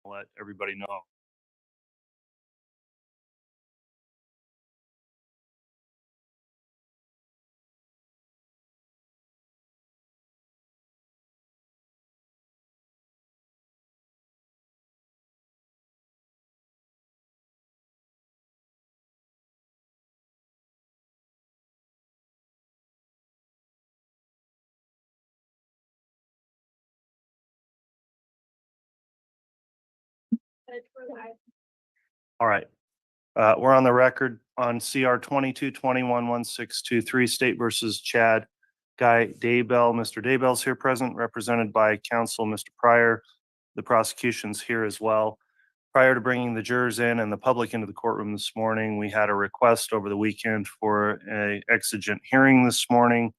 let everybody know. All right. We're on the record on CR 22211623 State versus Chad Guy Daybell. Mr. Daybell's here present, represented by counsel Mr. Pryor. The prosecution's here as well. Prior to bringing the jurors in and the public into the courtroom this morning, we had a request over the weekend for an exigent hearing this morning.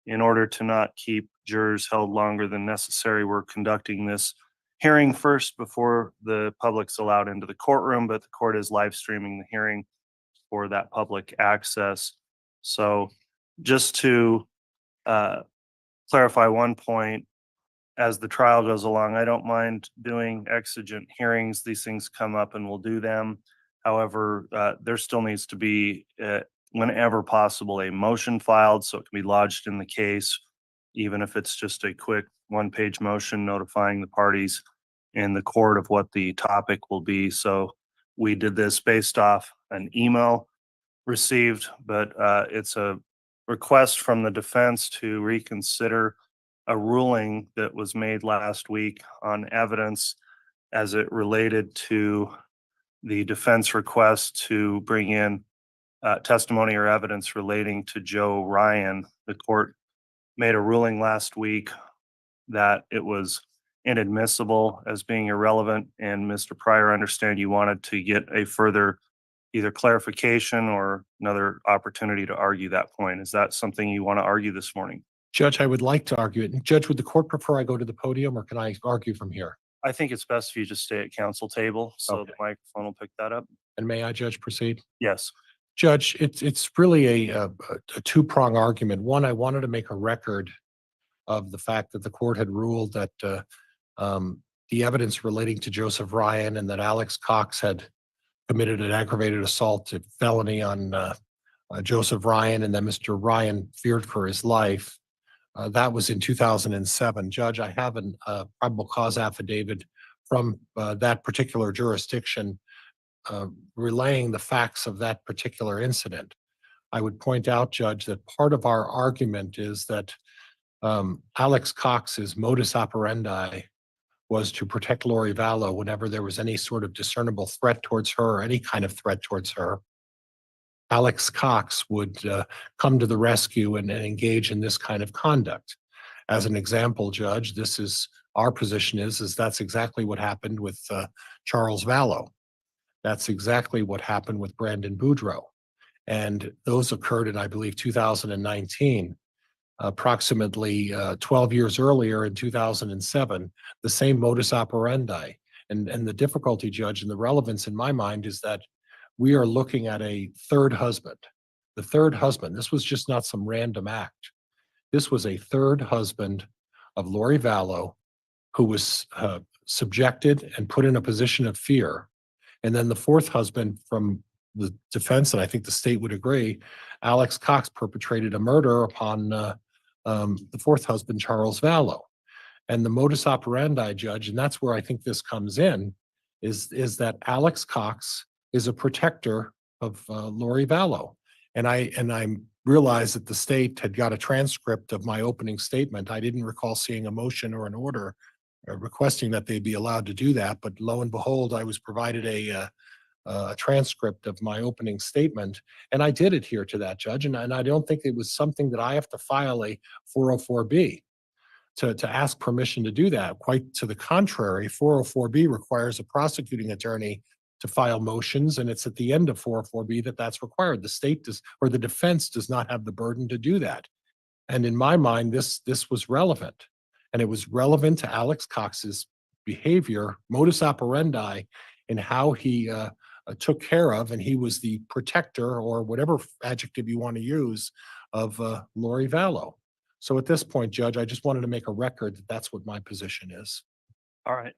In order to not keep jurors held longer than necessary, we're conducting this hearing first before the public's allowed into the courtroom, but the court is live streaming the hearing for that public access. So just to clarify one point, as the trial goes along, I don't mind doing exigent hearings. These things come up and we'll do them. However, there still needs to be, whenever possible, a motion filed so it can be lodged in the case, even if it's just a quick one-page motion notifying the parties in the court of what the topic will be. So we did this based off an email received, but it's a request from the defense to reconsider a ruling that was made last week on evidence as it related to the defense request to bring in testimony or evidence relating to Joe Ryan. The court made a ruling last week that it was inadmissible as being irrelevant, and Mr. Pryor, I understand you wanted to get a further either clarification or another opportunity to argue that point. Is that something you want to argue this morning? Judge, I would like to argue it. Judge, would the court prefer I go to the podium or can I argue from here? I think it's best if you just stay at counsel table, so Okay. the microphone will pick that up. And may I, Judge, proceed? Yes. Judge, it's really a two-prong argument. One, I wanted to make a record of the fact that the court had ruled that the evidence relating to Joseph Ryan and that Alex Cox had committed an aggravated assault felony on Joseph Ryan, and that Mr. Ryan feared for his life. That was in 2007. Judge, I have a probable cause affidavit from that particular jurisdiction relaying the facts of that particular incident. I would point out, Judge, that part of our argument is that Alex Cox's modus operandi was to protect Lori Vallow whenever there was any sort of discernible threat towards her or any kind of threat towards her. Alex Cox would come to the rescue and engage in this kind of conduct. As an example, Judge, this is our position is that's exactly what happened with Charles Vallow. That's exactly what happened with Brandon Boudreaux. And those occurred in, I believe, 2019. Approximately 12 years earlier in 2007, the same modus operandi. And the difficulty, Judge, and the relevance in my mind is that we are looking at a third husband. The third husband, this was just not some random act. This was a third husband of Lori Vallow who was subjected and put in a position of fear. And then the fourth husband from the defense, and I think the state would agree, Alex Cox perpetrated a murder upon the fourth husband, Charles Vallow. And the modus operandi, Judge, and that's where I think this comes in, is that Alex Cox is a protector of Lori Vallow. And I realized that the state had got a transcript of my opening statement. I didn't recall seeing a motion or an order requesting that they be allowed to do that. But lo and behold, I was provided a transcript of my opening statement, and I did adhere to that, Judge. And I don't think it was something that I have to file a 404B to ask permission to do that. Quite to the contrary, 404B requires a prosecuting attorney to file motions, and it's at the end of 404B that's required. The state does, or the defense does not have the burden to do that. And in my mind, this was relevant, and it was relevant to Alex Cox's behavior, modus operandi, and how he took care of, and he was the protector, or whatever adjective you want to use, of Lori Vallow. So at this point, Judge, I just wanted to make a record that that's what my position is. All right.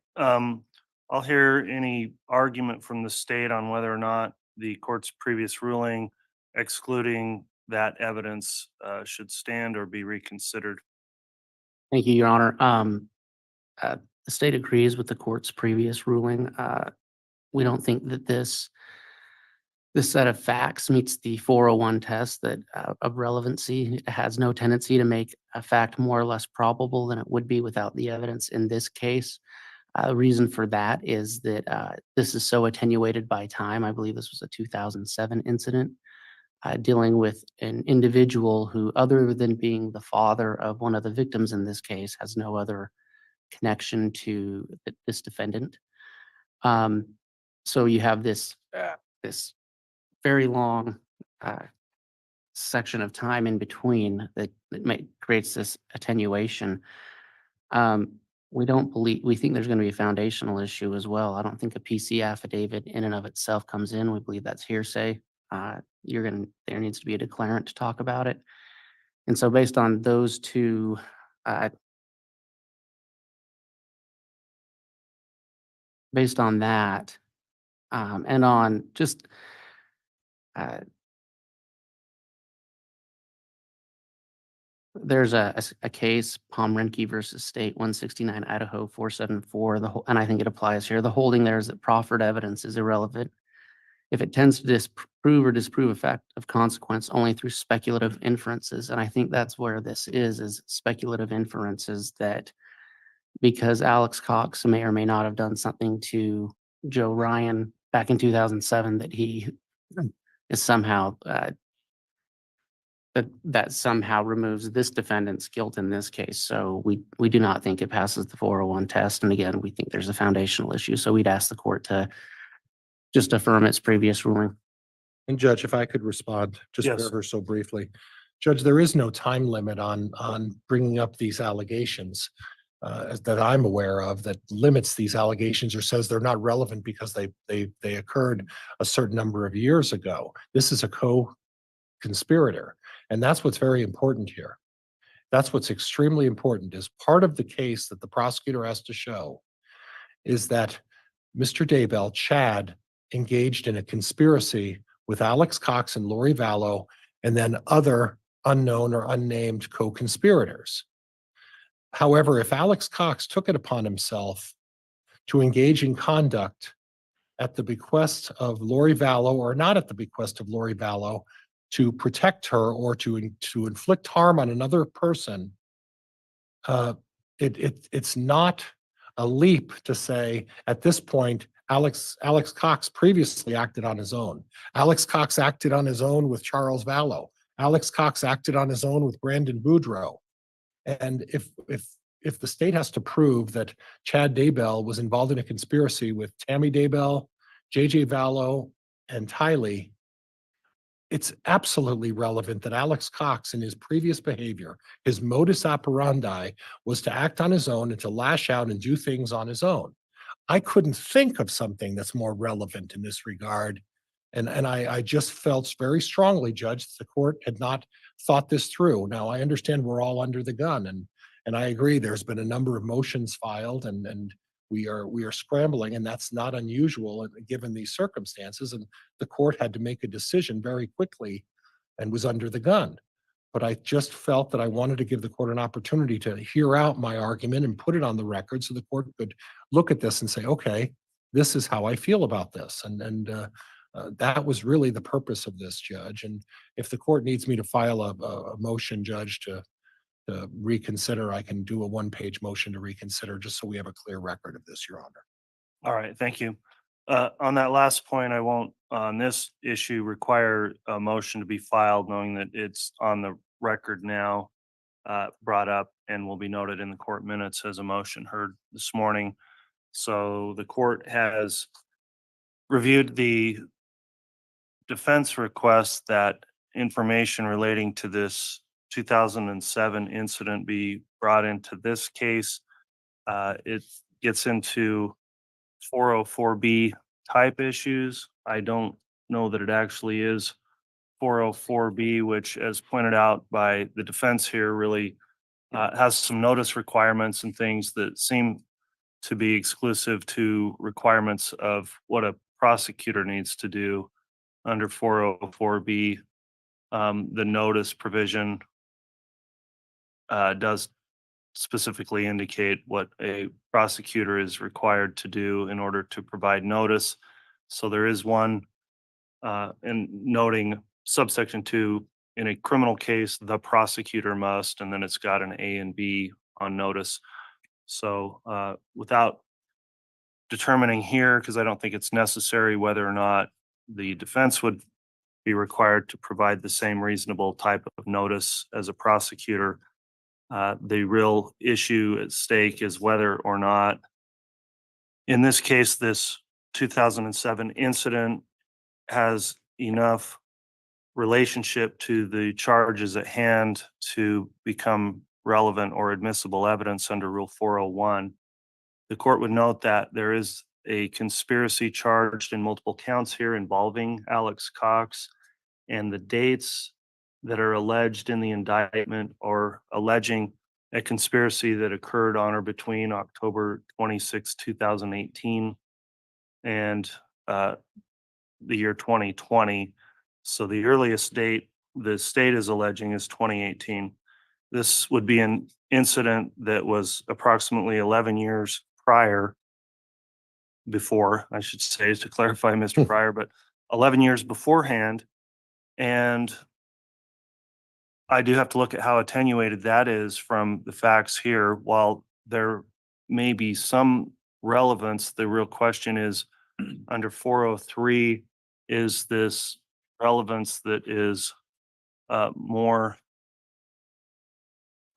I'll hear any argument from the state on whether or not the court's previous ruling excluding that evidence should stand or be reconsidered. Thank you, Your Honor. The state agrees with the court's previous ruling. We don't think that this set of facts meets the 401 test that of relevancy. It has no tendency to make a fact more or less probable than it would be without the evidence in this case. The reason for that is that this is so attenuated by time. I believe this was a 2007 incident dealing with an individual who, other than being the father of one of the victims in this case, has no other connection to this defendant. So you have this very long section of time in between that creates this attenuation. We think there's going to be a foundational issue as well. I don't think a PC affidavit in and of itself comes in. We believe that's hearsay. There needs to be a declarant to talk about it. And so based on those two, based on that, and on just there's a case, Pomrenke versus State, 169 Idaho 474, and I think it applies here. The holding there is that proffered evidence is irrelevant if it tends to disprove or disprove a fact of consequence only through speculative inferences. And I think that's where this is speculative inferences, that because Alex Cox may or may not have done something to Joe Ryan back in 2007, that he is somehow that somehow removes this defendant's guilt in this case. So we do not think it passes the 401 test. And again, we think there's a foundational issue. So we'd ask the court to just affirm its previous ruling. And Judge, if I could respond just Yes. ever so briefly. Judge, there is no time limit on bringing up these allegations that I'm aware of that limits these allegations or says they're not relevant because they occurred a certain number of years ago. This is a co-conspirator, and that's what's very important here. That's what's extremely important. Is part of the case that the prosecutor has to show is that Mr. Daybell, Chad, engaged in a conspiracy with Alex Cox and Lori Vallow, and then other unknown or unnamed co-conspirators. However, if Alex Cox took it upon himself to engage in conduct at the bequest of Lori Vallow, or not at the bequest of Lori Vallow, to protect her or to inflict harm on another person, it's not a leap to say at this point, Alex Cox previously acted on his own. Alex Cox acted on his own with Charles Vallow. Alex Cox acted on his own with Brandon Boudreaux. And if the state has to prove that Chad Daybell was involved in a conspiracy with Tammy Daybell, JJ Vallow, and Tylee, it's absolutely relevant that Alex Cox, in his previous behavior, his modus operandi was to act on his own and to lash out and do things on his own. I couldn't think of something that's more relevant in this regard. And I just felt very strongly, Judge, that the court had not thought this through. Now, I understand we're all under the gun, and I agree there's been a number of motions filed, and we are scrambling, and that's not unusual given these circumstances. And the court had to make a decision very quickly and was under the gun. But I just felt that I wanted to give the court an opportunity to hear out my argument and put it on the record so the court could look at this and say, okay, this is how I feel about this. And that was really the purpose of this, Judge. And if the court needs me to file a motion, Judge, to reconsider, I can do a one-page motion to reconsider just so we have a clear record of this, Your Honor. All right, thank you. On that last point, I won't, on this issue, require a motion to be filed, knowing that it's on the record now, brought up, and will be noted in the court minutes as a motion heard this morning. So the court has reviewed the defense request that information relating to this 2007 incident be brought into this case. It gets into 404B type issues. I don't know that it actually is 404B, which, as pointed out by the defense here, really has some notice requirements and things that seem to be exclusive to requirements of what a prosecutor needs to do under 404B. The notice provision does specifically indicate what a prosecutor is required to do in order to provide notice. So there is one, and noting subsection 2, in a criminal case, the prosecutor must, and then it's got an A and B on notice. So without determining here, because I don't think it's necessary, whether or not the defense would be required to provide the same reasonable type of notice as a prosecutor. The real issue at stake is whether or not, in this case, this 2007 incident has enough relationship to the charges at hand to become relevant or admissible evidence under Rule 401. The court would note that there is a conspiracy charged in multiple counts here involving Alex Cox, and the dates that are alleged in the indictment are alleging a conspiracy that occurred on or between October 26, 2018 and the year 2020. So the earliest date the state is alleging is 2018. This would be an incident that was approximately 11 years before, I should say, to clarify, Mr. Pryor, but 11 years beforehand. And I do have to look at how attenuated that is from the facts here. While there may be some relevance, the real question is under 403, is this relevance that is more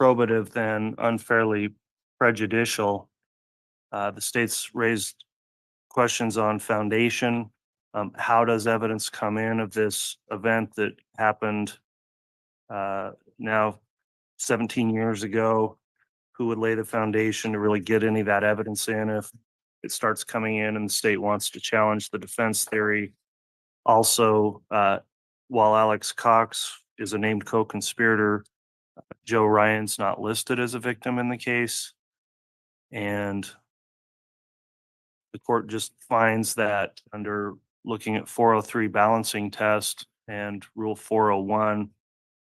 probative than unfairly prejudicial? The state's raised questions on foundation. How does evidence come in of this event that happened now 17 years ago? Who would lay the foundation to really get any of that evidence in if it starts coming in and the state wants to challenge the defense theory? Also, while Alex Cox is a named co-conspirator, Joe Ryan's not listed as a victim in the case. And the court just finds that under looking at 403 balancing test and Rule 401,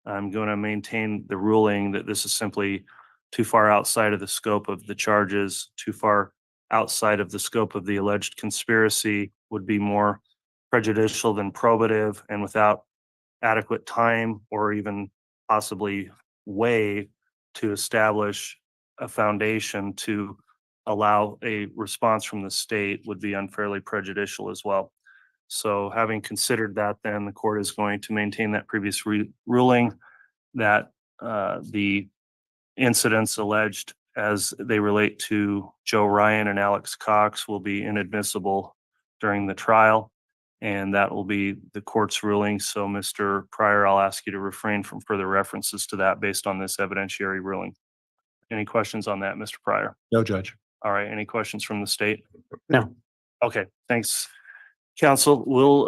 I'm going to maintain the ruling that this is simply too far outside of the scope of the charges, too far outside of the scope of the alleged conspiracy, would be more prejudicial than probative, and without adequate time or even possibly way to establish a foundation to allow a response from the state, would be unfairly prejudicial as well. So having considered that, then the court is going to maintain that previous ruling that the incidents alleged as they relate to Joe Ryan and Alex Cox will be inadmissible during the trial. And that will be the court's ruling. So Mr. Pryor, I'll ask you to refrain from further references to that based on this evidentiary ruling. Any questions on that, Mr. Pryor? No, Judge. All right, any questions from the state? No. Okay, thanks. Counsel, we'll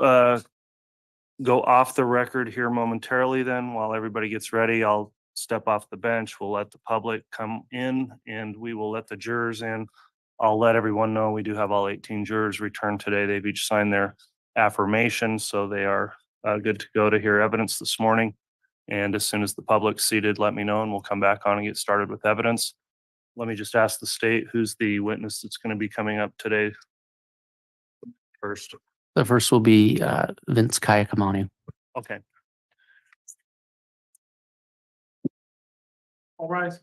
go off the record here momentarily then. While everybody gets ready, I'll step off the bench. We'll let the public come in and we will let the jurors in. I'll let everyone know we do have all 18 jurors returned today. They've each signed their affirmation, so they are good to go to hear evidence this morning. And as soon as the public's seated, let me know and we'll come back on and get started with evidence. Let me just ask the state, who's the witness that's going to be coming up today first? The first will be Vince Kamanu. Okay. All rise.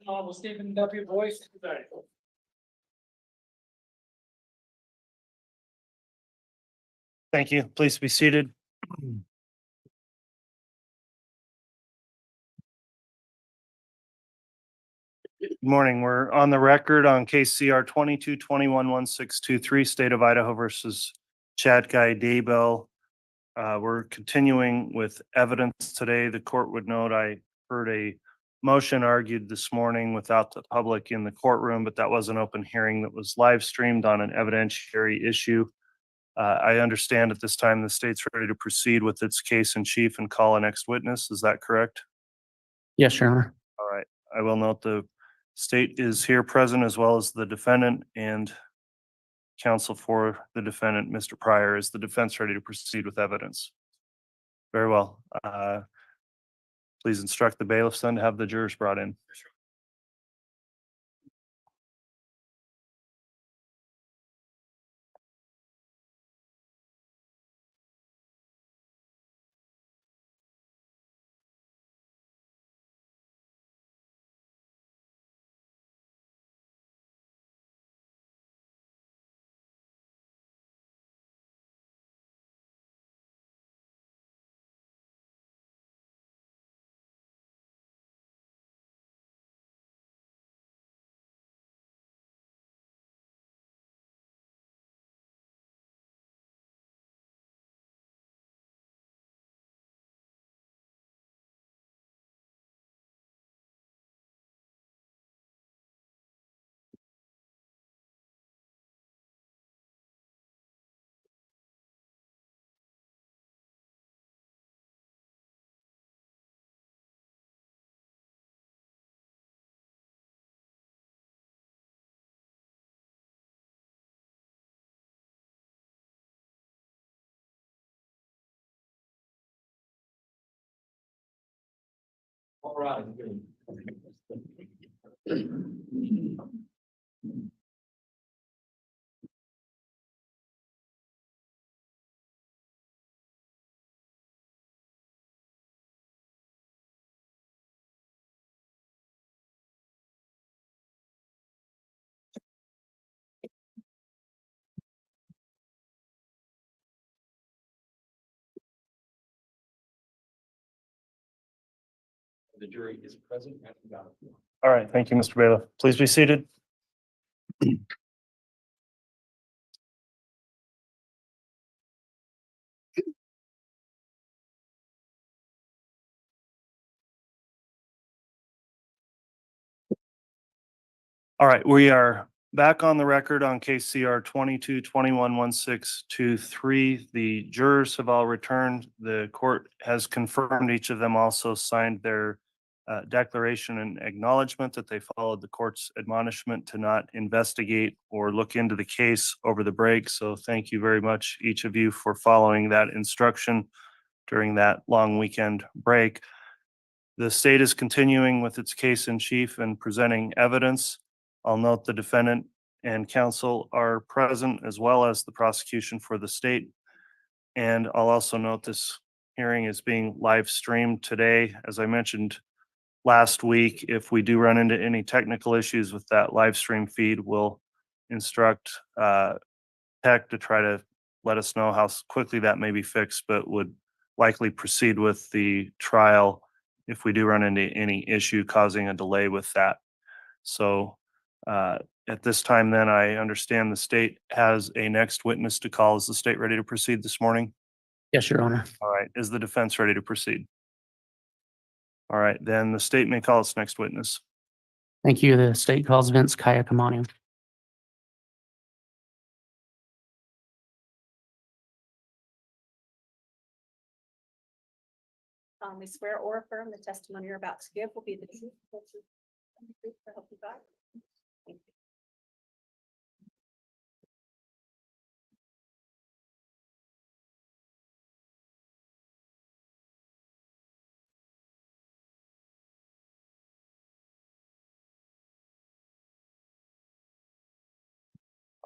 Honorable Stephen W. Boyce. Thank you. Please be seated. Good morning. We're on the record on case CR 22-21-1623, State of Idaho versus Chad Guy Daybell. We're continuing with evidence today. The court would note I heard a motion argued this morning without the public in the courtroom, but that was an open hearing that was live streamed on an evidentiary issue. I understand at this time the state's ready to proceed with its case in chief and call a next witness. Is that correct? Yes, Your Honor. All right. I will note the state is here present as well as the defendant and counsel for the defendant, Mr. Pryor. Is the defense ready to proceed with evidence? Very well. Please instruct the bailiffs then to have the jurors brought in. All right. The jury is present. All right. Thank you, Mr. Bailiff. Please be seated. All right, we are back on the record on case CR 22-21-1623. The jurors have all returned. The court has confirmed each of them also signed their declaration and acknowledgement that they followed the court's admonishment to not investigate or look into the case over the break. So thank you very much, each of you, for following that instruction during that long weekend break. The state is continuing with its case in chief and presenting evidence. I'll note the defendant and counsel are present as well as the prosecution for the state. And I'll also note this hearing is being live streamed today. As I mentioned last week, if we do run into any technical issues with that live stream feed, we'll instruct tech to try to let us know how quickly that may be fixed, but would likely proceed with the trial if we do run into any issue causing a delay with that. So at this time, then, I understand the state has a next witness to call. Is the state ready to proceed this morning? Yes, Your Honor. All right. Is the defense ready to proceed? All right. Then the state may call its next witness. Thank you. The state calls Vince Kaya Kamanu. We swear or affirm the testimony you're about to give will be the truth, whole truth, and the truth, so help you God. Thank you.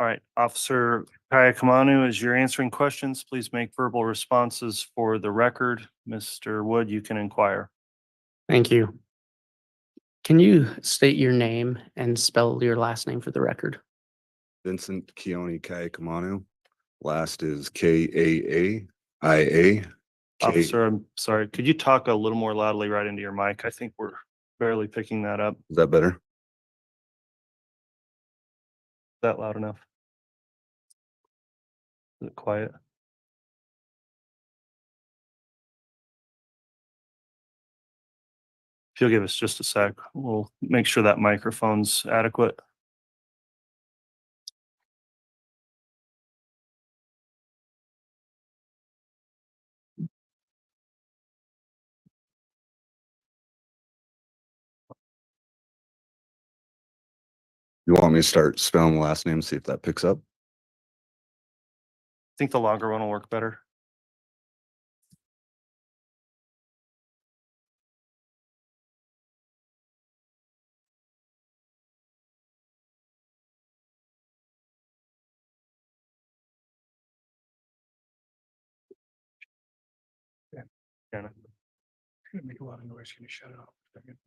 All right. Officer Kaya Kamanu, as you're answering questions, please make verbal responses for the record. Mr. Wood, you can inquire. Thank you. Can you state your name and spell your last name for the record? Vincent Keone Kamanu. Last is K-A-A-I-A. Officer, I'm sorry, could you talk a little more loudly right into your mic? I think we're barely picking that up. Is that better? Is that loud enough? Is it quiet? If you'll give us just a sec, we'll make sure that microphone's adequate. You want me to start spelling the last name, see if that picks up? I think the longer one will work better. Shannon. Gonna make a lot of noise. Can you shut it off? for a second?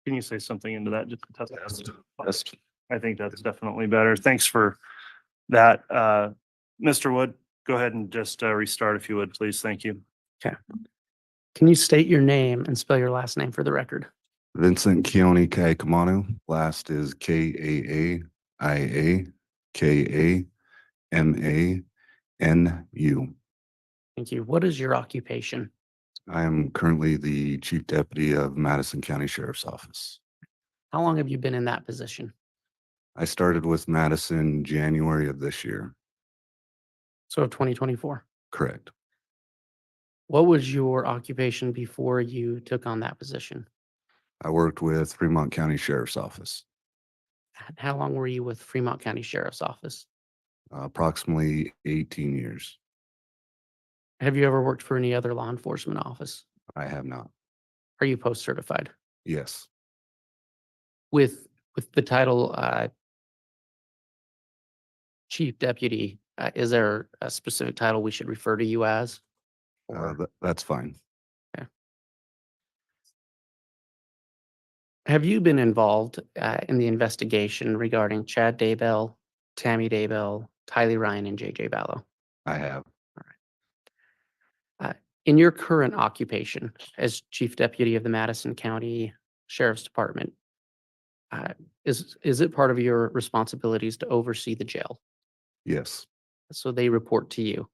Can you say something into that? Just to test it? Yes. I think that's definitely better. Thanks for that. Mr. Wood, go ahead and just restart if you would, please. Thank you. Can you state your name and spell your last name for the record? Vincent Keone Kamanu. Last is K-A-A-I-A-K-A-M-A-N-U. Thank you. What is your occupation? I am currently the Chief Deputy of Madison County Sheriff's Office. How long have you been in that position? I started with Madison January of this year. So 2024. Correct. What was your occupation before you took on that position? I worked with Fremont County Sheriff's Office, How long were you with Fremont County Sheriff's Office? approximately 18 years. Have you ever worked for any other law enforcement office? I have not. Are you post certified? Yes. With the title Chief Deputy, is there a specific title we should refer to you as? Or That's fine. have you been involved in the investigation regarding Chad Daybell, Tammy Daybell, Tylee Ryan, and JJ Ballo? I have. In your current occupation as Chief Deputy of the Madison County Sheriff's Department, is it part of your responsibilities to oversee the jail? Yes. So they report to you.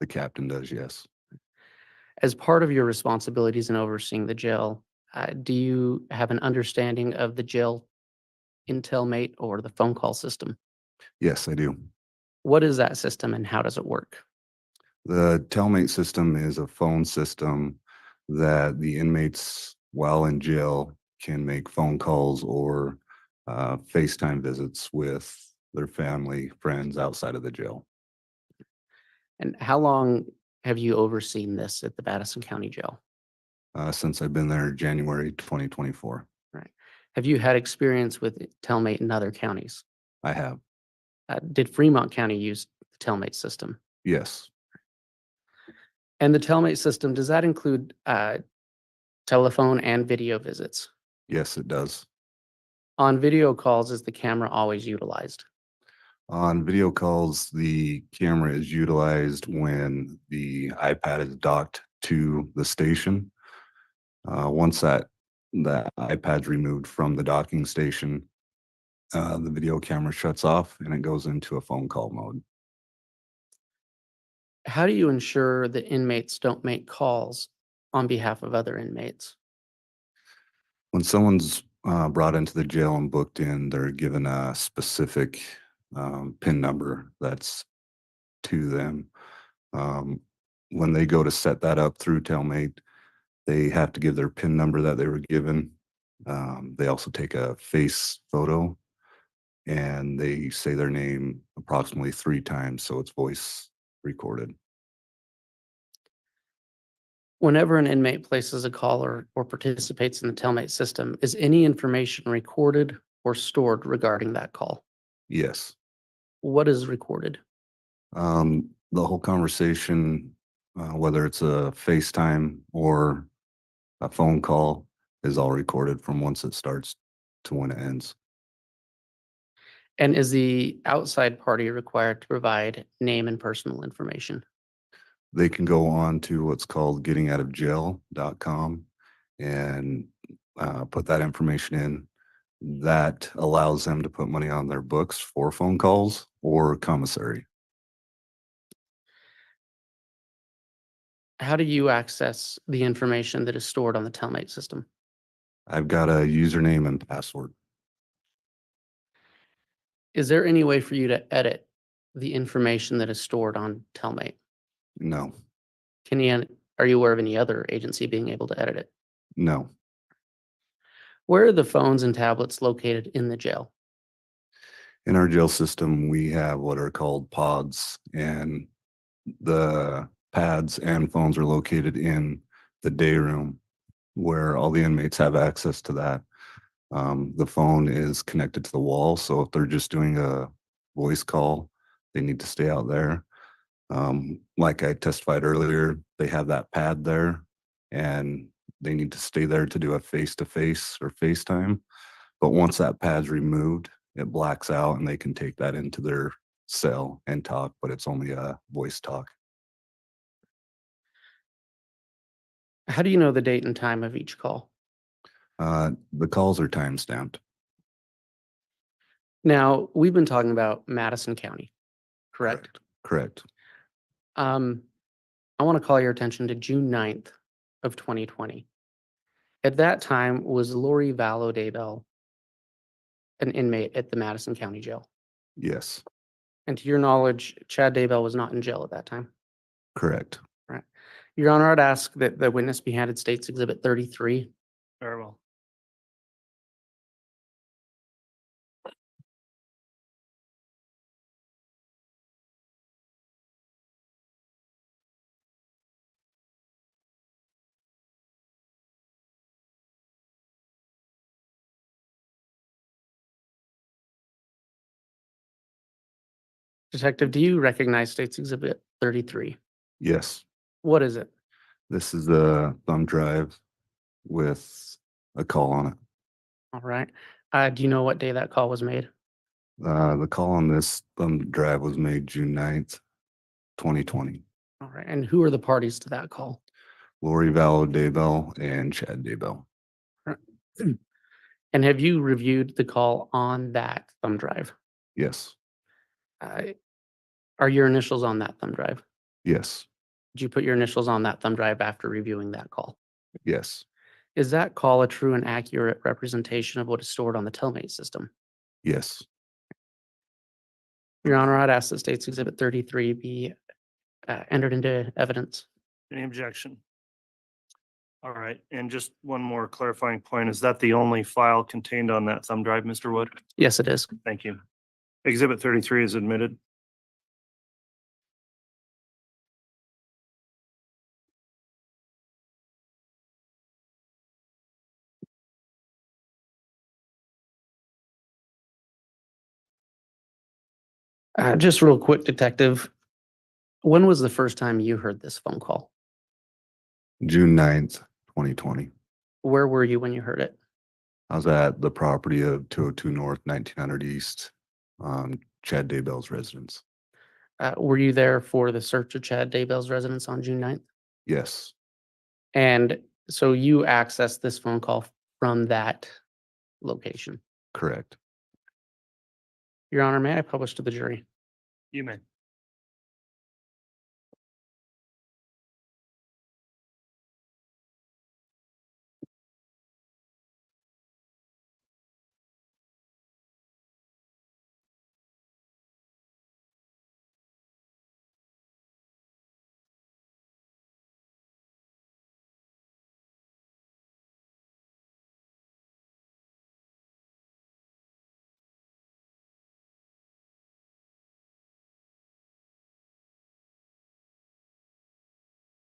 The captain does. Yes. As part of your responsibilities in overseeing the jail, do you have an understanding of the jail intelmate or the phone call system? Yes, I do. What is that system and how does it work? The Telmate system is a phone system that the inmates, while in jail, can make phone calls or FaceTime visits with their family, friends outside of the jail. And how long have you overseen this at the Madison County Jail? Since I've been there January 2024. Have you had experience with Telmate in other counties? I have. Did Fremont County use the Telmate system? Yes. And the Telmate system, does that include telephone and video visits? Yes, it does. On video calls, is the camera always utilized? On video calls, the camera is utilized when the iPad is docked to the station. Once that iPad's removed from the docking station, the video camera shuts off and it goes into a phone call mode. How do you ensure that inmates don't make calls on behalf of other inmates? When someone's brought into the jail and booked in, they're given a specific PIN number that's to them. When they go to set that up through Telmate, they have to give their PIN number that they were given. They also take a face photo and they say their name approximately 3 times, so it's voice recorded. Whenever an inmate places a call or participates in the Telmate system, is any information recorded or stored regarding that call? Yes. What is recorded? The whole conversation, whether it's a FaceTime or a phone call, is all recorded from once it starts to when it ends. And is the outside party required to provide name and personal information? They can go on to what's called gettingoutofjail.com and put that information in. That allows them to put money on their books for phone calls or commissary. How do you access the information that is stored on the Telmate system? I've got a username and password. Is there any way for you to edit the information that is stored on Telmate? No, Are you aware of any other agency being able to edit it? no. Where are the phones and tablets located in the jail? In our jail system, we have what are called pods, and the pads and phones are located in the day room where all the inmates have access to that. The phone is connected to the wall, so if they're just doing a voice call, they need to stay out there. Like I testified earlier, they have that pad there and they need to stay there to do a face-to-face or FaceTime. But once that pad's removed, it blacks out and they can take that into their cell and talk, but it's only a voice talk. How do you know the date and time of each call? The calls are time stamped. Now, we've been talking about Madison County, correct? Correct. I want to call your attention to June 9th of 2020. At that time, was Lori Vallow Daybell an inmate at the Madison County Jail? Yes, And to your knowledge, Chad Daybell was not in jail at that time. correct. Right. Your Honor, I'd ask that the witness be handed State's Exhibit 33. Very well. Detective, do you recognize State's Exhibit 33? Yes, What is it? this is the thumb drive with a call on it. All right. Do you know what day that call was made? The call on this thumb drive was made June 9th, 2020. All right. And who are the parties to that call? Lori Vallow Daybell and Chad Daybell. And have you reviewed the call on that thumb drive? Yes, Are your initials on that thumb drive? yes, Did you put your initials on that thumb drive after reviewing that call? yes, Is that call a true and accurate representation of what is stored on the Telmate system? yes. Your Honor, I'd ask that State's Exhibit 33 be entered into evidence. Any objection? All right, and just one more clarifying point. Is that the only file contained on that thumb drive, Mr. Wood? Yes, it is. Thank you. Exhibit 33 is admitted. Just real quick, Detective, when was the first time you heard this phone call? June 9th, 2020. Where were you when you heard it? I was at the property of 202 North, 1900 East, Chad Daybell's residence. Were you there for the search of Chad Daybell's residence on June 9th? Yes, And so you accessed this phone call from that location. correct. Your Honor, may I publish to the jury? You may.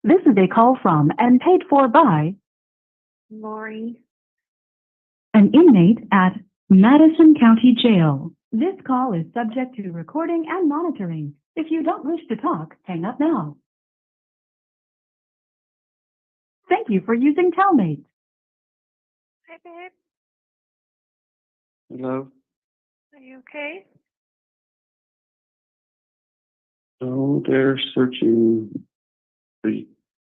This is a call from and paid for by Lori. an inmate at Madison County Jail. This call is subject to recording and monitoring. If you don't wish to talk, hang up now. Thank you for using Telmate. Hi, babe. Hello. Are you okay? So they're searching the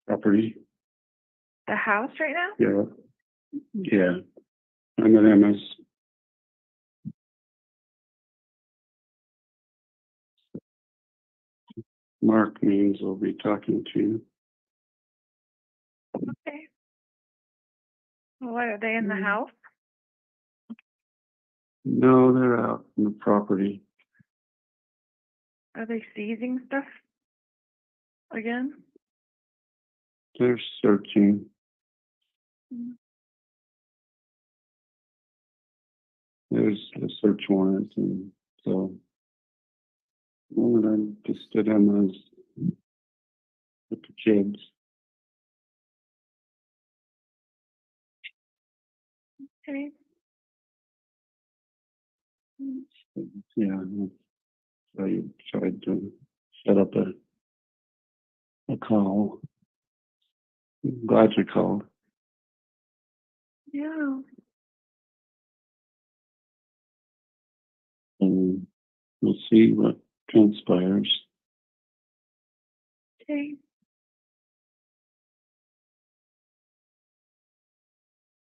property. The house right now? Yeah. Yeah. I'm an MS. Mark means we'll be talking to you. Okay. What, are they in the house? No, they're out in the property. Are they seizing stuff again? They're searching. There's a search warrant, and so what I'm just at MS with the kids. Okay. Yeah. I tried to set up a call. I'm glad you called. Yeah. And we'll see what transpires. Okay.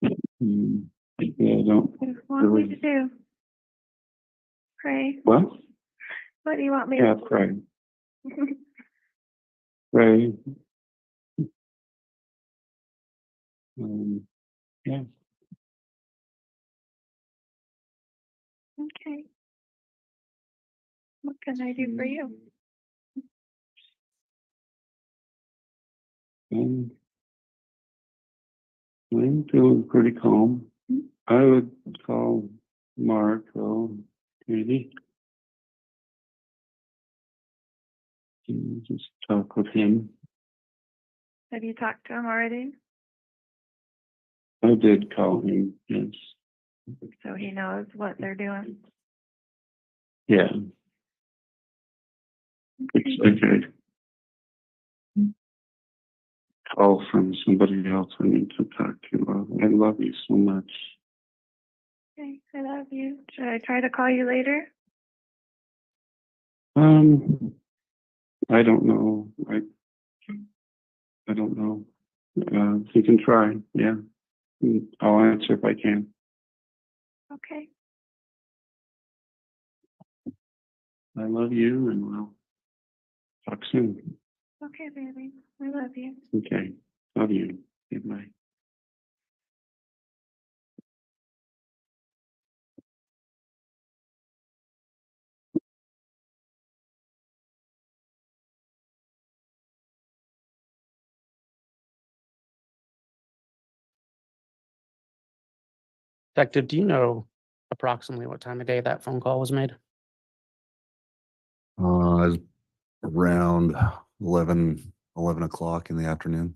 Yeah, I don't. What do you want me to do? Pray. What? What do you want me Yeah, to pray. do? Pray. Yeah. Okay. What can I do for you? I'm feeling pretty calm. I would call Mark, though, maybe. And just talk with him. Have you talked to him already? I did call him, yes. So he knows what they're doing. Yeah. It's okay. Call from somebody else I need to talk to. I love you so much. Okay, I love you. Should I try to call you later? I don't know. I don't know. You can try, yeah. I'll answer if I can. Okay. I love you, and we'll talk soon. Okay, baby. I love you. Okay, love you. Goodbye. Detective, do you know approximately what time of day that phone call was made? It's around 11 o'clock in the afternoon.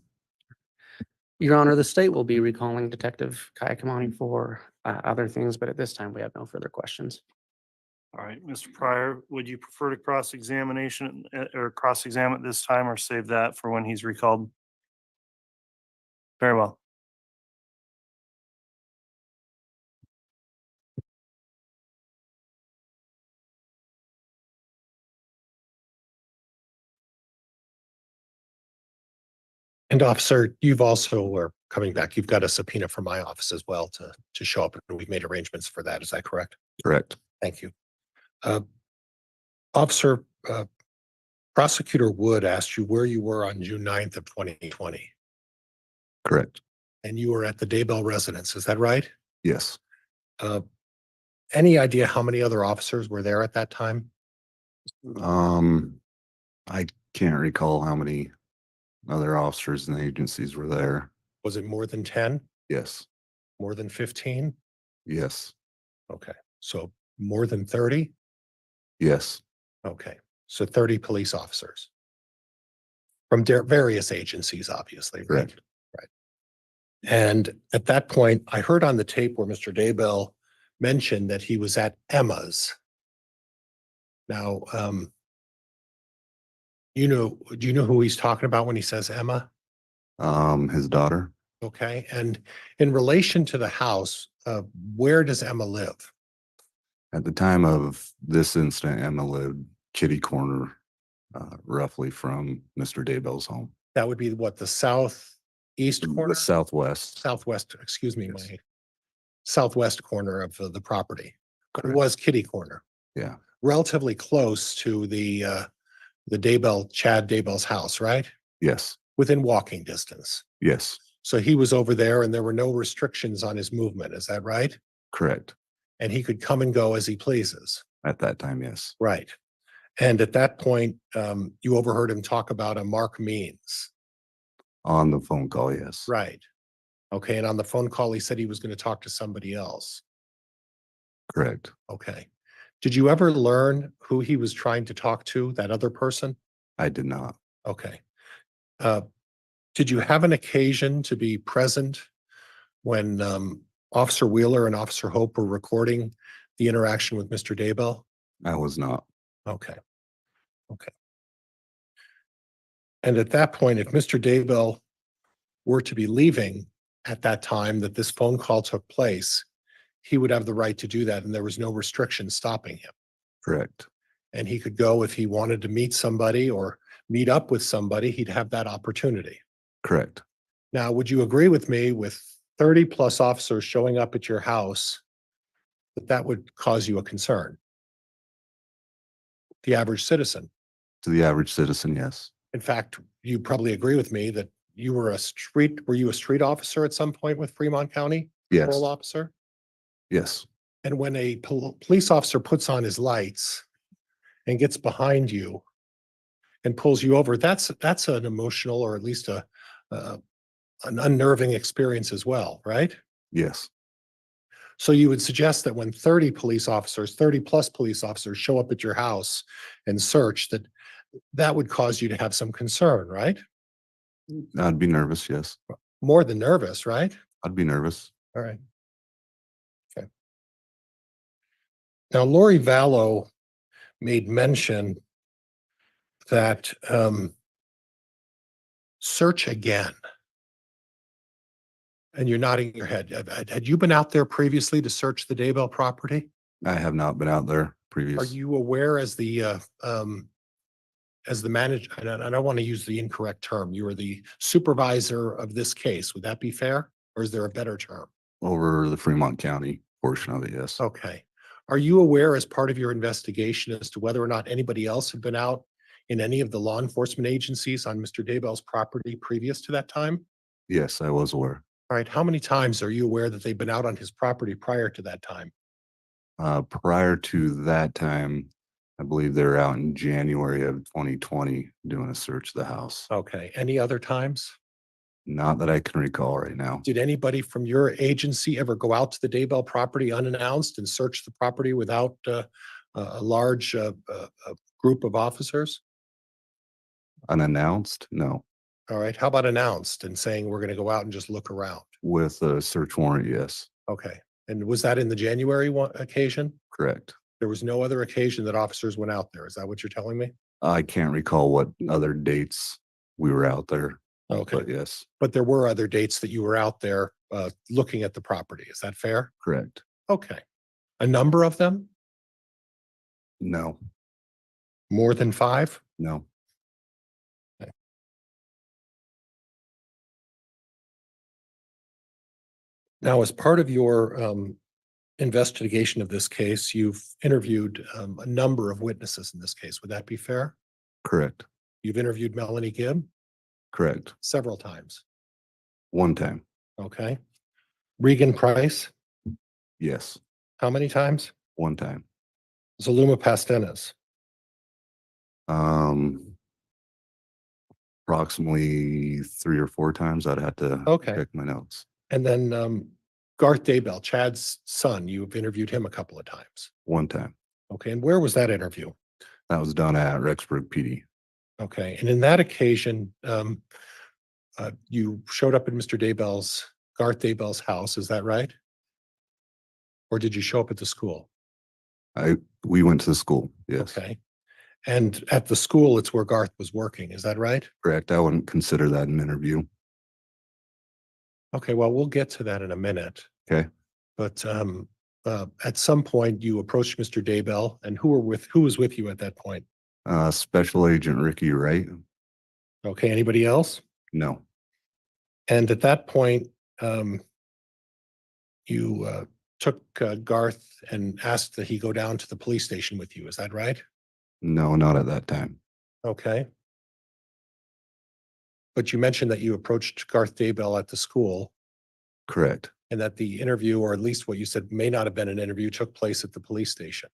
Your Honor, the state will be recalling Detective Kai Kamani for other things, but at this time, we have no further questions. All right, Mr. Pryor, would you prefer to cross-examination or cross-examine at this time or save that for when he's recalled? Very well. And Officer, you've also, are coming back, you've got a subpoena from my office as well to show up, and we've made arrangements for that. Is that correct? Correct. Thank you. Officer, Prosecutor Wood asked you where you were on June 9th of 2020, Correct. and you were at the Daybell residence. Is that right? Yes. Any idea how many other officers were there at that time? I can't recall how many other officers and agencies were there. Was it more than 10? Yes. More than 15? Yes. Okay. So more than 30? Yes. Okay. So 30 police officers. from various agencies, obviously, right? Correct. Right. And at that point, I heard on the tape where Mr. Daybell mentioned that he was at Emma's. Now, do you know who he's talking about when he says Emma? His daughter, Okay, and in relation to the house, where does Emma live? at the time of this incident, Emma lived kitty corner, roughly from Mr. Daybell's home. That would be what, the southeast corner? The southwest. Southwest, excuse me, Yes. my southwest corner of the property. But it Correct. was kitty corner, Yeah, relatively close to the Chad Daybell's house, right? yes, Within walking distance. yes, So he was over there and there were no restrictions on his movement, is that right? correct. And he could come and go as he pleases. At that time, yes, Right. And at that point, you overheard him talk about a Mark Means. on the phone call, yes. Right. Okay. And on the phone call, he said he was going to talk to somebody else. Correct. Okay. Did you ever learn who he was trying to talk to, that other person? I did not. Okay. Did you have an occasion to be present when Officer Wheeler and Officer Hope were recording the interaction with Mr. Daybell? I was not. Okay. Okay. And at that point, if Mr. Daybell were to be leaving at that time that this phone call took place, he would have the right to do that and there was no restriction stopping him. Correct. And he could go if he wanted to meet somebody or meet up with somebody, he'd have that opportunity. Correct. Now, would you agree with me with 30 plus officers showing up at your house that that would cause you a concern? The average citizen. To the average citizen, yes. In fact, you probably agree with me that were you a street officer at some point with Fremont County? Yes, Parole officer? yes, And when a police officer puts on his lights and gets behind you and pulls you over, that's an emotional or at least an unnerving experience as well, right? yes, So you would suggest that when 30 plus police officers show up at your house and search, that would cause you to have some concern, right? I'd be nervous, yes. More than nervous, right? I'd be nervous. All right. Okay. Now, Lori Vallow made mention that search again. And you're nodding your head. Had you been out there previously to search the Daybell property? I have not been out there Are previous. you aware as the manager, and I don't want to use the incorrect term, you are the supervisor of this case. Would that be fair? Or is there a better term? Over the Fremont County portion of it, yes. Okay. Are you aware as part of your investigation as to whether or not anybody else had been out in any of the law enforcement agencies on Mr. Daybell's property previous to that time? Yes, I was aware. All right. How many times are you aware that they've been out on his property prior to that time? Prior to that time, I believe they were out in January of 2020 doing a search of the house. Okay. Any other times? Not that I can recall right now. Did anybody from your agency ever go out to the Daybell property unannounced and search the property without a large group of officers? Unannounced? No. All right. How about announced and saying we're going to go out and just look around? With a search warrant, yes. Okay. And was that in the January occasion? Correct. There was no other occasion that officers went out there. Is that what you're telling me? I can't recall what other dates we were out there, Okay. but yes, But there were other dates that you were out there looking at the property. Is that fair? correct. Okay. A number of them? No, More than 5? no. Now, as part of your investigation of this case, you've interviewed a number of witnesses in this case. Would that be fair? Correct. You've interviewed Melanie Gibb Correct. several times. One time. Okay. Regan Price, Yes. how many times? One time. Zaluma Pastenas, Approximately 3 or 4 times. I'd have to Okay. check my notes. and then Garth Daybell, Chad's son. You've interviewed him a couple of times. One time. Okay. And where was that interview? That was done at Rexburg PD. Okay, and in that occasion, you showed up at Garth Daybell's house, is that right? Or did you show up at the school? We went to the school, yes. Okay. And at the school, it's where Garth was working, is that right? Correct. I wouldn't consider that an interview. Okay, well, we'll get to that in a minute. Okay. But at some point you approached Mr. Daybell, and who was with you at that point? Special Agent Ricky Wright? Okay, anybody else? No, And at that point, you took Garth and asked that he go down to the police station with you, is that right? no, not at that time. Okay. But you mentioned that you approached Garth Daybell at the school Correct. and that the interview, or at least what you said may not have been an interview, took place at the police station.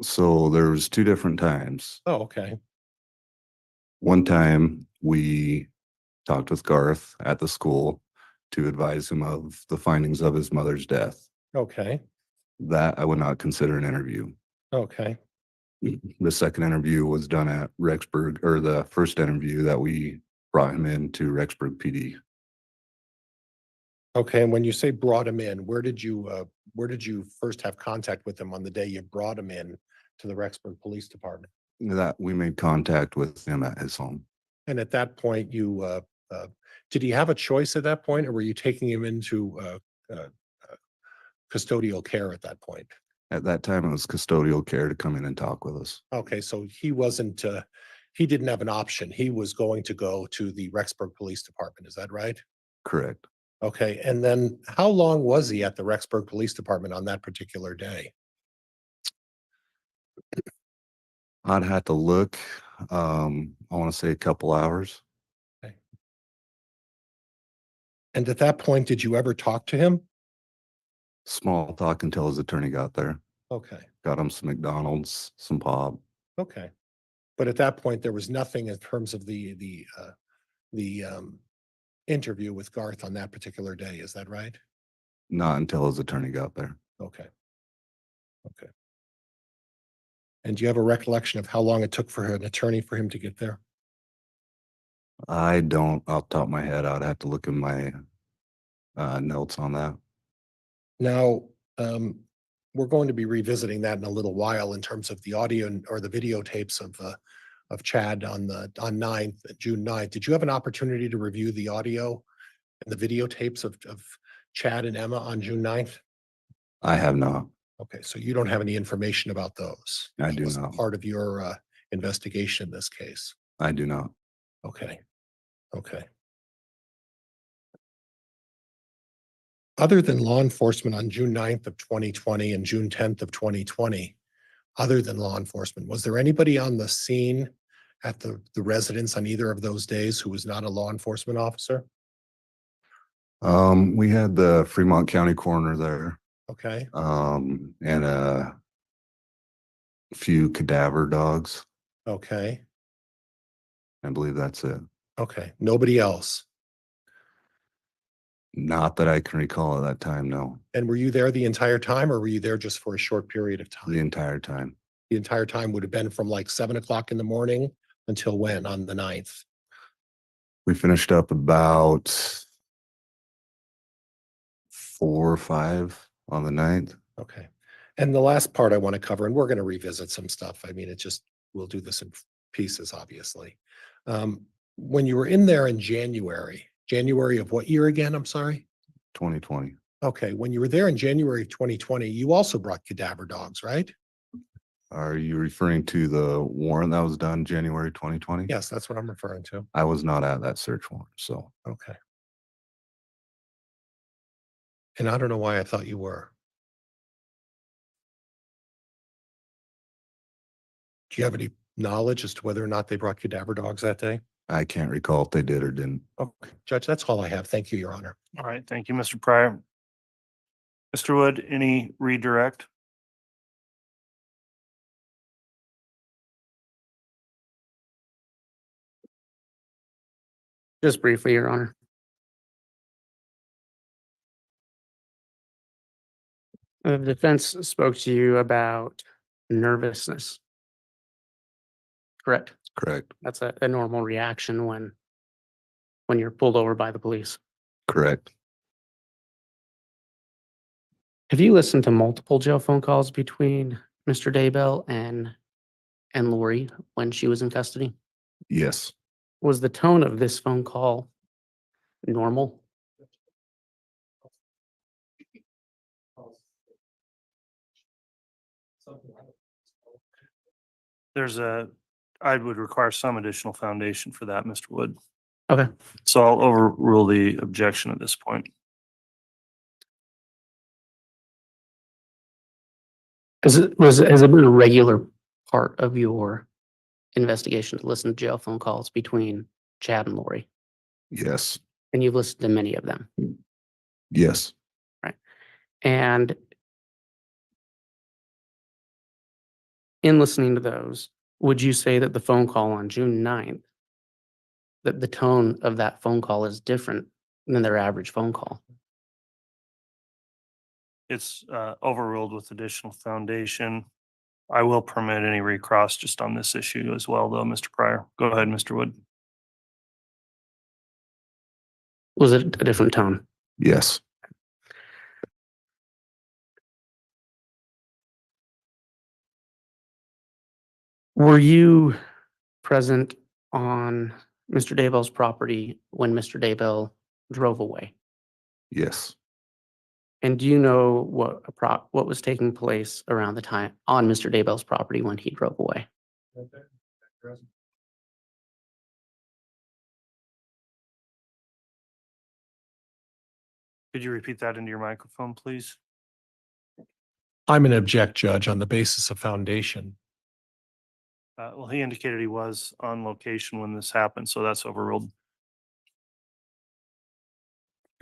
So there was 2 different times. Oh, okay. One time we talked with Garth at the school to advise him of the findings of his mother's death. Okay. That I would not consider an interview. Okay. The second interview was done at Rexburg, or the first interview that we brought him in to Rexburg PD. Okay. And when you say brought him in, where did you first have contact with him on the day you brought him in to the Rexburg Police Department? That we made contact with him at his home. And at that point, did he have a choice at that point, or were you taking him into custodial care at that point? At that time, it was custodial care to come in and talk with us. Okay, so he didn't have an option. He was going to go to the Rexburg Police Department. Is that right? Correct. Okay, and then how long was he at the Rexburg Police Department on that particular day? I'd have to look. I want to say a couple hours. And at that point, did you ever talk to him? Small talk until his attorney got there. Okay, Got him some McDonald's, some pop. okay. But at that point, there was nothing in terms of the interview with Garth on that particular day. Is that right? Not until his attorney got there. Okay. Okay. And do you have a recollection of how long it took for an attorney for him to get there? I don't off the top of my head. I'd have to look in my notes on that. Now, we're going to be revisiting that in a little while in terms of the audio or the videotapes of Chad on June 9th. Did you have an opportunity to review the audio and the videotapes of Chad and Emma on June 9th? I have not. Okay, so you don't have any information about those? I That do wasn't not. part of your investigation in this case? I do not. Okay, okay. Other than law enforcement on June 9th of 2020 and June 10th of 2020, other than law enforcement, was there anybody on the scene at the residence on either of those days who was not a law enforcement officer? We had the Fremont County coroner there, Okay, and a few cadaver dogs. okay, I believe that's it. okay. Nobody else? Not that I can recall at that time, no. And were you there the entire time, or were you there just for a short period of time? The entire time. The entire time would have been from like 7 o'clock in the morning until when on the 9th? We finished up about 4 or 5 on the 9th. Okay. And the last part I want to cover, and we're going to revisit some stuff. I mean, we'll do this in pieces, obviously. When you were in there in January of what year again? I'm sorry. 2020. Okay. When you were there in January of 2020, you also brought cadaver dogs, right? Are you referring to the warrant that was done January 2020? Yes, that's what I'm referring to. I was not at that search warrant, so Okay. And I don't know why I thought you were. Do you have any knowledge as to whether or not they brought cadaver dogs that day? I can't recall if they did or didn't. Okay, Judge, that's all I have. Thank you, Your Honor. All right, thank you, Mr. Pryor. Mr. Wood, any redirect? Just briefly, Your Honor. The defense spoke to you about nervousness. Correct. Correct. That's a normal reaction when you're pulled over by the police. Correct. Have you listened to multiple jail phone calls between Mr. Daybell and Lori when she was in custody? Yes. Was the tone of this phone call normal? I would require some additional foundation for that, Mr. Wood. Okay. So I'll overrule the objection at this point. Has it been a regular part of your investigation to listen to jail phone calls between Chad and Lori? Yes. And you've listened to many of them. Yes. And in listening to those, would you say that the phone call on June 9th, that the tone of that phone call is different than their average phone call? It's overruled with additional foundation. I will permit any recross just on this issue as well, though, Mr. Pryor. Go ahead, Mr. Wood. Was it a different tone? Yes. Were you present on Mr. Daybell's property when Mr. Daybell drove away? Yes. And do you know what was taking place around the time on Mr. Daybell's property when he drove away? Could you repeat that into your microphone, please? I'm an object, Judge, on the basis of foundation. Well, he indicated he was on location when this happened, so that's overruled.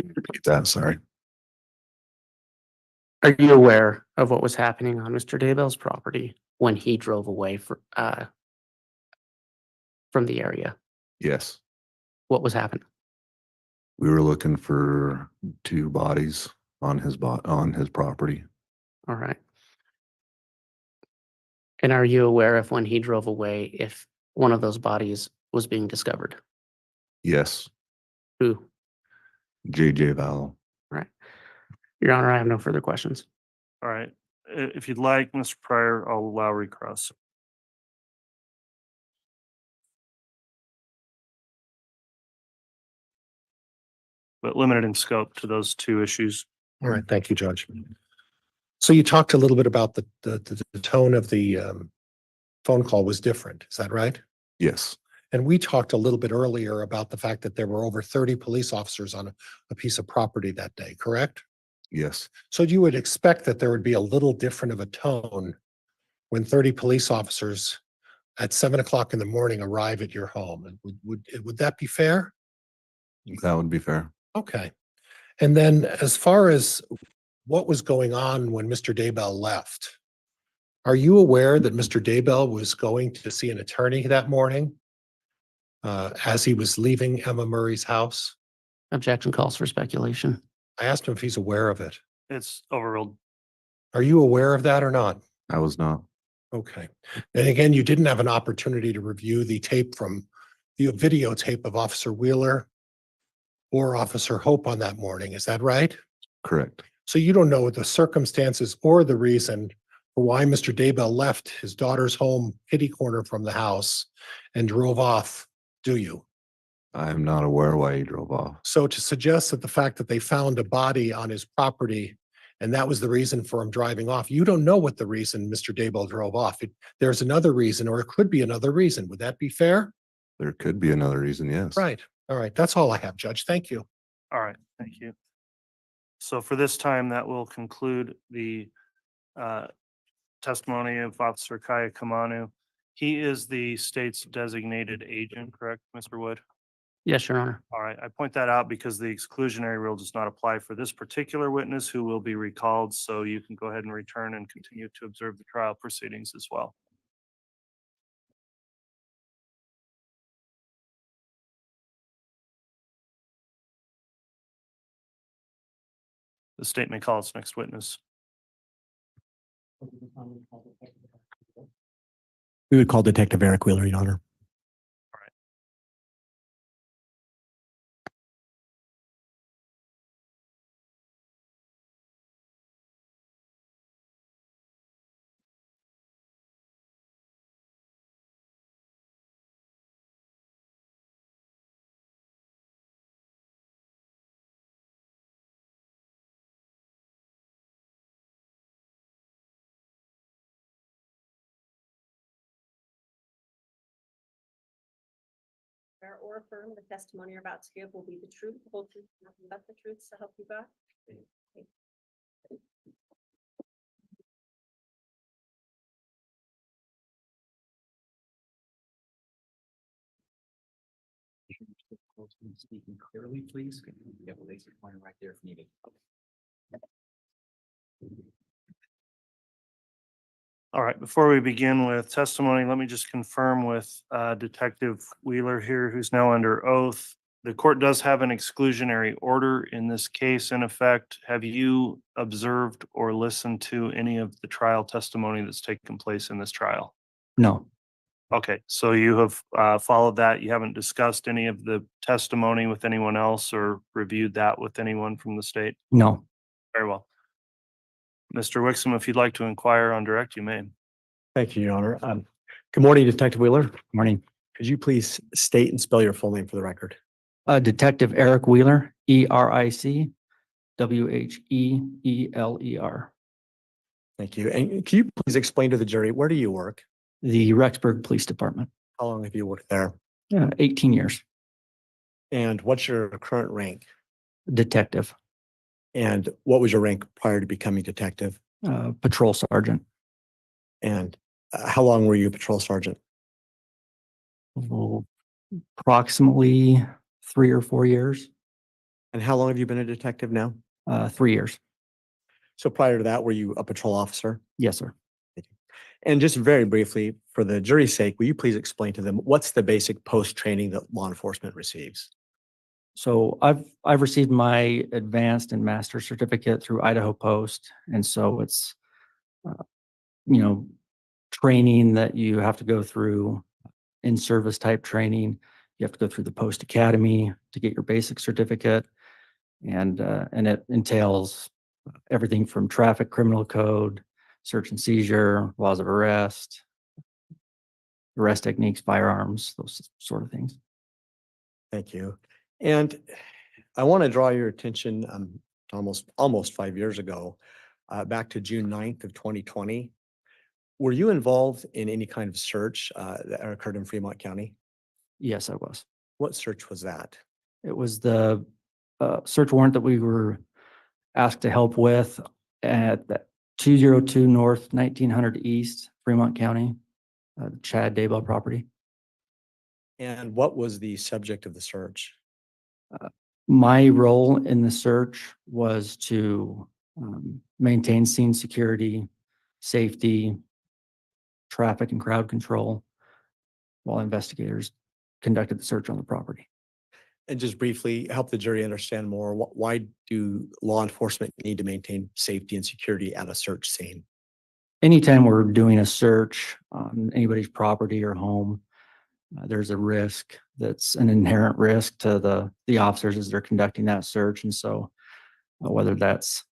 Repeat that. Sorry. Are you aware of what was happening on Mr. Daybell's property when he drove away from the area? Yes. What was happening? We were looking for two bodies on his property. All right. And are you aware of when he drove away, if one of those bodies was being discovered? Yes. Who? JJ Val. Your Honor, I have no further questions. All right. If you'd like, Mr. Pryor, I'll allow recross. But limited in scope to those two issues. All right, thank you, Judge. So you talked a little bit about the tone of the phone call was different. Is that right? Yes. And we talked a little bit earlier about the fact that there were over 30 police officers on a piece of property that day, correct? Yes. So you would expect that there would be a little different of a tone when 30 police officers at 7 o'clock in the morning arrive at your home. And would that be fair? That would be fair. Okay. And then as far as what was going on when Mr. Daybell left, are you aware that Mr. Daybell was going to see an attorney that morning as he was leaving Emma Murray's house? Objection calls for speculation. I asked him if he's aware of it. It's overruled. Are you aware of that or not? I was not. Okay. And again, you didn't have an opportunity to review the tape from the videotape of Officer Wheeler or Officer Hope on that morning. Is that right? Correct. So you don't know the circumstances or the reason for why Mr. Daybell left his daughter's home kitty corner from the house and drove off, do you? I'm not aware why he drove off. So to suggest that the fact that they found a body on his property and that was the reason for him driving off, you don't know what the reason Mr. Daybell drove off. There's another reason, or it could be another reason. Would that be fair? There could be another reason, yes. Right. All right. That's all I have, Judge. Thank you. All right, thank you. So for this time, that will conclude the testimony of Officer Kaya Kamanu. He is the state's designated agent, correct, Mr. Wood? Yes, Your Honor. All right, I point that out because the exclusionary rule does not apply for this particular witness who will be recalled, so you can go ahead and return and continue to observe the trial proceedings as well. The state may call its next witness. We would call Detective Eric Wheeler, Your Honor. Swear or affirm the testimony you're about to give will be the truth, the whole truth, and nothing but the truth, so help you God. Speaking clearly, please. You have a laser pointer right there if needed. All right, before we begin with testimony, let me just confirm with Detective Wheeler here, who's now under oath. The court does have an exclusionary order in this case in effect. Have you observed or listened to any of the trial testimony that's taken place in this trial? No, Okay, so you have followed that. You haven't discussed any of the testimony with anyone else or reviewed that with anyone from the state? no. Very well. Mr. Wixom, if you'd like to inquire on direct, you may. Thank you, Your Honor. Good morning, Detective Wheeler. Morning. Could you please state and spell your full name for the record? Detective Eric Wheeler, ERIC WHEELER. Thank you. And can you please explain to the jury, where do you work? The Rexburg Police Department. How long have you worked there? 18 years. And what's your current rank? Detective, And what was your rank prior to becoming detective? patrol sergeant. And how long were you a patrol sergeant? Oh, approximately 3 or 4 years. And how long have you been a detective now? 3 years. So prior to that, were you a patrol officer? Yes, sir. And just very briefly, for the jury's sake, will you please explain to them what's the basic post-training that law enforcement receives? So I've received my advanced and master certificate through Idaho Post, and so it's training that you have to go through, in service type training. You have to go through the Post Academy to get your basic certificate, and it entails everything from traffic, criminal code, search and seizure, laws of arrest, arrest techniques, firearms, those sort of things. Thank you. And I want to draw your attention to almost 5 years ago, back to June 9th of 2020. Were you involved in any kind of search that occurred in Fremont County? Yes, I was. What search was that? It was the search warrant that we were asked to help with at the 202 North, 1900 East, Fremont County, Chad Daybell property. And what was the subject of the search? My role in the search was to maintain scene security, safety, traffic and crowd control while investigators conducted the search on the property. And just briefly help the jury understand more. Why do law enforcement need to maintain safety and security at a search scene? Anytime we're doing a search on anybody's property or home, there's a risk that's an inherent risk to the officers as they're conducting that search. And so whether that's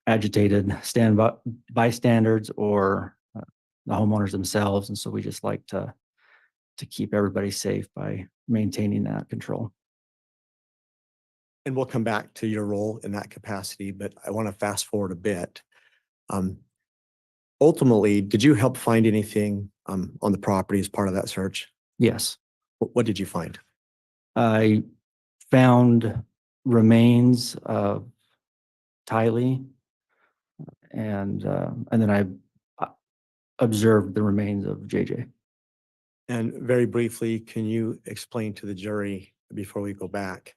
agitated bystanders or the homeowners themselves. And so we just like to keep everybody safe by maintaining that control. And we'll come back to your role in that capacity, but I want to fast forward a bit. Ultimately, did you help find anything on the property as part of that search? Yes, What did you find? I found remains of Tylee, and then I observed the remains of JJ. And very briefly, can you explain to the jury before we go back?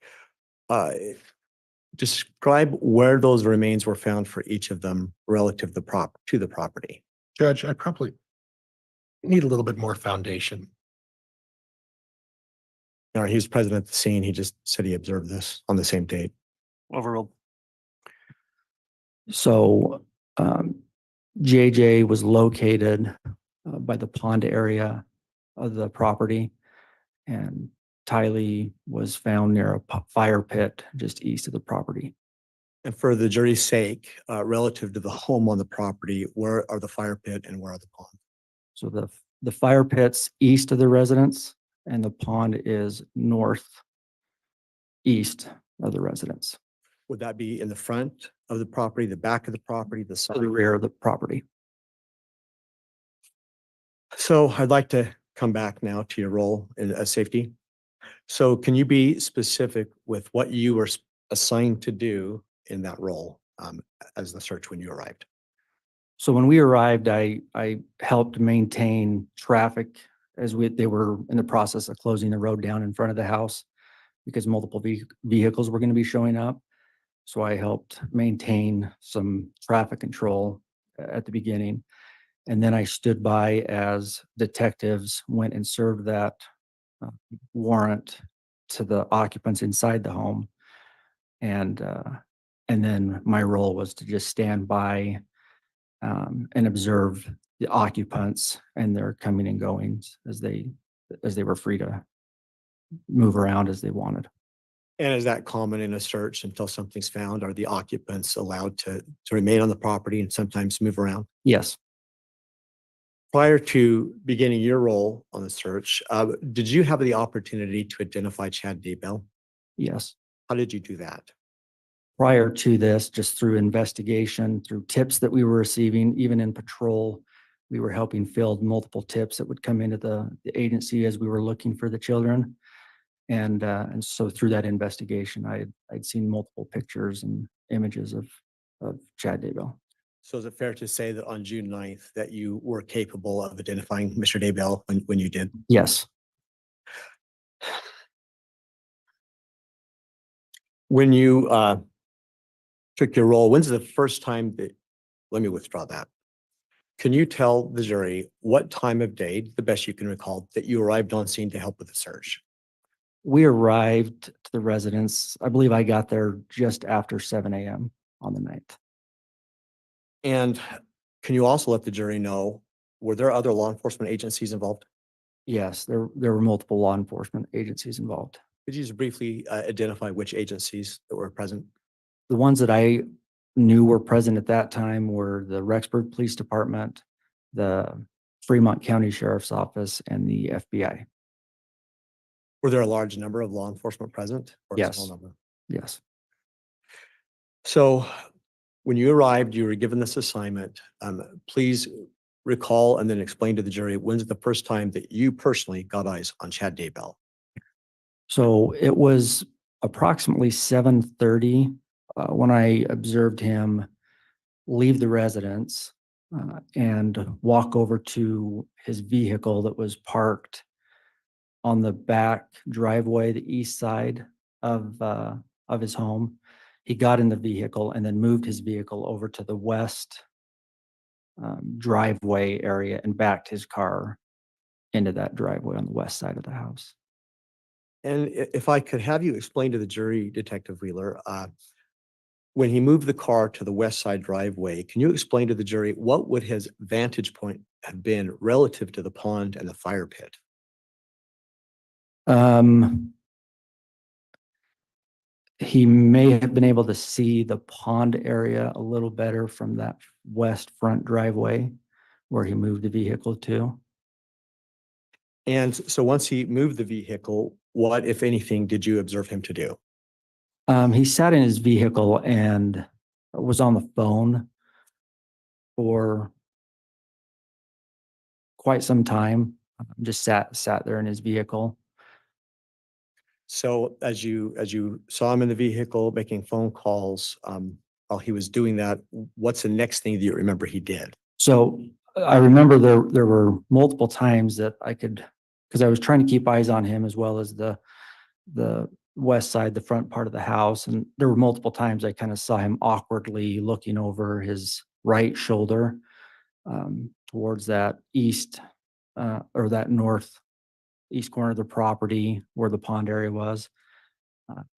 Describe where those remains were found for each of them relative to the property. Judge, I probably need a little bit more foundation. All right, he was present at the scene. He just said he observed this on the same date. Overruled. So JJ was located by the pond area of the property, and Tylee was found near a fire pit just east of the property. And for the jury's sake, relative to the home on the property, where are the fire pit and where are the pond? So the fire pit's east of the residence, and the pond is northeast of the residence. Would that be in the front of the property, the back of the property, the To side? the rear of the property. So I'd like to come back now to your role in safety. So can you be specific with what you were assigned to do in that role as the search when you arrived? So when we arrived, I helped maintain traffic as they were in the process of closing the road down in front of the house because multiple vehicles were going to be showing up. So I helped maintain some traffic control at the beginning. And then I stood by as detectives went and served that warrant to the occupants inside the home. And then my role was to just stand by and observe the occupants and their coming and goings as they were free to move around as they wanted. And is that common in a search until something's found? Are the occupants allowed to remain on the property and sometimes move around? Yes, Prior to beginning your role on the search, did you have the opportunity to identify Chad Daybell? yes. How did you do that? Prior to this, just through investigation, through tips that we were receiving, even in patrol, we were helping field multiple tips that would come into the agency as we were looking for the children. And so through that investigation, I'd seen multiple pictures and images of Chad Daybell. So is it fair to say that on June 9th that you were capable of identifying Mr. Daybell when you did? Yes. When you took your role, when's the first time that, let me withdraw that. Can you tell the jury what time of day, the best you can recall, that you arrived on scene to help with the search? We arrived to the residence, I believe I got there just after 7 a.m. on the 9th. And can you also let the jury know, were there other law enforcement agencies involved? Yes, there were multiple law enforcement agencies involved. Could you just briefly identify which agencies that were present? The ones that I knew were present at that time were the Rexburg Police Department, the Fremont County Sheriff's Office, and the FBI. Were there a large number of law enforcement present? Or a Yes. small number? Yes. So when you arrived, you were given this assignment. Please recall and then explain to the jury, when's the first time that you personally got eyes on Chad Daybell? So it was approximately 7:30 when I observed him leave the residence and walk over to his vehicle that was parked on the back driveway, the east side of his home. He got in the vehicle and then moved his vehicle over to the west driveway area and backed his car into that driveway on the west side of the house. And if I could have you explain to the jury, Detective Wheeler, when he moved the car to the west side driveway, can you explain to the jury what would his vantage point have been relative to the pond and the fire pit? He may have been able to see the pond area a little better from that west front driveway where he moved the vehicle to. And so once he moved the vehicle, what, if anything, did you observe him to do? He sat in his vehicle and was on the phone for quite some time. Just sat there in his vehicle. So as you saw him in the vehicle making phone calls, while he was doing that, what's the next thing that you remember he did? So I remember there were multiple times that I could, because I was trying to keep eyes on him as well as the west side, the front part of the house. And there were multiple times I kind of saw him awkwardly looking over his right shoulder towards that east or that northeast corner of the property where the pond area was.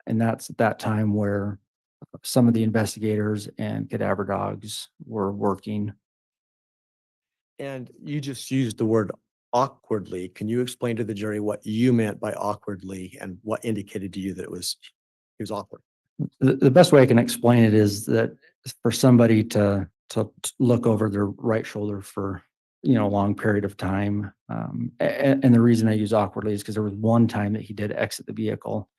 And that's at that time where some of the investigators and cadaver dogs were working. And you just used the word awkwardly. Can you explain to the jury what you meant by awkwardly and what indicated to you that he was awkward? The best way I can explain it is that for somebody to look over their right shoulder for, a long period of time. And the reason I use awkwardly is because there was one time that he did exit the vehicle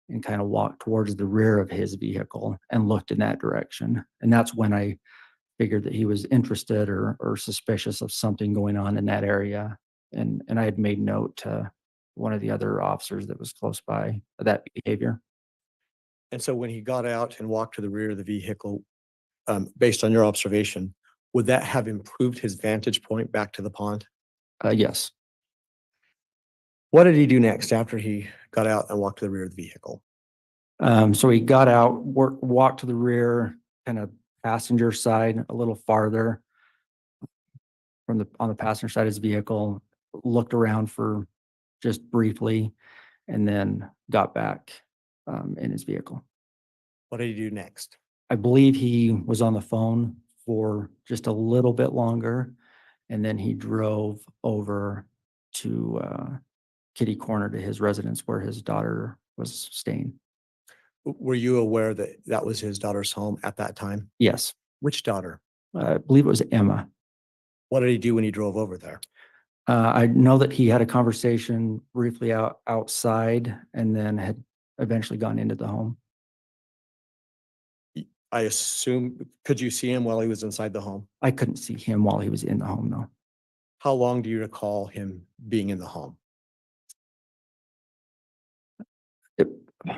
and kind of walked towards the rear of his vehicle and looked in that direction. And that's when I figured that he was interested or suspicious of something going on in that area. And I had made note to one of the other officers that was close by that behavior. And so when he got out and walked to the rear of the vehicle, based on your observation, would that have improved his vantage point back to the pond? Yes. What did he do next after he got out and walked to the rear of the vehicle? So he got out, walked to the rear, kind of passenger side a little farther on the passenger side of his vehicle, looked around for just briefly, and then got back in his vehicle. What did he do next? I believe he was on the phone for just a little bit longer, and then he drove over to Kitty Corner to his residence where his daughter was staying. Were you aware that that was his daughter's home at that time? Yes, Which daughter? I believe it was Emma. What did he do when he drove over there? I know that he had a conversation briefly outside and then had eventually gone into the home. I assume, could you see him while he was inside the home? I couldn't see him while he was in the home, though. How long do you recall him being in the home?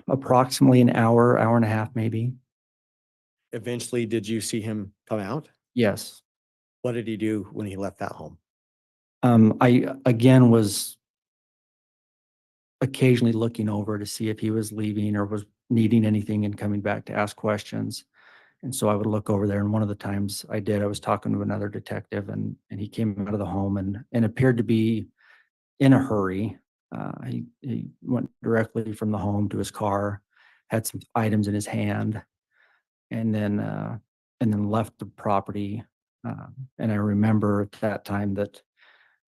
Approximately an hour, hour and a half, maybe. Eventually, did you see him come out? Yes. What did he do when he left that home? I again was occasionally looking over to see if he was leaving or was needing anything and coming back to ask questions. And so I would look over there, and one of the times I did, I was talking to another detective, and he came out of the home and appeared to be in a hurry. He went directly from the home to his car, had some items in his hand, and then left the property. And I remember at that time that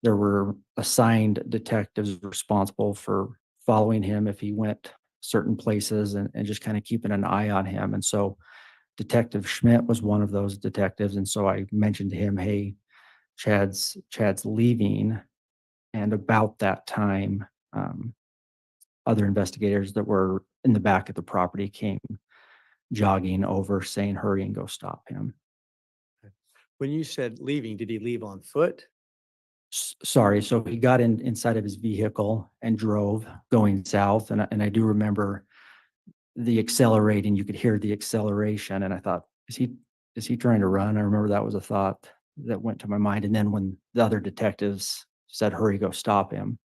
there were assigned detectives responsible for following him if he went certain places and just kind of keeping an eye on him. And so Detective Schmidt was one of those detectives. And so I mentioned to him, hey, Chad's leaving. And about that time, other investigators that were in the back of the property came jogging over saying, hurry and go stop him. When you said leaving, did he leave on foot? Sorry, so he got inside of his vehicle and drove going south. And I do remember the accelerating, you could hear the acceleration. And I thought, is he trying to run? I remember that was a thought that went to my mind. And then when the other detectives said, hurry, go stop him,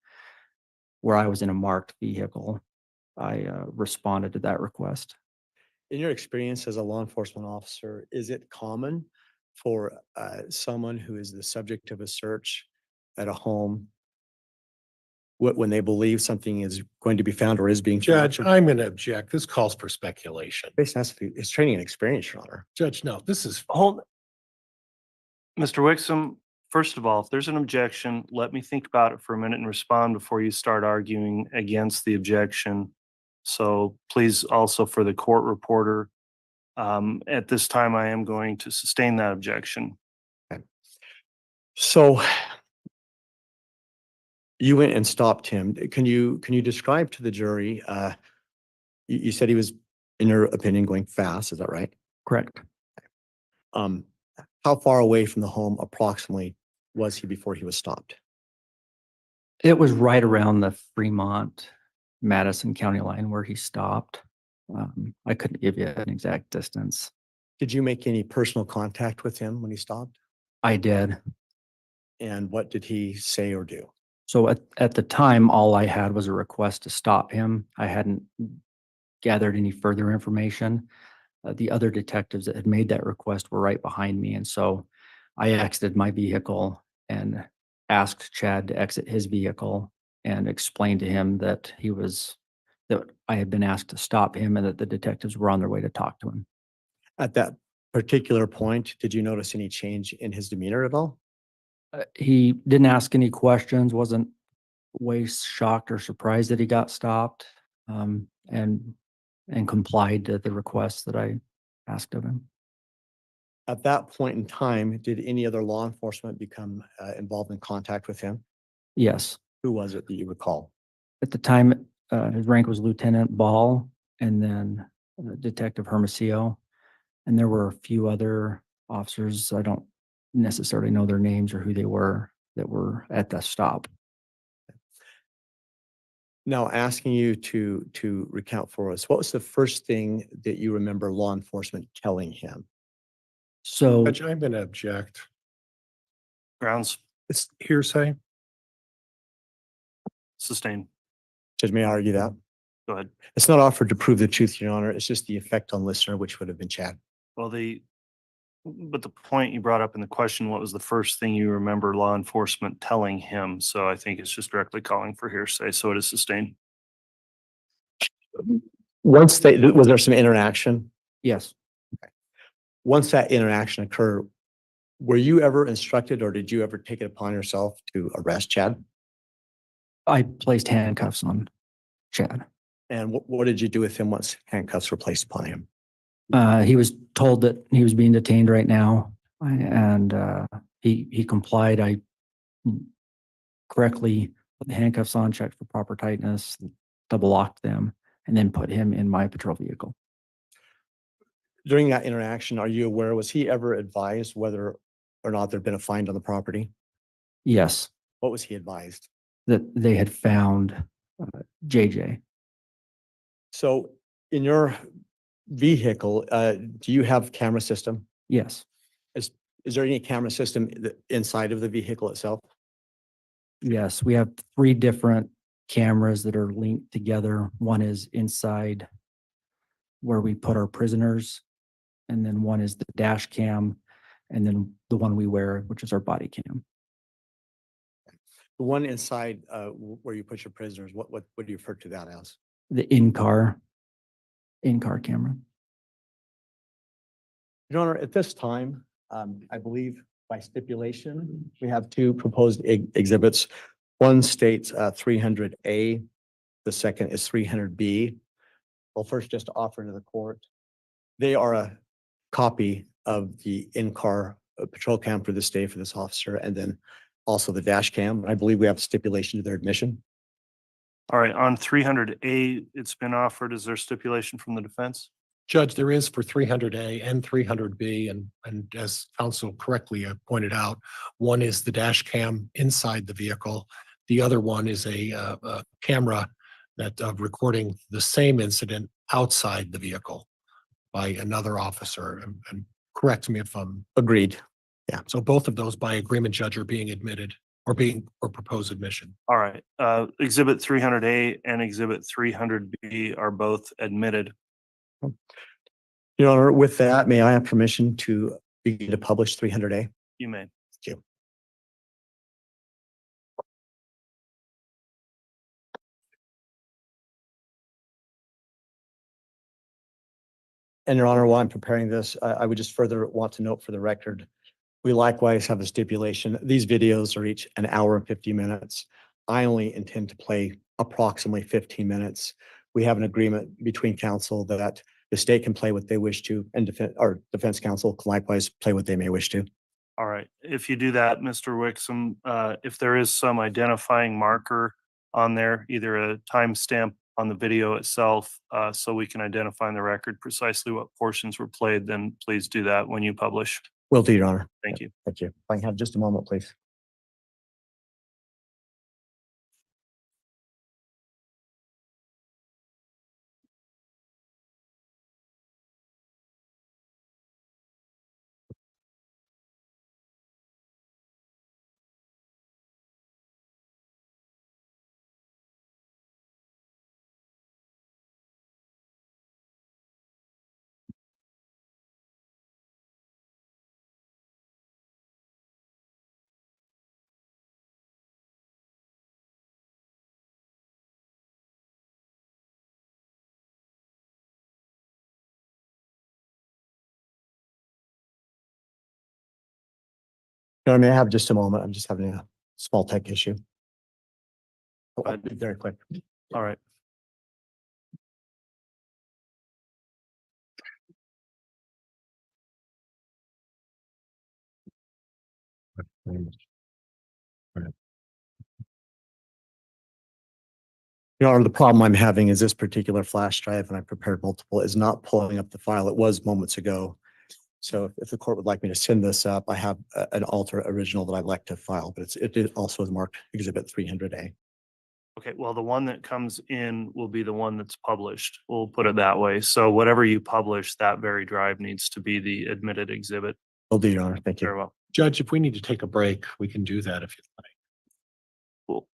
where I was in a marked vehicle, I responded to that request. In your experience as a law enforcement officer, is it common for someone who is the subject of a search at a home when they believe something is going to be found or is being found? Judge, I'm going to object. This calls for speculation. Based on his training and experience, Your Honor. Judge, no, this is, Hold. Mr. Wixom, first of all, if there's an objection, let me think about it for a minute and respond before you start arguing against the objection. So please also for the court reporter, at this time, I am going to sustain that objection. So you went and stopped him. Can you describe to the jury, you said he was, in your opinion, going fast, is that right? Correct. How far away from the home approximately was he before he was stopped? It was right around the Fremont, Madison County line where he stopped. I couldn't give you an exact distance. Did you make any personal contact with him when he stopped? I did. And what did he say or do? So at the time, all I had was a request to stop him. I hadn't gathered any further information. The other detectives that had made that request were right behind me. And so I exited my vehicle and asked Chad to exit his vehicle and explained to him that that I had been asked to stop him and that the detectives were on their way to talk to him. At that particular point, did you notice any change in his demeanor at all? He didn't ask any questions, wasn't way shocked or surprised that he got stopped, and complied to the request that I asked of him. At that point in time, did any other law enforcement become involved in contact with him? Yes. Who was it that you recall? At the time, his rank was Lieutenant Ball and then Detective Hermosillo. And there were a few other officers. I don't necessarily know their names or who they were that were at the stop. Now asking you to recount for us, what was the first thing that you remember law enforcement telling him? So Judge, I'm going to object. Grounds It's hearsay. sustained. Judge, may I argue that? Go ahead. It's not offered to prove the truth, Your Honor. It's just the effect on listener, which would have been Chad. Well, but the point you brought up in the question, what was the first thing you remember law enforcement telling him? So I think it's just directly calling for hearsay. So it is sustained. Was there some interaction? yes, Once that interaction occurred, were you ever instructed or did you ever take it upon yourself to arrest Chad? I placed handcuffs on Chad. And what did you do with him once handcuffs were placed upon him? He was told that he was being detained right now, and he complied. I correctly put the handcuffs on, checked for proper tightness, double locked them, and then put him in my patrol vehicle. During that interaction, are you aware, was he ever advised whether or not there'd been a find on the property? Yes, What was he advised? that they had found JJ. So in your vehicle, do you have camera system? Yes, Is there any camera system inside of the vehicle itself? yes, we have 3 different cameras that are linked together. One is inside where we put our prisoners, and then one is the dash cam, and then the one we wear, which is our body cam. The one inside where you put your prisoners, what do you refer to that as? The in-car camera. Your Honor, at this time, I believe by stipulation, we have 2 proposed exhibits. One states 300A, the second is 300B. Well, first, just to offer to the court, they are a copy of the in-car patrol cam for this day for this officer, and then also the dash cam. I believe we have stipulation to their admission. All right, on 300A, it's been offered. Is there stipulation from the defense? Judge, there is for 300A and 300B, and as counsel correctly pointed out, one is the dash cam inside the vehicle. The other one is a camera that recording the same incident outside the vehicle by another officer. And correct me if I'm, Agreed. so both of those by agreement, Judge, are being admitted or proposed admission. All right, exhibit 300A and exhibit 300B are both admitted. Your Honor, with that, may I have permission to begin to publish 300A? You may. Thank you. And Your Honor, while I'm preparing this, I would just further want to note for the record, we likewise have a stipulation. These videos are each an hour and 50 minutes. I only intend to play approximately 15 minutes. We have an agreement between counsel that the state can play what they wish to, and defense counsel can likewise play what they may wish to. All right, if you do that, Mr. Wixom, if there is some identifying marker on there, either a timestamp on the video itself, so we can identify in the record precisely what portions were played, then please do that when you publish. Will do, Your Honor. Thank you. Thank you. If I can have just a moment, please. Your Honor, may I have just a moment? I'm just having a small tech issue. I'll be very quick. All right. Your Honor, the problem I'm having is this particular flash drive, and I prepared multiple, is not pulling up the file. It was moments ago. So if the court would like me to send this up, I have an alternate original that I'd like to file, but it also is marked exhibit 300A. Okay, well, the one that comes in will be the one that's published. We'll put it that way. So whatever you publish, that very drive needs to be the admitted exhibit. Will do, Your Honor. Thank Very you. well. Judge, if we need to take a break, we can do that if you'd like. Cool.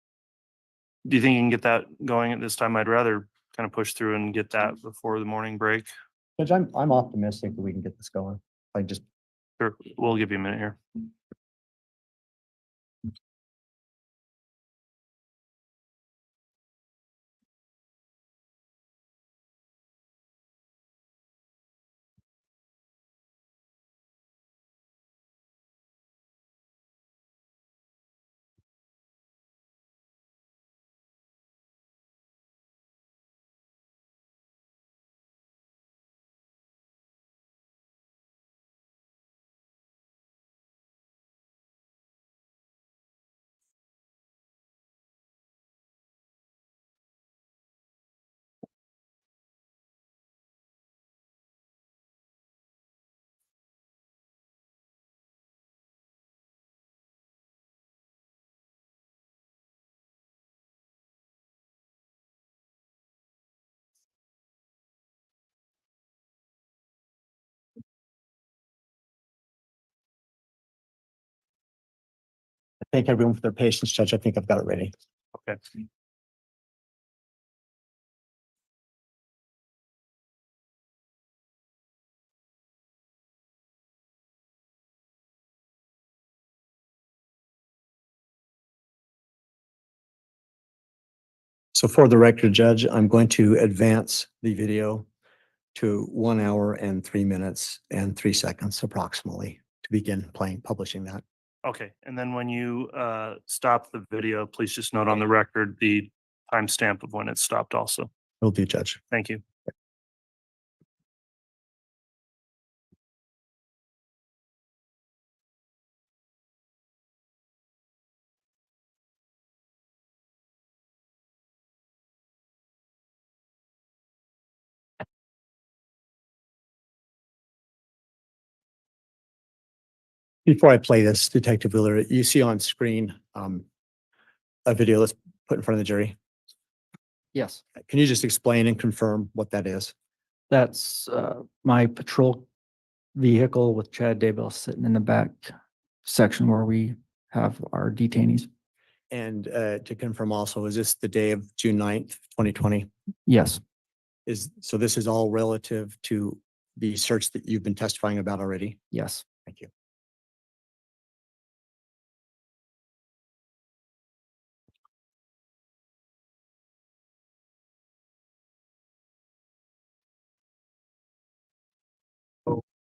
Do you think you can get that going at this time? I'd rather kind of push through and get that before the morning break. Judge, I'm optimistic that we can get this going. I just, Sure, we'll give you a minute here. I thank everyone for their patience, Judge. I think I've got it ready. Okay. So for the record, Judge, I'm going to advance the video to 1 hour and 3 minutes and 3 seconds approximately to begin publishing that. Okay, and then when you stop the video, please just note on the record the timestamp of when it stopped also. Will do, Judge. Thank you. Before I play this, Detective Wheeler, you see on screen a video that's put in front of the jury. yes, Can you just explain and confirm what that is? that's my patrol vehicle with Chad Daybell sitting in the back section where we have our detainees. And to confirm also, is this the day of June 9th, 2020? Yes, So this is all relative to the search that you've been testifying about already? yes. Thank you.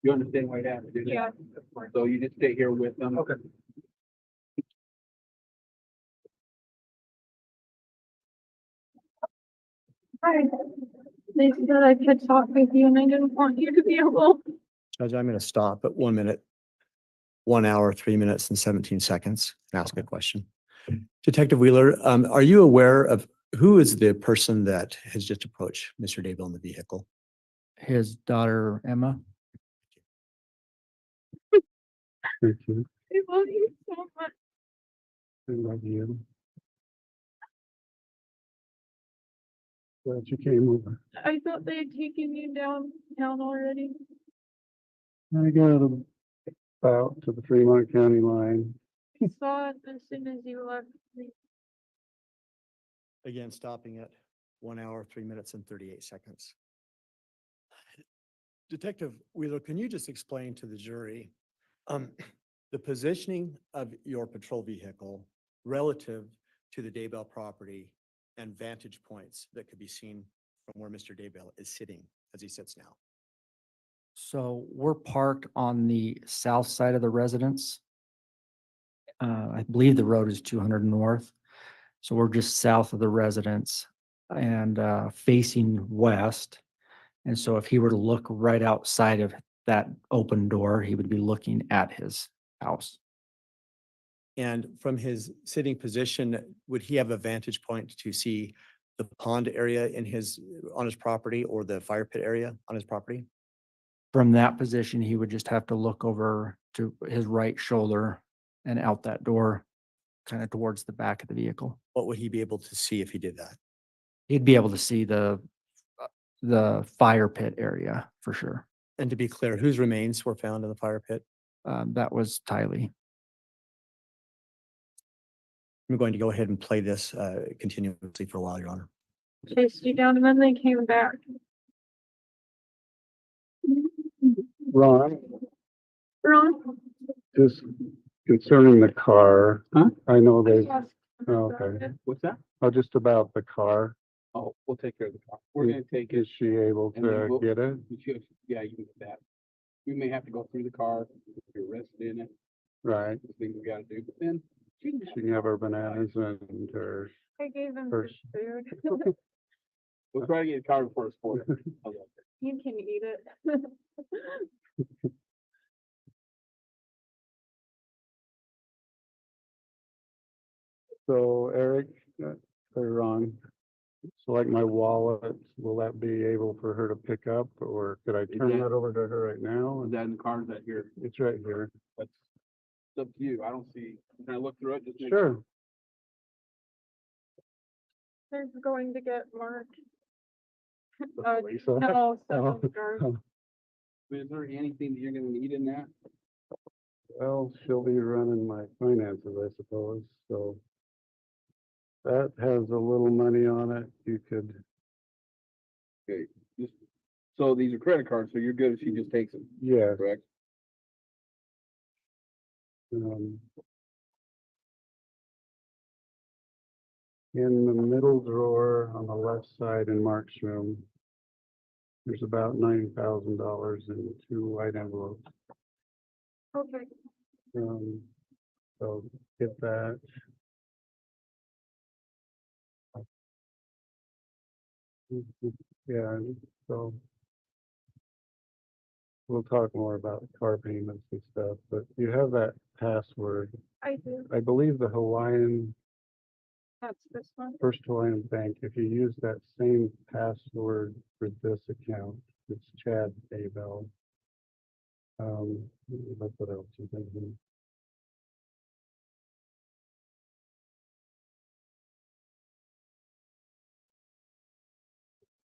You understand why you have to do that? Yeah. So you just stay here with them? Okay. Hi. They said I could talk with you and I didn't want you to be alone. Judge, I'm going to stop at 1 minute, 1 hour, 3 minutes and 17 seconds and ask a question. Detective Wheeler, are you aware of who is the person that has just approached Mr. Daybell in the vehicle? His daughter, Emma. Thank you. I love you so much. I love you. Glad you came over. I thought they had taken you downtown already. I got about to the Fremont County line. I saw it as soon as you left. Again, stopping at 1 hour, 3 minutes and 38 seconds. Detective Wheeler, can you just explain to the jury the positioning of your patrol vehicle relative to the Daybell property and vantage points that could be seen from where Mr. Daybell is sitting as he sits now? So we're parked on the south side of the residence. I believe the road is 200 north. So we're just south of the residence and facing west. And so if he were to look right outside of that open door, he would be looking at his house. And from his sitting position, would he have a vantage point to see the pond area on his property or the fire pit area on his property? From that position, he would just have to look over to his right shoulder and out that door. kind of towards the back of the vehicle. What would he be able to see if he did that? He'd be able to see the fire pit area for sure. And to be clear, whose remains were found in the fire pit? That was Tylee. I'm going to go ahead and play this continuously for a while, Your Honor. Chased you down and then they came back. Ron, Ron? just concerning the car, Huh? I know they, Yes. oh, okay, What's that? oh, just about the car. Oh, we'll take care of the car. We're gonna take it. Is she able and then to we'll- get it? Yeah, you can get that. We may have to go through the car, if you're arrested in it, Right, the things we gotta do, but then. she can have her bananas and her, I gave him First. food. We'll try to get a car before it's spoiled. You can eat it. so Eric, or Ron, so like my wallet, will that be able for her to pick up, or could I turn that over to her right now? Is that in the car, is that here? It's right here. That's it's up to you. I don't see, can I look through it? Just make Sure. They're going to get Mark. Lisa. No, Oh, so Garth. oh. Is there anything that you're gonna need in that? Well, she'll be running my finances, I suppose, so. That has a little money on it, you could, Okay, just, so these are credit cards, so you're good if she just takes them, yes. correct? um, In the middle drawer on the left side in Mark's room, there's about $9,000 in 2 white envelopes. Okay. So get that. Yeah, so we'll talk more about car payments and stuff, but you have that password. I do. I believe the That's this one. First Hawaiian Bank, if you use that same password for this account, it's Chad Daybell. Look what else is in here.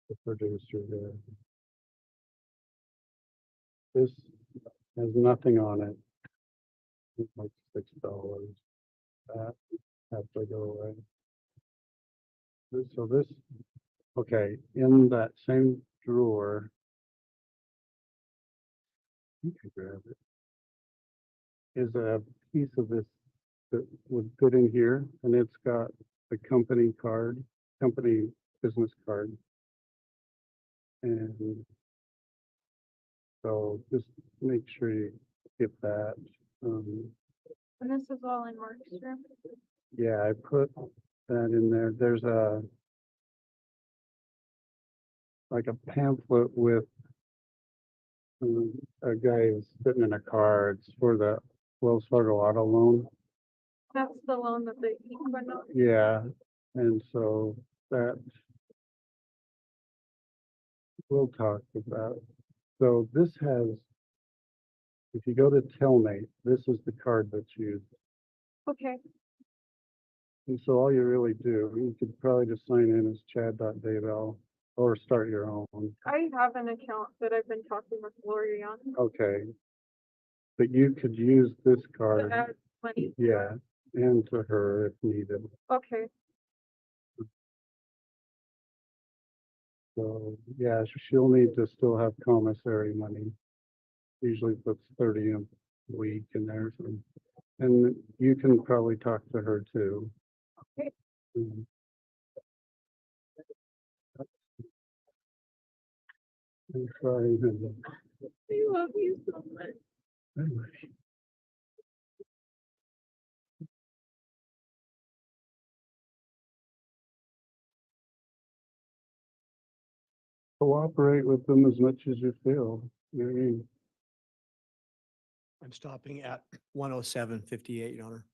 The producer there. This has nothing on it. It's like $6. That has to go away. So this, okay, in that same drawer. You can grab it. Is a piece of this that was put in here, and it's got the company card, company business card. And so just make sure you get that. And this is all in Mark's room. Yeah, I put that in there. There's like a pamphlet with a guy who's sitting in a car. It's for the Wells Fargo auto loan. That's the loan that they went on. Yeah, and so that we'll talk about. So this has, if you go to Telmate, this is the card that's used. Okay. And so all you really do, you could probably just sign in as chad.daybell or start your own. I have an account that I've been talking with Lori on. Okay. But you could use this To card, add money. yeah, and to her if needed. Okay. So, yeah, she'll need to still have commissary money. Usually puts 30 a week in there. So. And you can probably talk to her too. Okay. Mhm. I'm sorry. I love you so much. Cooperate with them as much as you feel. You know what I mean? I'm stopping at 107:58, Your Honor.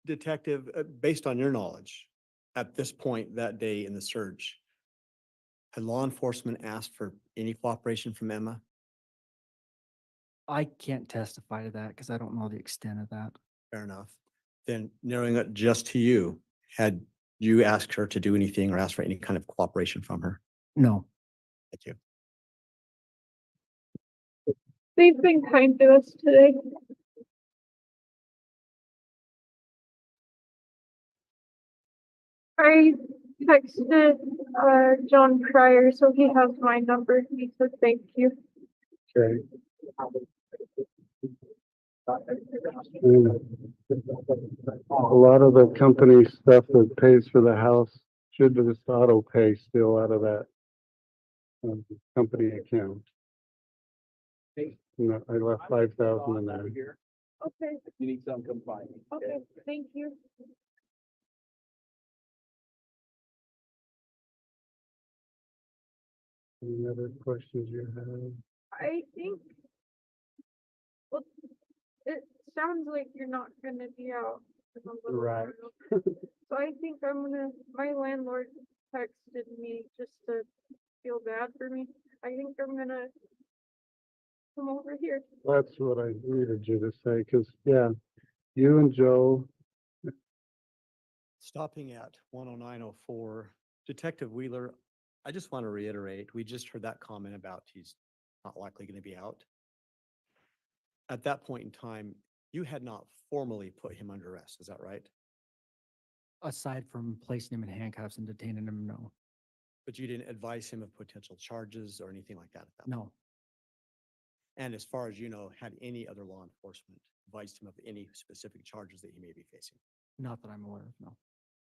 Detective, based on your knowledge, at this point that day in the search, had law enforcement asked for any cooperation from Emma? I can't testify to that because I don't know the extent of that. Fair enough. Then narrowing it just to you, had you asked her to do anything or asked for any kind of cooperation from her? No, Thank you. They've been kind to us today. I texted John Pryor, so he has my number. He said thank you. Okay. And a lot of the company stuff that pays for the house should just auto pay still out of that company account. You know, I left 5,000 in there. Okay. You need some, come find me. Okay, thank you. Any other questions you have? I think, well, it sounds like you're not gonna be out. for a little Right. while. So I think my landlord texted me just to feel bad for me. I think I'm gonna come over here. That's what I needed you to say, because, yeah, you and Joe, Stopping at 10904, Detective Wheeler, I just want to reiterate, we just heard that comment about he's not likely going to be out. At that point in time, you had not formally put him under arrest, is that right? aside from placing him in handcuffs and detaining him, no, But you didn't advise him of potential charges or anything like that at that point? no, And as far as you know, had any other law enforcement advised him of any specific charges that he may be facing? not that I'm aware of, no.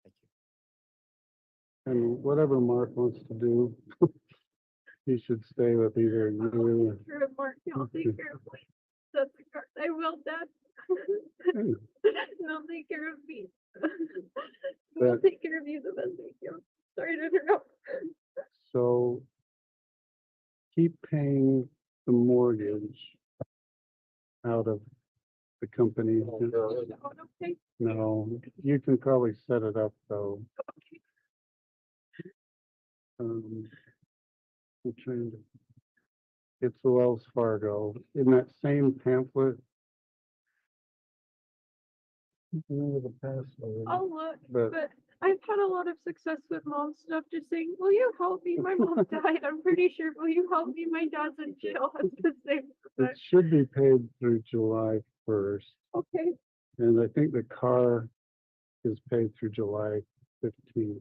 Thank you. and whatever Mark wants to do, he should stay with either you. Take care of Mark, I'll take care of Mike. That's the card. I will, Dad. And they'll take care of me. We'll take care of you the best we can. Sorry to interrupt. So keep paying the mortgage out of the company. Okay. No, you can probably set it up though. I'm trying to, it's the Wells Fargo. In that same pamphlet. Remember the password, I'll look, but but I've had a lot of success with mom stuff, just saying, will you help me? My mom died. I'm pretty sure, will you help me? My dad's in jail. Has the same. it should be paid through July 1st. Okay. And I think the car is paid through July 15th.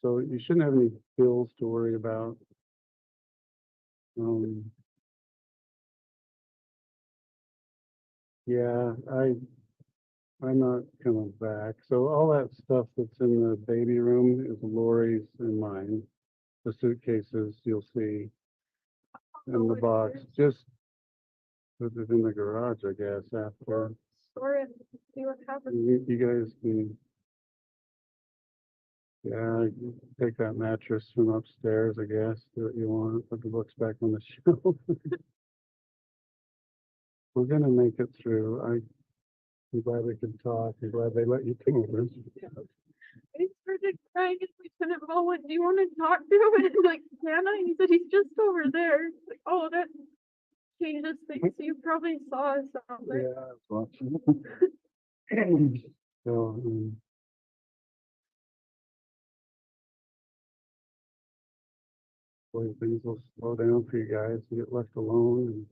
So you shouldn't have any bills to worry about. Yeah, I'm not coming back. So all that stuff that's in the baby room is Lori's and mine. The suitcases you'll see in the box. Just put it in the garage, I guess, after. Store it, see what happens. You guys can, yeah, take that mattress from upstairs, I guess, do what you want, put the books back on the shelf. We're gonna make it through. I'm glad we could talk. I'm glad they let you come over. I started crying and Lieutenant Ball went, do you want to talk to him? And I'm like, can I? He said, he's just over there. It's like, oh, that changes things. So you probably saw us out there. Yeah, I was watching. So, boy, things will slow down for you guys and get left alone.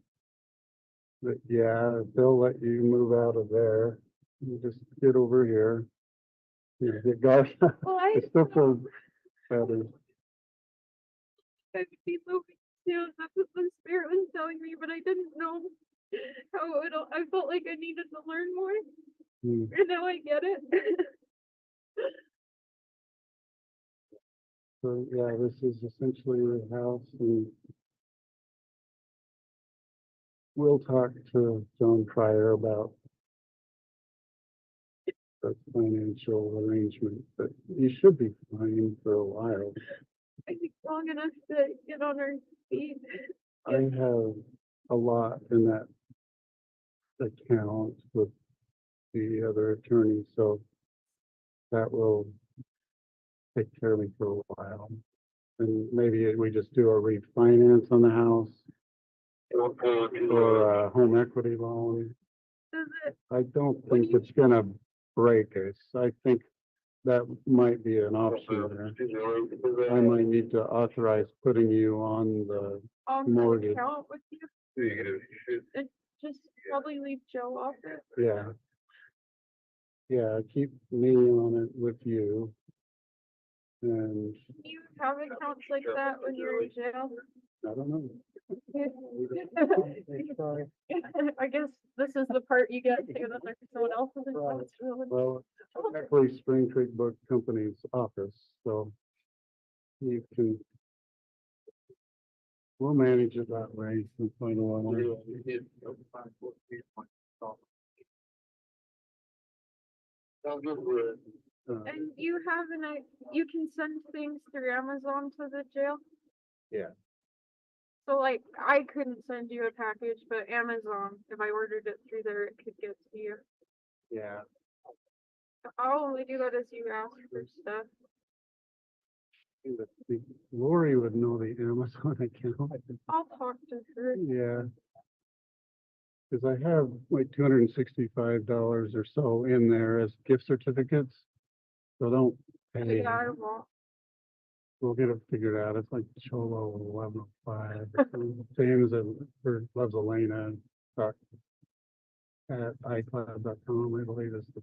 But yeah, they'll let you move out of there. You just get over here. You know, get guard. Well, I It still feels better. would be moving soon. That's what the spirit was telling me, but I didn't know how it'll. I felt like I needed to learn more, Hmm. and now I get it. So yeah, this is essentially the house, and we'll talk to John Pryor about the financial arrangement, but you should be fine for a while. I think long enough to get on our feet. I have a lot in that account with the other attorney, so that will take care of me for a while. And maybe we just do a refinance on the house or a home equity loan. Does it, I don't When think you- it's gonna break us. I think that might be an option there. I might need to authorize putting you on the the mortgage. account with you? And just probably leave Joe off it? Yeah. Yeah, keep me on it with you. And Do you have accounts like that when you're in jail? I don't know. I guess this is the part you get to, that there's someone else's accounts. Well, technically Spring Creek Book Company's office, so you can, we'll manage it that way. And find a way. And you have you can send things through Amazon to the jail? Yeah. So like, I couldn't send you a package, but Amazon, if I ordered it through there, it could get to you. Yeah. I'll only do that as you ask for stuff. Lori would know the Amazon account. I'll talk to her. Yeah. Cause I have like $265 or so in there as gift certificates. So don't pay. Yeah, I won't. We'll get it figured out. It's like Cholo 1105. Same as for Loves Elena. At iCloud.com, I believe is the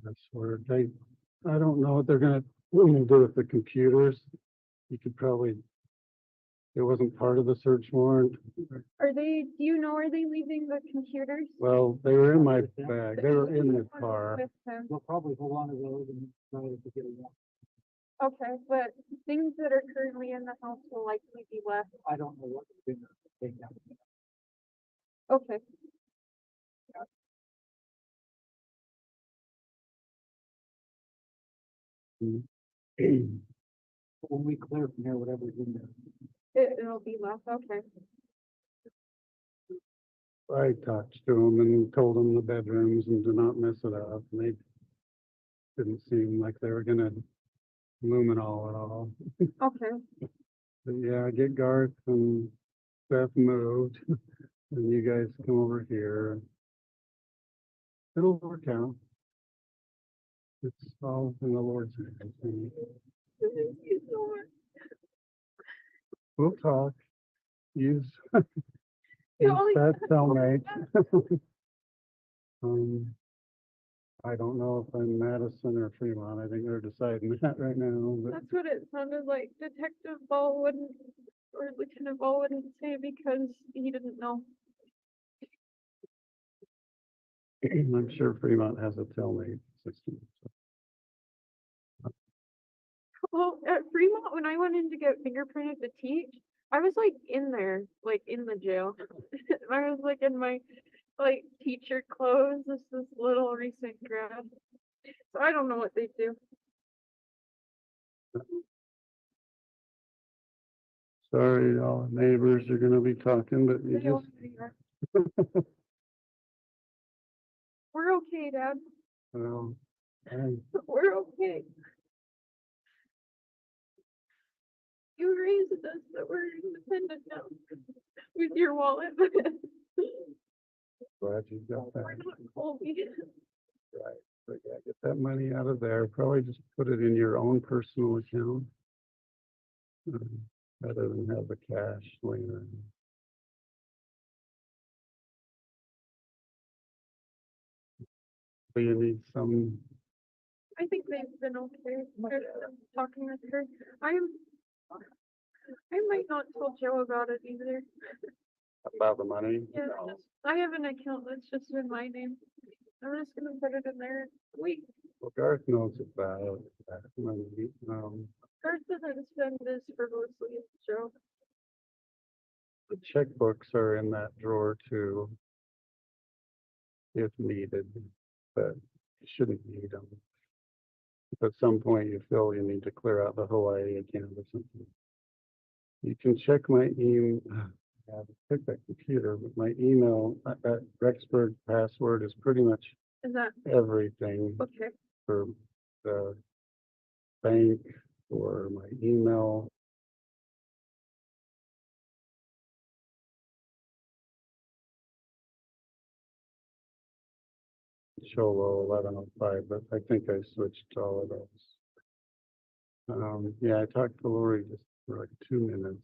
password. I don't know what they're gonna do with the computers. You could probably, it wasn't part of the search warrant. Are they, do you know, are they leaving the computers? Well, they were in my bag. They were in the car. With him? We'll probably hold on to those and try to get it out. Okay, but things that are currently in the house will likely be left. I don't know what they're gonna take out. Okay. When we clear from here, whatever's in there. It'll be left, okay. I talked to them and told them the bedrooms and to not mess it up. And they didn't seem like they were gonna luminol at all. Okay, But yeah, get Garth and Beth moved and you guys come over here. It'll work out. It's all in the Lord's hands. thank you so much. We'll talk. Use, You use always- that cellmate. I don't know if I'm Madison or Fremont. I think they're deciding that right now, but That's what it sounded like. Detective Ball wouldn't, or Lieutenant Ball wouldn't say because he didn't know. I'm sure Fremont has a cellmate system. Well, at Fremont, when I went in to get fingerprinted to teach, I was like in there, like in the jail. I was like in my like teacher clothes, this little recent grad. So I don't know what they do. Sorry, all the neighbors are gonna be talking, but you They all just, are. We're okay, Dad. well, I- We're okay. You raised us that we're independent now with your wallet. glad you got that. We're not Colby. Right, but yeah, get that money out of there, probably just put it in your own personal account. Rather than have the cash laying around. So you need some, I think they've been okay. Talking with her. I might not tell Joe about it either. about the money. Yeah, I have an account that's just in my name. I'm just gonna put it in there. Wait, Well, Garth knows about that money. Garth doesn't spend this frivolously, it's Joe. The checkbooks are in that drawer too. If needed, but you shouldn't need them. If at some point you feel you need to clear out the Hawaii account or something. You can check my email. I have to pick that computer, but my email, that Rexburg password is pretty much Is that everything okay? for the bank or my email. Cholo 1105, but I think I switched to all of those. Yeah, I talked to Lori just for like 2 minutes.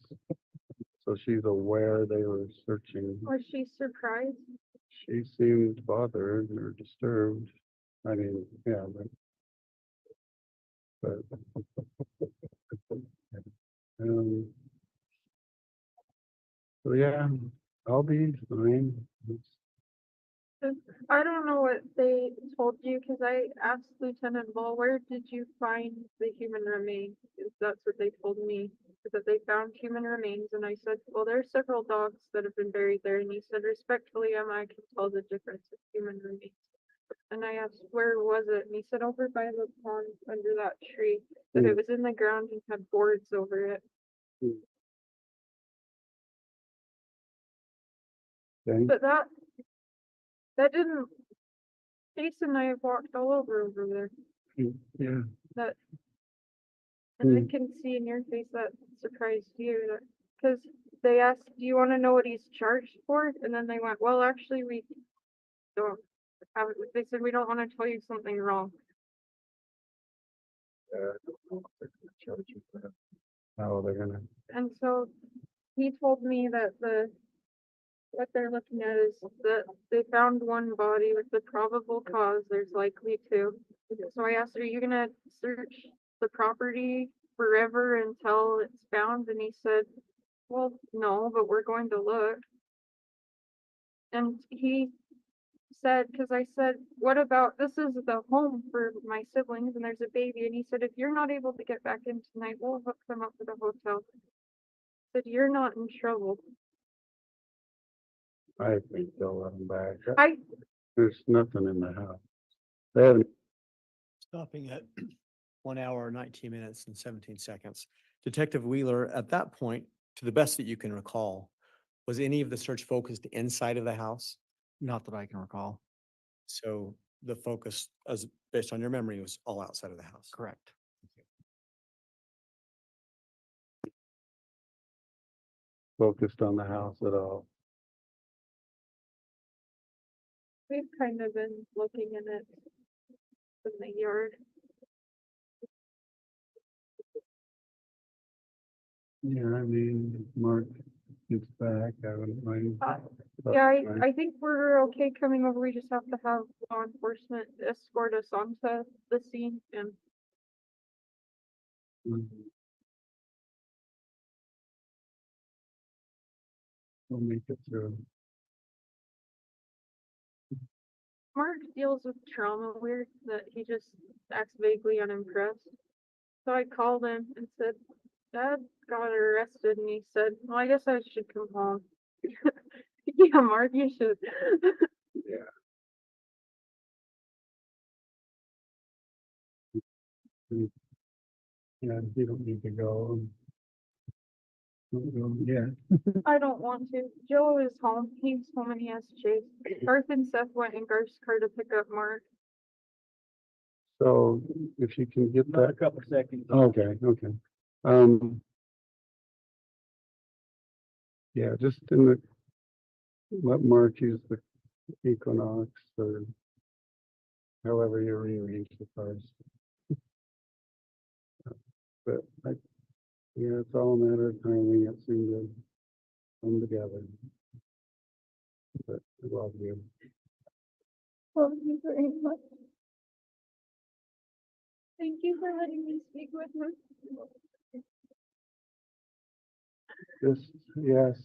So she's aware they were searching. Was she surprised? She seemed bothered or disturbed. I mean, yeah, but so yeah, I'll be fine. I don't know what they told you, because I asked Lieutenant Ball, where did you find the human remains? 'Cause that's what they told me, is that they found human remains, and I said, well, there are several dogs that have been buried there, and he said, respectfully, Emma, I can tell the difference of human remains. And I asked, where was it? And he said, over by the pond, under that tree, that it was in the ground and had boards over it. Okay. But that didn't, Jason and I have walked all over there. Yeah. That, and I Hmm. can see in your face that surprised you, that, because they asked, do you want to know what he's charged for? And then they went, well, actually, we don't have it. They said, we don't want to tell you something wrong. How they're gonna. And so he told me that what they're looking at is that they found one body with the probable cause, there's likely two. So I asked, are you gonna search the property forever until it's found? And he said, well, no, but we're going to look. And he said, because I said, what about, this is the home for my siblings and there's a baby. And he said, if you're not able to get back in tonight, we'll hook them up with a hotel. Said, you're not in trouble. I think they'll let them back. I There's nothing in the house. They haven't. Stopping at 1 hour, 19 minutes and 17 seconds. Detective Wheeler, at that point, to the best that you can recall, was any of the search focused inside of the house? Not that I can recall. So the focus, as based on your memory, was all outside of the house. Correct. Focused on the house at all. We've kind of been looking in it in the yard. Yeah, I mean, Mark gets back, I wouldn't mind. Yeah, I think we're okay coming over. We just have to have law enforcement escort us onto the scene, and We'll make it through. Mark deals with trauma weird that he just acts vaguely unimpressed. So I called him and said, Dad got arrested, and he said, well, I guess I should come home. Yeah, Mark, you should. Yeah, you don't need to go. Don't go yet. I don't want to. Joe is home. He's home and he has Chase. Garth and Seth went in Garth's car to pick up Mark. So if you can get that. A couple seconds. Okay, okay. Yeah, just in the, let Mark use the Equinox or however you rearrange the cars. But yeah, it's all a matter of timing. It seemed to come together. But I love you. Love you very much. Thank you for letting me speak with him. Just, yes.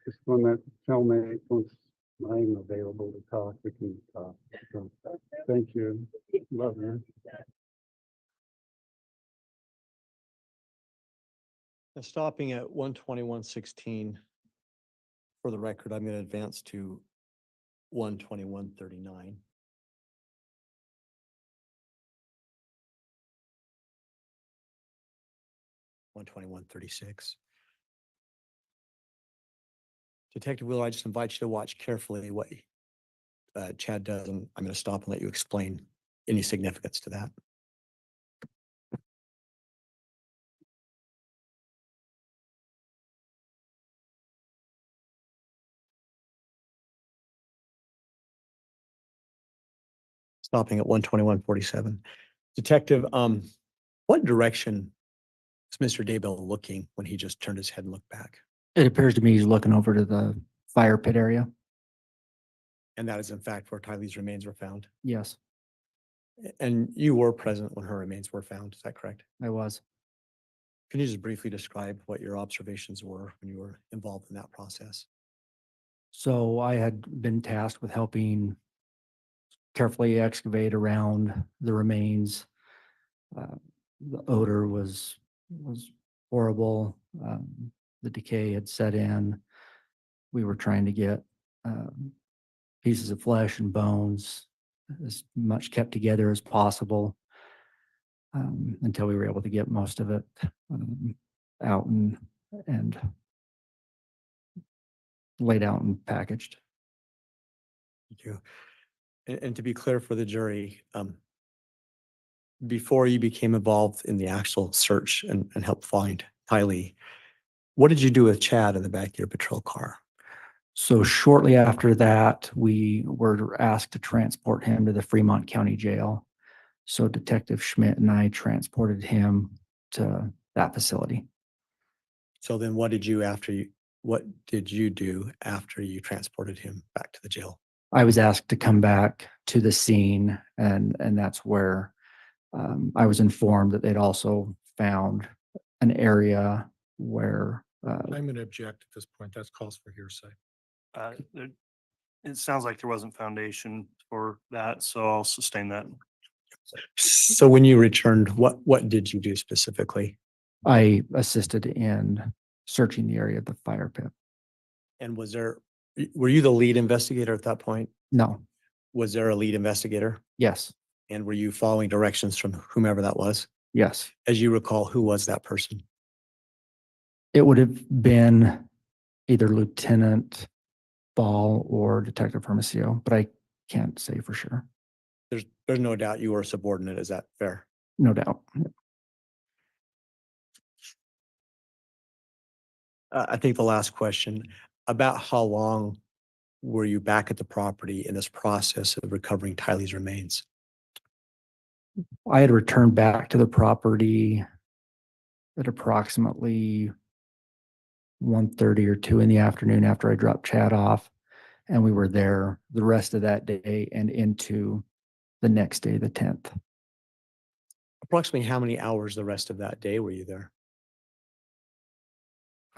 Just when that cellmate, once I'm available to talk, we can talk. So, thank you. Love you. Now, stopping at 121:16. For the record, I'm going to advance to 121:39. (121:36). Detective Wheeler, I just invite you to watch carefully what Chad does, and I'm going to stop and let you explain any significance to that. stopping at 121:47. Detective, what direction is Mr. Daybell looking when he just turned his head and looked back? It appears to me he's looking over to the fire pit area. And that is in fact where Tylee's remains were found. Yes, And you were present when her remains were found, is that correct? I was. Can you just briefly describe what your observations were when you were involved in that process? So I had been tasked with helping carefully excavate around the remains. The odor was horrible. The decay had set in. We were trying to get pieces of flesh and bones as much kept together as possible until we were able to get most of it out and laid out and packaged. Thank you. And to be clear for the jury, before you became involved in the actual search and helped find Tylee, what did you do with Chad in the back of your patrol car? So shortly after that, we were asked to transport him to the Fremont County Jail. So Detective Schmidt and I transported him to that facility. So then what did you do after you transported him back to the jail? I was asked to come back to the scene, and that's where I was informed that they'd also found an area where I'm going to object at this point. That calls for hearsay. It sounds like there wasn't foundation for that, so I'll sustain that. So when you returned, what did you do specifically? I assisted in searching the area of the fire pit. And were you the lead investigator at that point? No, Was there a lead investigator? yes, And were you following directions from whomever that was? yes. As you recall, who was that person? It would have been either Lieutenant Ball or Detective Hermosillo, but I can't say for sure. There's no doubt you were a subordinate. Is that fair? No doubt. I think the last question, about how long were you back at the property in this process of recovering Tylee's remains? I had returned back to the property at approximately 1:30 or 2 in the afternoon after I dropped Chad off. And we were there the rest of that day and into the next day, the 10th. Approximately how many hours the rest of that day were you there?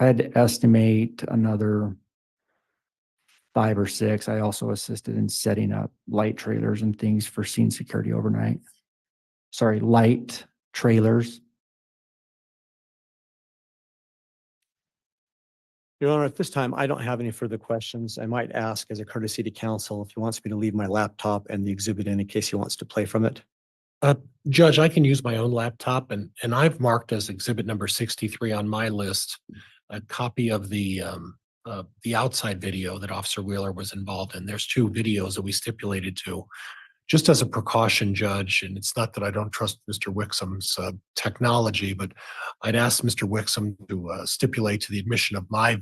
I had to estimate another 5 or 6. I also assisted in setting up light trailers and things for scene security overnight. Sorry, light trailers. Your Honor, at this time, I don't have any further questions. I might ask as a courtesy to counsel if he wants me to leave my laptop and the exhibit in case he wants to play from it. Judge, I can use my own laptop and I've marked as exhibit number 63 on my list, a copy of the outside video that Officer Wheeler was involved in. There's 2 videos that we stipulated to. Just as a precaution, Judge, and it's not that I don't trust Mr. Wixom's technology, but I'd ask Mr. Wixom to stipulate to the admission of my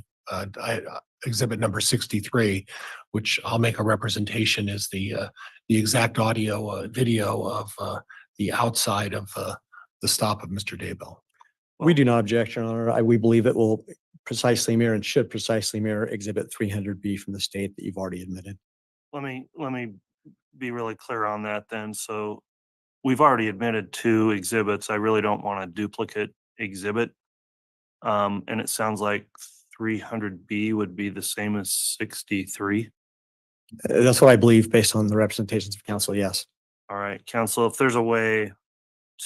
exhibit number 63, which I'll make a representation is the exact audio video of the outside of the stop of Mr. Daybell. We do not object, Your Honor. We believe it will precisely mirror and should precisely mirror exhibit 300B from the state that you've already admitted. Let me be really clear on that then. So we've already admitted 2 exhibits. I really don't want a duplicate exhibit. And it sounds like 300B would be the same as 63. That's what I believe based on the representations of counsel, yes. All right, counsel, if there's a way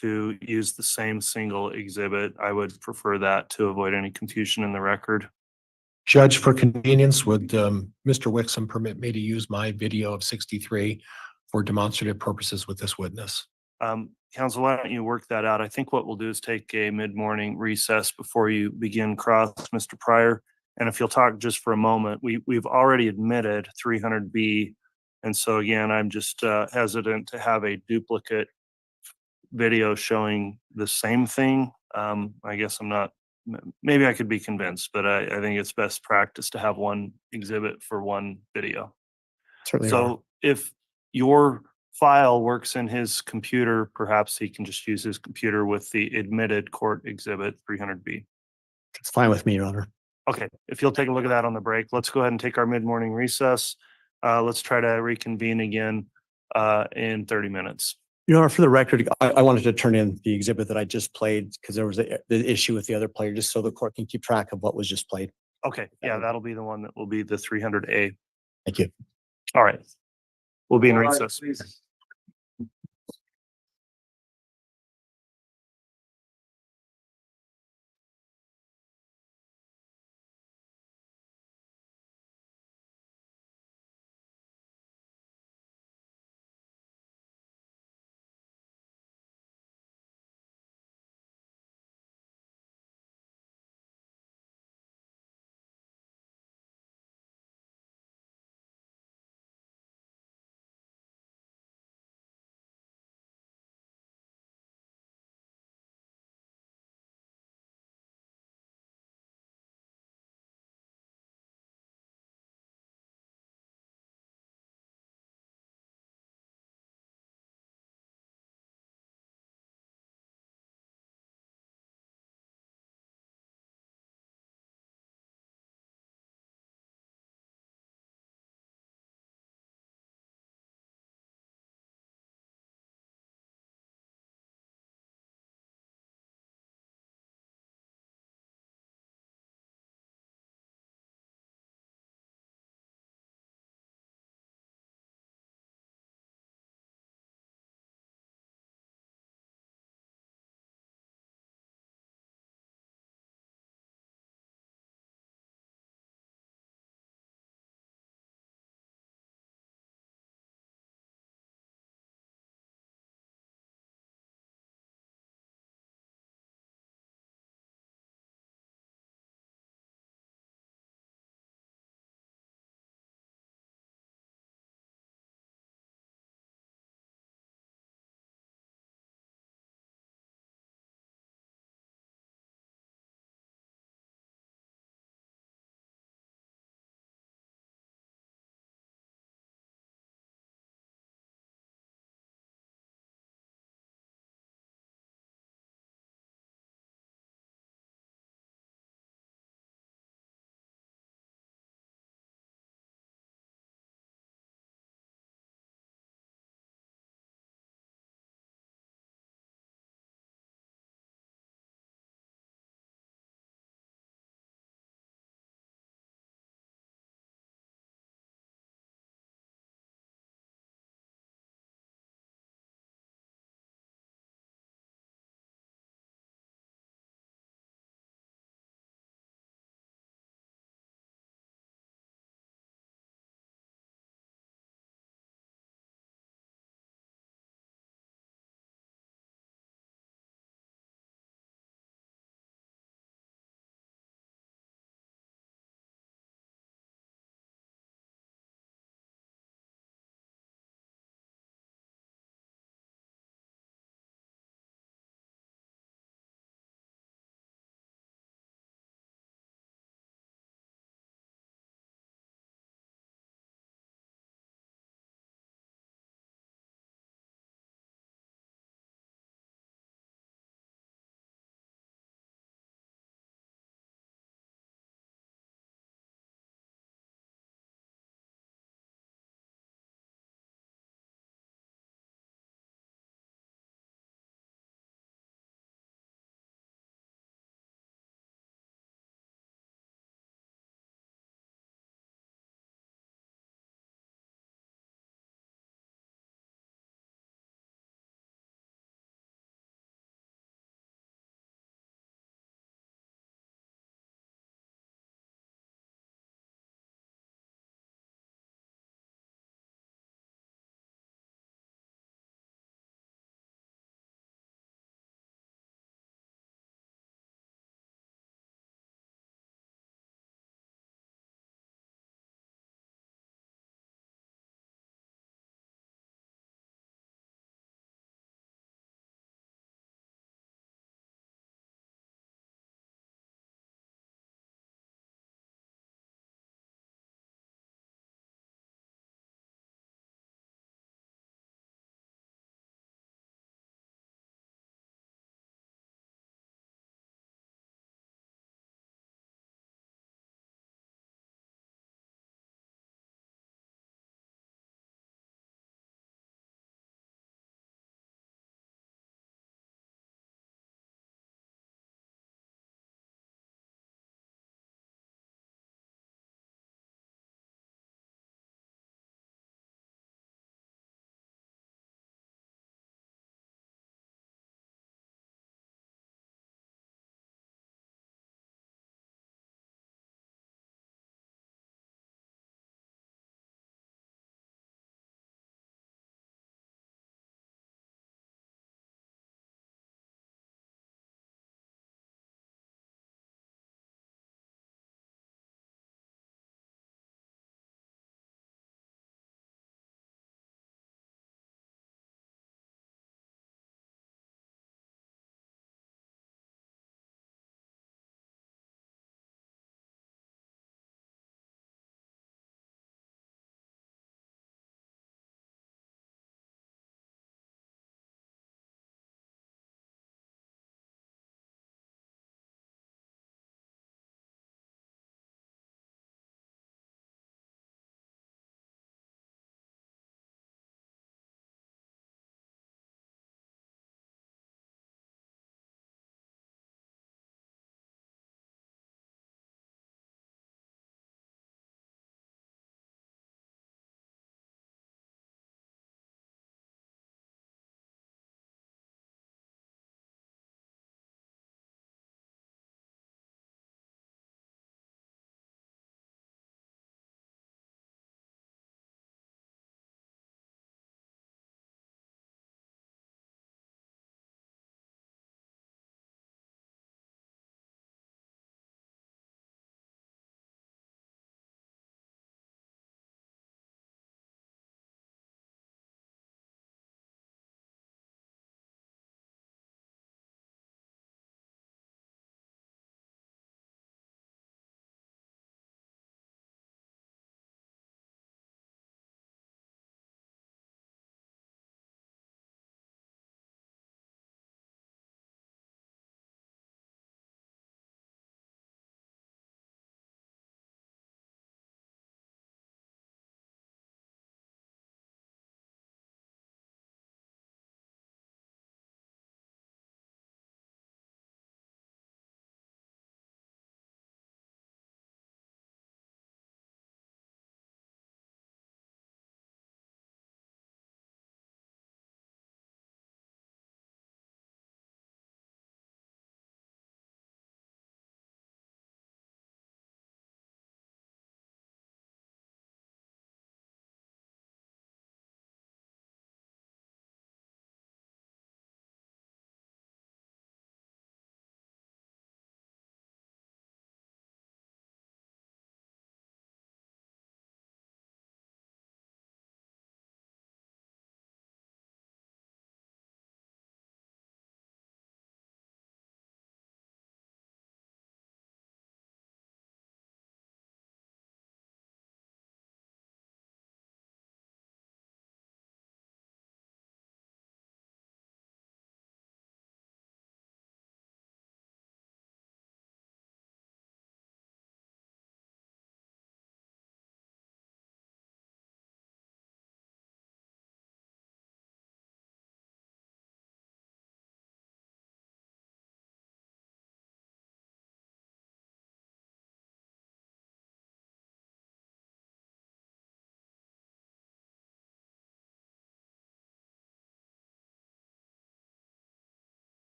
to use the same single exhibit, I would prefer that to avoid any confusion in the record. Judge, for convenience, would Mr. Wixom permit me to use my video of 63 for demonstrative purposes with this witness? Counsel, why don't you work that out? I think what we'll do is take a mid-morning recess before you begin cross, Mr. Pryor. And if you'll talk just for a moment, we've already admitted 300B. And so again, I'm just hesitant to have a duplicate video showing the same thing. I guess I'm not, maybe I could be convinced, but I think it's best practice to have one exhibit for one video. Certainly. So if your file works in his computer, perhaps he can just use his computer with the admitted court exhibit 300B. It's fine with me, Your Honor. Okay, if you'll take a look at that on the break, let's go ahead and take our mid-morning recess. Let's try to reconvene again in 30 minutes. Your Honor, for the record, I wanted to turn in the exhibit that I just played because there was the issue with the other player, just so the court can keep track of what was just played. Okay, yeah, that'll be the one that will be the 300A. Thank you. All right. We'll be in recess.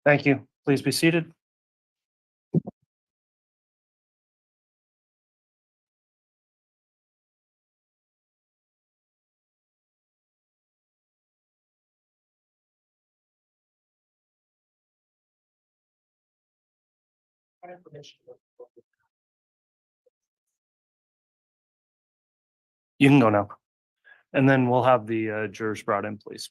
Thank you. Please be seated. You can go now. And then we'll have the jurors brought in, please.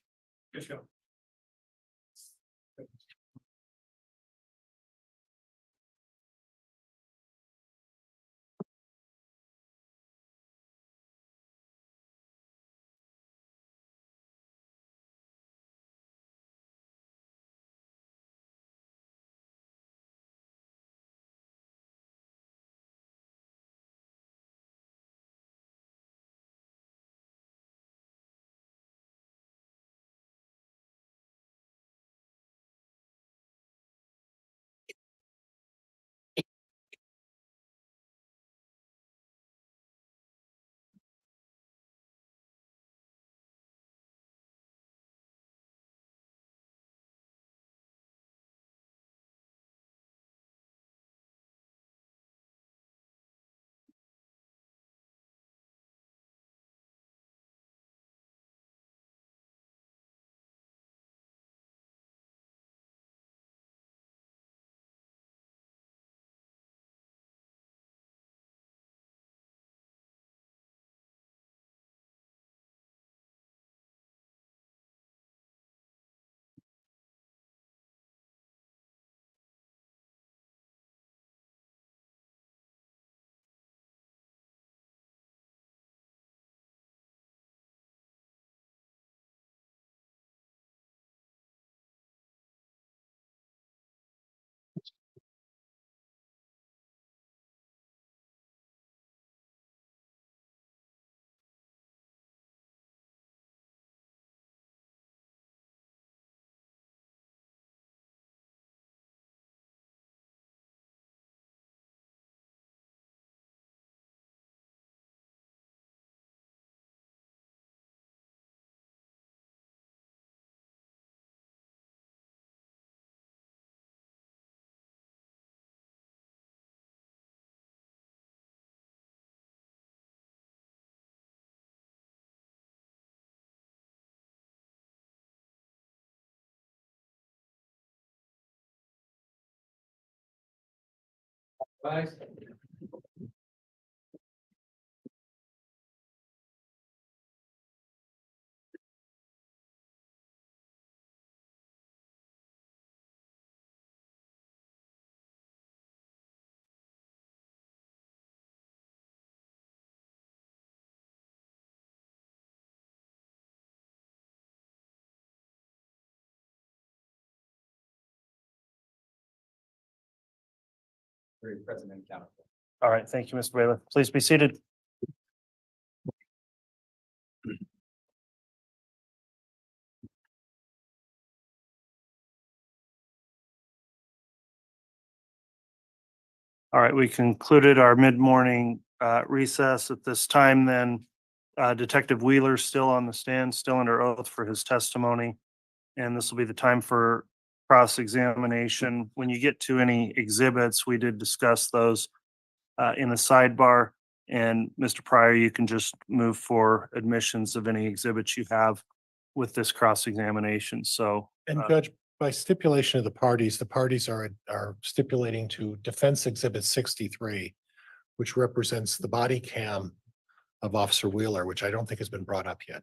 All right, thank you, Mr. Bailiff. Please be seated. All right, we concluded our mid-morning recess at this time then. Detective Wheeler's still on the stand, still under oath for his testimony. And this will be the time for cross-examination. When you get to any exhibits, we did discuss those in the sidebar. And Mr. Pryor, you can just move for admissions of any exhibits you have with this cross-examination. So. And Judge, by stipulation of the parties are stipulating to Defense Exhibit 63, which represents the body cam of Officer Wheeler, which I don't think has been brought up yet.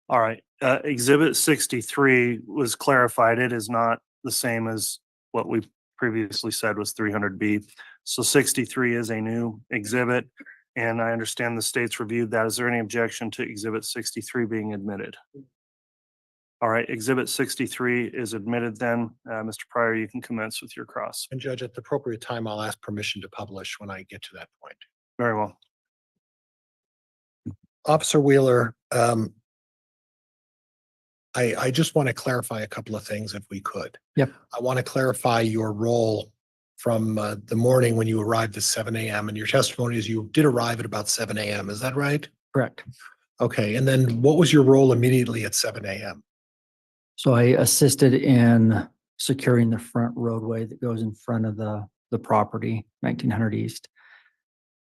All right, Exhibit 63 was clarified. It is not the same as what we previously said was 300B. So 63 is a new exhibit, and I understand the state's reviewed that. Is there any objection to Exhibit 63 being admitted? All right, Exhibit 63 is admitted then. Mr. Pryor, you can commence with your cross. And Judge, at the appropriate time, I'll ask permission to publish when I get to that point. Very well. Officer Wheeler, I just want to clarify a couple of things if we could. Yep. I want to clarify your role from the morning when you arrived at 7 a.m. and your testimony is you did arrive at about 7 a.m. Is that right? Correct. Okay, and then what was your role immediately at 7 AM? So I assisted in securing the front roadway that goes in front of the property, 1900 East.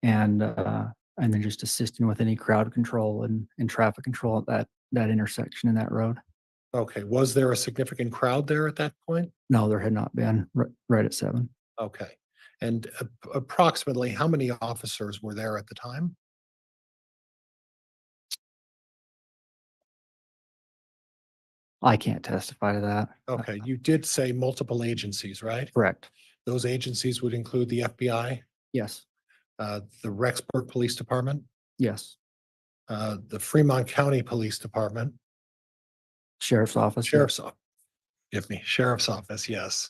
And then just assisting with any crowd control and traffic control at that intersection in that road. Okay, was there a significant crowd there at that point? No, there had not been, right at 7. Okay, and approximately how many officers were there at the time? I can't testify to that. Okay, you did say multiple agencies, right? Correct. Those agencies would include the FBI, Yes, the Rexburg Police Department, yes. the Fremont County Police Department, Sheriff's Office. yes. Sheriff's Office. Give me Sheriff's Office, yes.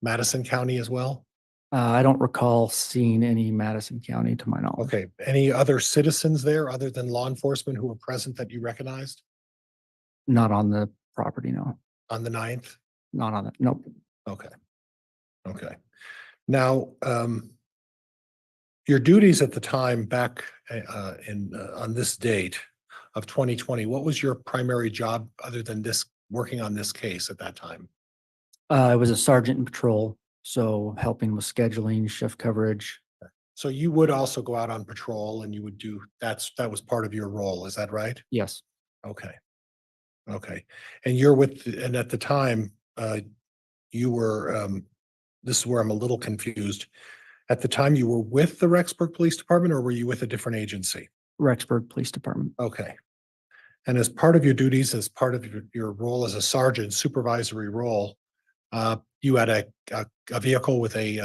Madison County as well? I don't recall seeing any Madison County to my knowledge. Okay, any other citizens there other than law enforcement who were present that you recognized Not on the property, no. on the 9th? Not on it. Nope. Okay. Okay. Now, your duties at the time back on this date of 2020, what was your primary job other than this, working on this case at that time? I was a sergeant in patrol, so helping with scheduling, shift coverage. So you would also go out on patrol and you would do, that was part of your role, is that right? Yes, Okay. Okay. And you're with, and at the time, you were, this is where I'm a little confused. At the time, you were with the Rexburg Police Department or were you with a different agency? Rexburg Police Department. Okay. And as part of your duties, as part of your role as a sergeant, supervisory role, you had a vehicle with a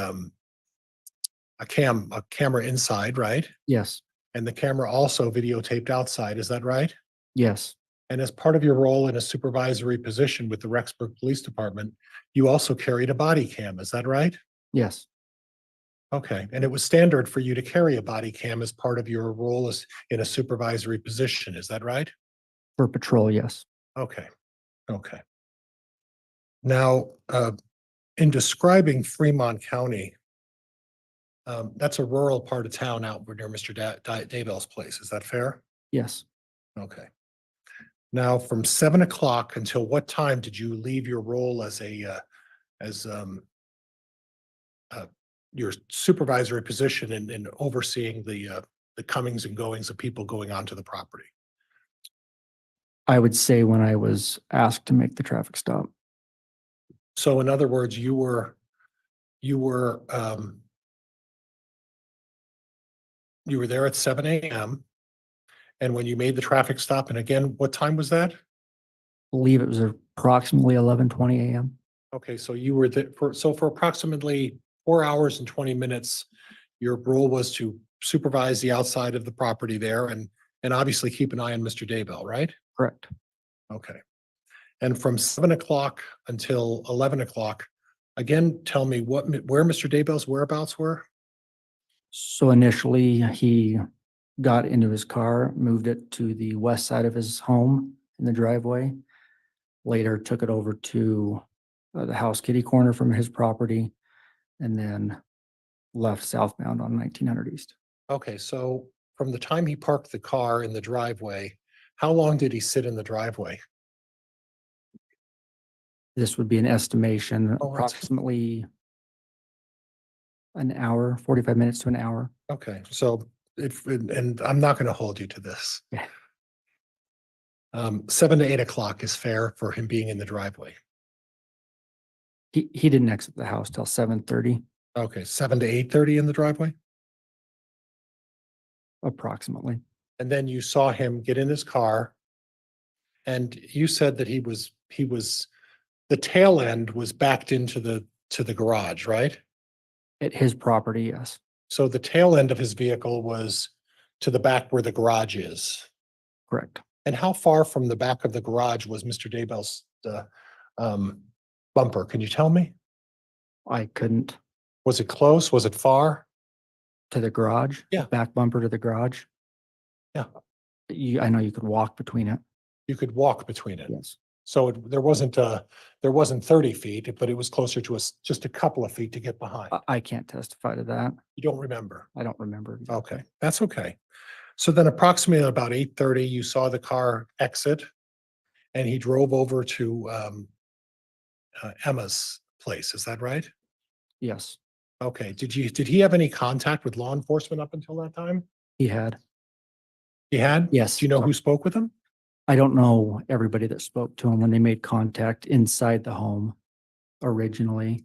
camera inside, right? Yes, And the camera also videotaped outside, is that right? yes, And as part of your role in a supervisory position with the Rexburg Police Department, you also carried a body cam, is that right? yes, Okay, and it was standard for you to carry a body cam as part of your role as in a supervisory position, is that right? for patrol, yes. Okay, okay. Now, in describing Fremont County, that's a rural part of town out near Mr. Daybell's place, is that fair? Yes. Okay. Now, from 7 o'clock until what time did you leave your role as your supervisory position in overseeing the comings and goings of people going onto the property? I would say when I was asked to make the traffic stop. So in other words, you were there at 7 AM. And when you made the traffic stop, and again, what time was that? Believe it was approximately 11:20 a.m. Okay, so you were there for approximately 4 hours and 20 minutes. Your role was to supervise the outside of the property there and obviously keep an eye on Mr. Daybell, right? Correct. Okay. And from 7 o'clock until 11 o'clock, again, tell me where Mr. Daybell's whereabouts were? So initially, he got into his car, moved it to the west side of his home in the driveway. Later took it over to the house kitty corner from his property, and then left southbound on 1900 East. Okay, so from the time he parked the car in the driveway, how long did he sit in the driveway? This would be an estimation, Oh, that's- approximately an hour, 45 minutes to an hour. Okay, so and I'm not going to hold you to this. Yeah. 7 to 8 o'clock is fair for him being in the driveway. He didn't exit the house till 7:30 Okay, 7 to 8:30 in the driveway? approximately. And then you saw him get in his car. And you said that the tail end was backed into the garage, right? At his property, yes. So the tail end of his vehicle was to the back where the garage is. Correct. And how far from the back of the garage was Mr. Daybell's bumper? Can you tell me? I couldn't. Was it close? Was it far? To the garage? Yeah. Back bumper to the garage? Yeah. I know you could walk between it. You could walk between it. Yes. So there wasn't 30 feet, but it was closer to just a couple of feet to get behind. I can't testify to that. You don't remember? I don't remember. Okay, that's okay. So then approximately about 8:30, you saw the car exit and he drove over to Emma's place. Is that right? Yes, Okay. Did he have any contact with law enforcement up until that time? he had. He had? Yes. Do you know who spoke with him? I don't know everybody that spoke to him when they made contact inside the home originally.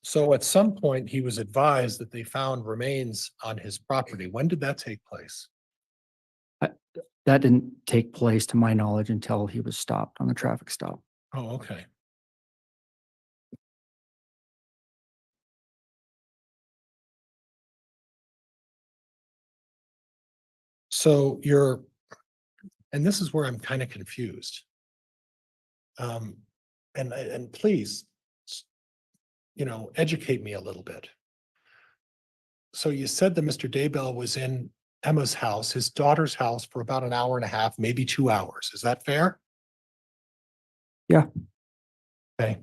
So at some point, he was advised that they found remains on his property. When did that take place? That didn't take place to my knowledge until he was stopped on the traffic stop. Oh, okay. So and this is where I'm kind of confused. And please, educate me a little bit. So you said that Mr. Daybell was in Emma's house, his daughter's house, for about an hour and a half, maybe 2 hours. Is that fair? Yeah. Okay.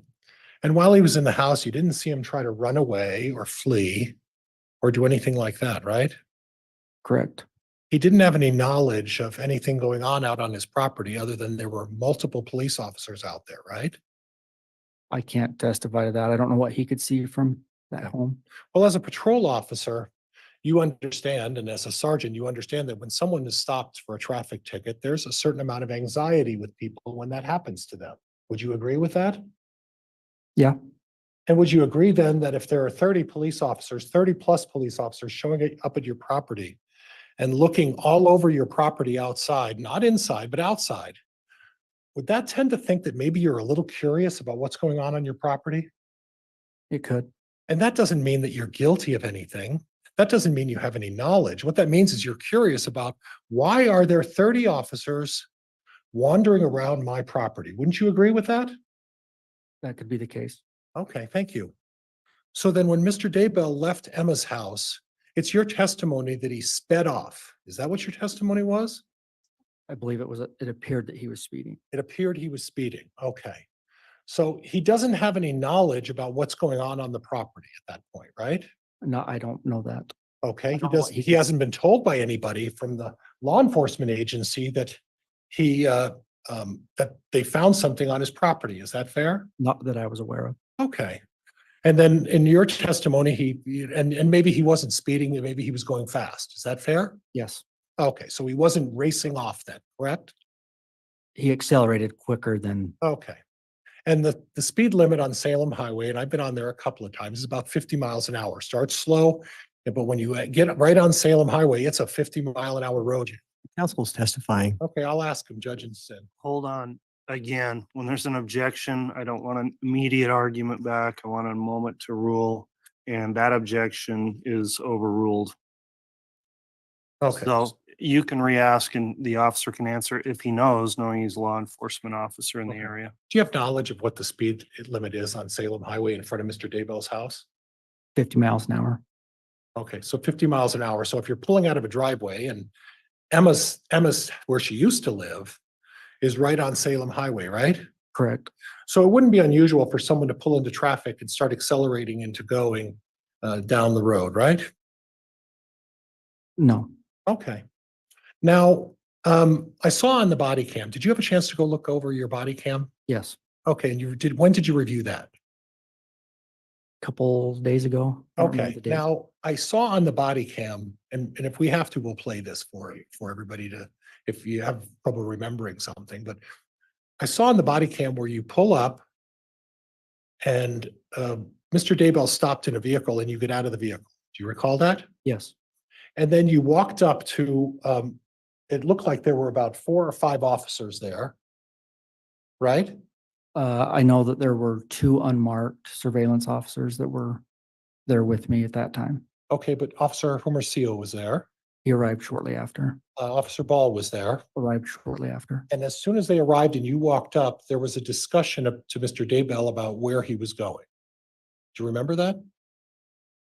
And while he was in the house, you didn't see him try to run away or flee or do anything like that, right? Correct. He didn't have any knowledge of anything going on out on his property other than there were multiple police officers out there, right? I can't testify to that. I don't know what he could see from that Yeah. home. Well, as a patrol officer, you understand, and as a sergeant, you understand that when someone is stopped for a traffic ticket, there's a certain amount of anxiety with people when that happens to them. Would you agree with that? Yeah. And would you agree then that if there are 30 police officers, 30 plus police officers showing up at your property and looking all over your property outside, not inside, but outside, would that tend to think that maybe you're a little curious about what's going on your property? It could. And that doesn't mean that you're guilty of anything. That doesn't mean you have any knowledge. What that means is you're curious about, why are there 30 officers wandering around my property? Wouldn't you agree with that? That could be the case. Okay, thank you. So then when Mr. Daybell left Emma's house, it's your testimony that he sped off. Is that what your testimony was? I believe it appeared that he was speeding. It appeared he was speeding. Okay. So he doesn't have any knowledge about what's going on the property at that point, right? No, I don't know that. Okay, I he don't know does, what he he could- hasn't been told by anybody from the law enforcement agency that that they found something on his property. Is that fair? Not that I was aware of. Okay. And then in your testimony, and maybe he wasn't speeding, maybe he was going fast. Is that fair? Yes. Okay, so he wasn't racing off then, correct? He accelerated quicker than, Okay. And the speed limit on Salem Highway, and I've been on there a couple of times, is about 50 miles an hour. Starts slow, but when you get right on Salem Highway, it's a 50-mile-an-hour road. Council's testifying. Okay, I'll ask him, Judge Ensign. Hold on. Again, when there's an objection, I don't want an immediate argument back. I want a moment to rule, and that objection is overruled. Okay, So you can re-ask and the officer can answer if he knows, knowing he's a law enforcement officer in the Okay. area. do you have knowledge of what the speed limit is on Salem Highway in front of Mr. Daybell's house? 50 miles an hour. Okay, so 50 miles an hour. So if you're pulling out of a driveway and Emma's where she used to live is right on Salem Highway, right? Correct. So it wouldn't be unusual for someone to pull into traffic and start accelerating into going down the road, right? No, Okay. Now, I saw on the body cam, did you have a chance to go look over your body cam? yes. Okay, and when did you review that? Couple days ago. I don't remember Okay, the date. now I saw on the body cam, and if we have to, we'll play this for everybody if you have trouble remembering something, but I saw on the body cam where you pull up and Mr. Daybell stopped in a vehicle and you get out of the vehicle. Do you recall that? Yes. And then you walked up to, it looked like there were about 4 or 5 officers there, right? I know that there were 2 unmarked surveillance officers that were there with me at that time. Okay, but Officer Hermosillo was there. He arrived shortly after, Officer Ball was there. arrived shortly after. And as soon as they arrived and you walked up, there was a discussion to Mr. Daybell about where he was going. Do you remember that?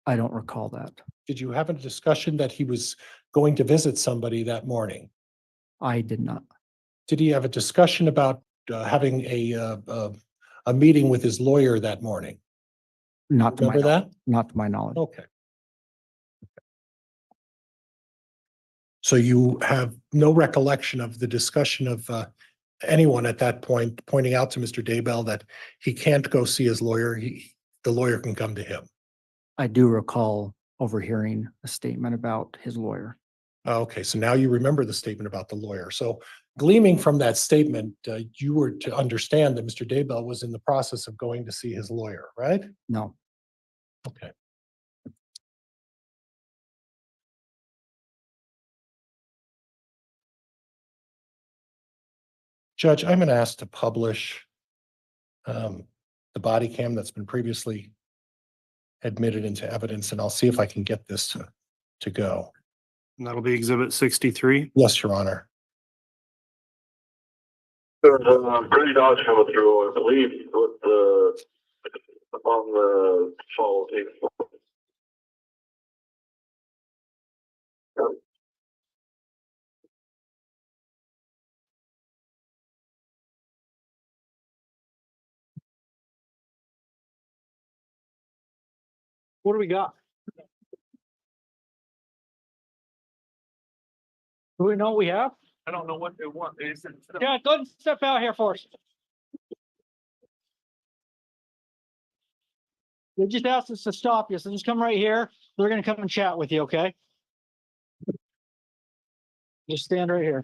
I don't recall that. Did you have a discussion that he was going to visit somebody that morning? I did not. Did he have a discussion about having a meeting with his lawyer that morning? Not to my, Remember knowl- that? not to my knowledge. Okay. So you have no recollection of the discussion of anyone at that point pointing out to Mr. Daybell that he can't go see his lawyer. The lawyer can come to him. I do recall overhearing a statement about his lawyer. Okay, so now you remember the statement about the lawyer. So gleaming from that statement, you were to understand that Mr. Daybell was in the process of going to see his lawyer, right? No, Okay. Judge, I'm going to ask to publish the body cam that's been previously admitted into evidence, and I'll see if I can get this to go. And that'll be exhibit 63. Yes, Your Honor. There's a pretty dodge coming through, I believe, with the on the follow tape. What do we got? Do we know what we have? I don't know what they want. Yeah, go and step out here for us. They just asked us to stop you, so just come right here. They're gonna come and chat with you, okay? Just stand right here.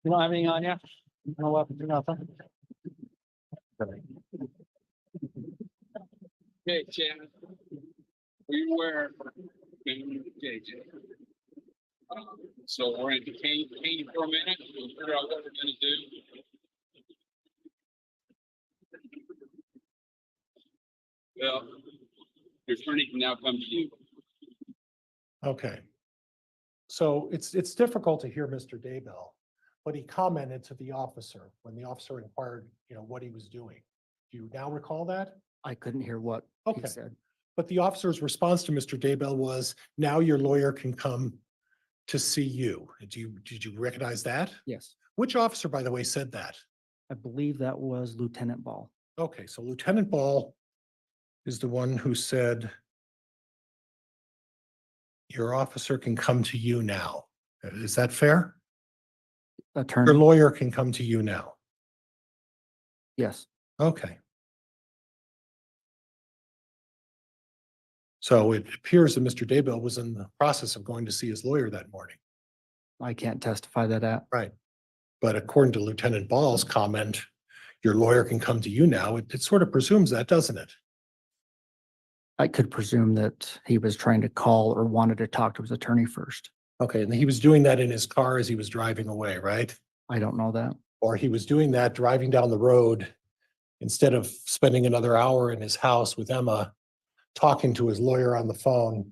You don't have anything on you? No weapons or nothing? Okay, Shannon. We were JJ. So we're gonna detain you for a minute. We'll figure out what we're gonna do. Well, your attorney can now come to you. Okay. So it's difficult to hear Mr. Daybell, but he commented to the officer when the officer inquired, what he was doing. Do you now recall that? I couldn't hear what Okay. he said. But the officer's response to Mr. Daybell was, now your lawyer can come to see you. Did you recognize that? Yes, Which officer, by the way, said that? I believe that was Lieutenant Ball. Okay, so Lieutenant Ball is the one who said, your officer can come to you now. Is that fair? Your Attorney, lawyer can come to you now. yes, Okay. So it appears that Mr. Daybell was in the process of going to see his lawyer that morning. I can't testify to that. Right. But according to Lieutenant Ball's comment, your lawyer can come to you now. It sort of presumes that, doesn't it? I could presume that he was trying to call or wanted to talk to his attorney first. Okay, and he was doing that in his car as he was driving away, right? I don't know that. Or he was doing that driving down the road instead of spending another hour in his house with Emma, talking to his lawyer on the phone.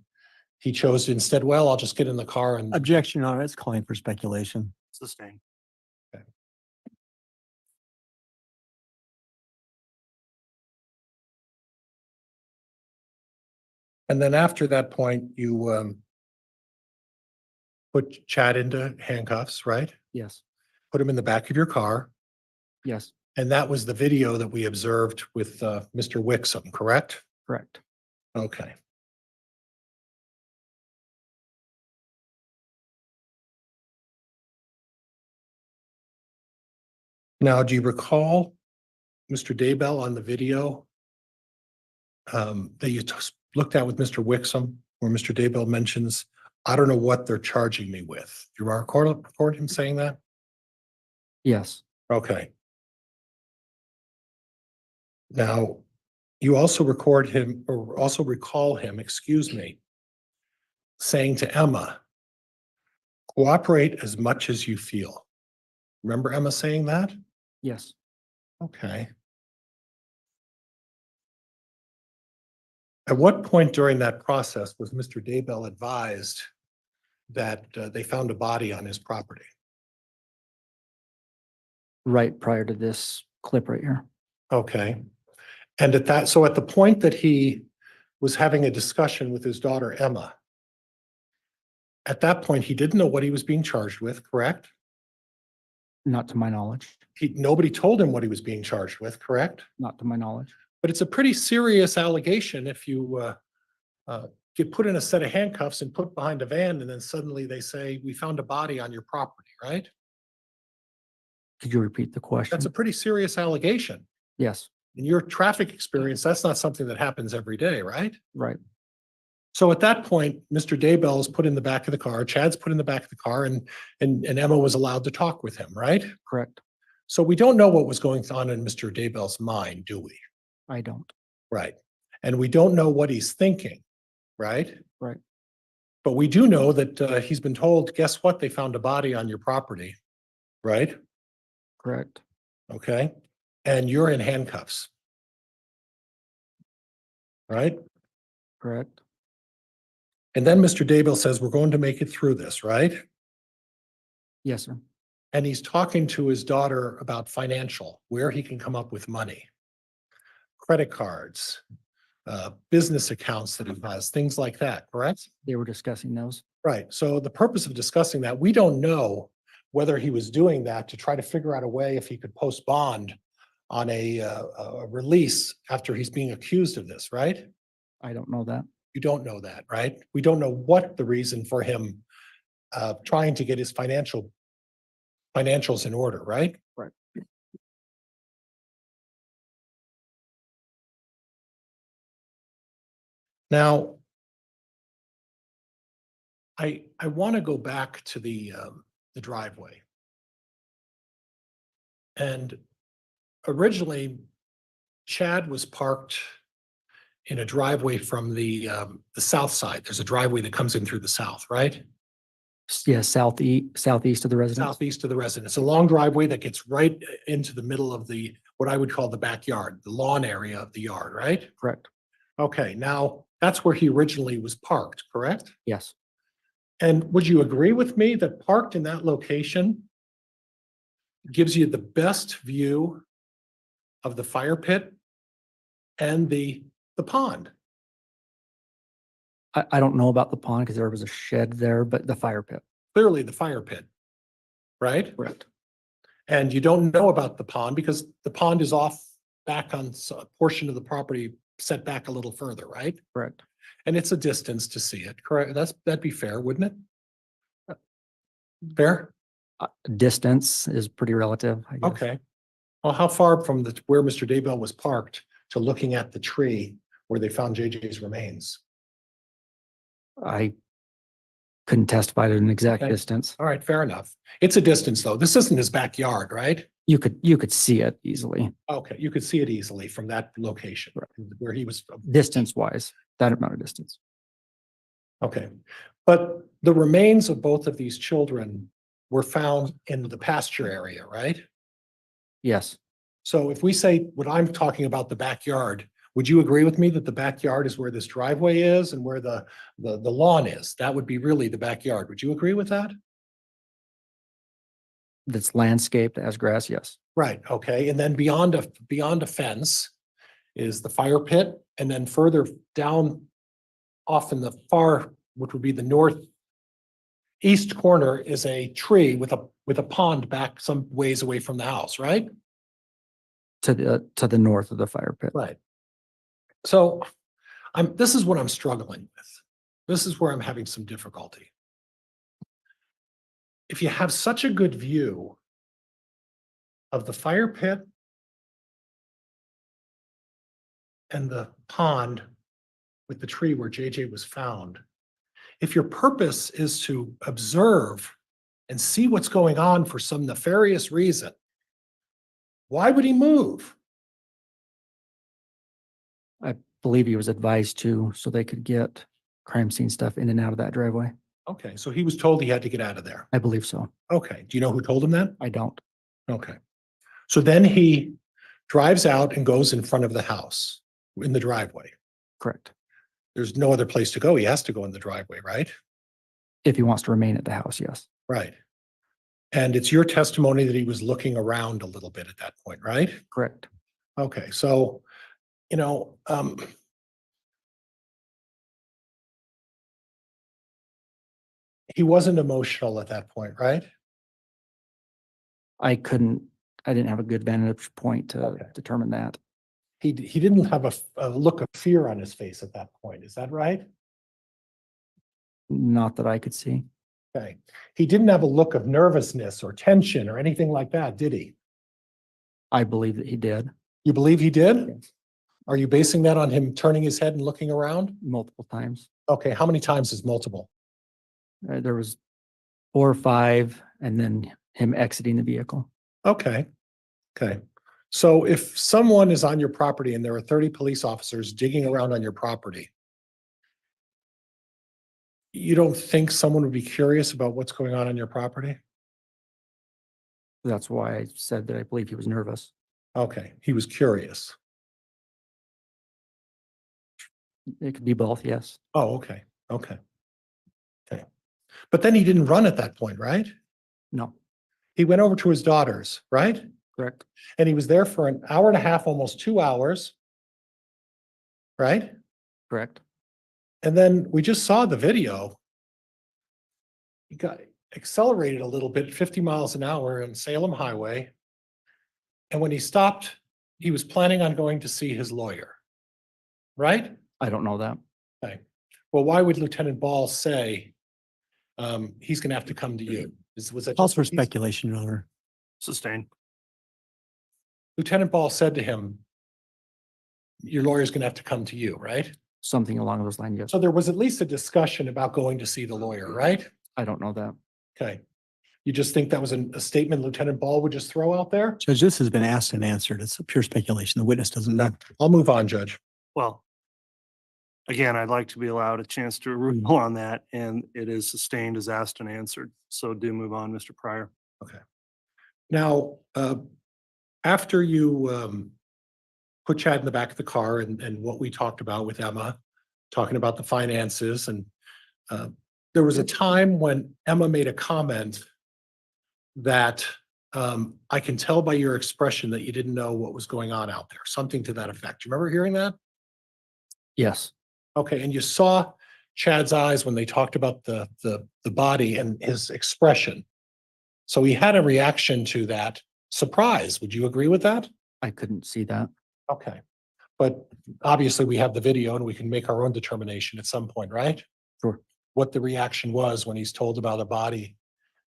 He chose to instead, well, I'll just get in the car and. Objection, Your Honor, it's calling for speculation. Sustained. And then after that point, you put Chad into handcuffs, right? Yes, Put him in the back of your car. yes, And that was the video that we observed with Mr. Wixom, correct? correct. Okay. Now, do you recall Mr. Daybell on the video that you looked at with Mr. Wixom, where Mr. Daybell mentions, I don't know what they're charging me with. Do you record him saying that? Yes, Okay. Now, you also record him, or also recall him, excuse me, saying to Emma, cooperate as much as you feel. Remember Emma saying that? yes. Okay. At what point during that process was Mr. Daybell advised that they found a body on his property? Right prior to this clip right here. Okay. And at the point that he was having a discussion with his daughter, Emma, at that point, he didn't know what he was being charged with, correct? Not to my knowledge, Nobody told him what he was being charged with, correct? not to my knowledge. But it's a pretty serious allegation if you get put in a set of handcuffs and put behind a van, and then suddenly they say, we found a body on your property, right? Could you repeat the question? That's a pretty serious allegation. Yes, In your traffic experience, that's not something that happens every day, right? right. So at that point, Mr. Daybell is put in the back of the car, Chad's put in the back of the car, and Emma was allowed to talk with him, right? Correct. So we don't know what was going on in Mr. Daybell's mind, do we? I don't. Right. And we don't know what he's thinking, right? Right. But we do know that he's been told, guess what? They found a body on your property, right? Correct. Okay. And you're in handcuffs. Right? Correct. And then Mr. Daybell says, we're going to make it through this, right? Yes, sir. And he's talking to his daughter about financial, where he can come up with money, credit cards, business accounts that he has, things like that, correct? They were discussing those. Right. So the purpose of discussing that, we don't know whether he was doing that to try to figure out a way if he could post bond on a release after he's being accused of this, right? I don't know that. You don't know that, right? We don't know what the reason for him trying to get his financials in order, right? Right. Now, I want to go back to the driveway. And originally, Chad was parked in a driveway from the south side. There's a driveway that comes in through the south, right? Yes, southeast of the residence. Southeast of the residence. A long driveway that gets right into the middle of the, what I would call the backyard, the lawn area of the yard, right? Correct. Okay, now that's where he originally was parked, correct? Yes. And would you agree with me that parked in that location gives you the best view of the fire pit and the pond? I don't know about the pond because there was a shed there, but the fire pit. Clearly the fire pit, right? Correct. And you don't know about the pond because the pond is off back on a portion of the property set back a little further, right? Correct. And it's a distance to see it, correct? That'd be fair, wouldn't it? Fair? Distance is pretty relative, I guess. Okay. Well, how far from where Mr. Daybell was parked to looking at the tree where they found JJ's remains? I couldn't testify to an exact Okay. distance. All right, fair enough. It's a distance though. This isn't his backyard, right? You could see it easily, Okay, you could see it easily from that location where he was. distance wise, that amount of distance. Okay, but the remains of both of these children were found in the pasture area, right? Yes, So if we say what I'm talking about, the backyard, would you agree with me that the backyard is where this driveway is and where the lawn is? That would be really the backyard. Would you agree with that? that's landscaped as grass, yes. Right, okay, and then beyond a fence is the fire pit, and then further down off in the far, which would be the northeast corner is a tree with a pond back some ways away from the house, right? To the north of the fire pit. Right. So this is what I'm struggling with. This is where I'm having some difficulty. If you have such a good view of the fire pit and the pond with the tree where JJ was found, if your purpose is to observe and see what's going on for some nefarious reason, why would he move? I believe he was advised to, so they could get crime scene stuff in and out of that driveway. Okay, so he was told he had to get out of there. I believe so. Okay, do you know who told him that? I don't. Okay. So then he drives out and goes in front of the house in the driveway. Correct. There's no other place to go. He has to go in the driveway, right? If he wants to remain at the house, yes. Right. And it's your testimony that he was looking around a little bit at that point, right? Correct. Okay, so, he wasn't emotional at that point, right? I didn't have a good vantage point to Okay. determine that. He didn't have a look of fear on his face at that point. Is that right? Not that I could see. Okay. He didn't have a look of nervousness or tension or anything like that, did he? I believe that he did You believe he did? Are you basing that on him turning his head and looking around? multiple times. Okay, how many times is multiple? There was 4 or 5, and then him exiting the vehicle. Okay, okay. So if someone is on your property and there are 30 police officers digging around on your property, you don't think someone would be curious about what's going on your property? That's why I said that I believe he was nervous. Okay, he was curious. It could be both, yes. Oh, okay, okay. Okay. But then he didn't run at that point, right? No, He went over to his daughter's, right? correct, And he was there for an hour and a half, almost 2 hours. Right? correct. And then we just saw the video. He got accelerated a little bit, 50 miles an hour in Salem Highway. And when he stopped, he was planning on going to see his lawyer. Right? I don't know that. Okay. Well, why would Lieutenant Ball say he's gonna have to come to you? Was that Calls just for what he- speculation, Your Honor. Sustained. Lieutenant Ball said to him, your lawyer's gonna have to come to you, right? Something along those lines, yes. So there was at least a discussion about going to see the lawyer, right? I don't know that. Okay. You just think that was a statement Lieutenant Ball would just throw out there? Judge, this has been asked and answered. It's a pure speculation. The witness doesn't know. I'll move on, Judge. Well, again, I'd like to be allowed a chance to rule on that, and it is sustained as asked and answered. So do move on, Mr. Pryor. Now, after you put Chad in the back of the car and what we talked about with Emma, talking about the finances, and there was a time when Emma made a comment that I can tell by your expression that you didn't know what was going on out there, something to that effect. You remember hearing that? Yes, Okay, and you saw Chad's eyes when they talked about the body and his expression. So he had a reaction to that surprise. Would you agree with that? I couldn't see that. Okay, but obviously we have the video and we can make our own determination at some point, right? Sure. What the reaction was when he's told about a body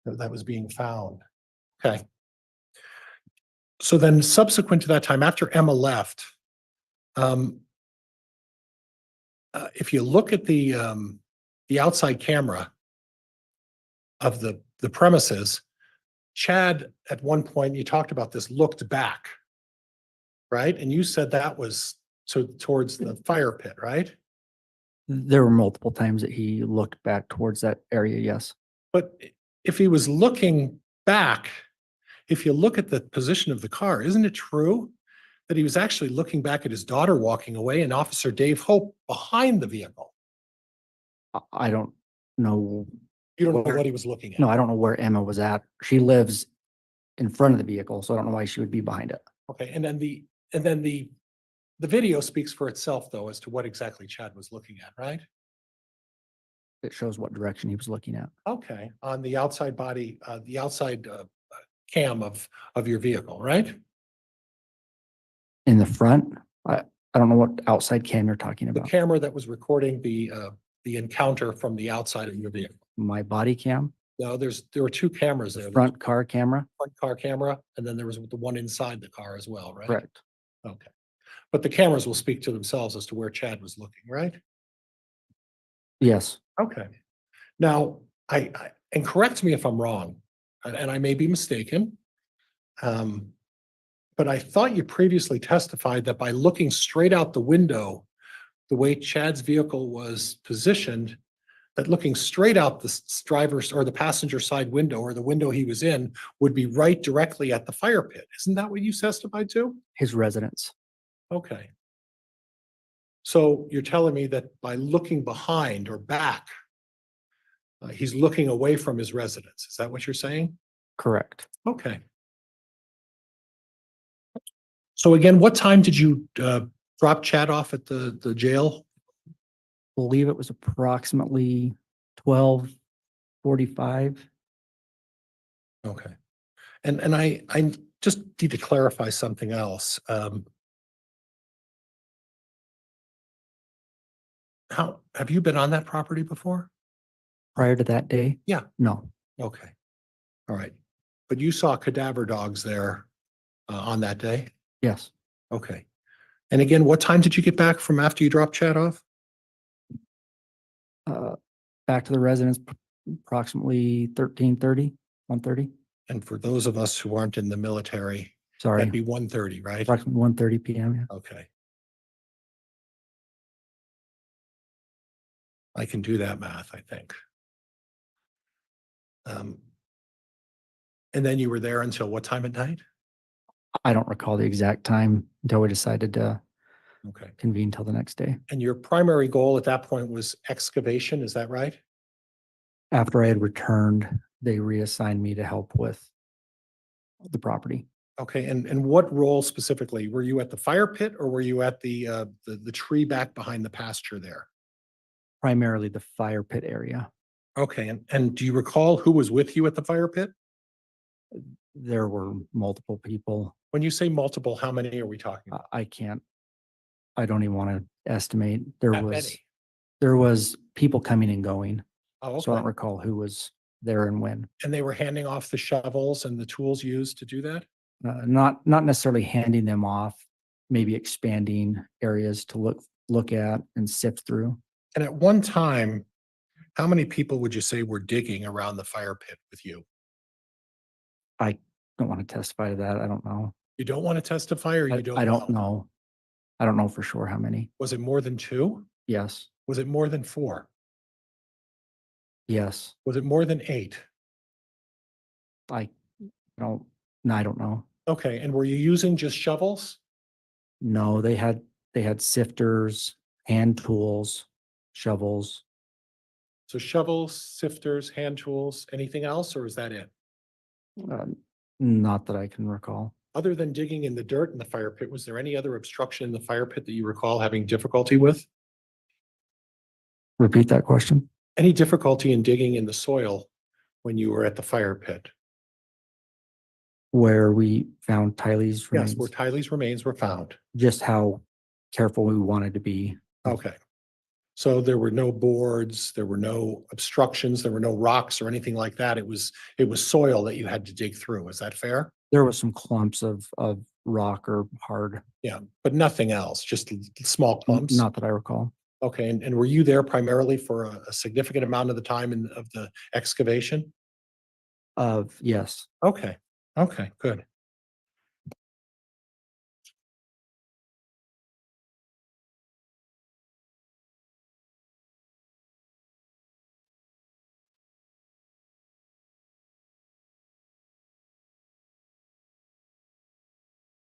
that was being found. Okay. So then subsequent to that time, after Emma left, if you look at the outside camera of the premises, Chad, at one point, you talked about this, looked back, right? And you said that was towards the fire pit, right? There were multiple times that he looked back towards that area, yes. But if he was looking back, if you look at the position of the car, isn't it true that he was actually looking back at his daughter walking away and Officer Dave Hope behind the vehicle? I don't know. You don't know Where- what he was looking at? No, I don't know where Emma was at. She lives in front of the vehicle, so I don't know why she would be behind it. Okay, and then the video speaks for itself, though, as to what exactly Chad was looking at, right? It shows what direction he was looking at. Okay, on the outside body, the outside cam of your vehicle, right? In the front, I don't know what outside cam you're talking The about. camera that was recording the encounter from the outside of your vehicle. My body cam, No, there were two cameras there. front car camera, Front car camera, and then there was the one inside the car as well, right? correct. Okay. But the cameras will speak to themselves as to where Chad was looking, right? Yes, Okay. Now, and correct me if I'm wrong, and I may be mistaken. But I thought you previously testified that by looking straight out the window, the way Chad's vehicle was positioned, that looking straight out the driver's or the passenger side window or the window he was in would be right directly at the fire pit. Isn't that what you testified to? his residence. Okay. So you're telling me that by looking behind or back, he's looking away from his residence. Is that what you're saying? Correct. Okay. So again, what time did you drop Chad off at the jail? Believe it was approximately 12:45. Okay. And I just need to clarify something else. How, have you been on that property before? Prior to that day? Yeah. No, Okay. All right. But you saw cadaver dogs there on that day? yes. Okay. And again, what time did you get back from after you dropped Chad off? Back to the residence approximately 13:30, 1:30. And for those of us who aren't in the military, Sorry, that'd be 1:30, right? approximately 1:30 PM. Yeah. Okay. I can do that math, I think. And then you were there until what time at night? I don't recall the exact time until we decided to Okay. convene till the next day. And your primary goal at that point was excavation, is that right? After I had returned, they reassigned me to help with the property. Okay, and what role specifically? Were you at the fire pit or were you at the tree back behind the pasture there? Primarily the fire pit area. Okay, and do you recall who was with you at the fire pit? There were multiple people. When you say multiple, how many are we talking about? I don't even want to estimate. There That was, many? there was people coming and going. Oh, So I don't okay. recall who was there and when. And they were handing off the shovels and the tools used to do that? Not necessarily handing them off, maybe expanding areas to look at and sift through. And at one time, how many people would you say were digging around the fire pit with you? I don't want to testify to that. I don't know. You don't want to testify or I you don't I don't know? know. I don't know for sure how many. Was it more than 2? Yes, Was it more than 4? yes. Was it more than 8? I don't, no, I don't know. Okay, and were you using just shovels? No, they had sifters, hand tools, shovels. So shovels, sifters, hand tools, anything else, or is that it? Not that I can recall. Other than digging in the dirt in the fire pit, was there any other obstruction in the fire pit that you recall having difficulty with? Repeat that question. Any difficulty in digging in the soil when you were at the fire pit? Where we found Tylee's Yes, remains, where Tylee's remains were found. just how careful we wanted to be. Okay. So there were no boards, there were no obstructions, there were no rocks or anything like that. It was soil that you had to dig through. Is that fair? There was some clumps of rock or hard, Yeah, but nothing else, just small clumps? not that I recall. Okay, and were you there primarily for a significant amount of the time of the excavation? Yes, Okay, okay, good.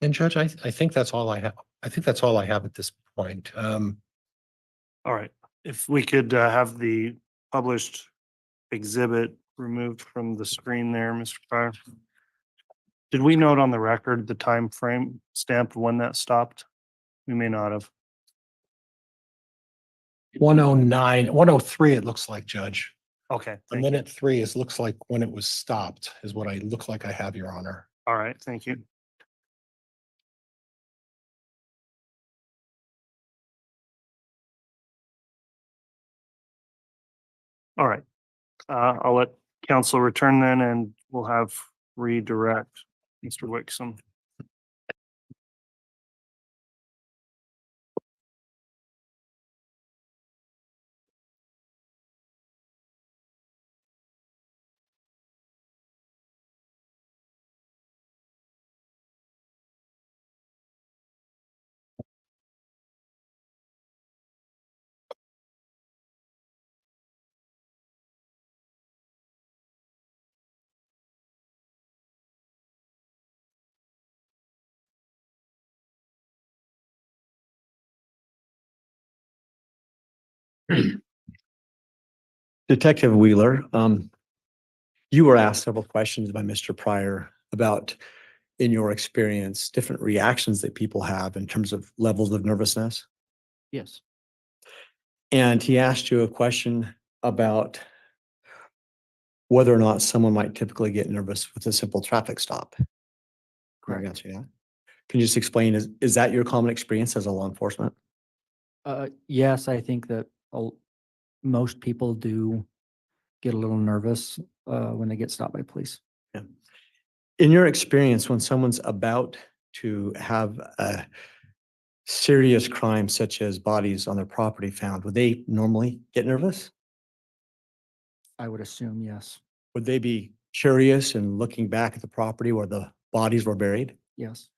And Judge, I think that's all I have. I think that's all I have at this point. All right, if we could have the published exhibit removed from the screen there, Mr. Pryor. Did we note on the record the time frame stamp when that stopped? We may not have. 109, 103, it looks like, Judge. Okay, A thank you. minute 3 looks like when it was stopped is what I look like I have, Your Honor. All right, thank you. All right, I'll let council return then and we'll have redirect Mr. Wixom. Detective Wheeler, you were asked several questions by Mr. Pryor about, in your experience, different reactions that people have in terms of levels of nervousness. yes, And he asked you a question about whether or not someone might typically get nervous with a simple traffic stop. Can you correct. answer that? Can you just explain, is that your common experience as a law enforcement? Yes, I think that most people do get a little nervous when they get stopped by police. Yeah. In your experience, when someone's about to have a serious crime such as bodies on their property found, would they normally get nervous? I would assume, yes. Would they be curious and looking back at the property where the bodies were buried? Yes.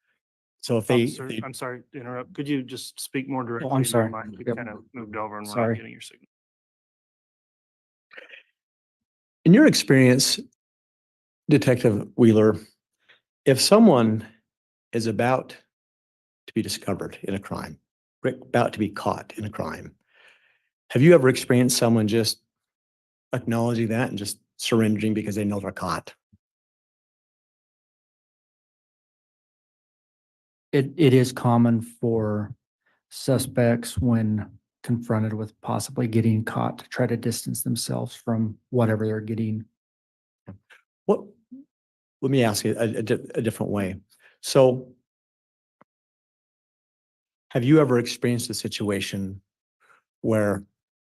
So if Officer, they I'm sorry to interrupt. Could you just speak more directly? I'm into the sorry. mic? You Yep. kind of moved over and we're Sorry. not getting your signal. In your experience, Detective Wheeler, if someone is about to be discovered in a crime, about to be caught in a crime, have you ever experienced someone just acknowledging that and just surrendering because they know they're caught? It is common for suspects when confronted with possibly getting caught to try to distance themselves from whatever they're getting. What, let me ask you a different way. So have you ever experienced a situation where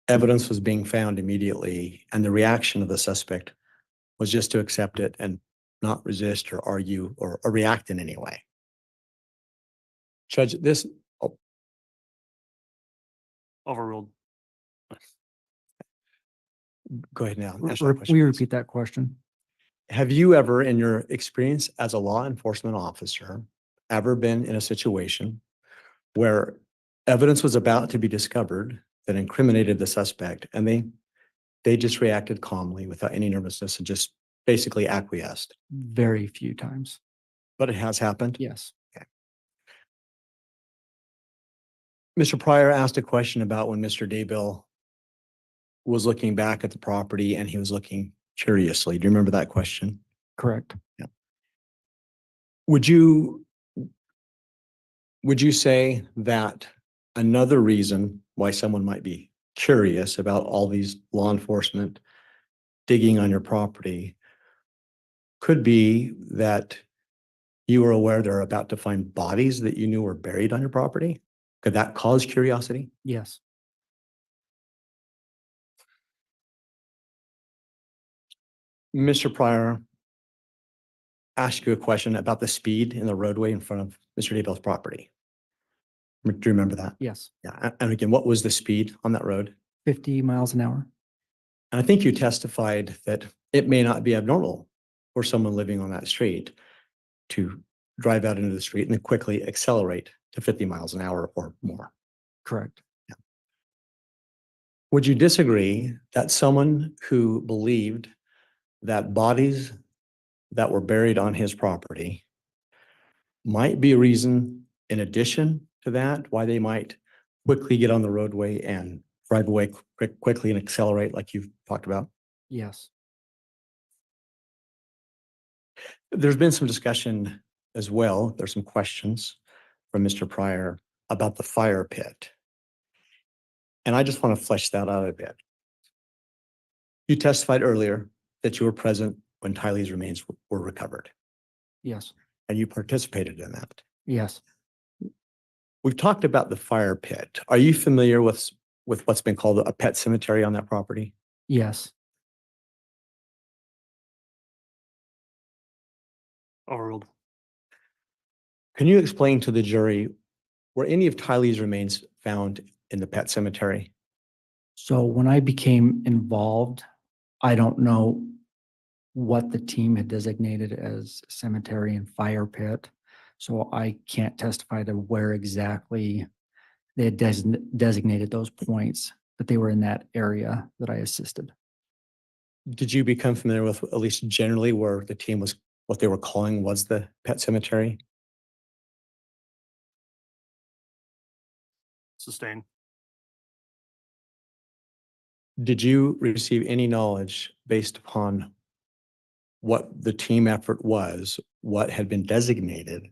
evidence was being found immediately and the reaction of the suspect was just to accept it and not resist or argue or react in any way? Judge, this, oh, Overruled. go ahead now. Ask Will that question, you please. repeat that question? Have you ever, in your experience as a law enforcement officer, ever been in a situation where evidence was about to be discovered that incriminated the suspect and they just reacted calmly without any nervousness and just basically acquiesced? Very few times. But it has happened? Yes. Mr. Pryor asked a question about when Mr. Daybell was looking back at the property and he was looking curiously. Do you remember that question? Correct. Yeah. Would you say that another reason why someone might be curious about all these law enforcement digging on your property could be that you were aware they're about to find bodies that you knew were buried on your property? Could that cause curiosity? Yes. Mr. Pryor asked you a question about the speed in the roadway in front of Mr. Daybell's property. Do you remember that? Yes. Yeah. And again, what was the speed on that road? 50 miles an hour. And I think you testified that it may not be abnormal for someone living on that street to drive out into the street and then quickly accelerate to 50 miles an hour or more. Correct. Yeah. Would you disagree that someone who believed that bodies that were buried on his property might be a reason, in addition to that, why they might quickly get on the roadway and drive away quickly and accelerate like you've talked about? Yes. There's been some discussion as well. There's some questions from Mr. Pryor about the fire pit. And I just want to flesh that out a bit. You testified earlier that you were present when Tylee's remains were recovered, Yes. and you participated in that. Yes. We've talked about the fire pit. Are you familiar with what's been called a pet cemetery on that property? Yes. Overruled. Can you explain to the jury, were any of Tylee's remains found in the pet cemetery? So when I became involved, I don't know what the team had designated as cemetery and fire pit. So I can't testify to where exactly they had designated those points, but they were in that area that I assisted. Did you become familiar with at least generally where the team was, what they were calling was the pet cemetery? Sustained. Did you receive any knowledge based upon what the team effort was, what had been designated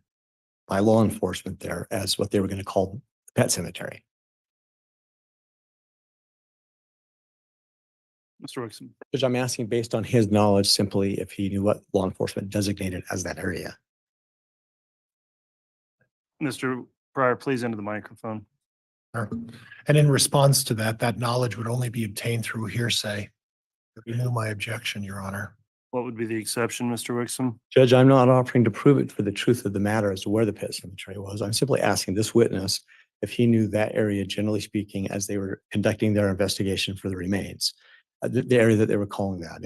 by law enforcement there as what they were going to call the pet cemetery? Mr. Wixom. Which I'm asking based on his knowledge, simply if he knew what law enforcement designated as that area. Mr. Pryor, please enter the microphone. And in response to that, that knowledge would only be obtained through hearsay. Renew my objection, Your Honor. What would be the exception, Mr. Wixom? Judge, I'm not offering to prove it for the truth of the matter as to where the pet cemetery was. I'm simply asking this witness if he knew that area, generally speaking, as they were conducting their investigation for the remains. The area that they were calling that.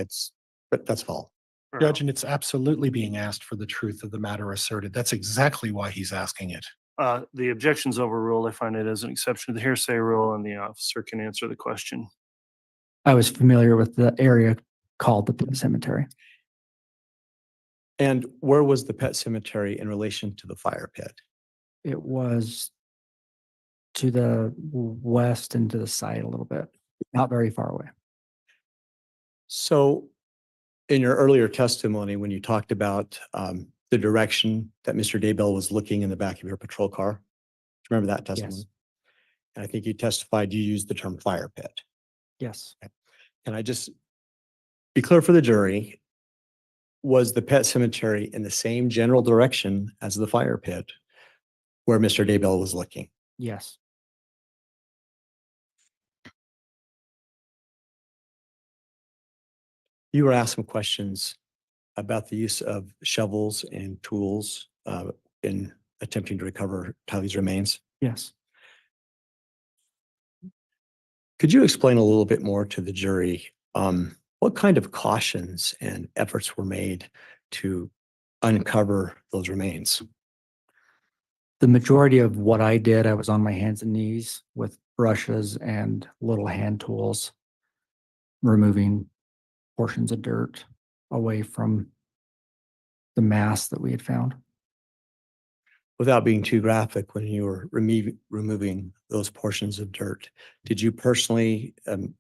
But that's all. Judge, and it's absolutely being asked for the truth of the matter asserted. That's exactly why he's asking it. The objection's overruled. I find it as an exception to the hearsay rule, and the officer can answer the question. I was familiar with the area called the pet cemetery. And where was the pet cemetery in relation to the fire pit? It was to the west and to the side a little bit, not very far away. So in your earlier testimony, when you talked about the direction that Mr. Daybell was looking in the back of your patrol car, do you remember that testimony? Yes. And I think you testified you used the term fire pit. Yes. Can I just be clear for the jury? Was the pet cemetery in the same general direction as the fire pit where Mr. Daybell was looking? Yes. You were asked some questions about the use of shovels and tools in attempting to recover Tylee's remains. Yes. Could you explain a little bit more to the jury what kind of cautions and efforts were made to uncover those remains? The majority of what I did, I was on my hands and knees with brushes and little hand tools, removing portions of dirt away from the mass that we had found. Without being too graphic, when you were removing those portions of dirt, did you personally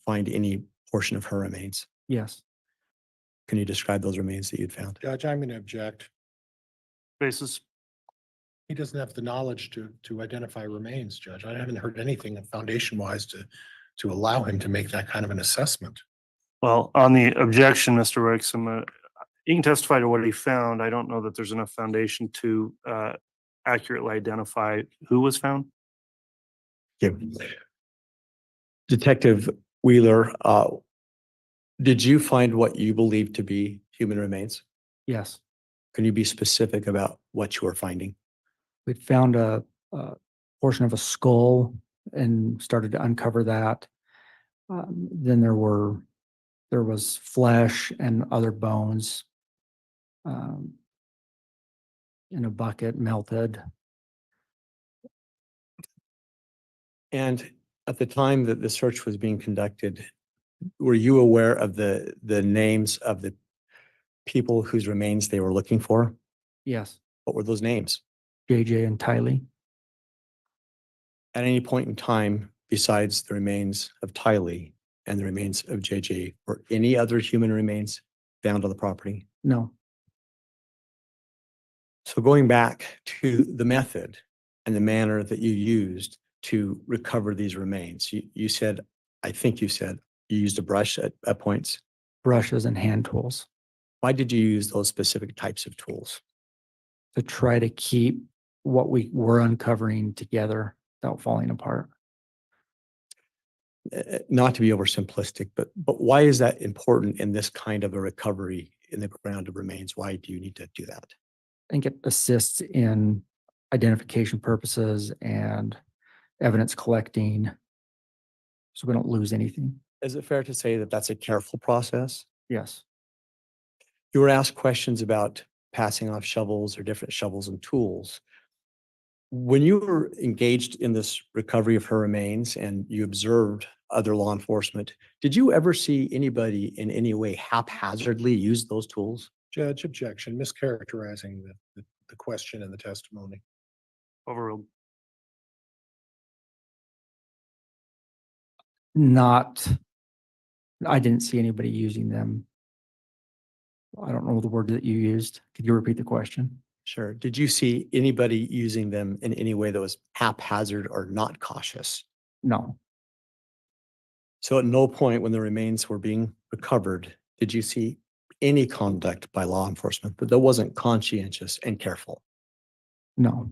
find any portion of her remains? Yes. Can you describe those remains that you'd found? Judge, I'm going to object. Basis. He doesn't have the knowledge to identify remains, Judge. I haven't heard anything foundation-wise to allow him to make that kind of an assessment. Well, on the objection, Mr. Wixom, he can testify to what he found. I don't know that there's enough foundation to accurately identify who was found. Detective Wheeler, did you find what you believe to be human remains? Yes. Can you be specific about what you are finding? We found a portion of a skull and started to uncover that. Then there was flesh and other bones in a bucket, melted. And at the time that the search was being conducted, were you aware of the names of the people whose remains they were looking for? Yes. What were those names? JJ and Tylee. At any point in time, besides the remains of Tylee and the remains of JJ, were any other human remains found on the property? No. So going back to the method and the manner that you used to recover these remains, you said, I think you said you used a brush at points. Brushes and hand tools. Why did you use those specific types of tools? To try to keep what we were uncovering together without falling apart. Not to be oversimplistic, but why is that important in this kind of a recovery in the ground of remains? Why do you need to do that? I think it assists in identification purposes and evidence collecting, so we don't lose anything. Is it fair to say that that's a careful process? Yes. You were asked questions about passing off shovels or different shovels and tools. When you were engaged in this recovery of her remains and you observed other law enforcement, did you ever see anybody in any way haphazardly use those tools? Judge, objection, mischaracterizing the question and the testimony. Overruled. I didn't see anybody using them. I don't know the word that you used. Could you repeat the question? Sure. Did you see anybody using them in any way that was haphazard or not cautious? No. So at no point when the remains were being recovered, did you see any conduct by law enforcement that wasn't conscientious and careful? No.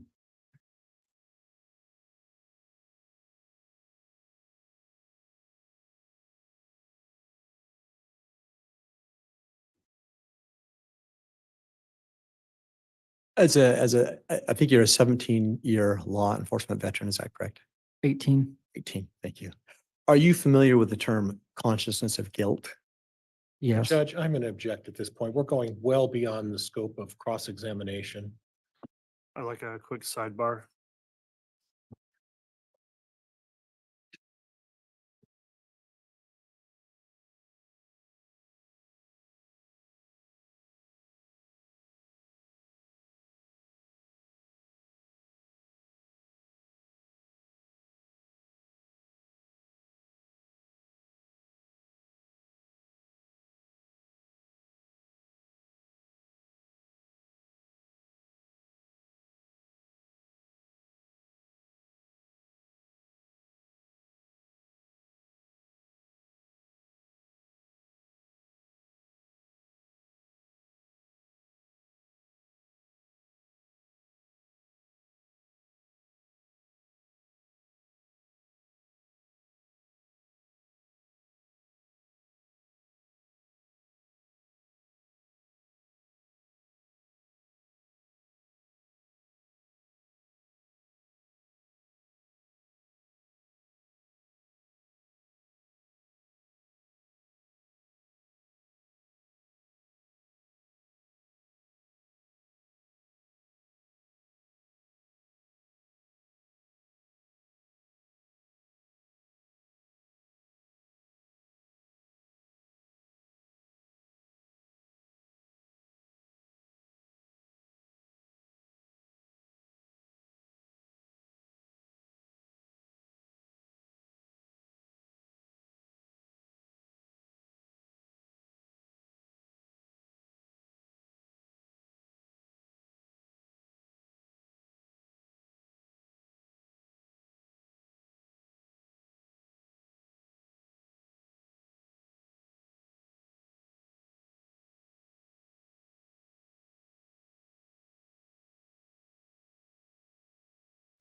I think you're a 17-year law enforcement veteran, is that correct? 18. 18, thank you. Are you familiar with the term consciousness of guilt? Yes. Judge, I'm going to object at this point. We're going well beyond the scope of cross-examination. I'd like a quick sidebar.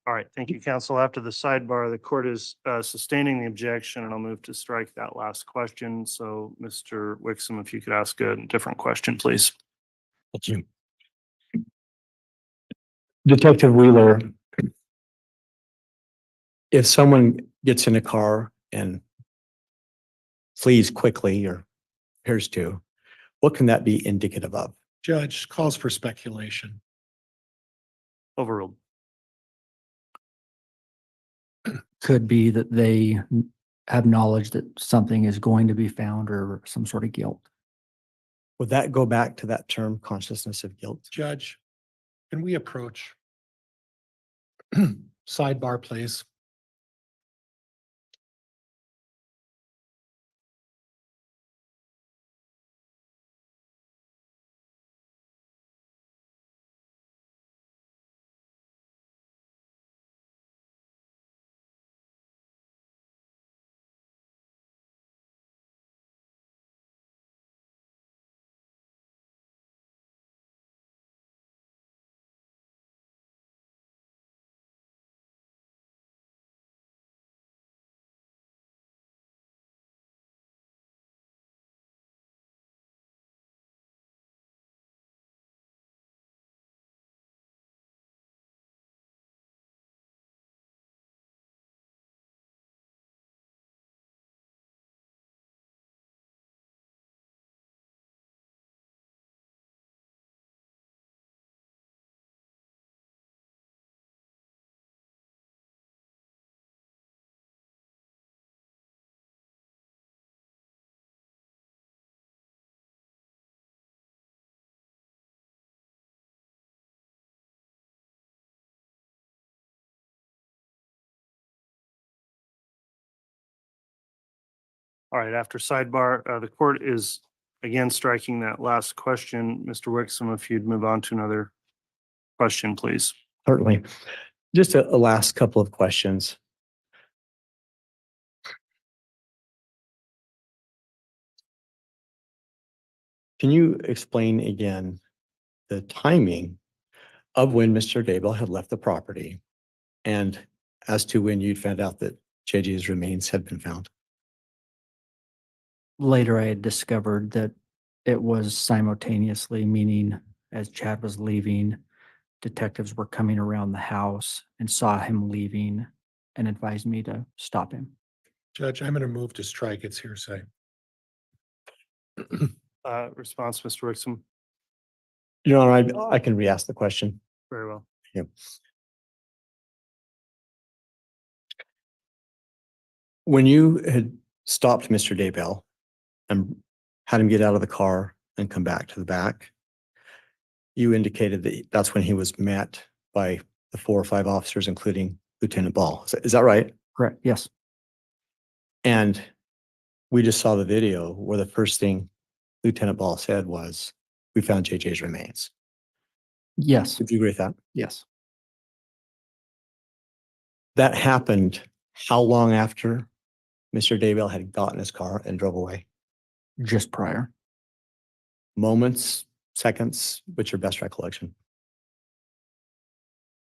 All right, thank you, counsel. After the sidebar, the court is sustaining the objection, and I'll move to strike that last question. So, Mr. Wixom, if you could ask a different question, please. Thank you. Detective Wheeler, if someone gets in a car and flees quickly or appears to, what can that be indicative of? Judge, calls for speculation. Overruled. Could be that they have knowledge that something is going to be found or some sort of guilt. Would that go back to that term, consciousness of guilt? Judge, can we approach sidebar, please? All right, after sidebar, the court is again striking that last question. Mr. Wixom, if you'd move on to another question, please. Certainly. Just a last couple of questions. Can you explain again the timing of when Mr. Daybell had left the property and as to when you'd found out that JJ's remains had been found? Later, I had discovered that it was simultaneously, meaning as Chad was leaving, detectives were coming around the house and saw him leaving and advised me to stop him. Judge, I'm going to move to strike its hearsay. Response, Mr. Wixom. Your Honor, I can re-ask the question. Very well. When you had stopped Mr. Daybell and had him get out of the car and come back to the back, you indicated that that's when he was met by the 4 or 5 officers, including Lieutenant Ball. Is that right? Correct. Yes. And we just saw the video where the first thing Lieutenant Ball said was, "We found JJ's remains." Yes. Would you agree with that? Yes. That happened how long after Mr. Daybell had gotten his car and drove away? Just prior. Moments, seconds, what's your best recollection?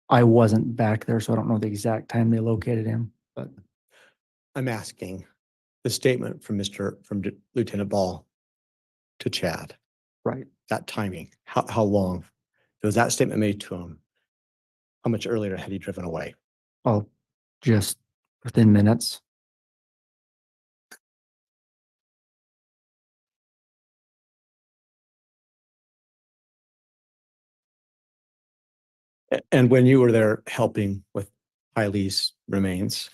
I wasn't back there, so I don't know the exact time they located him, but I'm asking the statement from Lieutenant Ball to Chad, right. that timing, how long was that statement made to him? How much earlier had he driven away? Oh, just within minutes. And when you were there helping with Kylie's remains,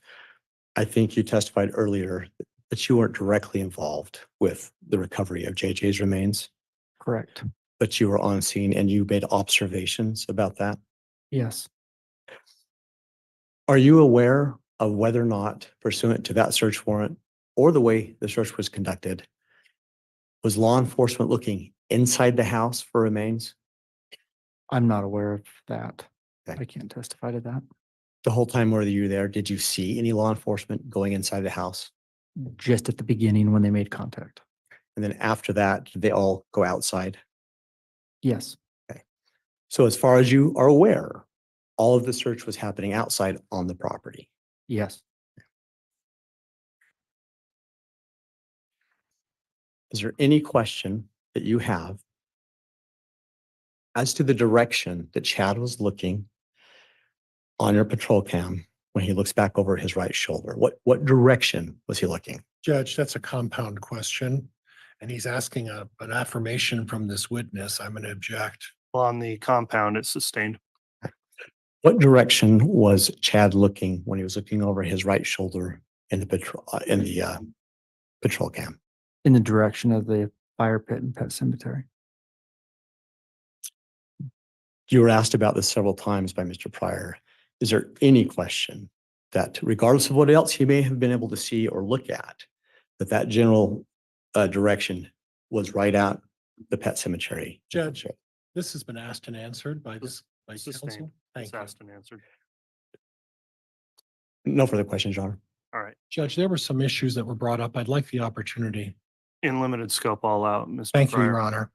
I think you testified earlier that you weren't directly involved with the recovery of JJ's remains, Correct. but you were on scene and you made observations about that. Yes. Are you aware of whether or not, pursuant to that search warrant or the way the search was conducted, was law enforcement looking inside the house for remains? I'm not aware of that. Okay. I can't testify to that. The whole time were you there, did you see any law enforcement going inside the house? Just at the beginning when they made contact. And then after that, did they all go outside? Yes. So as far as you are aware, all of the search was happening outside on the property. Yes. Is there any question that you have as to the direction that Chad was looking on your patrol cam when he looks back over his right shoulder? What direction was he looking? Judge, that's a compound question, and he's asking an affirmation from this witness. I'm going to object. Well, on the compound, it's sustained. What direction was Chad looking when he was looking over his right shoulder in the patrol cam? In the direction of the fire pit and pet cemetery. You were asked about this several times by Mr. Pryor. Is there any question that regardless of what else he may have been able to see or look at, that general direction was right at the pet cemetery? Judge, this has been asked and answered by Sustained. counsel. Thank It's you. asked and answered. No further questions, Your Honor. All right. Judge, there were some issues that were brought up. I'd like the opportunity. In limited scope, all out, Mr. Thank you, Pryor. Your Honor.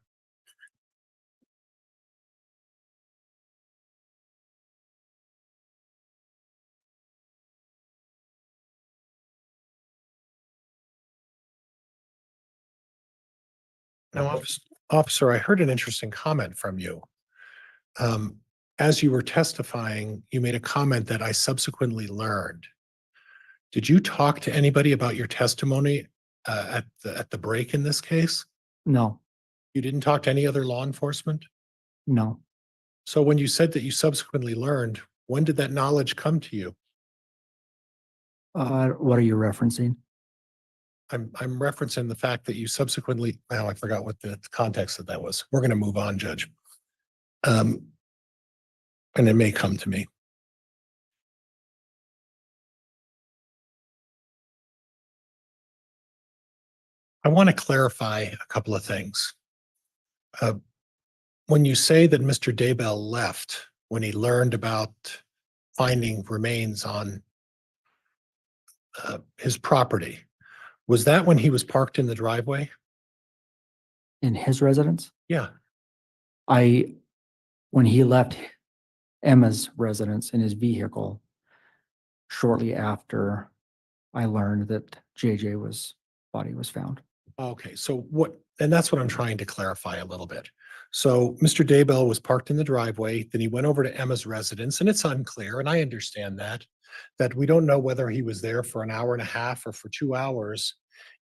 Now, officer, I heard an interesting comment from you. As you were testifying, you made a comment that I subsequently learned. Did you talk to anybody about your testimony at the break in this case? No, You didn't talk to any other law enforcement? no. So when you said that you subsequently learned, when did that knowledge come to you? What are you referencing? I'm referencing the fact that you subsequently, now I forgot what the context of that was. We're going to move on, Judge. And it may come to me. I want to clarify a couple of things. When you say that Mr. Daybell left when he learned about finding remains on his property, was that when he was parked in the driveway? In his residence? Yeah. When he left Emma's residence in his vehicle, shortly after I learned that JJ body was found. Okay, so and that's what I'm trying to clarify a little bit. So Mr. Daybell was parked in the driveway, then he went over to Emma's residence, and it's unclear, and I understand that we don't know whether he was there for an hour and a half or for 2 hours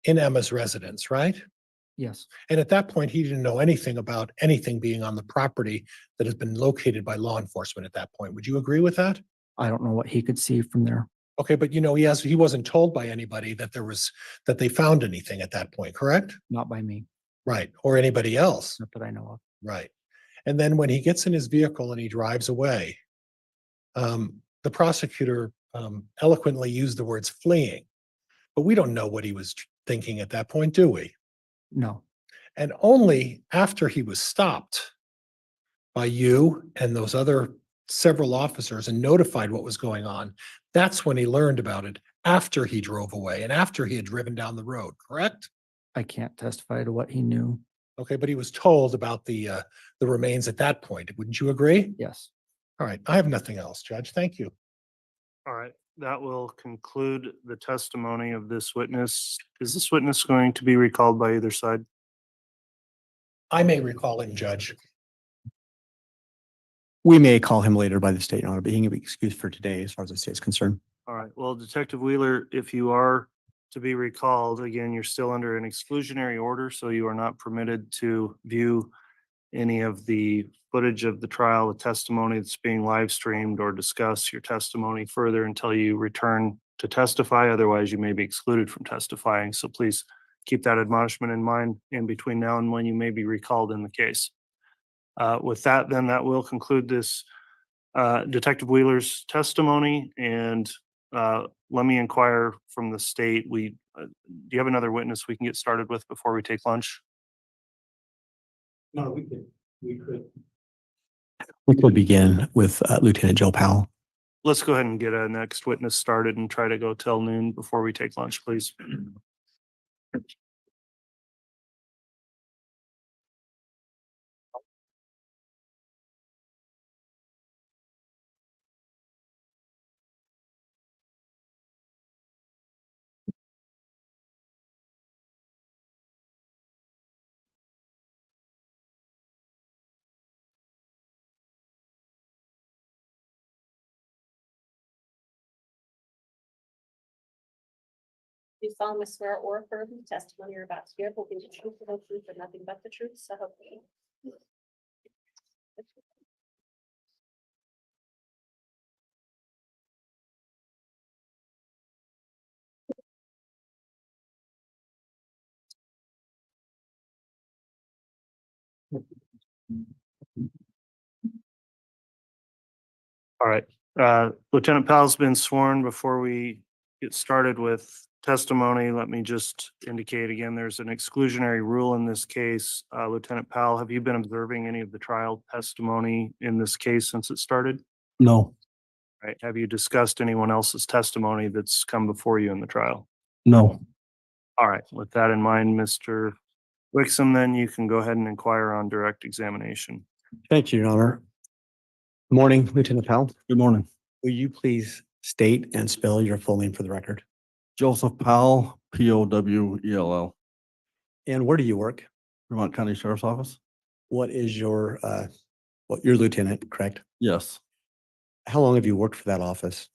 in Emma's residence, right? Yes, And at that point, he didn't know anything about anything being on the property that has been located by law enforcement at that point. Would you agree with that? I don't know what he could see from there. Okay, but he wasn't told by anybody that they found anything at that point, correct? Not by me, Right, or anybody else, not that I know of. right? And then when he gets in his vehicle and he drives away, the prosecutor eloquently used the words fleeing, but we don't know what he was thinking at that point, do we? No, And only after he was stopped by you and those other several officers and notified what was going on, that's when he learned about it, after he drove away and after he had driven down the road, correct? I can't testify to what he knew. Okay, but he was told about the remains at that point. Wouldn't you agree? Yes. All right, I have nothing else, Judge. Thank you. All right, that will conclude the testimony of this witness. Is this witness going to be recalled by either side? I may recall him, Judge. We may call him later by the state, Your Honor, but he can be excused for today as far as the state's concerned. All right, well, Detective Wheeler, if you are to be recalled, again, you're still under an exclusionary order, so you are not permitted to view any of the footage of the trial, the testimony that's being live streamed, or discuss your testimony further until you return to testify. Otherwise, you may be excluded from testifying. So please keep that admonishment in mind in between now and when you may be recalled in the case. With that, then that will conclude this Detective Wheeler's testimony. And let me inquire from the state. Do you have another witness we can get started with before we take lunch? No, we could begin with Lieutenant Joe Powell. Let's go ahead and get a next witness started and try to go till noon before we take lunch, please. You solemnly swear or affirm the testimony you're about to give will be the truth, the whole truth, and nothing but the truth, so help me. All right, Lieutenant Powell's been sworn. Before we get started with testimony, let me just indicate again, there's an exclusionary rule in this case. Lieutenant Powell, have you been observing any of the trial testimony in this case since it started? No, Right, have you discussed anyone else's testimony that's come before you in the trial? no. All right, with that in mind, Mr. Wixom, then you can go ahead and inquire on direct examination. Thank you, Your Honor. Morning, Lieutenant Powell. Good morning. Will you please state and spell your full name for the record? Joseph Powell, Powell. And where do you work? Vermont County Sheriff's Office? What is your lieutenant, correct? Yes, How long have you worked for that office?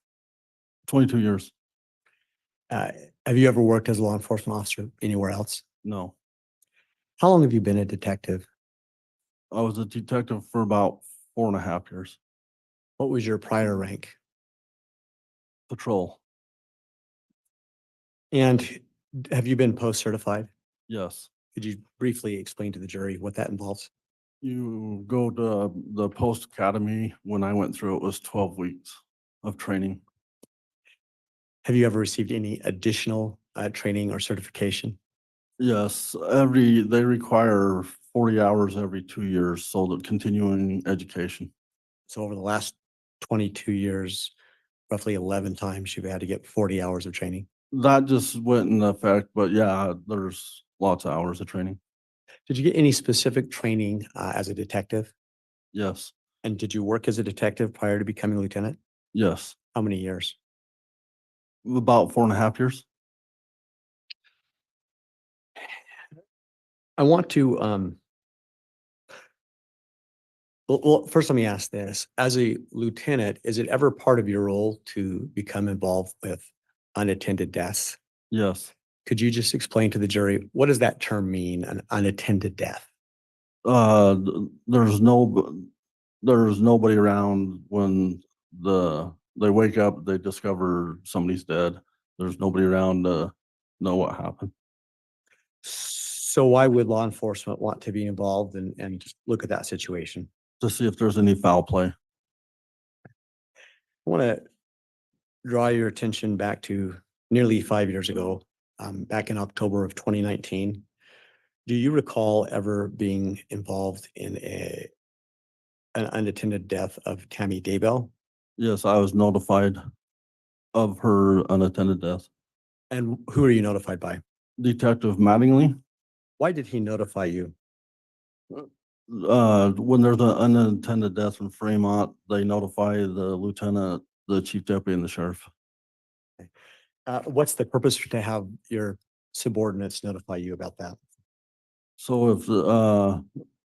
22 years. Have you ever worked as a law enforcement officer anywhere else? No, How long have you been a detective? I was a detective for about 4.5 years. What was your prior rank? Patrol, And have you been post-certified? yes. Could you briefly explain to the jury what that involves? You go to the post academy. When I went through, it was 12 weeks of training. Have you ever received any additional training or certification? Yes, they require 40 hours every 2 years, so that continuing education. So over the last 22 years, roughly 11 times you've had to get 40 hours of training. That just went in effect, but yeah, there's lots of hours of training. Did you get any specific training as a detective? Yes, And did you work as a detective prior to becoming a lieutenant? yes, How many years? about 4.5 years. I want to Well, first let me ask this. As a lieutenant, is it ever part of your role to become involved with unattended deaths? Yes. Could you just explain to the jury, what does that term mean, an unattended death? There's nobody around when they wake up, they discover somebody's dead. There's nobody around to know what happened. So why would law enforcement want to be involved and just look at that situation? To see if there's any foul play. I want to draw your attention back to nearly 5 years ago, back in October of 2019. Do you recall ever being involved in an unattended death of Tammy Daybell? Yes, I was notified of her unattended death. And who are you notified by? Detective Mattingly. Why did he notify you? When there's an unattended death in Fremont, they notify the lieutenant, the chief deputy, and the sheriff. What's the purpose to have your subordinates notify you about that? So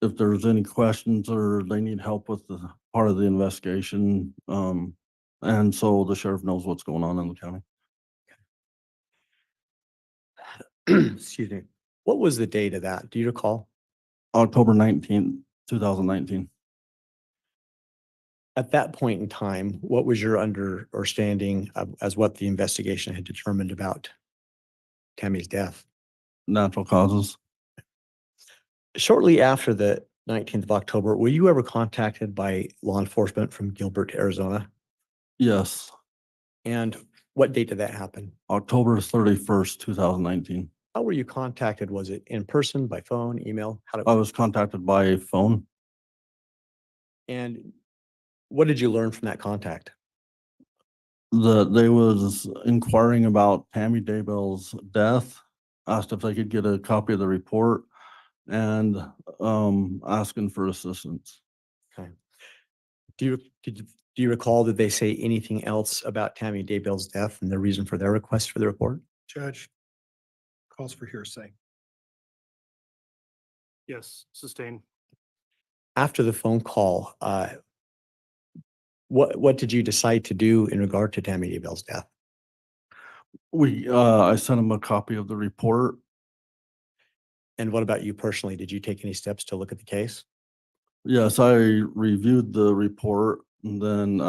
if there's any questions or they need help with the part of the investigation, and so the sheriff knows what's going on in the county. Excuse me. What was the date of that? Do you recall? October 19th, 2019. At that point in time, what was your understanding as what the investigation had determined about Tammy's death? Natural causes. Shortly after the 19th of October, were you ever contacted by law enforcement from Gilbert, Arizona? Yes. And what date did that happen? October 31st, 2019. How were you contacted? Was it in person, by phone, email? I was contacted by phone. And what did you learn from that contact? They was inquiring about Tammy Daybell's death, asked if they could get a copy of the report, and asking for assistance. Okay. Do you recall, did they say anything else about Tammy Daybell's death and the reason for their request for the report? Judge, calls for hearsay. Yes, sustain. After the phone call, what did you decide to do in regard to Tammy Daybell's death? I sent them a copy of the report. And what about you personally? Did you take any steps to look at the case? Yes, I reviewed the report and then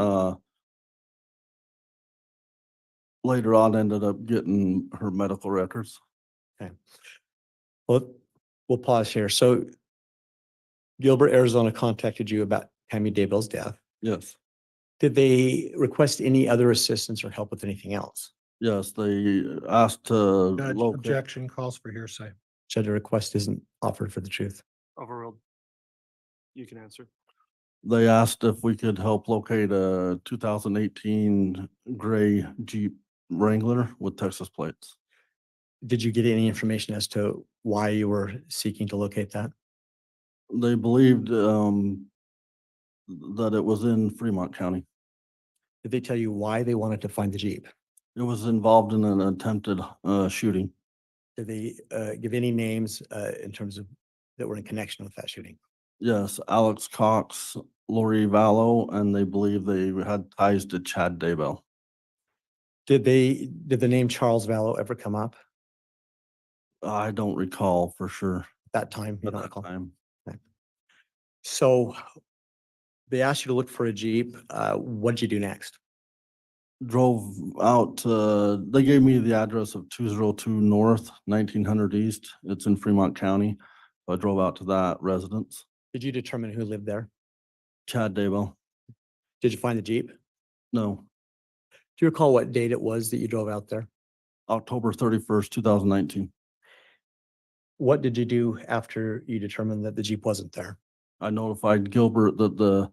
later on ended up getting her medical records. Okay. Well, we'll pause here. So Gilbert, Arizona contacted you about Tammy Daybell's death. Yes. Did they request any other assistance or help with anything else? Yes, they asked to Judge, locate. objection, calls for hearsay. Said a request isn't offered for the truth. Overruled. You can answer. They asked if we could help locate a 2018 gray Jeep Wrangler with Texas plates. Did you get any information as to why you were seeking to locate that? They believed that it was in Fremont County. Did they tell you why they wanted to find the Jeep? It was involved in an attempted shooting. Did they give any names in terms of that were in connection with that shooting? Yes, Alex Cox, Lori Vallow, and they believe they had ties to Chad Daybell. Did the name Charles Vallow ever come up I don't recall for sure. at that time? You At don't that recall? time. So they asked you to look for a Jeep. What did you do next? Drove out, they gave me the address of 202 North, 1900 East. It's in Fremont County. So I drove out to that residence. Did you determine who lived there? Chad Daybell. Did you find the Jeep? No, Do you recall what date it was that you drove out there? October 31st, 2019. What did you do after you determined that the Jeep wasn't there? I notified Gilbert that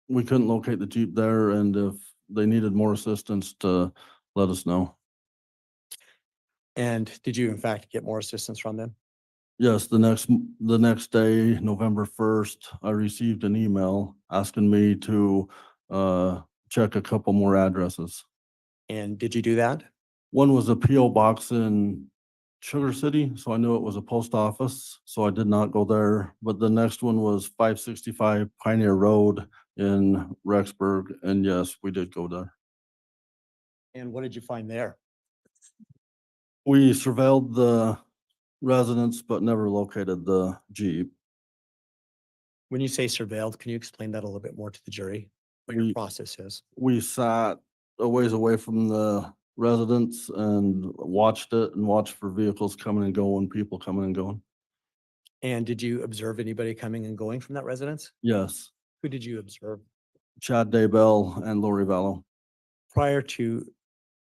we couldn't locate the Jeep there, and if they needed more assistance to let us know. And did you in fact get more assistance from them? Yes, the next day, November 1st, I received an email asking me to check a couple more addresses. And did you do that? One was a PO box in Sugar City, so I knew it was a post office, so I did not go there. But the next one was 565 Pioneer Road in Rexburg, and yes, we did go there. And what did you find there? We surveilled the residence, but never located the Jeep. When you say surveilled, can you explain that a little bit more to the jury? What your We- process is? We sat a ways away from the residence and watched it and watched for vehicles coming and going, people coming and going. And did you observe anybody coming and going from that residence? Yes, Who did you observe Chad Daybell and Lori Vallow. prior to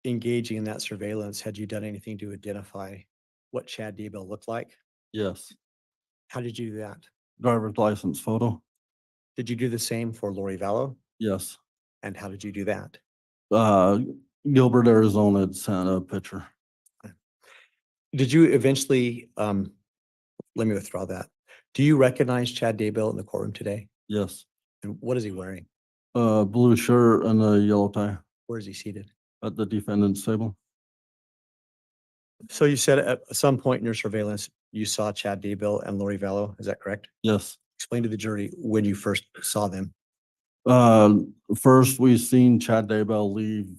engaging in that surveillance? Had you done anything to identify what Chad Daybell looked like? Yes, How did you do that? driver's license photo. Did you do the same for Lori Vallow? Yes. And how did you do that? Gilbert, Arizona had sent a picture. Did you eventually, let me withdraw that. Do you recognize Chad Daybell in the courtroom today? Yes. And what is he wearing? Blue shirt and a yellow tie Where is he seated? at the defendant's table. So you said at some point in your surveillance, you saw Chad Daybell and Lori Vallow, is that correct? Yes. Explain to the jury when you first saw them. First, we seen Chad Daybell leave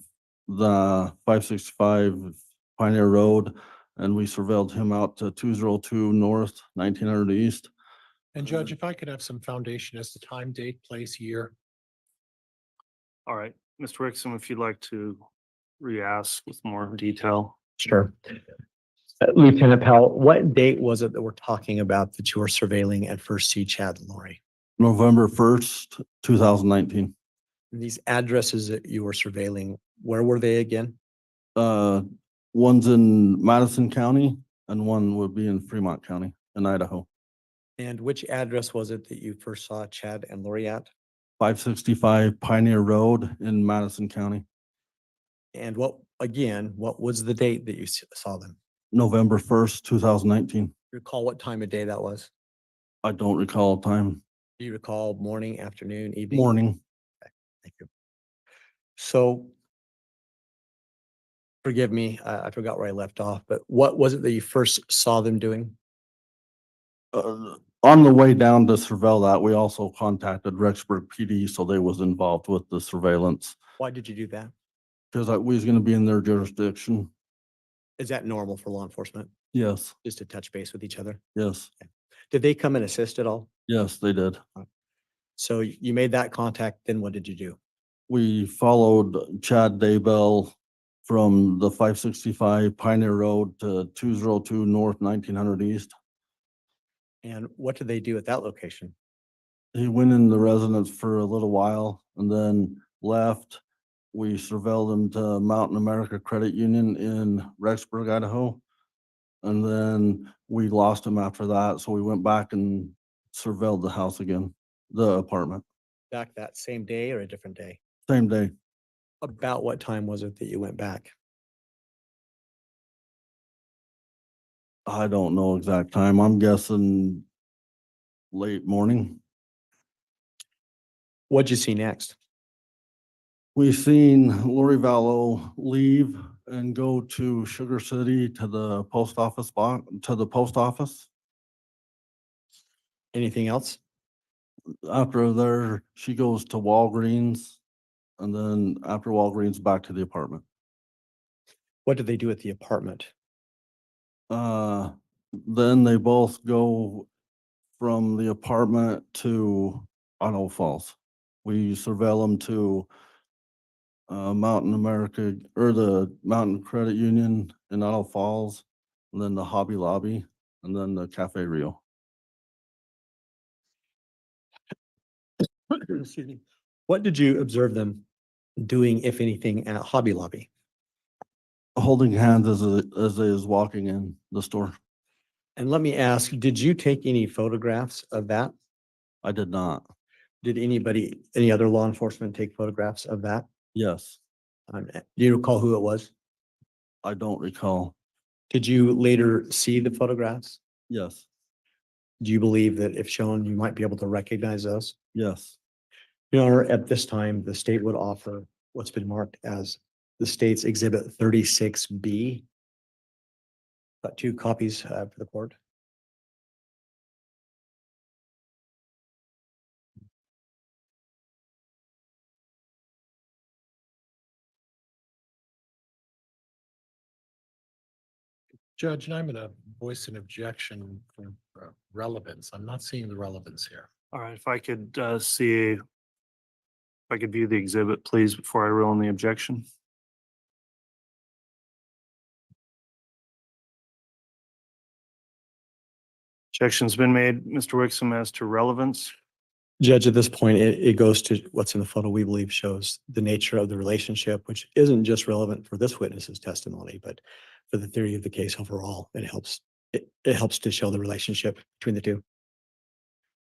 the 565 Pioneer Road, and we surveilled him out to 202 North, 1900 East. And Judge, if I could have some foundation as to time, date, place, year. All right, Mr. Rickson, if you'd like to re-ask with more detail. Sure. Lieutenant Powell, what date was it that we're talking about that you were surveilling and first see Chad and Lori? November 1st, 2019. These addresses that you were surveilling, where were they again? One's in Madison County and one would be in Fremont County in Idaho. And which address was it that you first saw Chad and Lori at? 565 Pioneer Road in Madison County, And what was the date that you saw them? November 1st, 2019. Recall what time of day that was? I don't recall time. Do you recall morning, afternoon, evening? Morning. Thank you. So forgive me, I forgot where I left off, but what was it that you first saw them doing? On the way down to surveil that, we also contacted Rexburg PD, so they was involved with the surveillance Why did you do that? because we was gonna be in their jurisdiction. Is that normal for law enforcement, Yes, just to touch base with each other? yes, Did they come and assist at all? yes, they did. So you made that contact, then what did you do? We followed Chad Daybell from the 565 Pioneer Road to 202 North, 1900 East. And what did they do at that location? He went in the residence for a little while and then left. We surveilled him to Mountain America Credit Union in Rexburg, Idaho. And then we lost him after that, so we went back and surveilled the house again, the apartment, Back that same day or a different day? same day. About what time was it that you went back? I don't know exact time. I'm guessing late morning. What'd you see next? We seen Lori Vallow leave and go to Sugar City to the post office office. Anything else? After there, she goes to Walgreens and then after Walgreens, back to the apartment. What did they do at the apartment? Then they both go from the apartment to Idaho Falls. We surveil them to Mountain America or the Mountain Credit Union in Idaho Falls, and then the Hobby Lobby, and then the Cafe Rio. Excuse me. What did you observe them doing, if anything, at Hobby Lobby? Holding hands as they is walking in the store. And let me ask, did you take any photographs of that? I did not. Did any other law enforcement take photographs of that? Yes, Do you recall who it was? I don't recall. Did you later see the photographs? Yes, Do you believe that if shown, you might be able to recognize those? yes. Your Honor, at this time, the state would offer what's been marked as the state's exhibit 36B. Got 2 copies for the court. Judge, and I'm going to voice an objection for relevance. I'm not seeing the relevance here. All right, if I could if I could view the exhibit, please, before I rule on the objection. Objection's been made. Mr. Wixom, as to relevance. Judge, at this point, it goes to what's in the photo we believe shows the nature of the relationship, which isn't just relevant for this witness's testimony, but for the theory of the case overall. It helps to show the relationship between the two.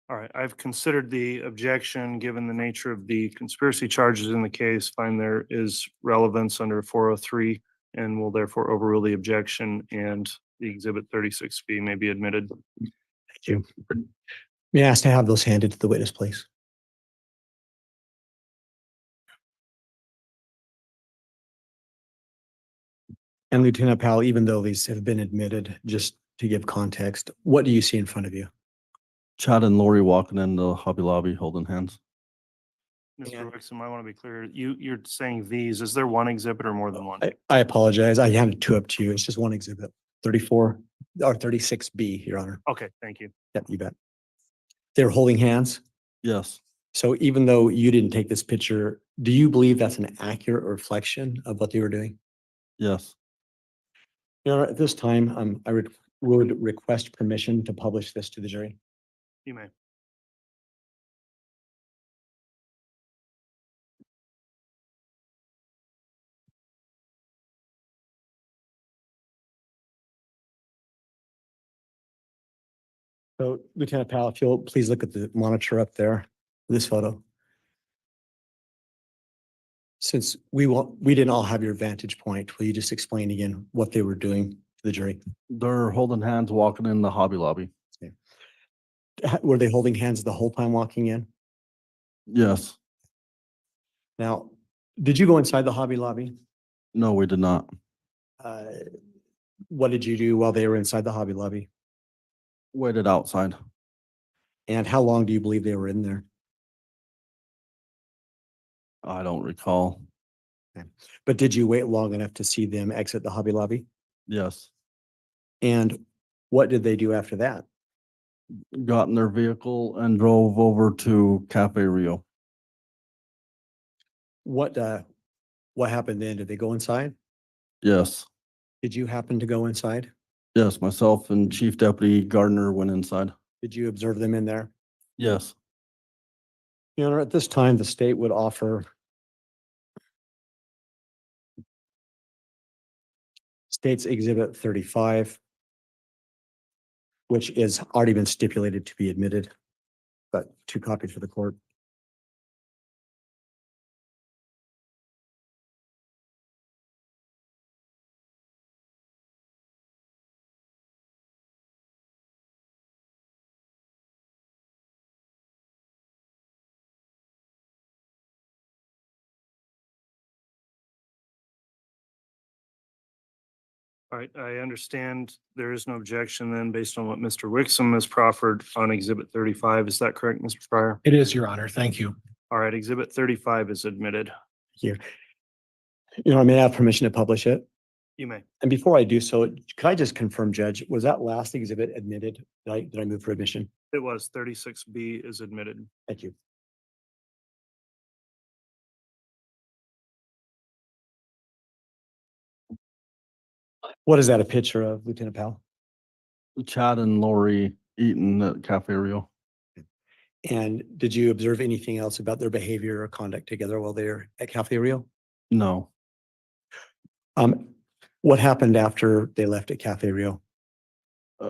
All right, I've considered the objection, given the nature of the conspiracy charges in the case, find there is relevance under 403 and will therefore overrule the objection, and the exhibit 36B may be admitted. Thank you. May I ask to have those handed to the witness, please? And Lieutenant Powell, even though these have been admitted, just to give context, what do you see in front of you? Chad and Lori walking in the Hobby Lobby holding hands. Mr. Wixom, I want to be clear. You're saying these, is there one exhibit or more than one? I apologize. I handed 2 up to you. It's just one exhibit, 34 or 36B, Your Honor. Okay, thank you. Yep, you bet. They're holding hands. Yes, So even though you didn't take this picture, do you believe that's an accurate reflection of what they were doing? yes. Your Honor, at this time, would request permission to publish this to the jury. You may. So Lieutenant Powell, if you'll please look at the monitor up there, this photo. Since we didn't all have your vantage point, will you just explain again what they were doing to the jury? They're holding hands walking in the Hobby Lobby. Were they holding hands the whole time walking in? Yes. Now, did you go inside the Hobby Lobby? No, we did not. What did you do while they were inside the Hobby Lobby? Waited outside. And how long do you believe they were in there? I don't recall. But did you wait long enough to see them exit the Hobby Lobby? Yes. And what did they do after that? Got in their vehicle and drove over to Cafe Rio. What happened then? Did they go inside? Yes. Did you happen to go inside? Yes, myself and Chief Deputy Gardner went inside. Did you observe them in there? Yes. Your Honor, at this time, the state would offer State's Exhibit 35, which is already been stipulated to be admitted, but 2 copies for the court. All right, I understand there is no objection then based on what Mr. Wixom has proffered on exhibit 35. Is that correct, Mr. Pryor? It is, Your Honor. Thank you. All right, exhibit 35 is admitted. Here. You know, I may have permission to publish it. You may. And before I do so, could I just confirm, Judge, was that last exhibit admitted? Did I move for admission? It was 36B is admitted. Thank you. What is that a picture of, Lieutenant Powell? Chad and Lori eating at Cafe Rio. And did you observe anything else about their behavior or conduct together while they're at Cafe Rio? No. What happened after they left at Cafe Rio?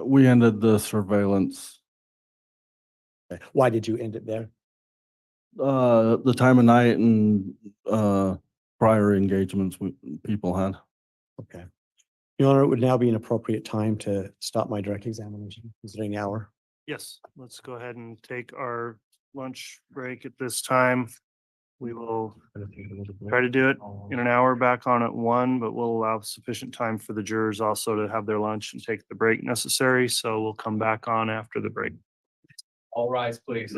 We ended the surveillance. Why did you end it there? The time of night and prior engagements people had. Okay. Your Honor, it would now be an appropriate time to stop my direct examination, considering the hour. Yes, let's go ahead and take our lunch break at this time. We will try to do it in an hour, back on at 1, but we'll allow sufficient time for the jurors also to have their lunch and take the break necessary. So we'll come back on after the break. All rise, please.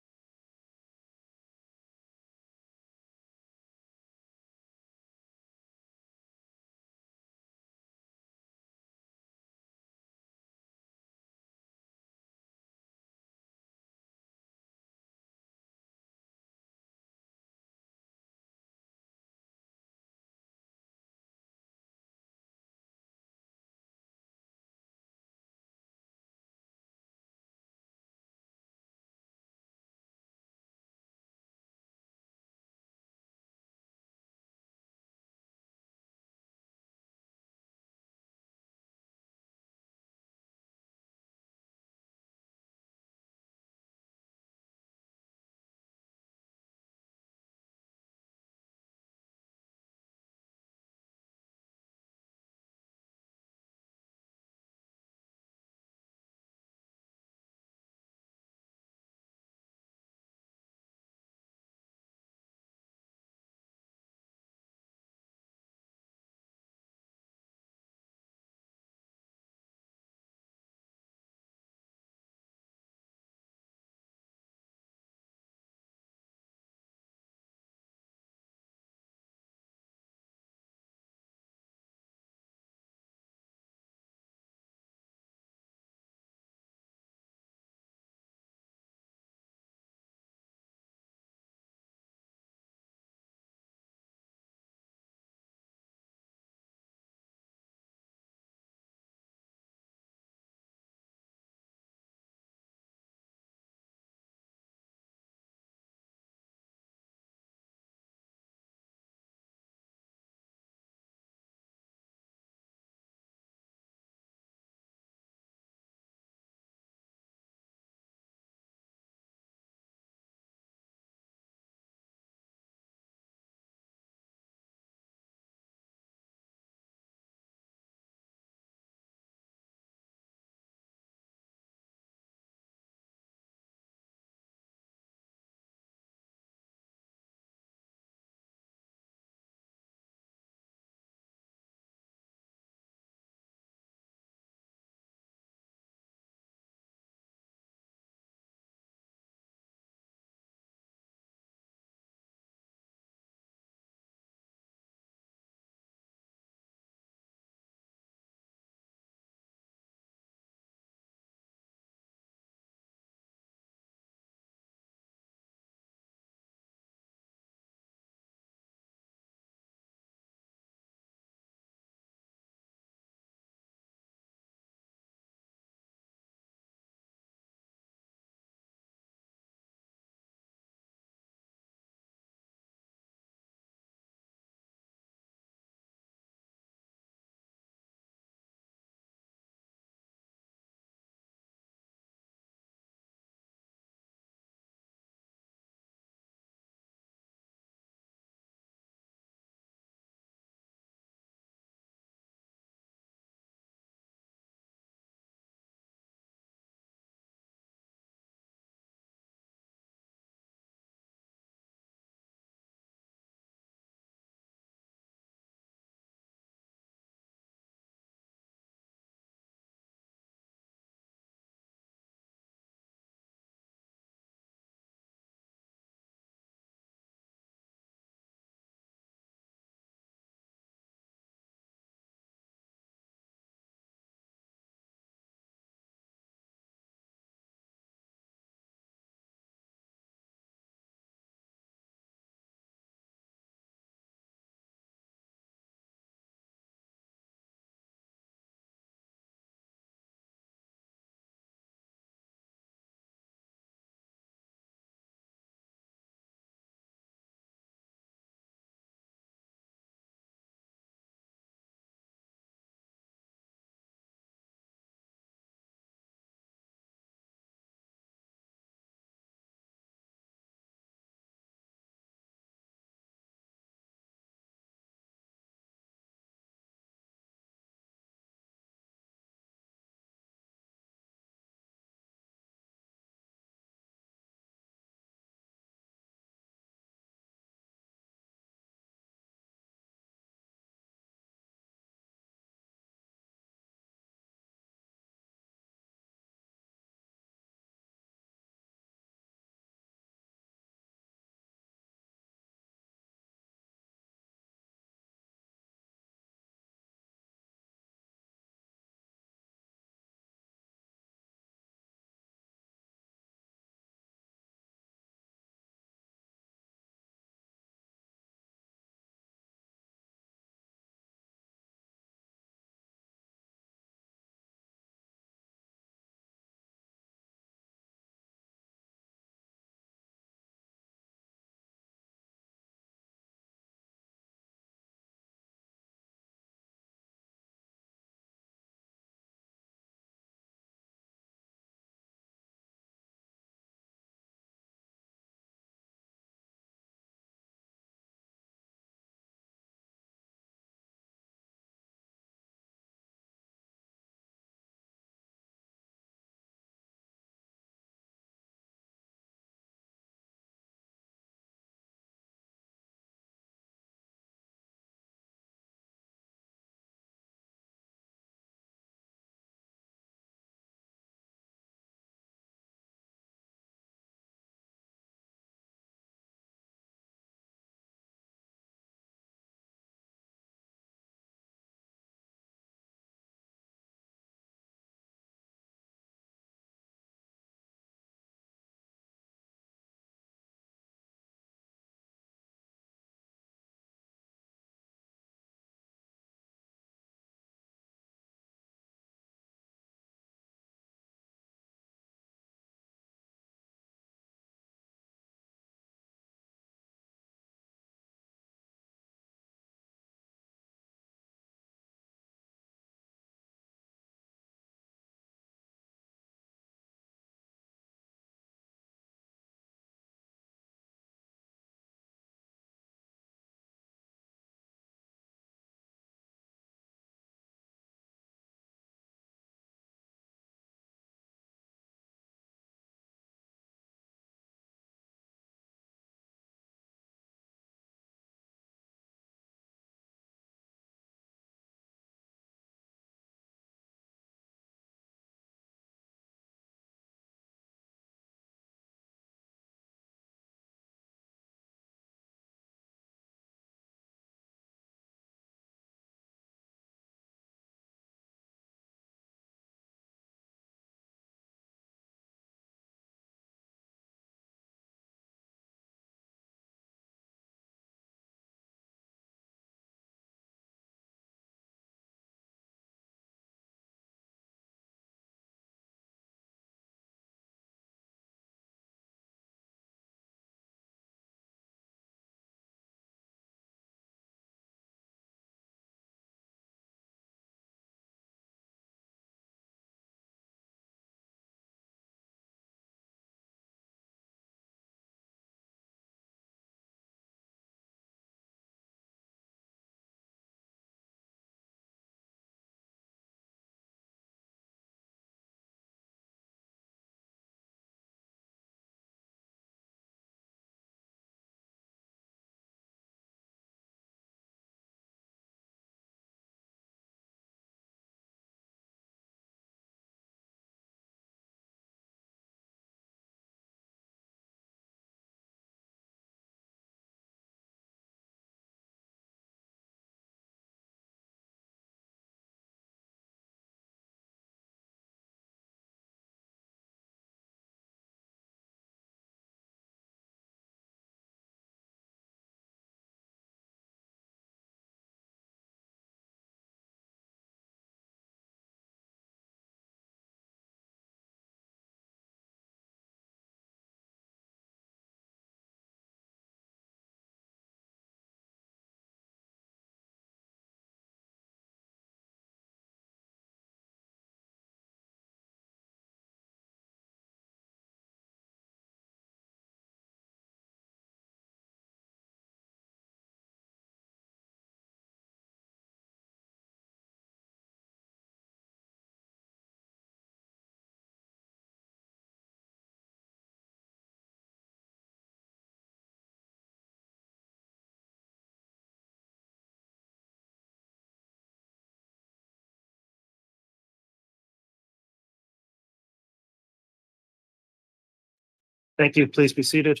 Thank you. Please be seated.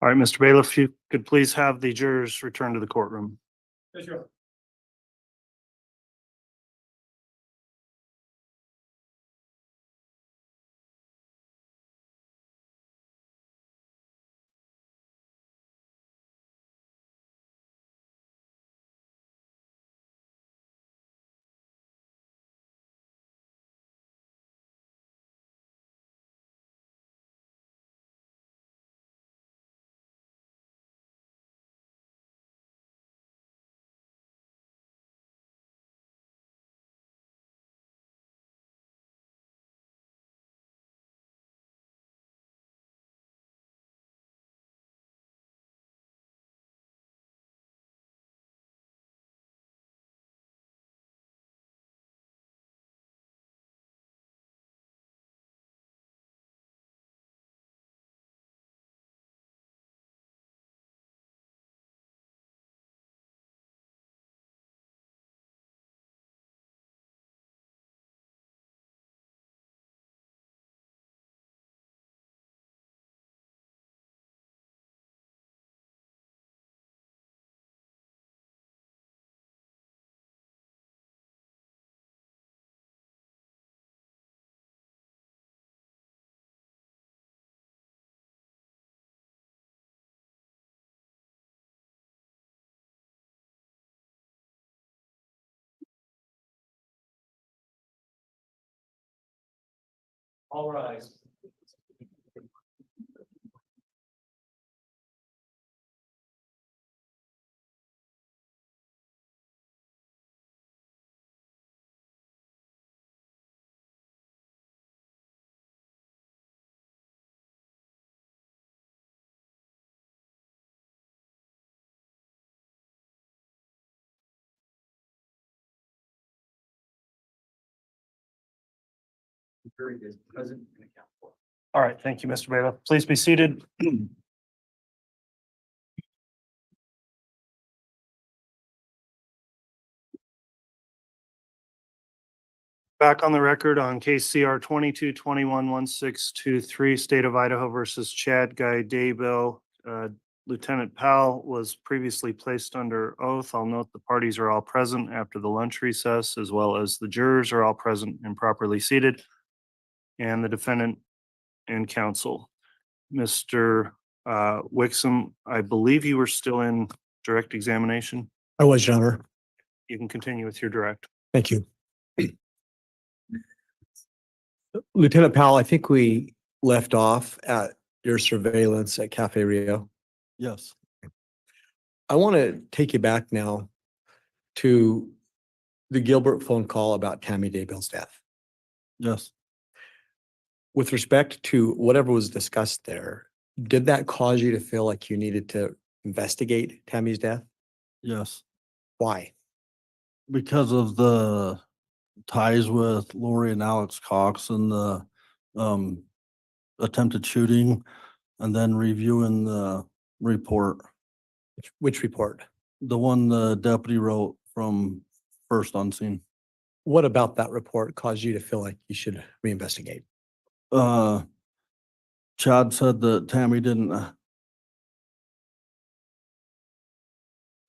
All right, Mr. Bailiff, if you could please have the jurors return to the courtroom. All rise. All right, thank you, Mr. Bailiff. Please be seated. Back on the record on case CR 22211623, State of Idaho versus Chad Guy Daybell. Lieutenant Powell was previously placed under oath. I'll note the parties are all present after the lunch recess, as well as the jurors are all present and properly seated, and the defendant and counsel. Mr. Wixom, I believe you were still in direct examination. I was, Your Honor. You can continue with your direct. Thank you. Lieutenant Powell, I think we left off at your surveillance at Cafe Rio. Yes. I want to take you back now to the Gilbert phone call about Tammy Daybell's death. Yes. With respect to whatever was discussed there, did that cause you to feel like you needed to investigate Tammy's death? Yes. Why? Because of the ties with Lori and Alex Cox and the attempted shooting, and then reviewing the report, Which report? the one the deputy wrote from first on scene. What about that report caused you to feel like you should reinvestigate? Chad said that Tammy didn't,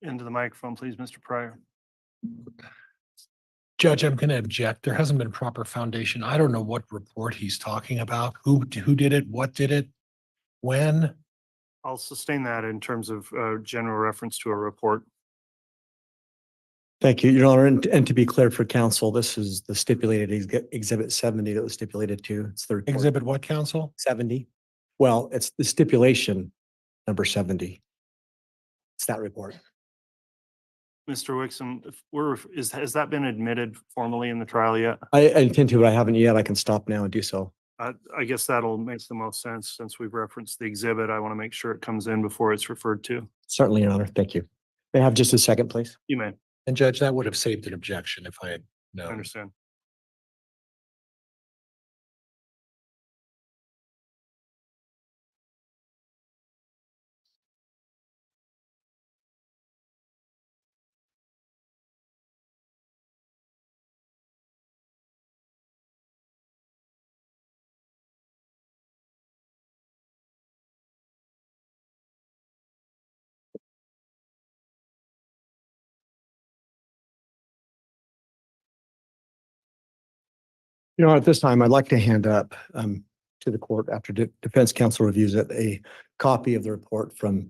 Into the microphone, please, Mr. Pryor. Judge, I'm going to object. There hasn't been proper foundation. I don't know what report he's talking about. Who did it? What did it? When? I'll sustain that in terms of general reference to a report. Thank you, Your Honor. And to be clear for counsel, this is the stipulated exhibit 70 that was stipulated to. It's the report. Exhibit what, counsel? 70. Well, it's the stipulation number 70. It's that report. Mr. Wixom, has that been admitted formally in the trial yet? I intend to, but I haven't yet. I can stop now and do so. I guess that'll make the most sense since we've referenced the exhibit. I want to make sure it comes in before it's referred to. Certainly, Your Honor. Thank you. May I have just a second, please? You may. And Judge, that would have saved an objection if I had I known. understand. You know, at this time, I'd like to hand up to the court after defense counsel reviews it, a copy of the report from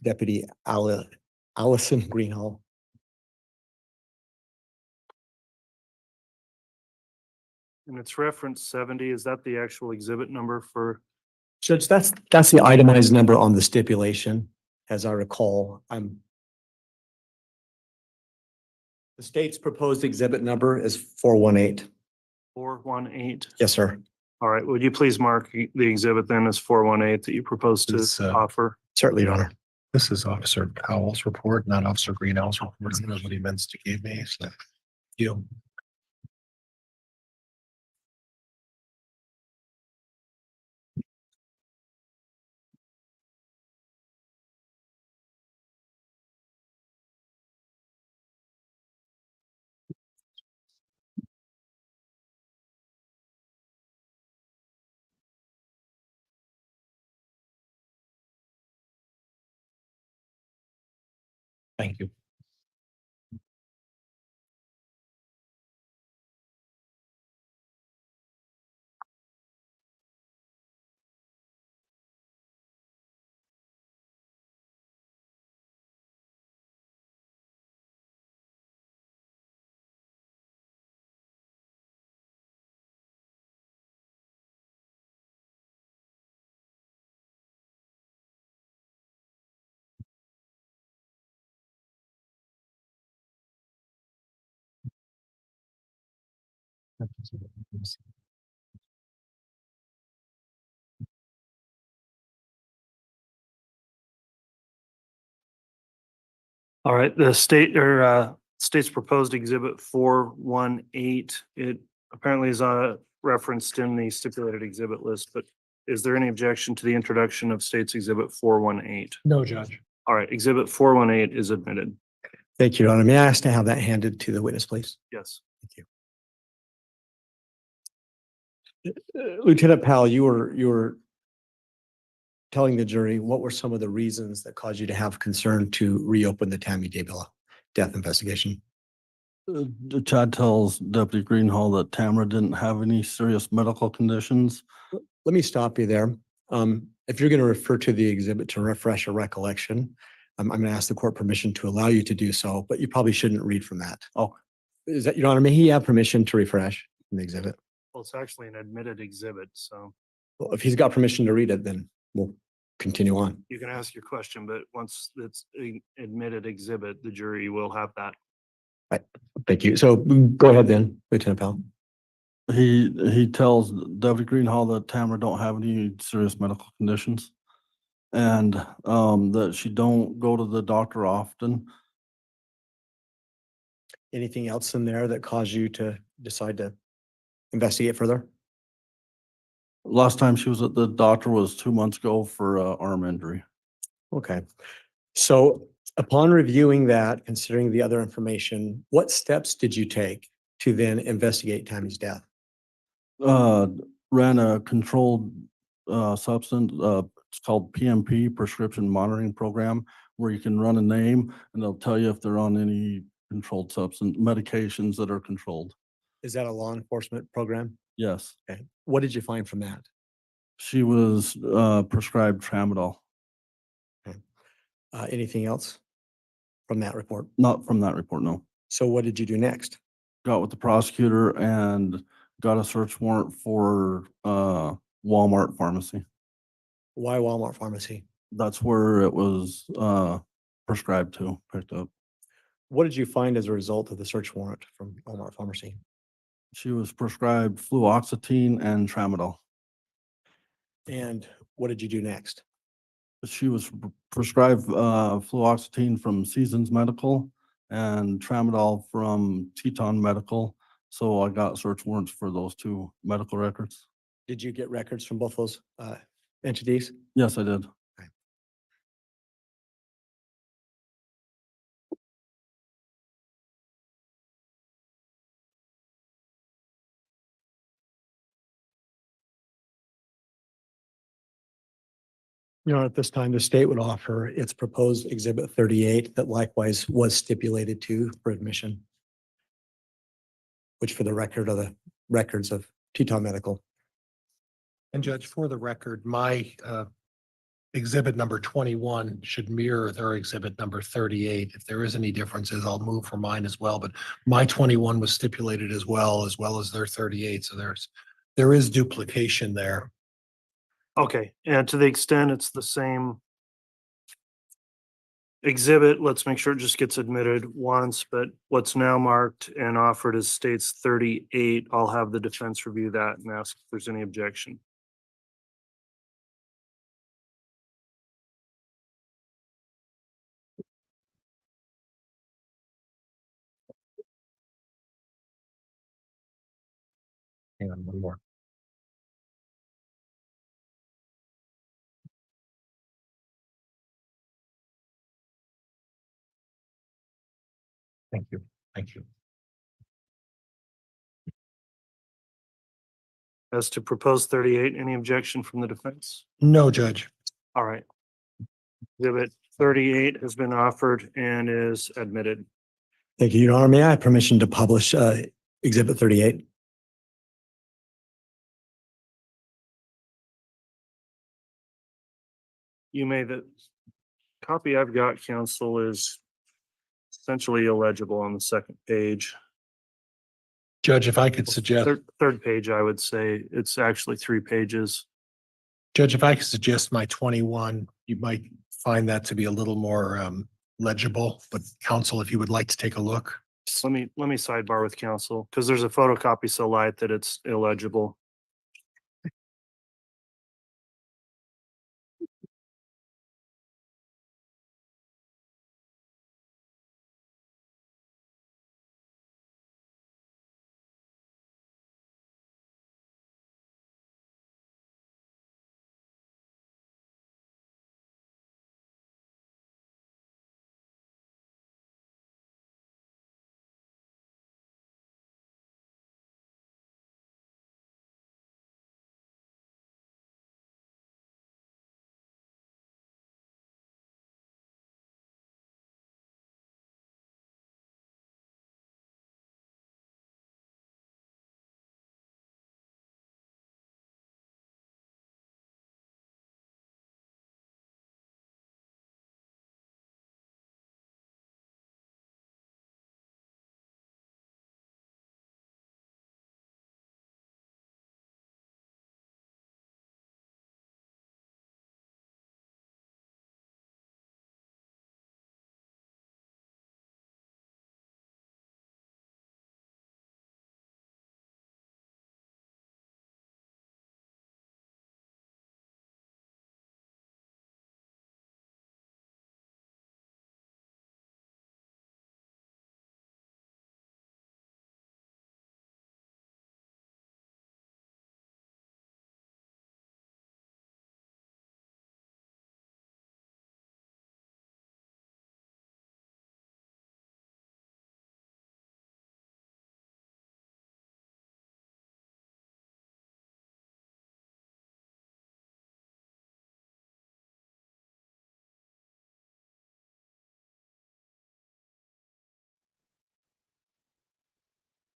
Deputy Allison Greenhall. And it's reference 70. Is that the actual exhibit number for? Judge, that's the itemized number on the stipulation, as I recall. The state's proposed exhibit number is 418. 418. Yes, sir. All right. Would you please mark the exhibit then as 418 that you propose to It's, offer? Certainly, Your Honor. This is Officer Powell's report, not Officer Greenhall's report. This is what he meant to give me. So, you. Thank you. All right. The state's proposed exhibit 418. It apparently is referenced in the stipulated exhibit list, but is there any objection to the introduction of state's exhibit 418? No, Judge. All right. Exhibit 418 is admitted. Thank you, Your Honor. May I ask to have that handed to the witness, please? Yes. Thank you. Lieutenant Powell, you were telling the jury what were some of the reasons that caused you to have concern to reopen the Tammy Daybell death investigation? Chad tells Deputy Greenhall that Tamara didn't have any serious medical conditions. Let me stop you there. If you're going to refer to the exhibit to refresh a recollection, I'm going to ask the court permission to allow you to do so, but you probably shouldn't read from that. Oh. Is that, Your Honor, may he have permission to refresh the exhibit? Well, it's actually an admitted exhibit, so Well, if he's got permission to read it, then we'll continue on. you can ask your question, but once it's an admitted exhibit, the jury will have that. Thank you. So go ahead then, Lieutenant Powell. He tells Deputy Greenhall that Tamara don't have any serious medical conditions and that she don't go to the doctor often. Anything else in there that caused you to decide to investigate further? Last time she was at the doctor was 2 months ago for arm injury. Okay. So upon reviewing that, considering the other information, what steps did you take to then investigate Tammy's death? Ran a controlled substance, it's called PMP, Prescription Monitoring Program, where you can run a name and they'll tell you if they're on any controlled substance, medications that are controlled. Is that a law enforcement program? Yes. Okay. What did you find from that? She was prescribed tramadol. Anything else from that report? Not from that report, no. So what did you do next? Got with the prosecutor and got a search warrant for Walmart pharmacy. Why Walmart pharmacy? That's where it was prescribed to, picked up. What did you find as a result of the search warrant from Walmart pharmacy? She was prescribed fluoxetine and tramadol. And what did you do next? She was prescribed fluoxetine from Seasons Medical and tramadol from Teton Medical. So I got search warrants for those two medical records. Did you get records from both those entities? Yes, I did. At this time, the state would offer its proposed Exhibit 38 that likewise was stipulated to for admission, which for the record are the records of Teton Medical. And Judge, for the record, my exhibit number 21 should mirror their exhibit number 38. If there is any differences, I'll move for mine as well, but my 21 was stipulated as well as their 38. So there is duplication there. Okay, and to the extent it's the same exhibit, let's make sure it just gets admitted once, but what's now marked and offered as states 38, I'll have the defense review that and ask if there's any objection. Hang on, one more. Thank you. Thank you. As to propose 38, any objection from the defense? No, Judge. All right. Exhibit 38 has been offered and is admitted. Thank you, Your Honor. May I have permission to publish Exhibit 38? You may, the copy I've got, counsel, is essentially illegible on the second page. Judge, if I could suggest, Third page, I would say it's actually 3 pages. Judge, if I could suggest my 21, you might find that to be a little more legible, but counsel, if you would like to take a look. Let me sidebar with counsel because there's a photocopy so light that it's illegible.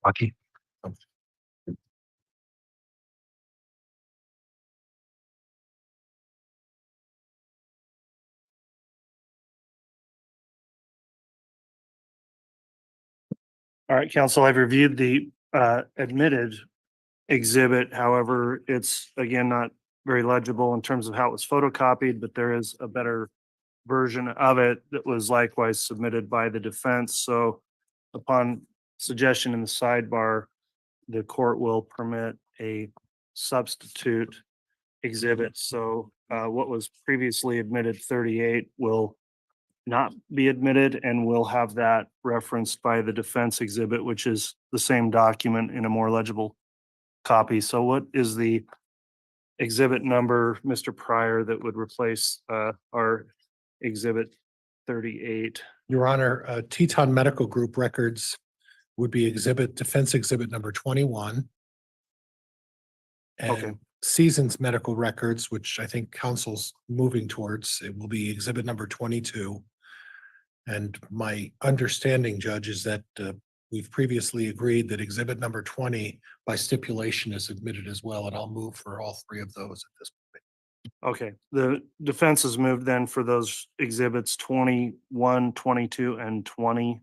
Lucky. All right, counsel, I've reviewed the admitted exhibit. However, it's again not very legible in terms of how it was photocopied, but there is a better version of it that was likewise submitted by the defense. So upon suggestion in the sidebar, the court will permit a substitute exhibit. So what was previously admitted 38 will not be admitted, and we'll have that referenced by the defense exhibit, which is the same document in a more legible copy. So what is the exhibit number, Mr. Pryor, that would replace our exhibit 38? Your Honor, Teton Medical Group records would be defense exhibit number 21. Okay. And Seasons Medical Records, which I think council's moving towards, it will be exhibit number 22. And my understanding, Judge, is that we've previously agreed that exhibit number 20 by stipulation is admitted as well, and I'll move for all three of those at this point. Okay, the defense has moved then for those exhibits 21, 22, and 20.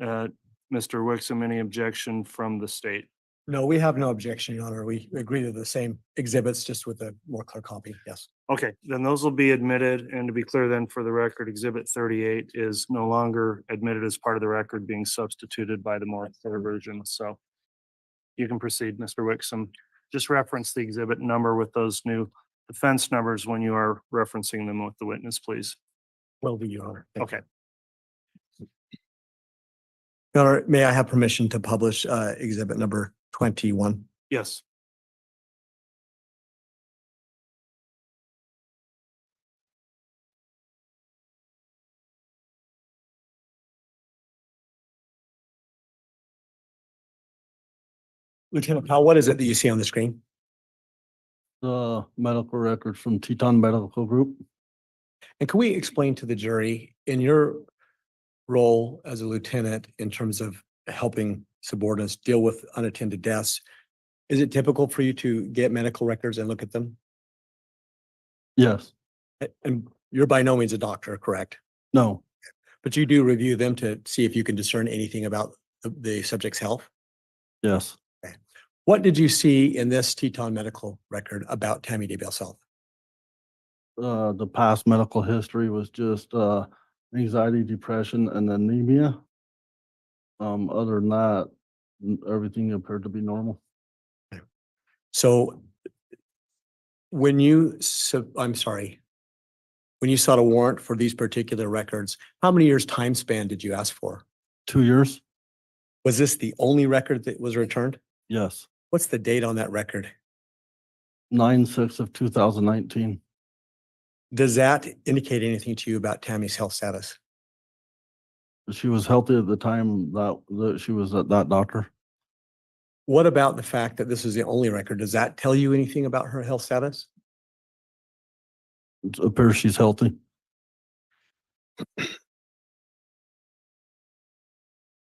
Mr. Wixom, any objection from the state? No, we have no objection, Your Honor. We agree to the same exhibits, just with a more clear copy. Yes. Okay, then those will be admitted, and to be clear then for the record, exhibit 38 is no longer admitted as part of the record, being substituted by the more clear version, so you can proceed, Mr. Wixom. Just reference the exhibit number with those new defense numbers when you are referencing them with the witness, please. Will be, Your Honor. Thank you. Okay, Your Honor, may I have permission to publish exhibit number 21? yes. Lieutenant Powell, what is it that you see on the screen? The medical records from Teton Medical Group. And can we explain to the jury, in your role as a lieutenant in terms of helping subordinates deal with unattended deaths, is it typical for you to get medical records and look at them? Yes. And you're by no means a doctor, correct? No. But you do review them to see if you can discern anything about the subject's health? Yes. What did you see in this Teton medical record about Tammy Daybell's health? The past medical history was just anxiety, depression, and anemia. Other than that, everything appeared to be normal. So when you, when you sought a warrant for these particular records, how many years time span did you ask for? 2 years? Was this the only record that was returned? Yes. What's the date on that record? 9/6 of 2019. Does that indicate anything to you about Tammy's health status? She was healthy at the time that she was at that doctor. What about the fact that this is the only record? Does that tell you anything about her health status? It appears she's healthy.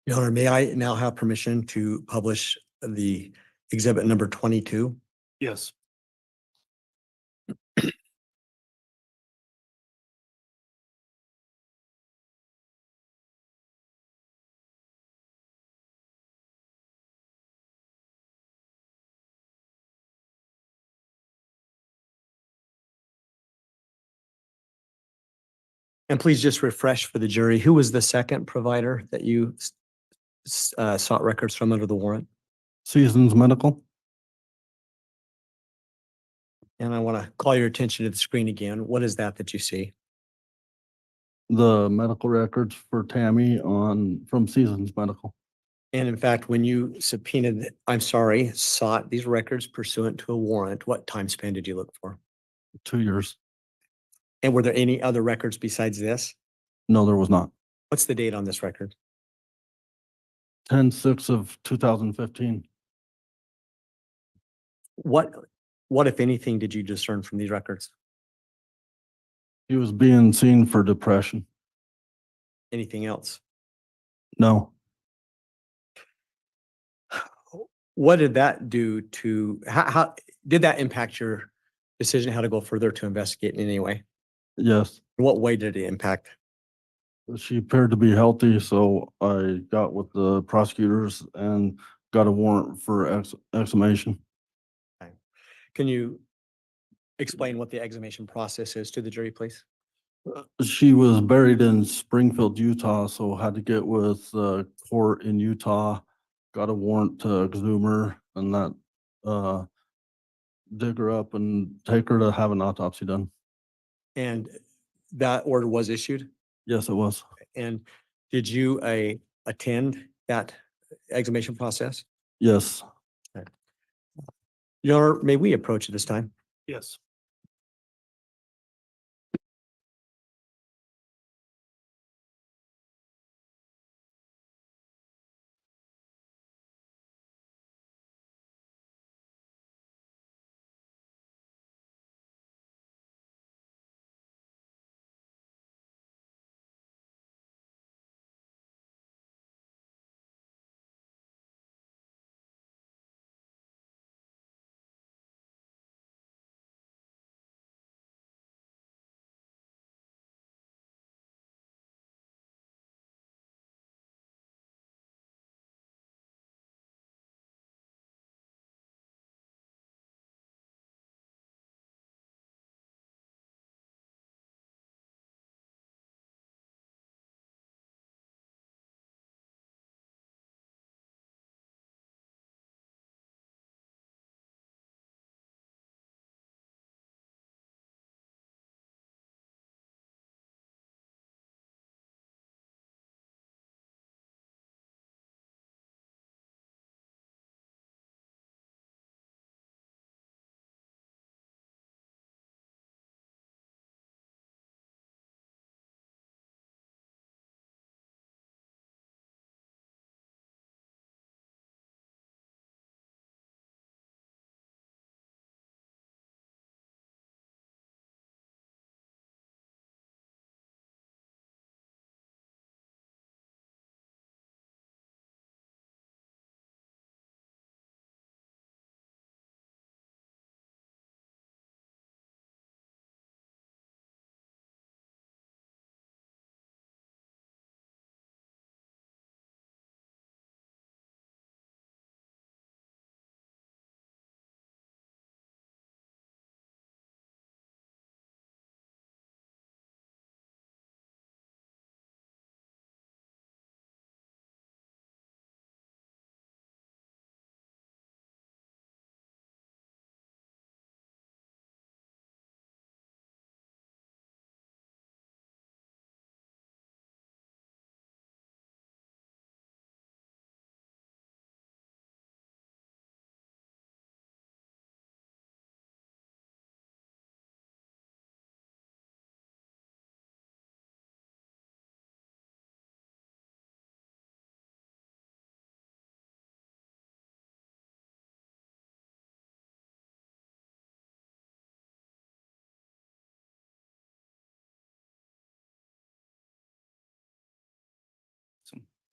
Your Honor, may I now have permission to publish the exhibit number 22? Yes. And please just refresh for the jury, who was the second provider that you sought records from under the warrant? Seasons Medical. And I want to call your attention to the screen again. What is that you see? The medical records for Tammy from Seasons Medical. And in fact, when you sought these records pursuant to a warrant, what time span did you look for? 2 years. And were there any other records besides this? No, there was not. What's the date on this record? 10/6 of 2015. What, if anything, did you discern from these records? He was being seen for depression. Anything else? No. What did that do to, how did that impact your decision how to go further to investigate in any way? Yes. In what way did it impact? She appeared to be healthy, so I got with the prosecutors and got a warrant for exhumation. Can you explain what the exhumation process is to the jury, please? She was buried in Springfield, Utah, so had to get with the court in Utah, got a warrant to exhume her and that dig her up and take her to have an autopsy done. And that order was issued? Yes, it was. And did you attend that exhumation process? Yes. Your Honor, may we approach at this time? Yes.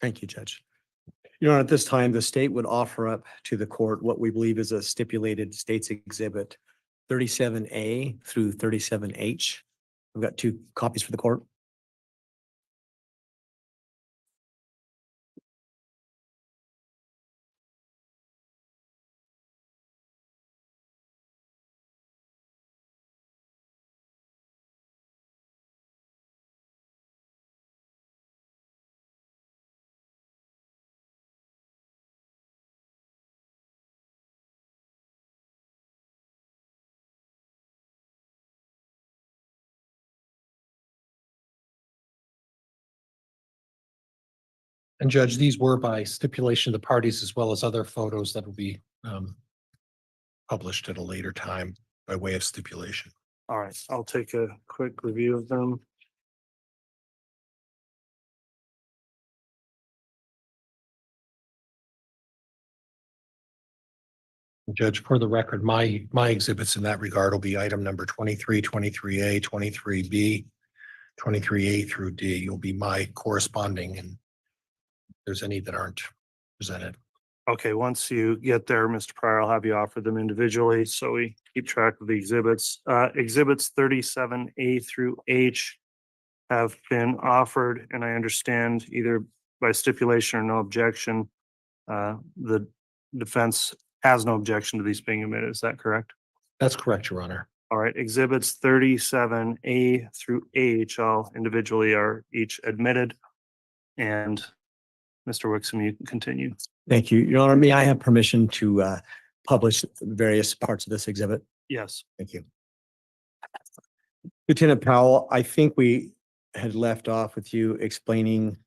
Thank you, Judge. Your Honor, at this time, the state would offer up to the court what we believe is a stipulated state's exhibit 37A through 37H. We've got 2 copies for the court. And Judge, these were by stipulation of the parties as well as other photos that will be published at a later time by way of stipulation. All right, I'll take a quick review of them. Judge, for the record, my exhibits in that regard will be item number 23, 23A, 23B, 23A through D. You'll be my corresponding, and if there's any that aren't presented. Okay, once you get there, Mr. Pryor, I'll have you offer them individually, so we keep track of the exhibits. Exhibits 37A through H have been offered, and I understand either by stipulation or no objection. The defense has no objection to these being admitted. Is that correct? That's correct, Your Honor. All right, exhibits 37A through H, all individually are each admitted. And Mr. Wixom, you can continue. Thank you. Your Honor, may I have permission to publish various parts of this exhibit? Yes. Thank you. Lieutenant Powell, I think we had left off with you explaining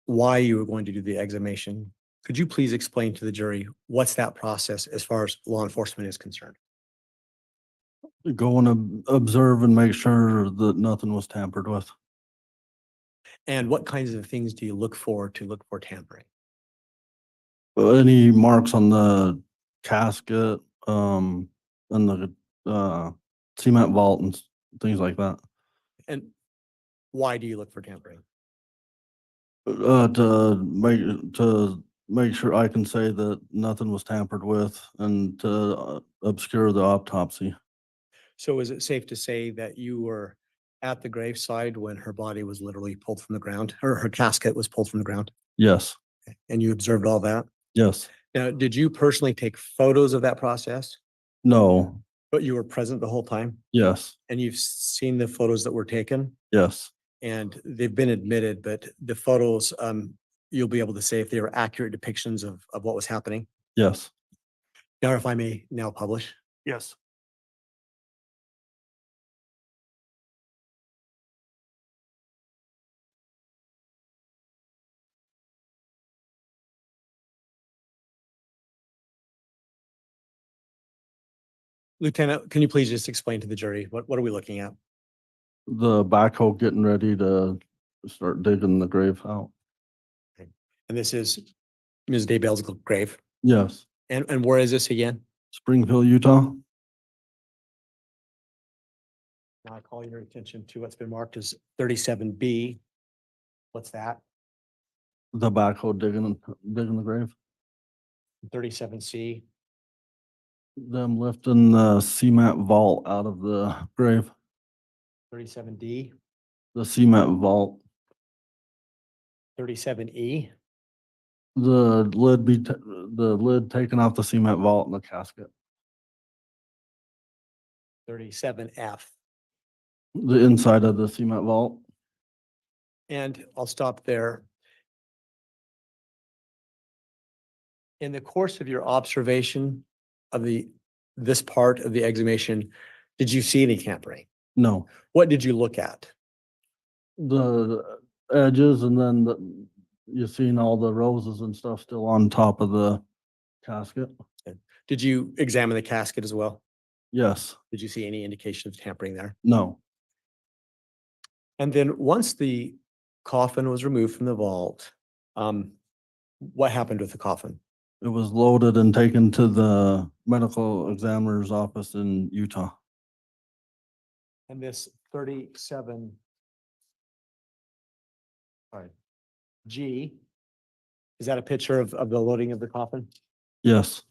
why you were going to do the exhumation. Could you please explain to the jury what's that process as far as law enforcement is concerned? Go and observe and make sure that nothing was tampered with. And what kinds of things do you look for tampering? Any marks on the casket, and the, cement vault and things like that. And why do you look for tampering? To make sure I can say that nothing was tampered with and to obscure the autopsy. So is it safe to say that you were at the graveside when her body was literally pulled from the ground, or her casket was pulled from the ground? Yes, And you observed all that? yes, Now, did you personally take photos of that process, no, but you were present the whole time? yes, And you've seen the photos that were taken? yes, And they've been admitted, but the photos, you'll be able to say if they were accurate depictions of what was happening. yes. Now, if I may now publish. Yes. Lieutenant, can you please just explain to the jury, what are we looking at? The backhoe getting ready to start digging the grave out. And this is Ms. Daybell's grave. Yes, And where is this again? Springfield, Utah. Now I call your attention to what's been marked as 37B. What's that? The backhoe digging the grave. 37C. Them lifting the cement vault out of the grave. 37D. The cement vault. 37E. The lid taken off the cement vault and the casket. 37F. The inside of the cement vault. And I'll stop there. In the course of your observation of this part of the exhumation, did you see any tampering? No, What did you look at? the edges and then you seen all the roses and stuff still on top of the casket. Did you examine the casket as well? Yes, Did you see any indication of tampering there? no, And then once the coffin was removed from the vault, what happened with the coffin? it was loaded and taken to the medical examiner's office in Utah. And this 37, sorry, G, is that a picture of the loading of the coffin? Yes,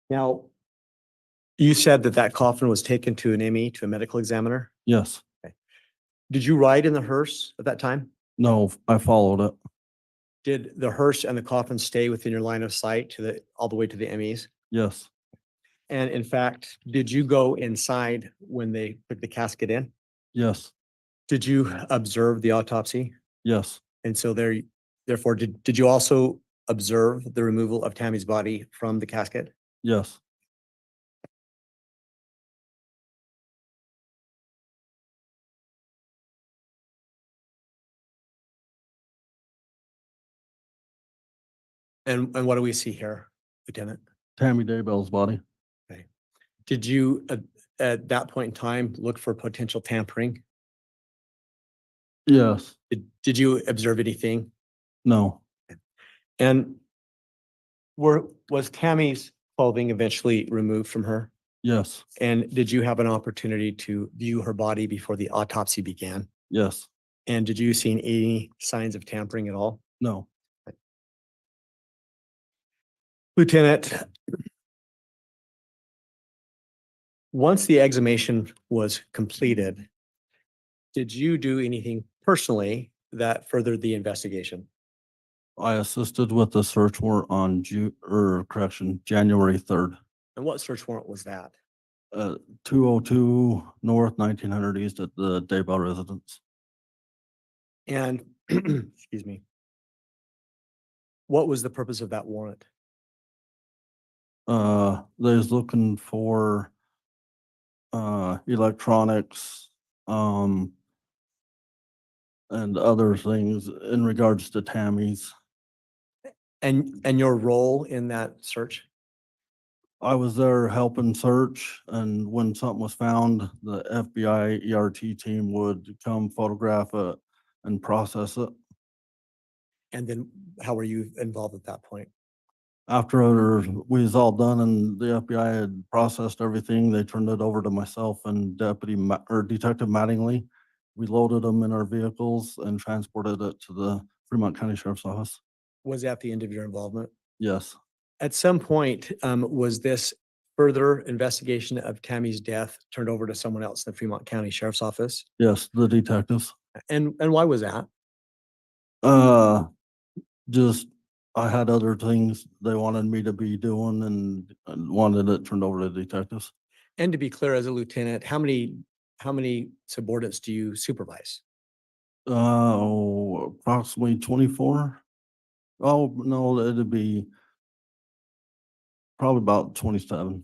Now, you said that coffin was taken to an ME, to a medical examiner. yes, Did you ride in the hearse at that time? no, I followed it. Did the hearse and the coffin stay within your line of sight all the way to the MEs? Yes, And in fact, did you go inside when they put the casket in? yes, Did you observe the autopsy? yes, And so therefore, did you also observe the removal of Tammy's body from the casket? yes. And what do we see here, Lieutenant? Tammy Daybell's body. Did you, at that point in time, look for potential tampering? Yes, Did you observe anything? no, And was Tammy's clothing eventually removed from her? yes, And did you have an opportunity to view her body before the autopsy began? yes, And did you see any signs of tampering at all? no, Lieutenant, once the exhumation was completed, did you do anything personally that furthered the investigation? I assisted with the search warrant on January 3rd. And what search warrant was that? 202 North, 1900 East at the Daybell residence. And, excuse me, what was the purpose of that warrant? They was looking for electronics, and other things in regards to Tammy's. And your role in that search? I was there helping search, and when something was found, the FBI ERT team would come photograph it and process it. And then how were you involved at that point? After we was all done and the FBI had processed everything, they turned it over to myself and Detective Mattingly. We loaded them in our vehicles and transported it to the Fremont County Sheriff's Office. Was that the end of your involvement? Yes, At some point, was this further investigation of Tammy's death turned over to someone else in the Fremont County Sheriff's Office? yes, the detectives. And why was that? Just, I had other things they wanted me to be doing and wanted it turned over to detectives. And to be clear, as a lieutenant, how many subordinates do you supervise? Approximately 24. Oh, no, it'd be probably about 27.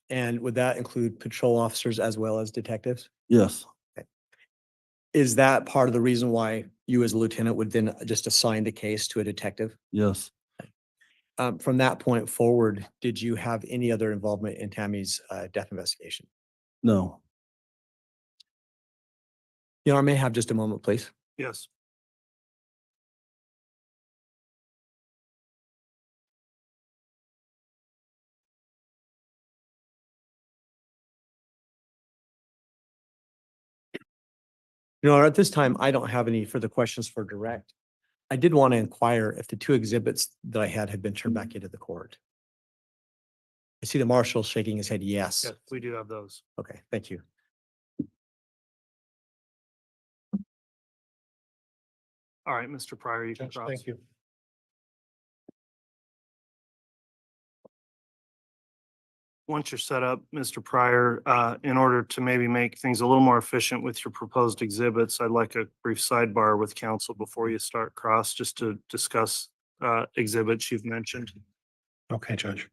And would that include patrol officers as well as detectives? Yes, Is that part of the reason why you as a lieutenant would then just assign the case to a detective? yes. From that point forward, did you have any other involvement in Tammy's death investigation? No. You know, I may have just a moment, please. Yes. You know, at this time, I don't have any further questions for direct. I did want to inquire if the two exhibits that I had been turned back into the court. I see the marshal shaking his head, yes. Yes, we do have those. Okay, thank you. All right, Mr. Pryor, you can cross. Thank you. Once you're set up, Mr. Pryor, in order to maybe make things a little more efficient with your proposed exhibits, I'd like a brief sidebar with council before you start cross, just to discuss exhibits you've mentioned. Okay, Judge.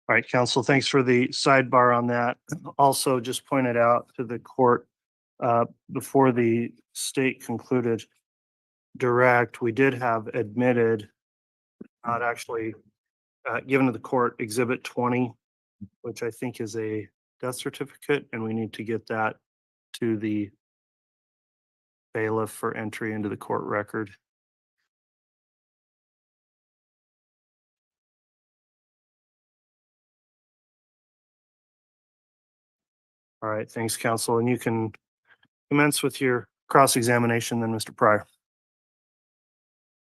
All right, counsel, thanks for the sidebar on that. Also, just pointed out to the court, before the state concluded direct, we did have admitted, not actually, given to the court Exhibit 20, which I think is a death certificate, and we need to get that to the bailiff for entry into the court record. All right, thanks, counsel. And you can commence with your cross-examination then, Mr. Pryor.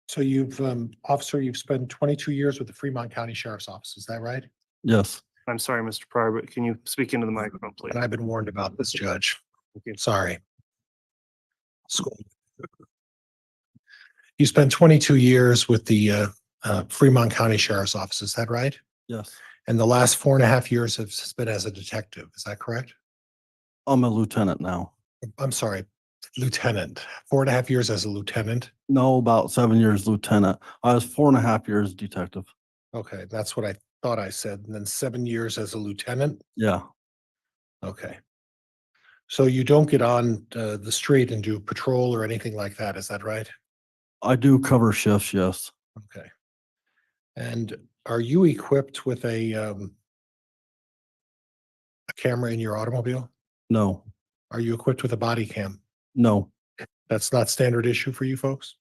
So you've, officer, you've spent 22 years with the Fremont County Sheriff's Office, is that right? Yes. I'm sorry, Mr. Pryor, but can you speak into the microphone, please? And I've been warned about this, Judge. Sorry. School. You spent 22 years with the Fremont County Sheriff's Office, is that right? Yes. And the last 4.5 years have been as a detective, is that correct? I'm a lieutenant now. I'm sorry, lieutenant. 4.5 years as a lieutenant. No, about 7 years lieutenant. I was 4.5 years detective. Okay, that's what I thought I said. And then 7 years as a lieutenant. Yeah. Okay. So you don't get on the street and do patrol or anything like that, is that right? I do cover shifts, yes. Okay. And are you equipped with a camera in your automobile? No. Are you equipped with a body cam? No. That's not standard issue for you folks?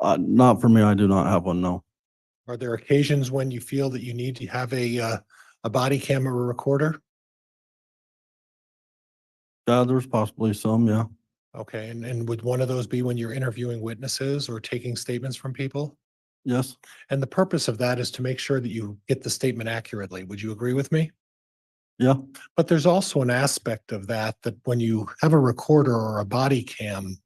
Not for me. I do not have one, no. Are there occasions when you feel that you need to have a body camera recorder? Yeah, there's possibly some, yeah. Okay, and would one of those be when you're interviewing witnesses or taking statements from people? Yes. And the purpose of that is to make sure that you get the statement accurately. Would you agree with me? Yeah. But there's also an aspect of that when you have a recorder or a body cam,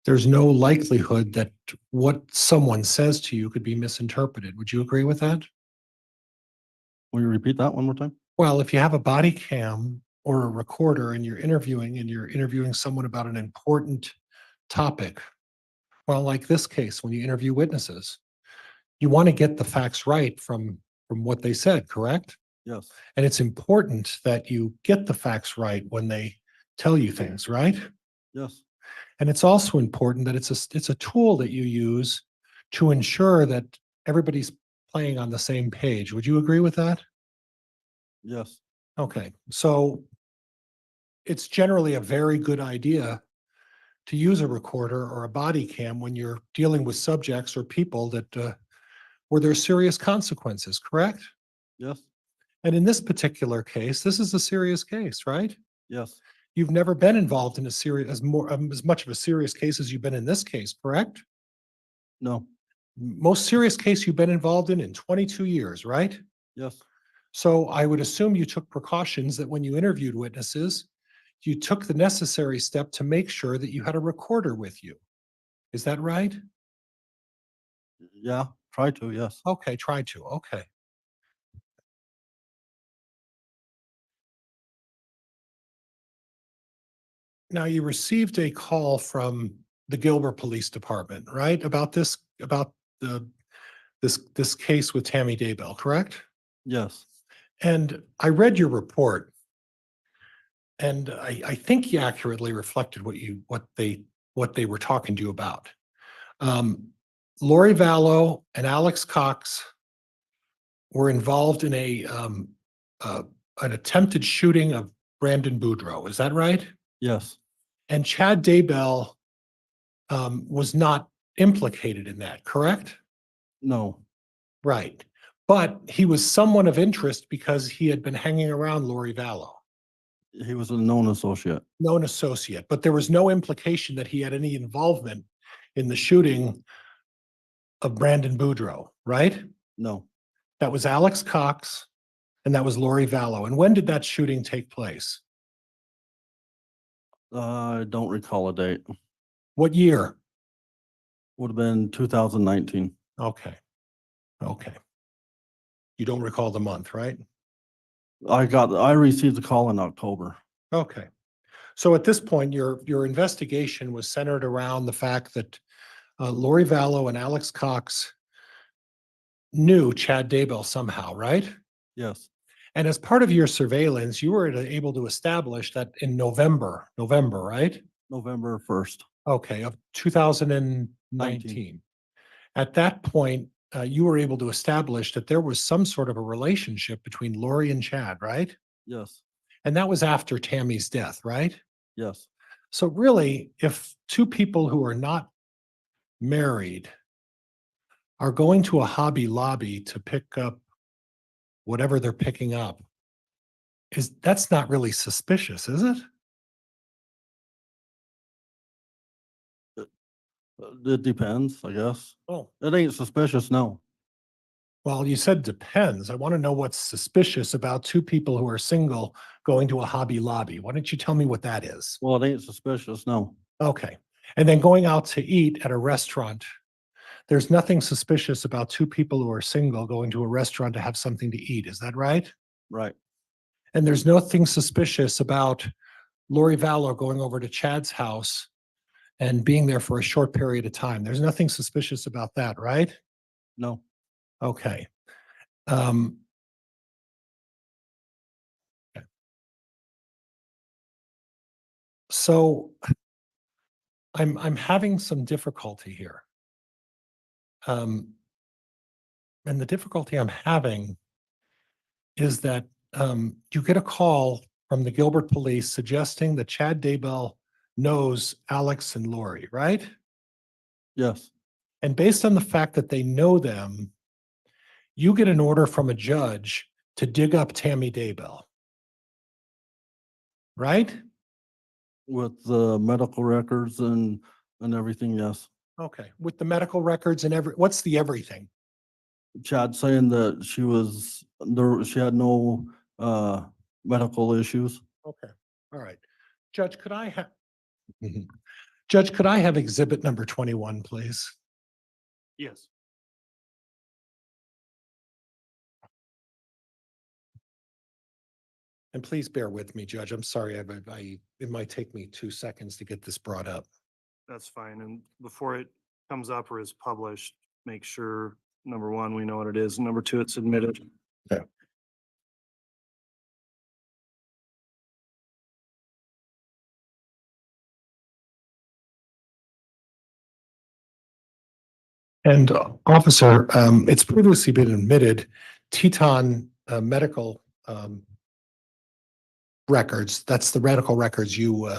there's no likelihood that what someone says to you could be misinterpreted. Would you agree with that? Will you repeat that one more time? Well, if you have a body cam or a recorder and you're interviewing someone about an important topic, well, like this case, when you interview witnesses, you want to get the facts right from what they said, correct? Yes. And it's important that you get the facts right when they tell you things, right? Yes. And it's also important that it's a tool that you use to ensure that everybody's playing on the same page. Would you agree with that? Yes. Okay, so it's generally a very good idea to use a recorder or a body cam when you're dealing with subjects or people that where there's serious consequences, correct? Yes. And in this particular case, this is a serious case, right? Yes. You've never been involved in as much of a serious case as you've been in this case, correct? No. Most serious case you've been involved in 22 years, right? Yes. So I would assume you took precautions that when you interviewed witnesses, you took the necessary step to make sure that you had a recorder with you. Is that right? Yeah. Try to, yes. Okay, try to. Okay. Now you received a call from the Gilbert Police Department, right? About this case with Tammy Daybell, correct? Yes. And I read your report, and I think you accurately reflected what they were talking to you about. Lori Vallow and Alex Cox were involved in an attempted shooting of Brandon Boudreaux. Is that right? Yes. And Chad Daybell was not implicated in that, correct? No. Right. But he was someone of interest because he had been hanging around Lori Vallow. He was a known associate. Known associate, but there was no implication that he had any involvement in the shooting of Brandon Boudreaux, right? No. That was Alex Cox and that was Lori Vallow. And when did that shooting take place? I don't recall a date. What year? Would have been 2019. Okay. Okay. You don't recall the month, right? I received the call in October. Okay. So at this point, your investigation was centered around the fact that Lori Vallow and Alex Cox knew Chad Daybell somehow, right? Yes, And as part of your surveillance, you were able to establish that in November, right? November 1st. Okay, of 2019. At that point, you were able to establish that there was some sort of a relationship between Lori and Chad, right? Yes, And that was after Tammy's death, right? yes, So really, if two people who are not married are going to a Hobby Lobby to pick up whatever they're picking up, that's not really suspicious, is it? it depends, I guess. Oh, It ain't suspicious, no. well, you said depends. I want to know what's suspicious about two people who are single going to a Hobby Lobby. Why don't you tell me what that is? Well, it ain't suspicious, no. Okay. And then going out to eat at a restaurant, there's nothing suspicious about two people who are single going to a restaurant to have something to eat. Is that right? Right, And there's nothing suspicious about Lori Vallow going over to Chad's house and being there for a short period of time. There's nothing suspicious about that, right? no. Okay. So I'm having some difficulty here. And the difficulty I'm having is that you get a call from the Gilbert police suggesting that Chad Daybell knows Alex and Lori, right? Yes, And based on the fact that they know them, you get an order from a judge to dig up Tammy Daybell. Right? with the medical records and everything, yes. Okay. With the medical records and what's the everything? Chad saying that she had no medical issues. Okay. All right. Judge, could I have? Judge, could I have exhibit number 21, please? Yes. And please bear with me, Judge. I'm sorry, it might take me 2 seconds to get this brought up. That's fine. And before it comes up or is published, make sure, number one, we know what it is. Number two, it's admitted. Okay. And officer, it's previously been admitted, Teton medical records, that's the medical records you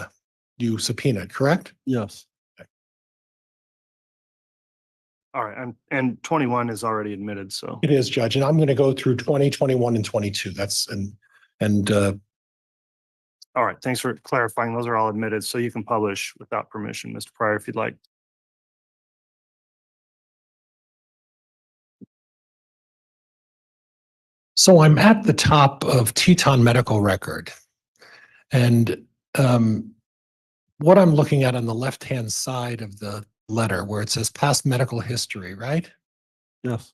subpoenaed, correct? Yes, All right. And 21 is already admitted. So It is, Judge, and I'm going to go through 20, 21, and 22. That's, and all right. Thanks for clarifying. Those are all admitted. So you can publish without permission, Mr. Pryor, if you'd like. so I'm at the top of Teton medical record. And what I'm looking at on the left-hand side of the letter where it says past medical history, right? yes,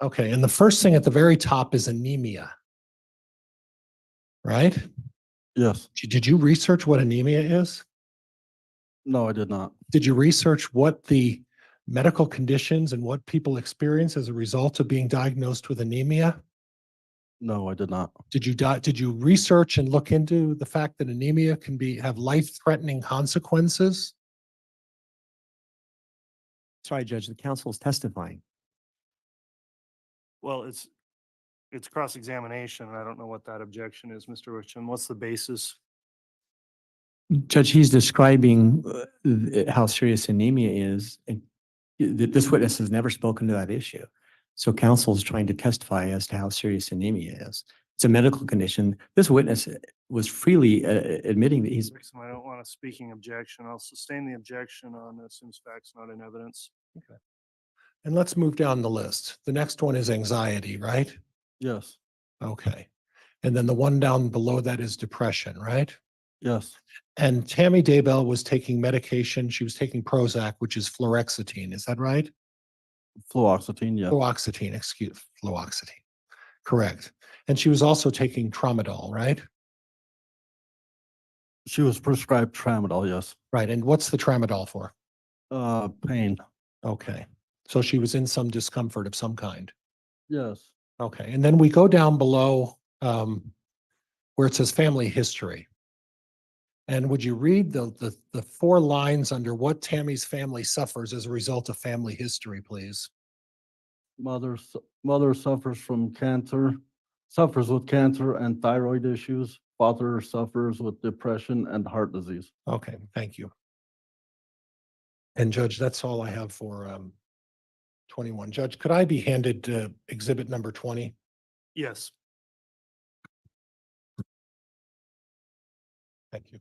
Okay, and the first thing at the very top is anemia. Right? yes. Did you research what anemia is? No, I did not. Did you research what the medical conditions and what people experience as a result of being diagnosed with anemia? No, I did not. Did you research and look into the fact that anemia can have life-threatening consequences? Sorry, Judge, the counsel is testifying. Well, it's cross-examination. I don't know what that objection is, Mr. Richmond. What's the basis? Judge, he's describing how serious anemia is, and this witness has never spoken to that issue. So counsel is trying to testify as to how serious anemia is. It's a medical condition. This witness was freely admitting that he's. I don't want a speaking objection. I'll sustain the objection on assumes facts not in evidence. Okay. And let's move down the list. The next one is anxiety, right? Yes, Okay. And then the one down below that is depression, right? yes, And Tammy Daybell was taking medication. She was taking Prozac, which is fluoxetine. Is that right? fluoxetine, yes, Fluoxetine. Correct. And she was also taking tramadol, right? she was prescribed tramadol, yes. Right. And what's the tramadol for? Pain, Okay. So she was in some discomfort of some kind. yes, Okay, and then we go down below where it says family history. And would you read the 4 lines under what Tammy's family suffers as a result of family history, please? Mother suffers from cancer, suffers with cancer and thyroid issues. Father suffers with depression and heart disease. Okay, thank you. And Judge, that's all I have for 21. Judge, could I be handed exhibit number 20? Yes. Thank you.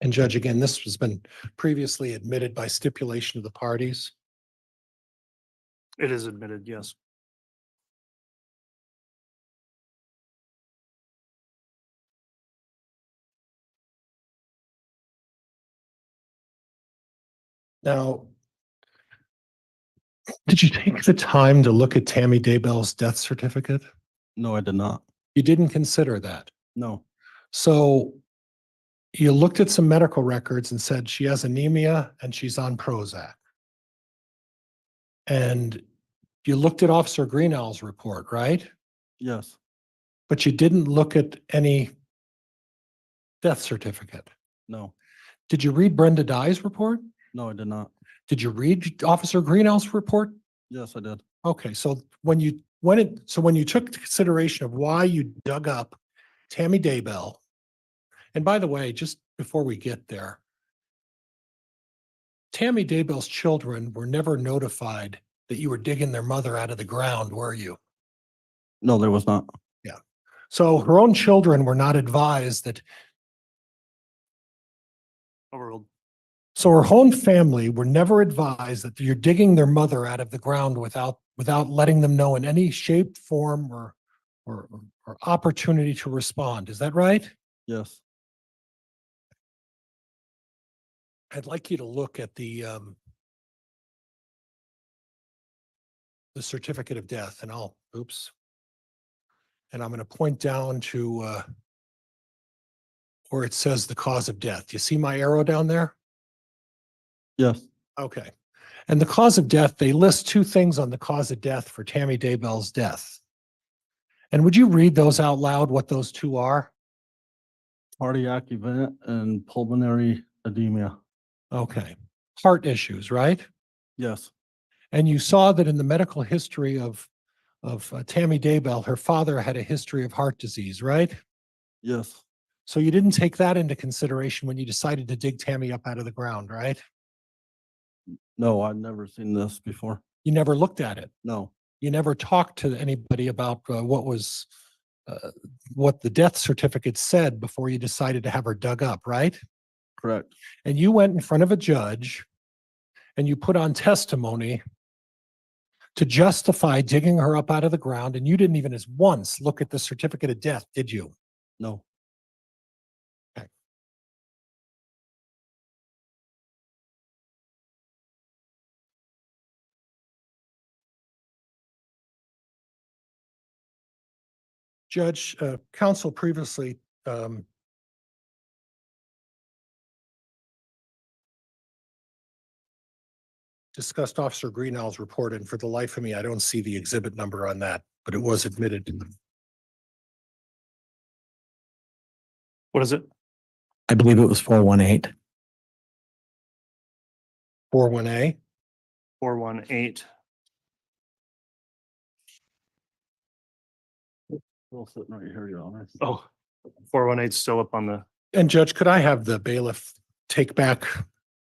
And Judge, again, this has been previously admitted by stipulation of the parties. It is admitted, yes. Now, did you take the time to look at Tammy Daybell's death certificate? No, I did not. You didn't consider that. No, So you looked at some medical records and said she has anemia and she's on Prozac. And you looked at Officer Greenow's report, right? yes, But you didn't look at any death certificate. no, Did you read Brenda Dye's report? no, I did not. Did you read Officer Greenow's report? Yes, I did. Okay, so when you took consideration of why you dug up Tammy Daybell, and by the way, just before we get there, Tammy Daybell's children were never notified that you were digging their mother out of the ground, were you? No, there was not. Yeah. So her own children were not advised that, Overruled. so her own family were never advised that you're digging their mother out of the ground without letting them know in any shape, form, or opportunity to respond. Is that right? Yes, I'd like you to look at the certificate of death, and and I'm going to point down to where it says the cause of death. You see my arrow down there? yes, Okay. And the cause of death, they list 2 things on the cause of death for Tammy Daybell's death. And would you read those out loud, what those 2 are? cardiac event and pulmonary edema. Okay. Heart issues, right? Yes, And you saw that in the medical history of Tammy Daybell, her father had a history of heart disease, right? yes, So you didn't take that into consideration when you decided to dig Tammy up out of the ground, right? no, I've never seen this before. You never looked at it. No, You never talked to anybody about what the death certificate said before you decided to have her dug up, right? correct. And you went in front of a judge and you put on testimony to justify digging her up out of the ground, and you didn't even as once look at the certificate of death, did you? No, Judge, counsel previously discussed Officer Greenow's report, and for the life of me, I don't see the exhibit number on that, but it was admitted. What is it? I believe it was 418. 41A. 418. still sitting right here, Your Honor. Oh, 418 's still up on the, And Judge, could I have the bailiff take back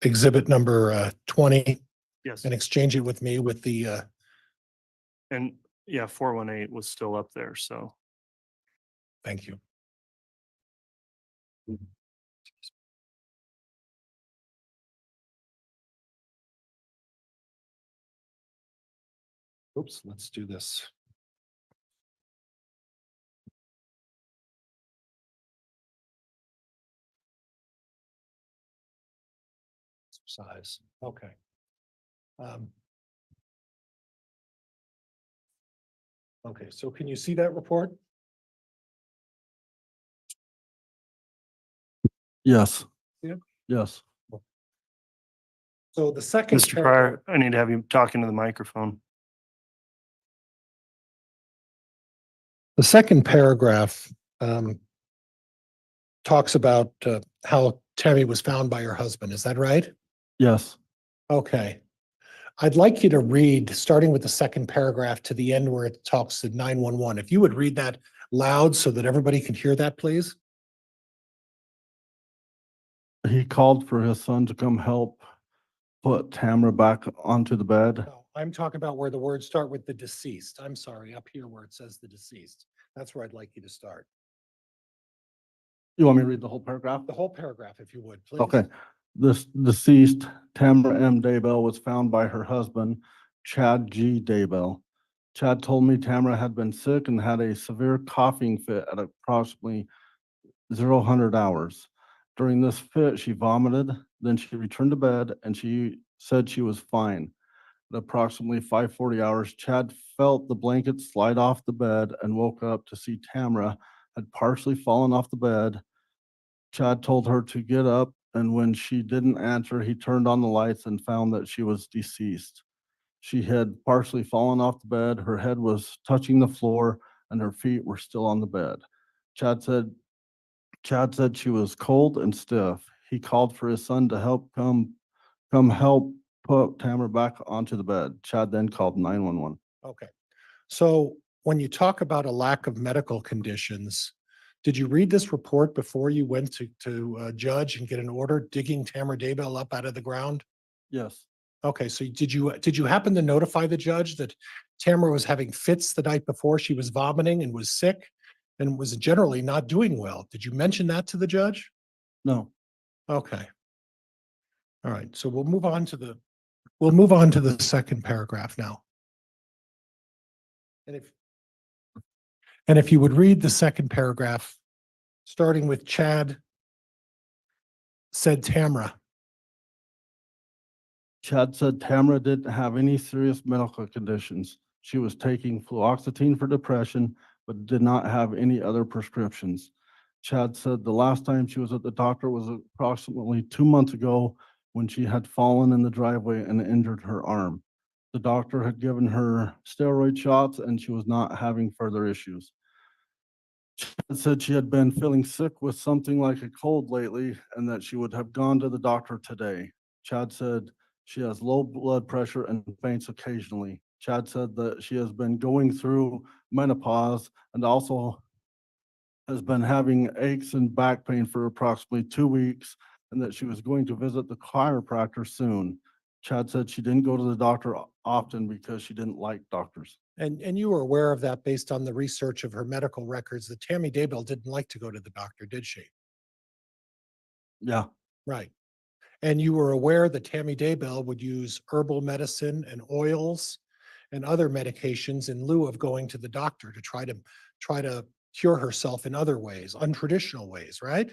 exhibit number 20 yes. and exchange it with me with the, And yeah, 418 was still up there, so. thank you. Oops, let's do this. Size, okay. Okay, so can you see that report? Yes. Yeah. Yes. So the second. Mr. Pryor, I need to have you talking to the microphone. The second paragraph talks about how Tammy was found by her husband. Is that right? Yes. Okay. I'd like you to read, starting with the second paragraph to the end where it talks to 911. If you would read that loud so that everybody can hear that, please. He called for his son to come help put Tamara back onto the bed. No, I'm talking about where the words start with the deceased. I'm sorry, up here where it says the deceased. That's where I'd like you to start. You want me to read the whole paragraph? The whole paragraph, if you would, please. Okay. This deceased Tamara M. Daybell was found by her husband, Chad G. Daybell. Chad told me Tamara had been sick and had a severe coughing fit at approximately 00 hours. During this fit, she vomited, then she returned to bed and she said she was fine. At approximately 5:40 hours, Chad felt the blanket slide off the bed and woke up to see Tamara had partially fallen off the bed. Chad told her to get up, and when she didn't answer, he turned on the lights and found that she was deceased. She had partially fallen off the bed, her head was touching the floor, and her feet were still on the bed. Chad said she was cold and stiff. He called for his son to come help put Tamara back onto the bed. Chad then called 911. Okay. So when you talk about a lack of medical conditions, did you read this report before you went to judge and get an order digging Tamara Daybell up out of the ground? Yes. Okay, so did you happen to notify the judge that Tamara was having fits the night before? She was vomiting and was sick and was generally not doing well. Did you mention that to the judge? No. Okay. All right, so we'll move on to the second paragraph now. And if you would read the second paragraph, starting with Chad said Tamara. Chad said Tamara didn't have any serious medical conditions. She was taking fluoxetine for depression, but did not have any other prescriptions. Chad said the last time she was at the doctor was approximately 2 months ago when she had fallen in the driveway and injured her arm. The doctor had given her steroid shots and she was not having further issues. Chad said she had been feeling sick with something like a cold lately and that she would have gone to the doctor today. Chad said she has low blood pressure and faints occasionally. Chad said that she has been going through menopause and also has been having aches and back pain for approximately 2 weeks and that she was going to visit the chiropractor soon. Chad said she didn't go to the doctor often because she didn't like doctors. And you were aware of that based on the research of her medical records that Tammy Daybell didn't like to go to the doctor, did she? Yeah. Right. And you were aware that Tammy Daybell would use herbal medicine and oils and other medications in lieu of going to the doctor to try to cure herself in other ways, untraditional ways, right?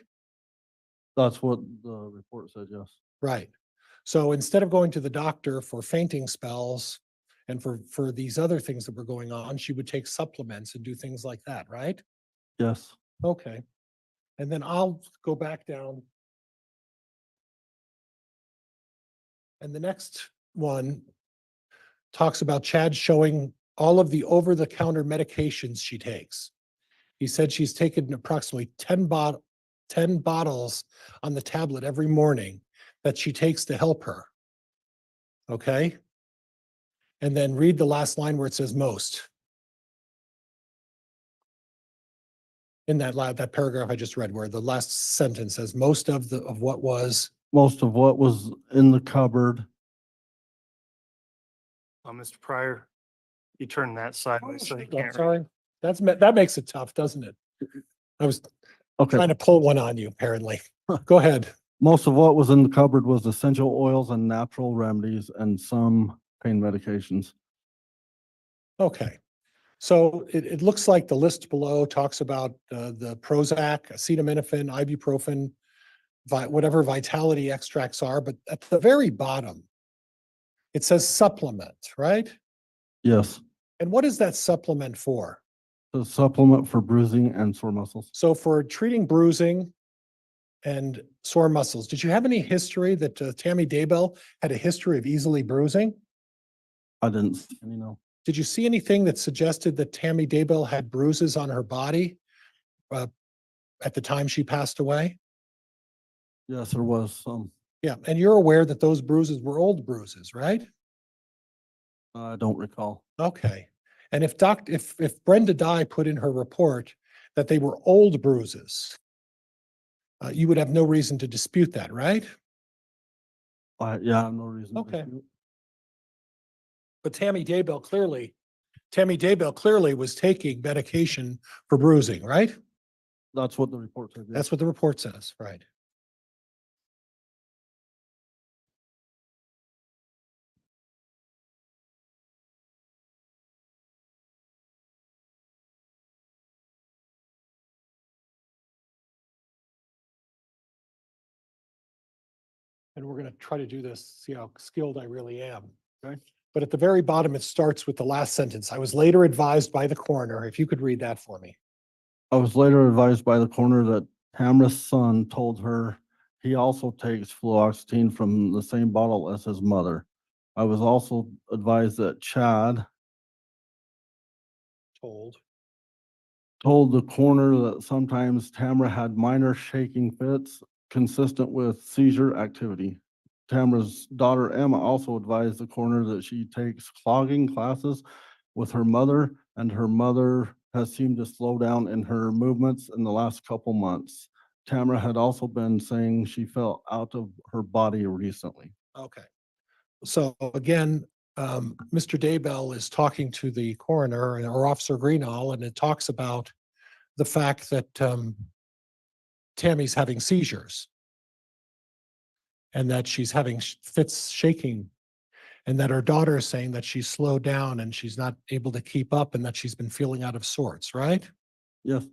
That's what the report said, yes. Right. So instead of going to the doctor for fainting spells and for these other things that were going on, she would take supplements and do things like that, right? Yes. Okay. And then I'll go back down. And the next one talks about Chad showing all of the over-the-counter medications she takes. He said she's taken approximately 10 bottles on the tablet every morning that she takes to help her. Okay? And then read the last line where it says most. In that paragraph I just read, where the last sentence says most of what was. Most of what was in the cupboard. Mr. Pryor, you turn that sideways so you I'm can't read. sorry. That makes it tough, doesn't it? I was Okay. trying to pull one on you, apparently. Go ahead. Most of what was in the cupboard was essential oils and natural remedies and some pain medications. Okay. So it looks like the list below talks about the Prozac, acetaminophen, ibuprofen, whatever vitality extracts are, but at the very bottom, it says supplement, right? Yes. And what is that supplement for? The supplement for bruising and sore muscles. So for treating bruising and sore muscles. Did you have any history that Tammy Daybell had a history of easily bruising? I didn't see any, no. Did you see anything that suggested that Tammy Daybell had bruises on her body at the time she passed away? Yes, there was some. Yeah, and you're aware that those bruises were old bruises, right? I don't recall. Okay. And if Brenda Dye put in her report that they were old bruises, you would have no reason to dispute that, right? Yeah, I have no reason. to Okay. dispute. But Tammy Daybell clearly was taking medication for bruising, right? That's what the report said. That's what the report says, right? And we're going to try to do this, see how skilled I really am. Okay. But at the very bottom, it starts with the last sentence. I was later advised by the coroner, if you could read that for me. I was later advised by the coroner that Tamara's son told her he also takes fluoxetine from the same bottle as his mother. I was also advised that Chad told the coroner that sometimes Tamara had minor shaking fits consistent with seizure activity. Tamara's daughter Emma also advised the coroner that she takes clogging classes with her mother, and her mother has seemed to slow down in her movements in the last couple months. Tamara had also been saying she felt out of her body recently. Okay. So again, Mr. Daybell is talking to the coroner or Officer Greenall, and it talks about the fact that Tammy's having seizures and that she's having fits shaking, and that her daughter is saying that she's slowed down and she's not able to keep up and that she's been feeling out of sorts, right? Yes,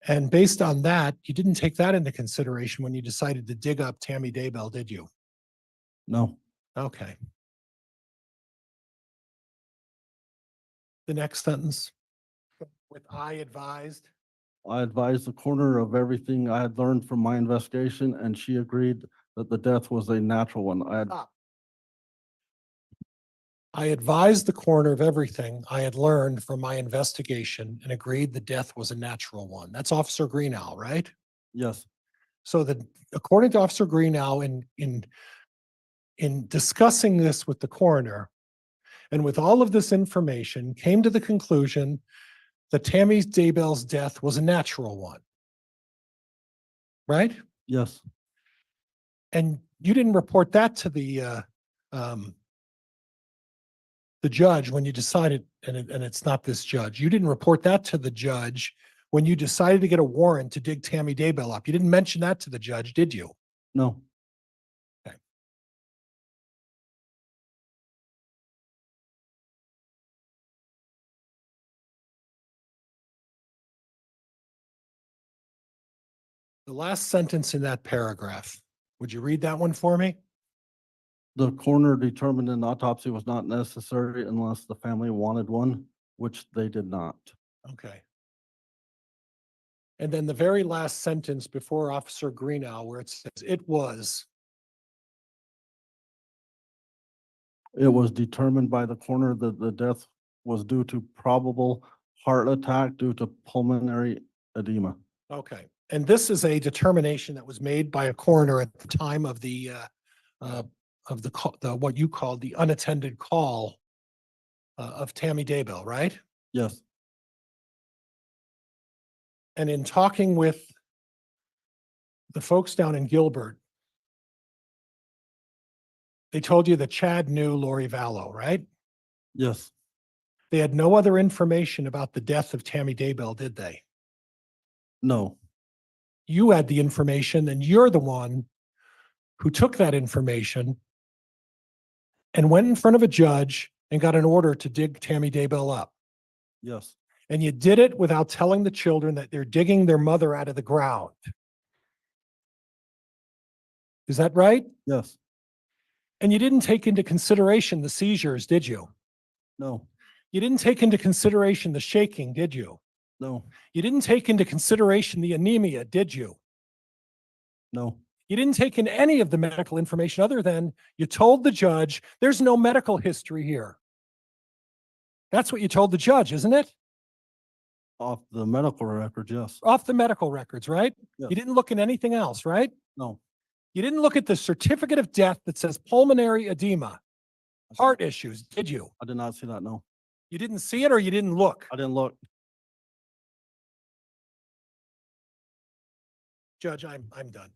And based on that, you didn't take that into consideration when you decided to dig up Tammy Daybell, did you? no, Okay. The next sentence, with I advised. I advised the coroner of everything I had learned from my investigation, and she agreed that the death was a natural one. I advised the coroner of everything I had learned from my investigation and agreed the death was a natural one. That's Officer Greenall, right? Yes, So that according to Officer Greenall, in discussing this with the coroner and with all of this information, came to the conclusion that Tammy Daybell's death was a natural one. Right? yes, And you didn't report that to the judge when you decided, and it's not this judge, you didn't report that to the judge when you decided to get a warrant to dig Tammy Daybell up. You didn't mention that to the judge, did you? no, The last sentence in that paragraph, would you read that one for me? the coroner determined an autopsy was not necessary unless the family wanted one, which they did not. Okay. And then the very last sentence before Officer Greenall, where it says, it was determined by the coroner that the death was due to probable heart attack due to pulmonary edema. okay. And this is a determination that was made by a coroner at the time of the what you called the unattended call of Tammy Daybell, right? Yes, And in talking with the folks down in Gilbert, they told you that Chad knew Lori Vallow, right? yes, They had no other information about the death of Tammy Daybell, did they? no, You had the information, and you're the one who took that information and went in front of a judge and got an order to dig Tammy Daybell up. yes, And you did it without telling the children that they're digging their mother out of the ground. Is that right? yes, And you didn't take into consideration the seizures, did you? no, You didn't take into consideration the shaking, did you? no, You didn't take into consideration the anemia, did you? No, You didn't take in any of the medical information other than you told the judge, there's no medical history here. That's what you told the judge, isn't it? off the medical record, yes. Off the medical records, right? Yes. You didn't look at anything else, right? No, You didn't look at the certificate of death that says pulmonary edema, heart issues, did you? I did not see that, no. You didn't see it or you didn't look? I didn't look. Judge, I'm done.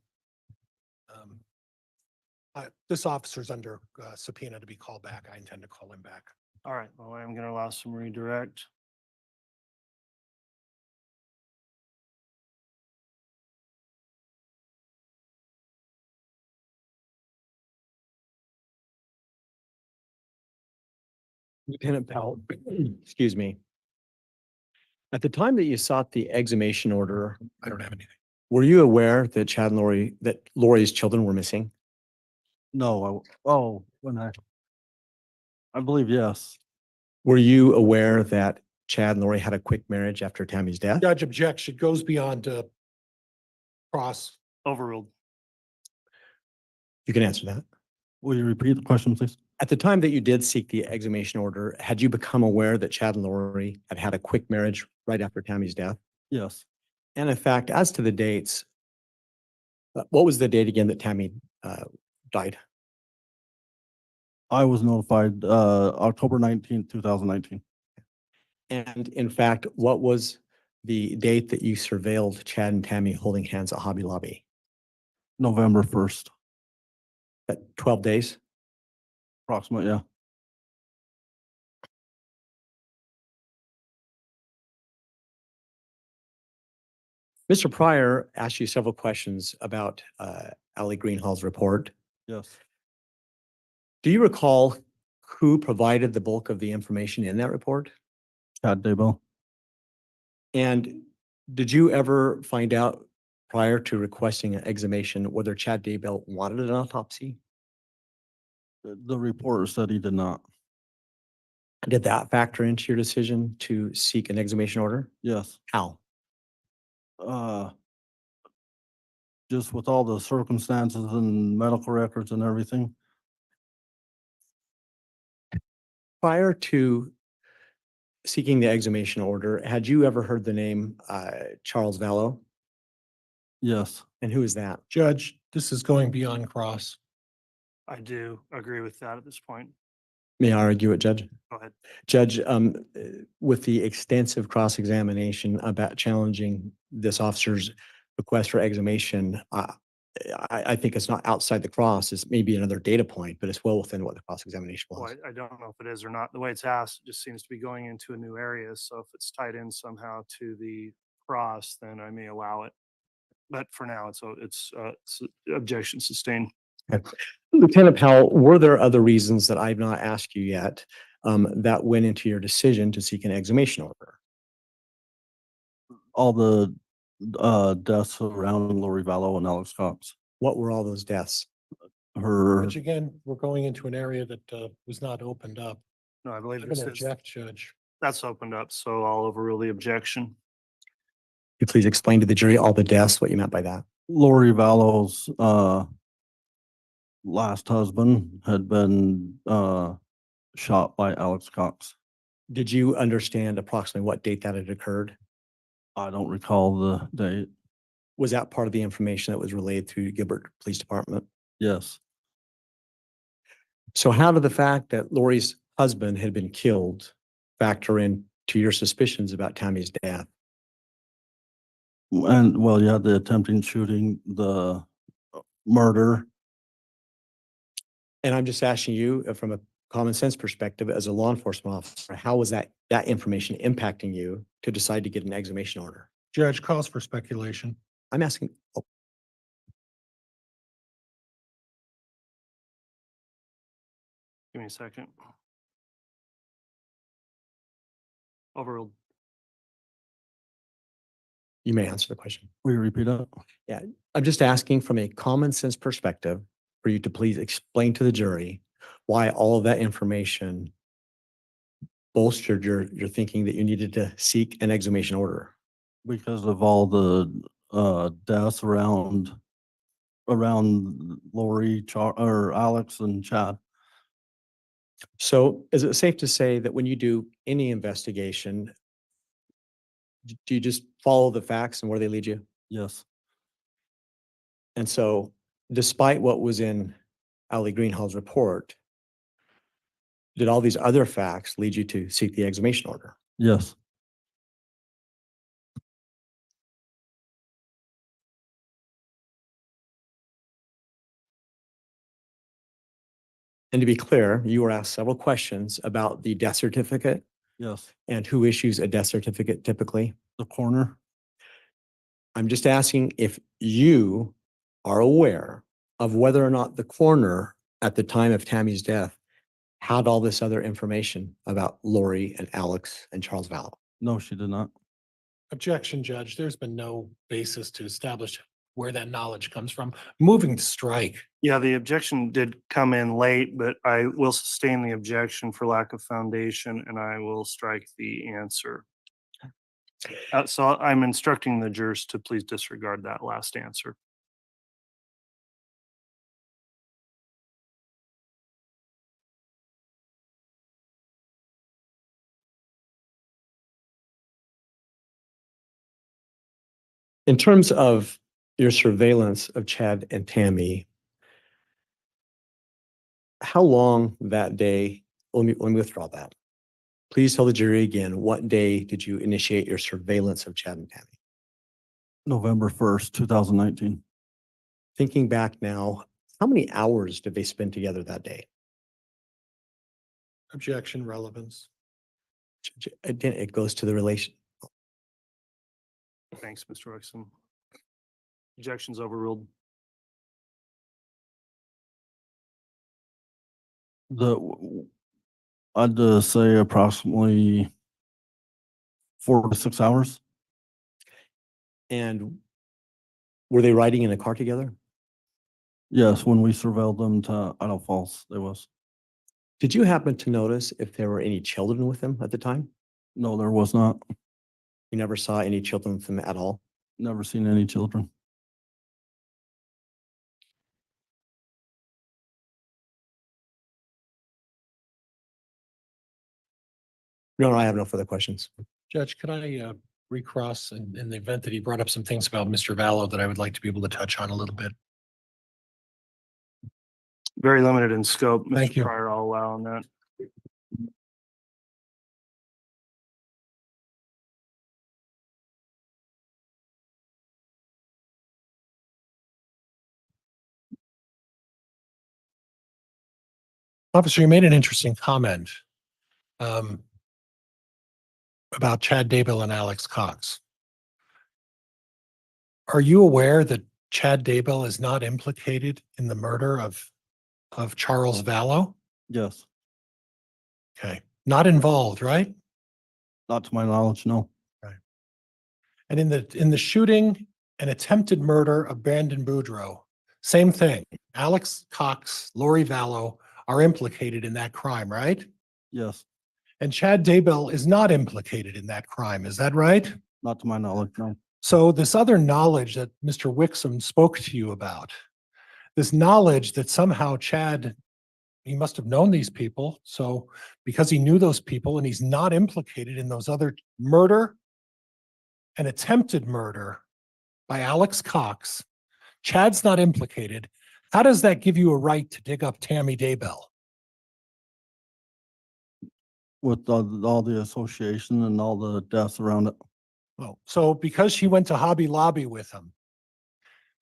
This officer's under subpoena to be called back. I intend to call him back. All right, well, I'm gonna allow some redirect. Lieutenant Powell, excuse me. At the time that you sought the exhumation order, I don't have anything. were you aware that Chad and Lori, that Lori's children were missing? No, I believe yes. Were you aware that Chad and Lori had a quick marriage after Tammy's death? Judge objects. It goes beyond cross. Overruled. You can answer that. Will you repeat the question, please? At the time that you did seek the exhumation order, had you become aware that Chad and Lori had had a quick marriage right after Tammy's death? Yes. And in fact, as to the dates, what was the date again that Tammy died? I was notified, October 19th, 2019. And in fact, what was the date that you surveilled Chad and Tammy holding hands at Hobby Lobby? November 1st, At 12 days? approximately, yeah. Mr. Pryor asked you several questions about Ally Greenhall's report. Yes. Do you recall who provided the bulk of the information in that report? Chad Daybell. And did you ever find out prior to requesting an exhumation whether Chad Daybell wanted an autopsy? The reporter said he did not. Did that factor into your decision to seek an exhumation order? Yes. How? Just with all the circumstances and medical records and everything. Prior to seeking the exhumation order, had you ever heard the name Charles Vallow? Yes. And who is that? Judge, this is going beyond cross. I do agree with that at this point. May I argue it, Judge? Go ahead. Judge, with the extensive cross-examination about challenging this officer's request for exhumation, I think it's not outside the cross. It's maybe another data point, but it's well within what the cross-examination Well, was. I don't know if it is or not. The way it's asked, it just seems to be going into a new area. So if it's tied in somehow to the cross, then I may allow it. But for now, it's objection sustained. Okay. Lieutenant Powell, were there other reasons that I've not asked you yet that went into your decision to seek an exhumation order? All the deaths surrounding Lori Vallow and Alex Cox. What were all those deaths? Her, Which again, we're going into an area that was not opened up. No, I believe I'm this going to is, object, Judge. that's opened up. So I'll overrule the objection. Could you please explain to the jury all the deaths, what you meant by that? Lori Vallow's last husband had been shot by Alex Cox. Did you understand approximately what date that had occurred? I don't recall the date. Was that part of the information that was relayed through Gilbert Police Department? Yes. So how did the fact that Lori's husband had been killed factor in to your suspicions about Tammy's death? And well, yeah, the attempting shooting, the murder. And I'm just asking you from a common sense perspective as a law enforcement officer, how was that information impacting you to decide to get an exhumation order? Judge, calls for speculation. I'm asking, oh, Give me a second. Overruled. you may answer the question. Will you repeat that? Yeah, I'm just asking from a common sense perspective for you to please explain to the jury why all of that information bolstered your thinking that you needed to seek an exhumation order. Because of all the deaths around around Lori, or Alex and Chad. So is it safe to say that when you do any investigation, do you just follow the facts and where they lead you? Yes, And so despite what was in Ali Greenhall's report, did all these other facts lead you to seek the exhumation order? yes, And to be clear, you were asked several questions about the death certificate yes. and who issues a death certificate typically. The coroner? I'm just asking if you are aware of whether or not the coroner at the time of Tammy's death had all this other information about Lori and Alex and Charles Vallow. No, she did not. Objection, Judge. There's been no basis to establish where that knowledge comes from. Moving to strike. Yeah, the objection did come in late, but I will sustain the objection for lack of foundation and I will strike the answer. So I'm instructing the jurors to please disregard that last answer. In terms of your surveillance of Chad and Tammy, how long that day, let me withdraw that. Please tell the jury again, what day did you initiate your surveillance of Chad and Tammy? November 1st, 2019. Thinking back now, how many hours did they spend together that day? Objection, relevance. Again, it goes to the relation. Thanks, Mr. Exum. Objection's overruled. I'd say approximately 4 to 6 hours. And were they riding in a car together? Yes, when we surveilled them to Idle Falls, there was. Did you happen to notice if there were any children with them at the time? No, there was not. You never saw any children with them at all? Never seen any children. No, I have no further questions. Judge, could I recross in the event that he brought up some things about Mr. Vallow that I would like to be able to touch on a little bit? Very limited in scope. Thank Mr. you. Pryor, I'll allow on that. Officer, you made an interesting comment about Chad Daybell and Alex Cox. Are you aware that Chad Daybell is not implicated in the murder of Charles Vallow? Yes, Okay, not involved, right? not to my knowledge, no. And in the shooting and attempted murder of Brandon Boudreaux, same thing. Alex Cox, Lori Vallow are implicated in that crime, right? Yes, And Chad Daybell is not implicated in that crime. Is that right? not to my knowledge, no. So this other knowledge that Mr. Wixom spoke to you about, this knowledge that somehow Chad, he must have known these people. So because he knew those people and he's not implicated in those other murder and attempted murder by Alex Cox, Chad's not implicated. How does that give you a right to dig up Tammy Daybell? With all the association and all the deaths around it. Oh, so because she went to Hobby Lobby with him,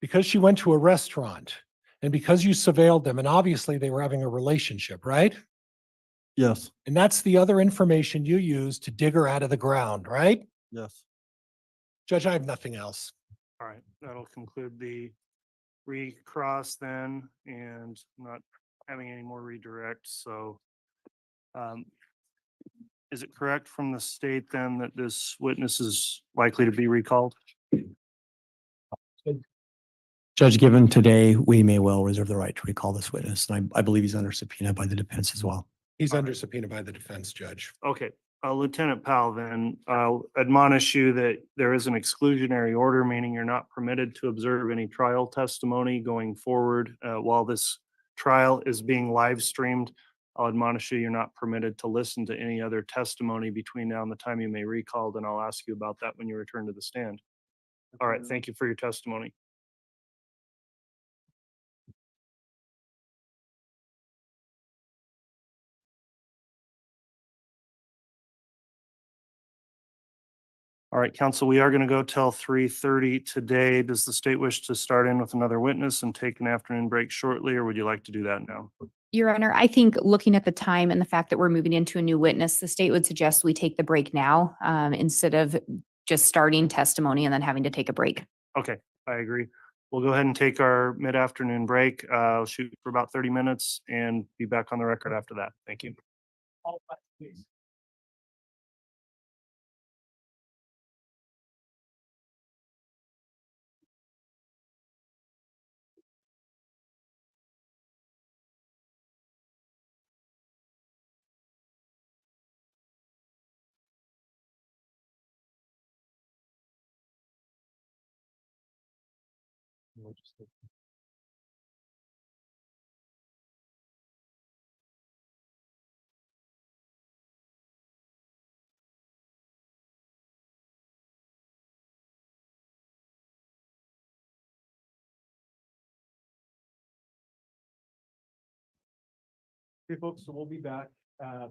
because she went to a restaurant, and because you surveilled them, and obviously they were having a relationship, right? Yes, And that's the other information you used to dig her out of the ground, right? yes. Judge, I have nothing else. All right, that'll conclude the recross then and not having any more redirects. So is it correct from the state then that this witness is likely to be recalled? Judge, given today, we may well reserve the right to recall this witness. And I believe he's under subpoena by the defense as well. He's under subpoena by the defense, Judge. Okay, Lieutenant Powell, then I'll admonish you that there is an exclusionary order, meaning you're not permitted to observe any trial testimony going forward. While this trial is being live streamed, I'll admonish you, you're not permitted to listen to any other testimony between now and the time you may recall, and I'll ask you about that when you return to the stand. All right, thank you for your testimony. All right, council, we are going to go till 3:30 today. Does the state wish to start in with another witness and take an afternoon break shortly, or would you like to do that now? Your Honor, I think looking at the time and the fact that we're moving into a new witness, the state would suggest we take the break now instead of just starting testimony and then having to take a break. Okay, I agree. We'll go ahead and take our mid-afternoon break. I'll shoot for about 30 minutes and be back on the record after that. Thank you. Okay, folks, so we'll be back at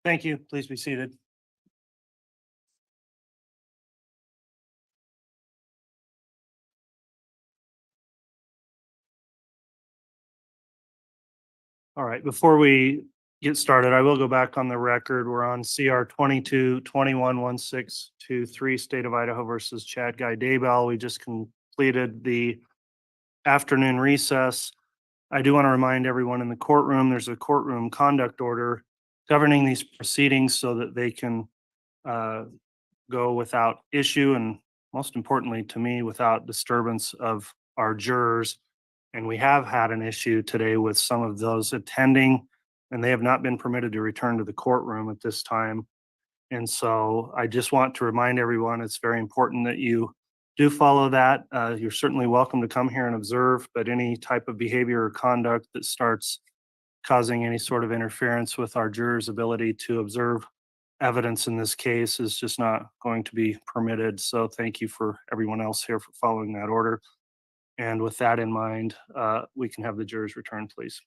Thank you. Please be seated. All right, before we get started, I will go back on the record. We're on CR 22-21-1623, State of Idaho versus Chad Guy Daybell. We just completed the afternoon recess. I do want to remind everyone in the courtroom, there's a courtroom conduct order governing these proceedings so that they can go without issue and, most importantly to me, without disturbance of our jurors. And we have had an issue today with some of those attending, and they have not been permitted to return to the courtroom at this time. And so I just want to remind everyone, it's very important that you do follow that. You're certainly welcome to come here and observe, but any type of behavior or conduct that starts causing any sort of interference with our jurors' ability to observe evidence in this case is just not going to be permitted. So thank you for everyone else here for following that order. And with that in mind, we can have the jurors return, please.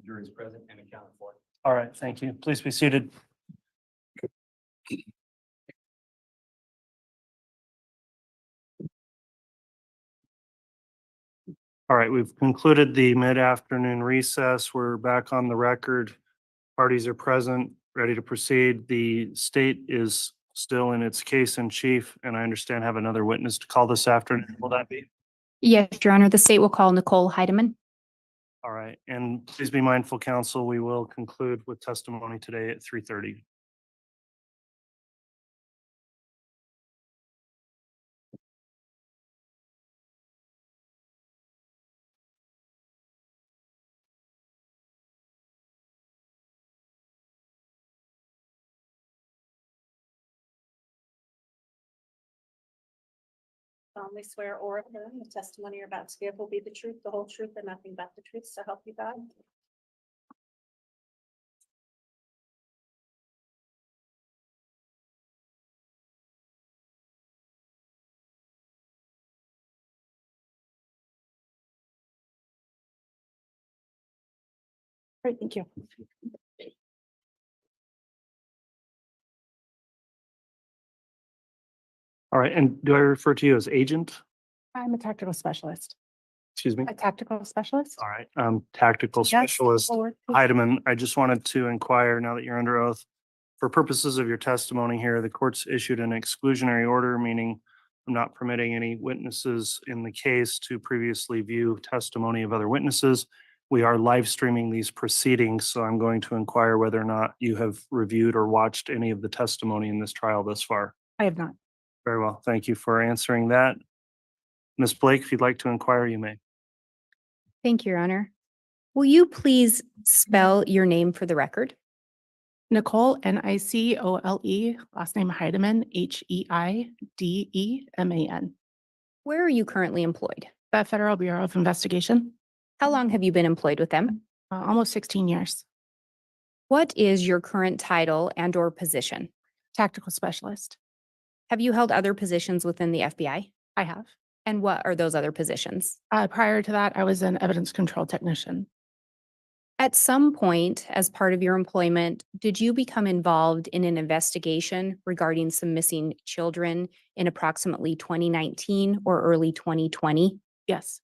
Jury's present and accounted for. All right, thank you. Please be seated. All right, we've concluded the mid-afternoon recess. We're back on the record. Parties are present, ready to proceed. The state is still in its case in chief, and I understand have another witness to call this afternoon. Will that be? Yes, Your Honor, the state will call Nicole Heidman. All right, and please be mindful, counsel, we will conclude with testimony today at 3:30. Solemnly swear or affirm the testimony you're about to give will be the truth, the whole truth, and nothing but the truth, so help you God. Great, thank you. All right, and do I refer to you as agent? I'm a tactical specialist. Excuse me? A tactical specialist? All right, tactical Yes, specialist Lord. Heidemann. I just wanted to inquire, now that you're under oath, for purposes of your testimony here, the court's issued an exclusionary order, meaning I'm not permitting any witnesses in the case to previously view testimony of other witnesses. We are live streaming these proceedings, so I'm going to inquire whether or not you have reviewed or watched any of the testimony in this trial thus far. I have not. Very well. Thank you for answering that. Ms. Blake, if you'd like to inquire, you may. Thank you, Your Honor. Will you please spell your name for the record? Nicole, Nicole, last name Heideman, Heideman. Where are you currently employed? The Federal Bureau of Investigation, How long have you been employed with them? almost 16 years. What is your current title and or position? Tactical specialist. Have you held other positions within the FBI? I have. And what are those other positions? Prior to that, I was an evidence control technician. At some point, as part of your employment, did you become involved in an investigation regarding some missing children in approximately 2019 or early 2020? Yes.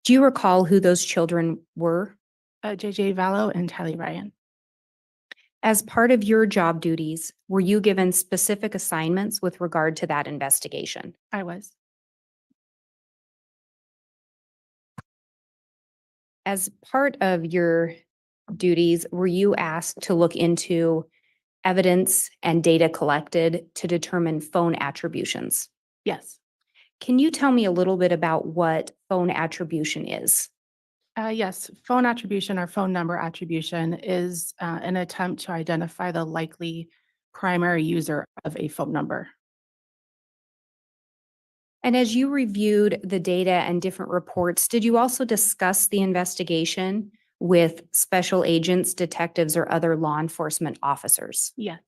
Do you recall who those children were? JJ Vallow and Tally Ryan. As part of your job duties, were you given specific assignments with regard to that investigation? I was. As part of your duties, were you asked to look into evidence and data collected to determine phone attributions? Yes. Can you tell me a little bit about what phone attribution is? Yes, phone attribution or phone number attribution is an attempt to identify the likely primary user of a phone number. And as you reviewed the data and different reports, did you also discuss the investigation with special agents, detectives, or other law enforcement officers? Yes.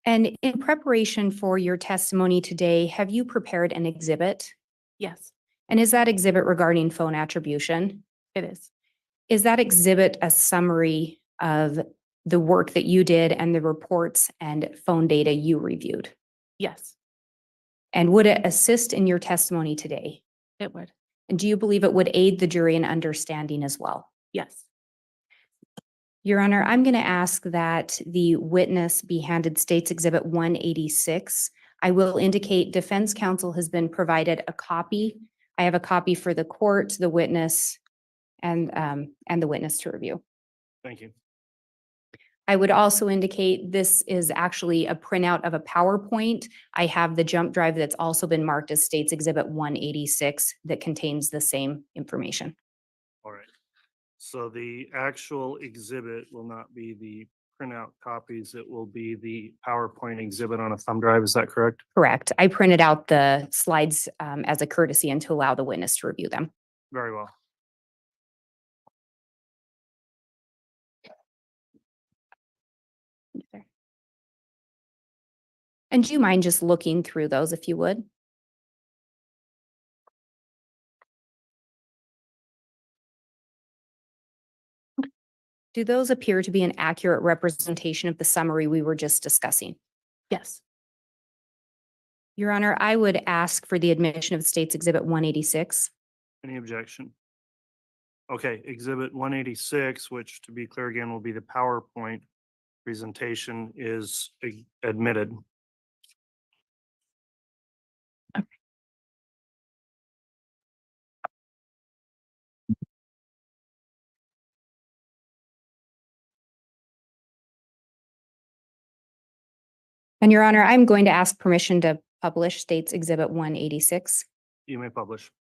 And in preparation for your testimony today, have you prepared an exhibit? Yes, And is that exhibit regarding phone attribution? it is. Is that exhibit a summary of the work that you did and the reports and phone data you reviewed? Yes, And would it assist in your testimony today? it would. And do you believe it would aid the jury in understanding as well? Yes. Your Honor, I'm going to ask that the witness be handed State's Exhibit 186. I will indicate defense counsel has been provided a copy. I have a copy for the court, the witness, and the witness to review. Thank you. I would also indicate this is actually a printout of a PowerPoint. I have the jump drive that's also been marked as State's Exhibit 186 that contains the same information. All right. So the actual exhibit will not be the printout copies. It will be the PowerPoint exhibit on a thumb drive. Is that correct? Correct. I printed out the slides as a courtesy and to allow the witness to review them. Very well. Yes, sir. And do you mind just looking through those if you would? Do those appear to be an accurate representation of the summary we were just discussing? Yes. Your Honor, I would ask for the admission of State's Exhibit 186. Any objection? Okay, Exhibit 186, which to be clear again will be the PowerPoint presentation, is admitted. And Your Honor, I'm going to ask permission to publish State's Exhibit 186. You may publish.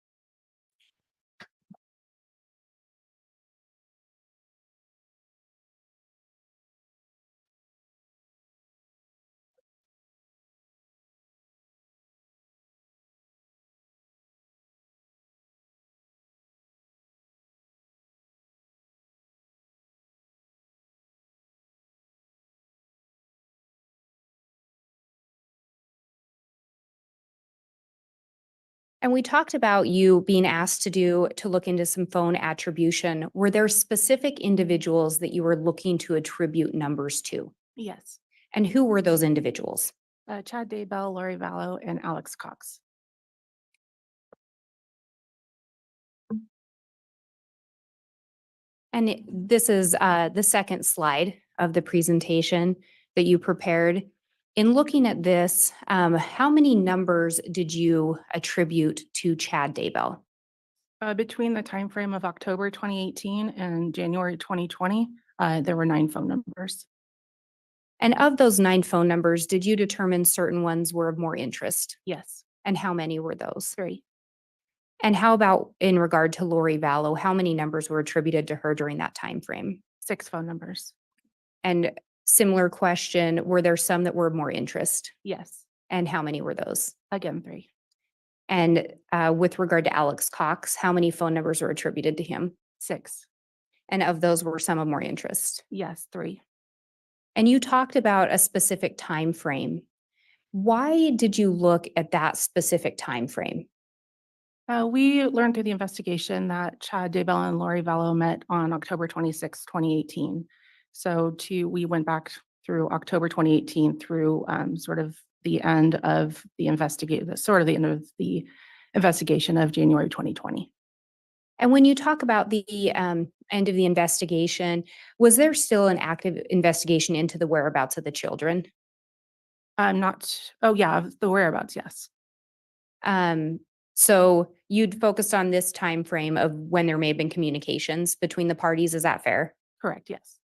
And we talked about you being asked to look into some phone attribution. Were there specific individuals that you were looking to attribute numbers to? Yes. And who were those individuals? Chad Daybell, Lori Vallow, and Alex Cox. And this is the second slide of the presentation that you prepared. In looking at this, how many numbers did you attribute to Chad Daybell? Between the time frame of October 2018 and January 2020, there were 9 phone numbers. And of those 9 phone numbers, did you determine certain ones were of more interest? Yes, And how many were those? 3. And how about in regard to Lori Vallow, how many numbers were attributed to her during that time frame? 6 phone numbers. And similar question, were there some that were of more interest? Yes, And how many were those? again, 3. And with regard to Alex Cox, how many phone numbers were attributed to him? 6. And of those were some of more interest? Yes, 3. And you talked about a specific time frame. Why did you look at that specific time frame? We learned through the investigation that Chad Daybell and Lori Vallow met on October 26, 2018. So we went back through October 2018 through sort of the end of the end of the investigation of January 2020. And when you talk about the end of the investigation, was there still an active investigation into the whereabouts of the children? Oh yeah, the whereabouts, yes. So you'd focused on this time frame of when there may have been communications between the parties. Is that fair? Correct, yes.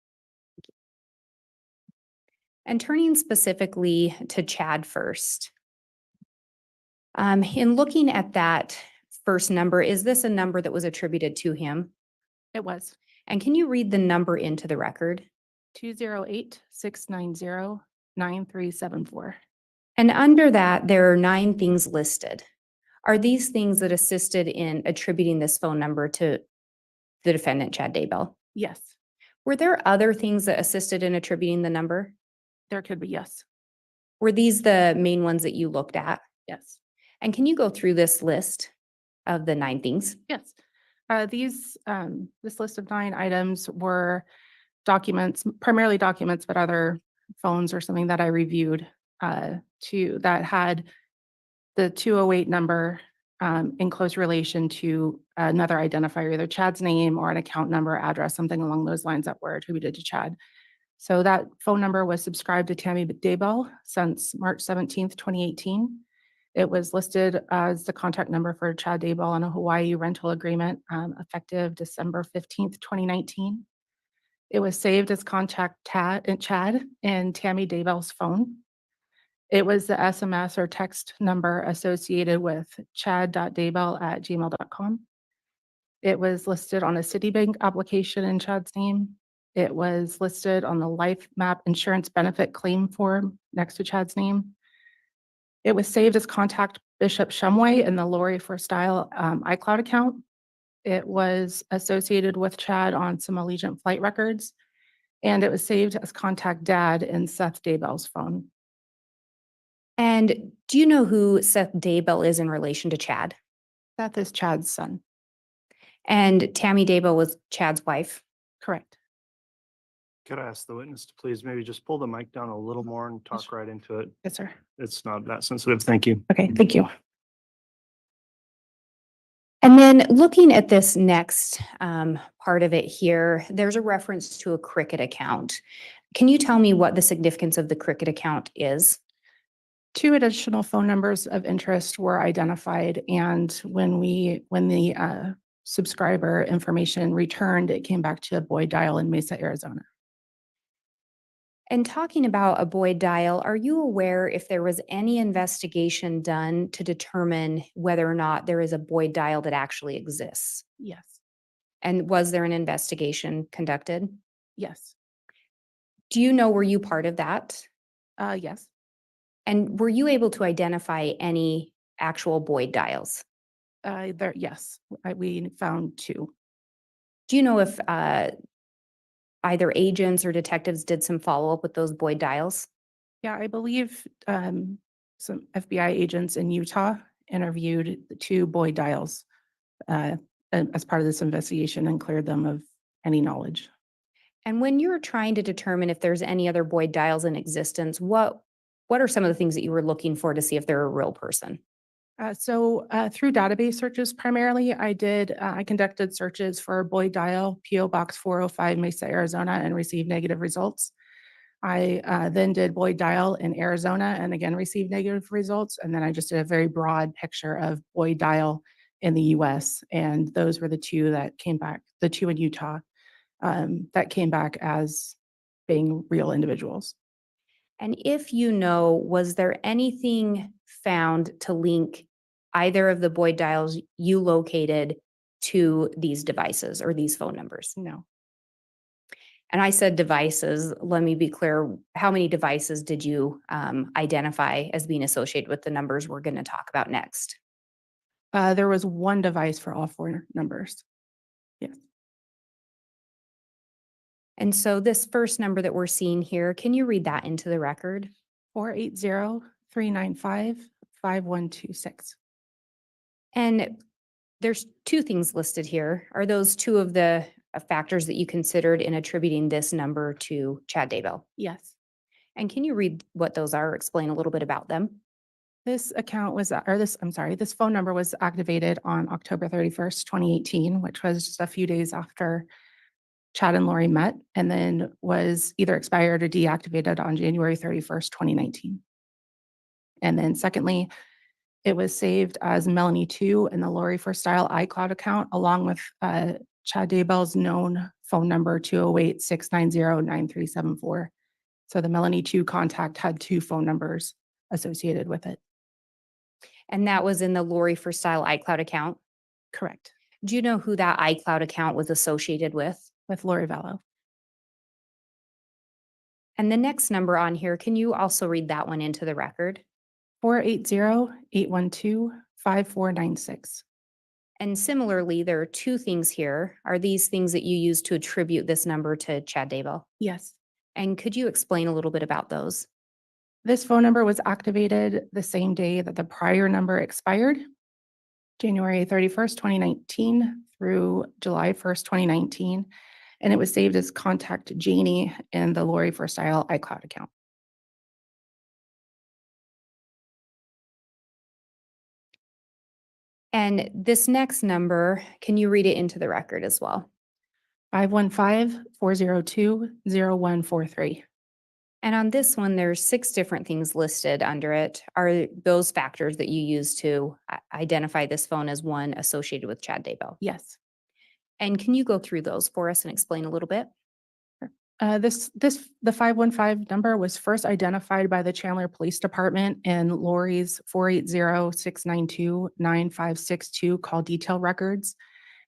And turning specifically to Chad first. In looking at that first number, is this a number that was attributed to him? It was And can you read the number into the record? 208-690-9374. And under that, there are 9 things listed. Are these things that assisted in attributing this phone number to the defendant, Chad Daybell? Yes, Were there other things that assisted in attributing the number? there could be, yes. Were these the main ones that you looked at? Yes. And can you go through this list of the 9 things? Yes. This list of 9 items were documents, primarily documents, but other phones or something that I reviewed that had the 208 number in close relation to another identifier, either Chad's name or an account number, address, something along those lines that were attributed to Chad. So that phone number was subscribed to Tammy Daybell since March 17th, 2018. It was listed as the contact number for Chad Daybell on a Hawaii rental agreement effective December 15th, 2019. It was saved as contact Chad in Tammy Daybell's phone. It was the SMS or text number associated with chad.daybell@gmail.com. It was listed on a Citibank application in Chad's name. It was listed on the Life Map Insurance Benefit Claim form next to Chad's name. It was saved as contact Bishop Shumway in the Lori for Style iCloud account. It was associated with Chad on some Allegiant flight records, and it was saved as contact Dad in Seth Daybell's phone. And do you know who Seth Daybell is in relation to Chad? Seth is Chad's son. And Tammy Daybell was Chad's wife? Correct. Could I ask the witness to please maybe just pull the mic down a little more and talk right into it? Yes, sir. It's not that sensitive. Thank you. Okay, thank you. And then looking at this next part of it here, there's a reference to a Cricket account. Can you tell me what the significance of the Cricket account is? 2 additional phone numbers of interest were identified, and when the subscriber information returned, it came back to a Boyd dial in Mesa, Arizona. And talking about a Boyd dial, are you aware if there was any investigation done to determine whether or not there is a Boyd dial that actually exists? Yes. And was there an investigation conducted? Yes. Do you know, were you part of that? Yes. And were you able to identify any actual Boyd dials? Yes, we found 2. Do you know if either agents or detectives did some follow-up with those Boyd dials? Yeah, I believe some FBI agents in Utah interviewed the 2 Boyd dials as part of this investigation and cleared them of any knowledge. And when you're trying to determine if there's any other Boyd dials in existence, what are some of the things that you were looking for to see if they're a real person? Through database searches primarily, I conducted searches for Boyd dial, PO Box 405, Mesa, Arizona, and received negative results. I then did Boyd Dial in Arizona and again received negative results. And then I just did a very broad picture of Boyd Dial in the US. And those were the two that came back, the two in Utah, that came back as being real individuals. And if you know, was there anything found to link either of the Boyd dials you located to these devices or these phone numbers? No. And I said devices. Let me be clear. How many devices did you identify as being associated with the numbers we're going to talk about next? There was one device for all four numbers. Yes. And so this first number that we're seeing here, can you read that into the record? 480-395-5126. And there's two things listed here. Are those two of the factors that you considered in attributing this number to Chad Daybell? Yes. And can you read what those are, or explain a little bit about them? This account was, or this, I'm sorry, this phone number was activated on October 31st, 2018, which was just a few days after Chad and Lori met, and then was either expired or deactivated on January 31st, 2019. And then secondly, it was saved as Melanie 2 in the Lori for Style iCloud account, along with Chad Daybell's known phone number 208-690-9374. So the Melanie 2 contact had two phone numbers associated with it. And that was in the Lori for Style iCloud account? Correct. Do you know who that iCloud account was associated with? With Lori Vallow. And the next number on here, can you also read that one into the record? 480-812-5496. And similarly, there are two things here. Are these things that you use to attribute this number to Chad Daybell? Yes. And could you explain a little bit about those? This phone number was activated the same day that the prior number expired, January 31st, 2019 through July 1st, 2019. And it was saved as contact Janie in the Lori for Style iCloud account. And this next number, can you read it into the record as well? 515-402-0143. And on this one, there's 6 different things listed under it. Are those factors that you use to identify this phone as one associated with Chad Daybell? Yes. And can you go through those for us and explain a little bit? The 515 number was first identified by the Chandler Police Department in Lori's 480-692-9562 call detail records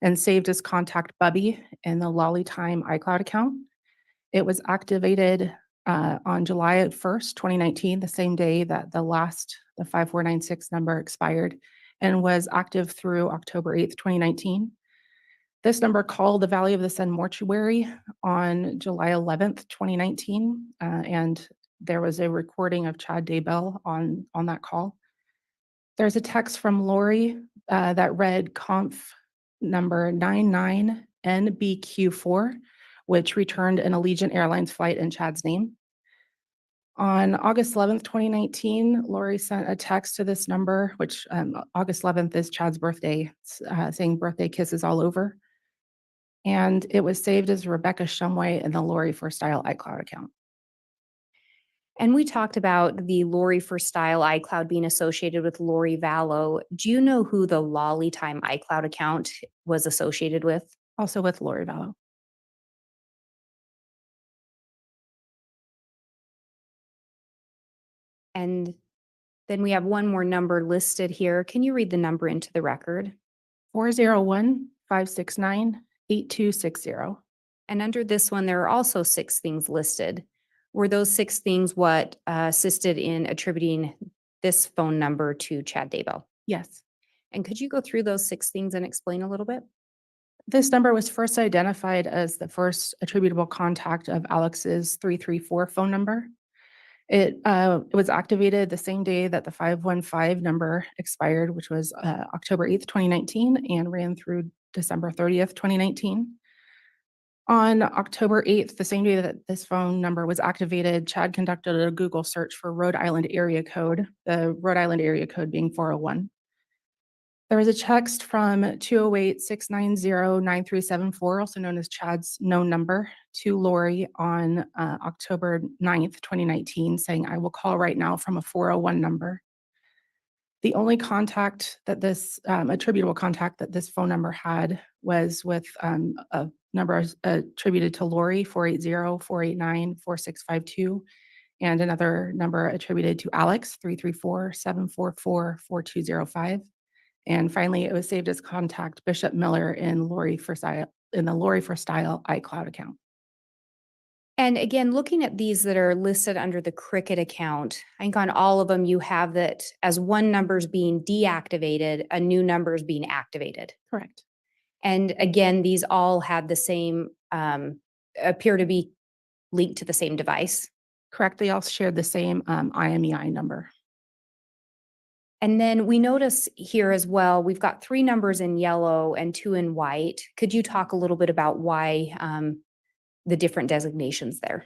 and saved as contact Bubby in the Lolly Time iCloud account. It was activated on July 1st, 2019, the same day that the 5496 number expired, and was active through October 8th, 2019. This number called the Valley of the Sun mortuary on July 11th, 2019, and there was a recording of Chad Daybell on that call. There's a text from Lori that read conf number 99NBQ4, which returned an Allegiant Airlines flight in Chad's name. On August 11th, 2019, Lori sent a text to this number, which August 11th is Chad's birthday, saying birthday kisses all over. And it was saved as Rebecca Shumway in the Lori for Style iCloud account. And we talked about the Lori for Style iCloud being associated with Lori Vallow. Do you know who the Lolly Time iCloud account was associated with? Also with Lori Vallow. And then we have one more number listed here. Can you read the number into the record? 401-569-8260. And under this one, there are also 6 things listed. Were those 6 things what assisted in attributing this phone number to Chad Daybell? Yes. And could you go through those 6 things and explain a little bit? This number was first identified as the first attributable contact of Alex's 334 phone number. It was activated the same day that the 515 number expired, which was October 8th, 2019, and ran through December 30th, 2019. On October 8th, the same day that this phone number was activated, Chad conducted a Google search for Rhode Island area code, the Rhode Island area code being 401. There was a text from 208-690-9374, also known as Chad's known number, to Lori on October 9th, 2019, saying, "I will call right now from a 401 number." The only contact that this attributable contact that this phone number had was with a number attributed to Lori, 480-489-4652, and another number attributed to Alex, 334-744-4205. And finally, it was saved as contact Bishop Miller in the Lori for Style iCloud account. And again, looking at these that are listed under the Cricket account, I think on all of them, you have that as one number is being deactivated, a new number is being activated. Correct. And again, these all had the same, appear to be linked to the same device. Correct. They all shared the same IMEI number. And then we notice here as well, we've got 3 numbers in yellow and 2 in white. Could you talk a little bit about why the different designations there?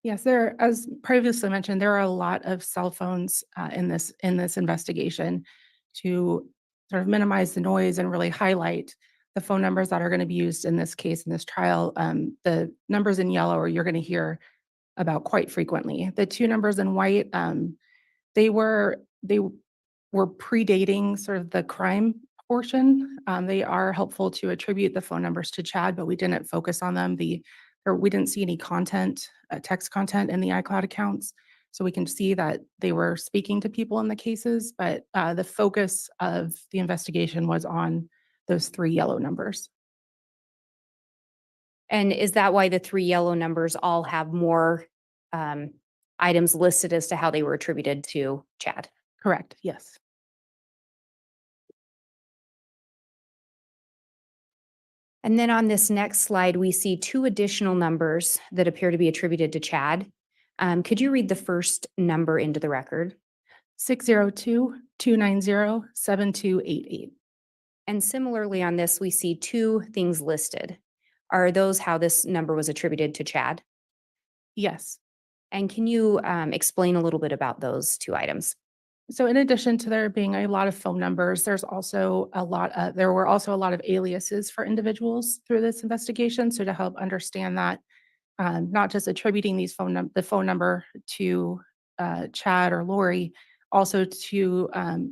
Yes, there, as previously mentioned, there are a lot of cell phones in this investigation to sort of minimize the noise and really highlight the phone numbers that are going to be used in this case, in this trial. The numbers in yellow are you're going to hear about quite frequently. The 2 numbers in white, they were predating sort of the crime portion. They are helpful to attribute the phone numbers to Chad, but we didn't focus on them. We didn't see any content, text content in the iCloud accounts. So we can see that they were speaking to people in the cases, but the focus of the investigation was on those 3 yellow numbers. And is that why the 3 yellow numbers all have more items listed as to how they were attributed to Chad? Correct, yes. And then on this next slide, we see 2 additional numbers that appear to be attributed to Chad. Could you read the first number into the record? 602-290-7288. And similarly on this, we see 2 things listed. Are those how this number was attributed to Chad? Yes. And can you explain a little bit about those 2 items? So in addition to there being a lot of phone numbers, there were also a lot of aliases for individuals through this investigation. So to help understand that, not just attributing the phone number to Chad or Lori, also to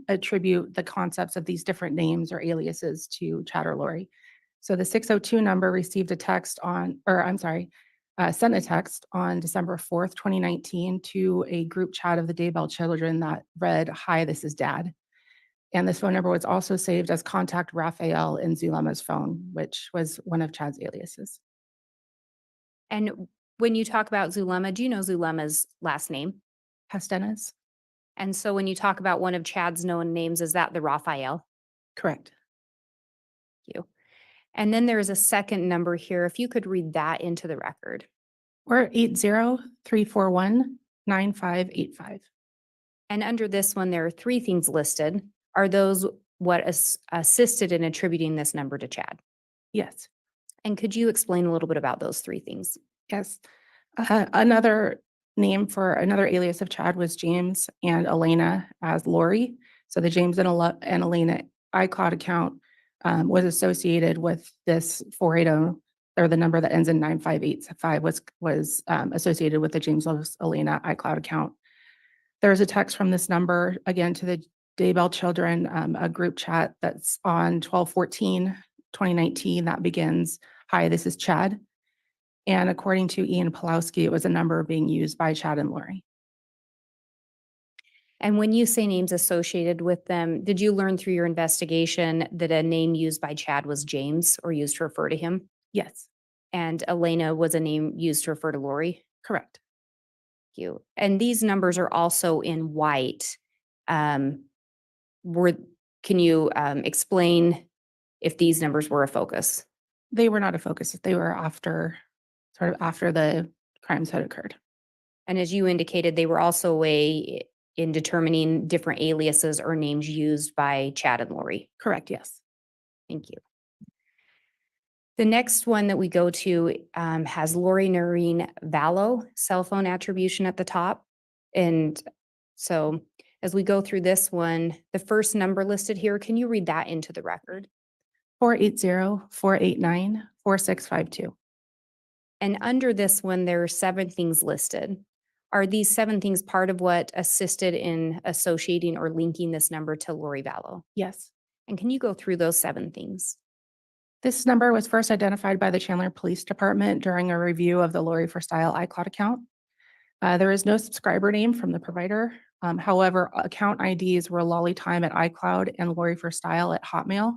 attribute the concepts of these different names or aliases to Chad or Lori. So the 602 number received a text on, or I'm sorry, sent a text on December 4th, 2019 to a group chat of the Daybell children that read, "Hi, this is Dad." And this phone number was also saved as contact Raphael in Zulema's phone, which was one of Chad's aliases. And when you talk about Zulema, do you know Zulema's last name? Pastenas. And so when you talk about one of Chad's known names, is that the Raphael? Correct. Thank you. And then there's a second number here. If you could read that into the record. We're 80-341-9585. And under this one, there are 3 things listed. Are those what assisted in attributing this number to Chad? Yes. And could you explain a little bit about those 3 things? Yes. Another name for another alias of Chad was James and Elena as Lori. So the James and Elena iCloud account was associated with this 480, or the number that ends in 9585 was associated with the James Loves Elena iCloud account. There's a text from this number, again, to the Daybell children, a group chat that's on 12/14/2019 that begins, "Hi, this is Chad." And according to Ian Pulowski, it was a number being used by Chad and Lori. And when you say names associated with them, did you learn through your investigation that a name used by Chad was James or used to refer to him? Yes. And Elena was a name used to refer to Lori? Correct. Thank you. And these numbers are also in white. Can you explain if these numbers were a focus? They were not a focus. They were after the crimes had occurred. And as you indicated, they were also a way in determining different aliases or names used by Chad and Lori. Correct, yes. Thank you. The next one that we go to has Lori Noreen Vallow cell phone attribution at the top. And so as we go through this one, the first number listed here, can you read that into the record? 480-489-4652. And under this one, there are 7 things listed. Are these 7 things part of what assisted in associating or linking this number to Lori Vallow? Yes. And can you go through those 7 things? This number was first identified by the Chandler Police Department during a review of the Lori for Style iCloud account. There is no subscriber name from the provider. However, account IDs were Lolly Time at iCloud and Lori for Style at Hotmail.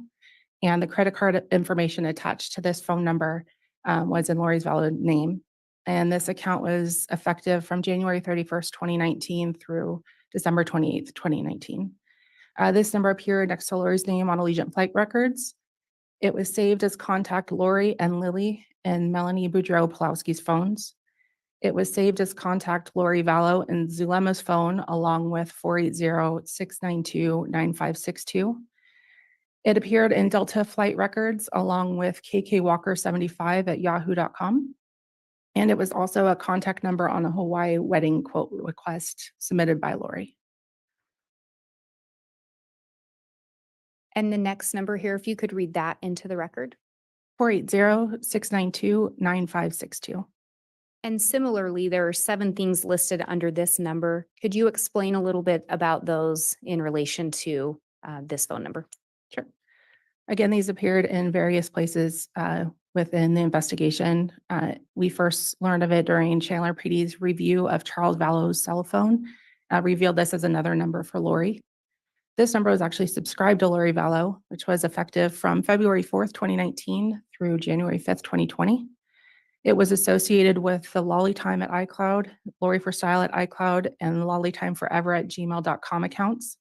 And the credit card information attached to this phone number was in Lori's valid name. And this account was effective from January 31st, 2019 through December 28th, 2019. This number appeared next to Lori's name on Allegiant flight records. It was saved as contact Lori and Lily and Melanie Boudreau-Pulowski's phones. It was saved as contact Lori Vallow and Zulema's phone, along with 480-692-9562. It appeared in Delta flight records, along with KKWalker75 at yahoo.com. And it was also a contact number on a Hawaii wedding quote request submitted by Lori. And the next number here, if you could read that into the record. 480-692-9562. And similarly, there are 7 things listed under this number. Could you explain a little bit about those in relation to this phone number? Sure. Again, these appeared in various places within the investigation. We first learned of it during Chandler PD's review of Charles Vallow's cell phone, revealed this as another number for Lori. This number was actually subscribed to Lori Vallow, which was effective from February 4th, 2019 through January 5th, 2020. It was associated with the Lolly Time at iCloud, Lori for Style at iCloud, and Lolly Time Forever at gmail.com accounts.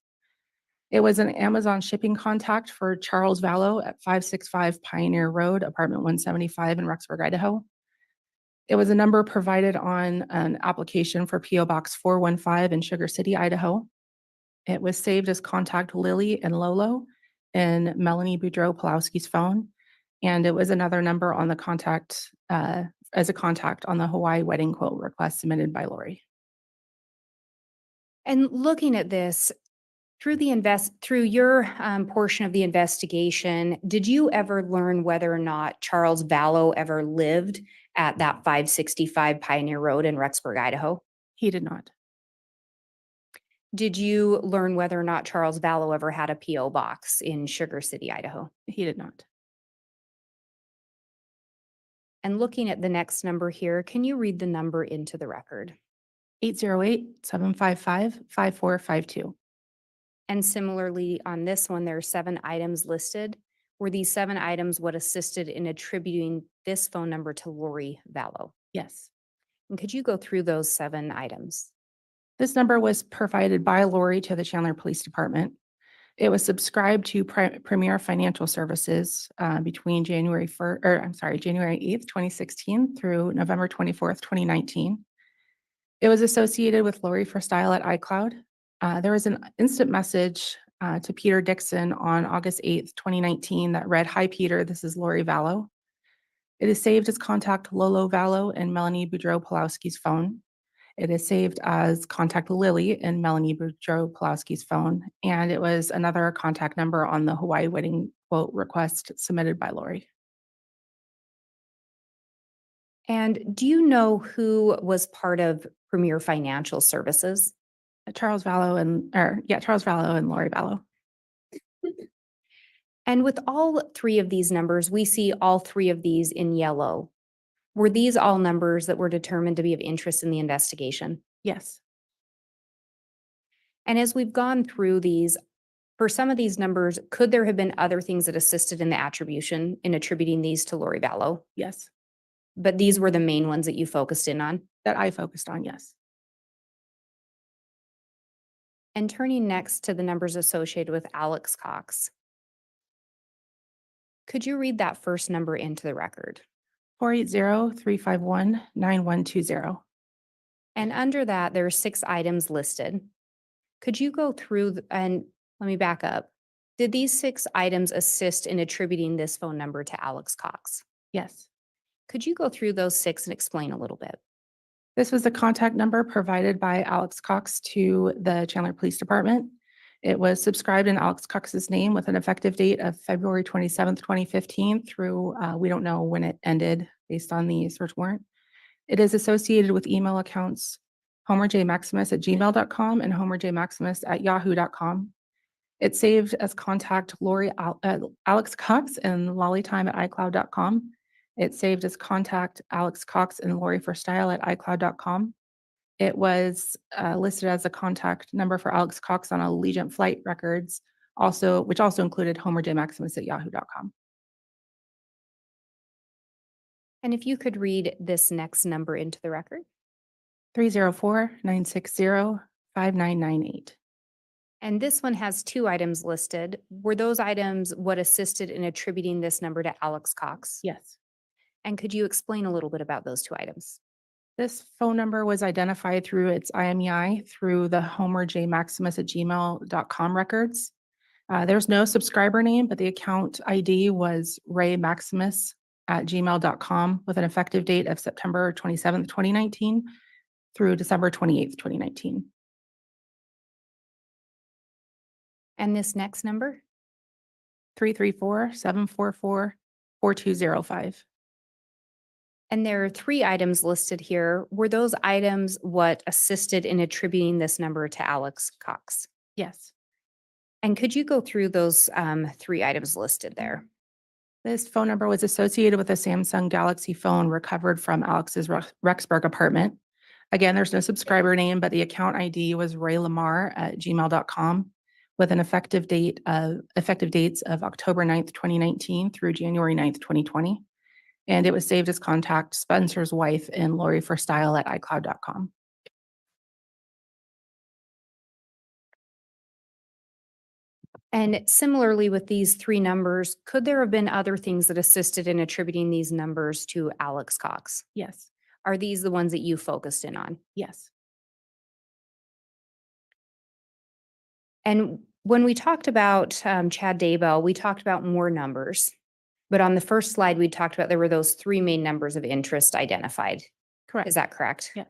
It was an Amazon shipping contact for Charles Vallow at 565 Pioneer Road, apartment 175 in Rexburg, Idaho. It was a number provided on an application for PO Box 415 in Sugar City, Idaho. It was saved as contact Lily and Lolo in Melanie Boudreau-Pulowski's phone. And it was another number on the contact as a contact on the Hawaii wedding quote request submitted by Lori. And looking at this, through your portion of the investigation, did you ever learn whether or not Charles Vallow ever lived at that 565 Pioneer Road in Rexburg, Idaho? He did not. Did you learn whether or not Charles Vallow ever had a PO box in Sugar City, Idaho? He did not. And looking at the next number here, can you read the number into the record? 808-755-5452. And similarly, on this one, there are 7 items listed. Were these 7 items what assisted in attributing this phone number to Lori Vallow? Yes. And could you go through those 7 items? This number was provided by Lori to the Chandler Police Department. It was subscribed to Premier Financial Services between January 8th, 2016 through November 24th, 2019. It was associated with Lori for Style at iCloud. There was an instant message to Peter Dixon on August 8th, 2019 that read, "Hi, Peter, this is Lori Vallow." It is saved as contact Lolo Vallow and Melanie Boudreau-Pulowski's phone. It is saved as contact Lily and Melanie Boudreau-Pulowski's phone. And it was another contact number on the Hawaii wedding quote request submitted by Lori. And do you know who was part of Premier Financial Services? Charles Vallow and Lori Vallow. And with all 3 of these numbers, we see all 3 of these in yellow. Were these all numbers that were determined to be of interest in the investigation? Yes. And as we've gone through these, for some of these numbers, could there have been other things that assisted in the attribution in attributing these to Lori Vallow? Yes. But these were the main ones that you focused in on? That I focused on, yes. And turning next to the numbers associated with Alex Cox. Could you read that first number into the record? 480-351-9120. And under that, there are 6 items listed. Could you go through and let me back up. Did these 6 items assist in attributing this phone number to Alex Cox? Yes. Could you go through those 6 and explain a little bit? This was the contact number provided by Alex Cox to the Chandler Police Department. It was subscribed in Alex Cox's name with an effective date of February 27th, 2015 through, we don't know when it ended based on the search warrant. It is associated with email accounts homerjmaximus@gmail.com and homerjmaximus@yahoo.com. It's saved as contact Alex Cox and lollytime@icloud.com. It's saved as contact Alex Cox and Lori for Style at icloud.com. It was listed as a contact number for Alex Cox on Allegiant flight records, which also included homerjmaximus@yahoo.com. And if you could read this next number into the record. 304-960-5998. And this one has two items listed. Were those items what assisted in attributing this number to Alex Cox? Yes. And could you explain a little bit about those two items? This phone number was identified through its IMEI through the homerjmaximus@gmail.com records. There's no subscriber name, but the account ID was raymaximus@gmail.com with an effective date of September 27th, 2019 through December 28th, 2019. And this next number? 334-744-4205. And there are three items listed here. Were those items what assisted in attributing this number to Alex Cox? Yes. And could you go through those three items listed there? This phone number was associated with a Samsung Galaxy phone recovered from Alex's Rexburg apartment. Again, there's no subscriber name, but the account ID was raylamar@gmail.com with an effective dates of October 9th, 2019 through January 9th, 2020. And it was saved as contact Spencer's wife and Lori for Style at icloud.com. And similarly with these three numbers, could there have been other things that assisted in attributing these numbers to Alex Cox? Yes. Are these the ones that you focused in on? Yes. And when we talked about Chad Daybell, we talked about more numbers. But on the first slide, we talked about there were those three main numbers of interest identified. Correct. Is that correct? Yeah.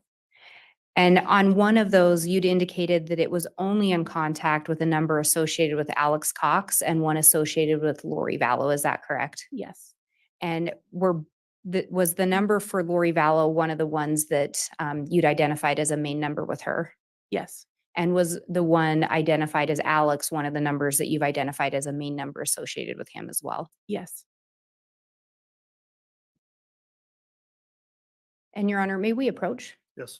And on one of those, you'd indicated that it was only in contact with a number associated with Alex Cox and one associated with Lori Vallow. Is that correct? Yes. And was the number for Lori Vallow one of the ones that you'd identified as a main number with her? Yes. And was the one identified as Alex one of the numbers that you've identified as a main number associated with him as well? Yes. And Your Honor, may we approach? Yes.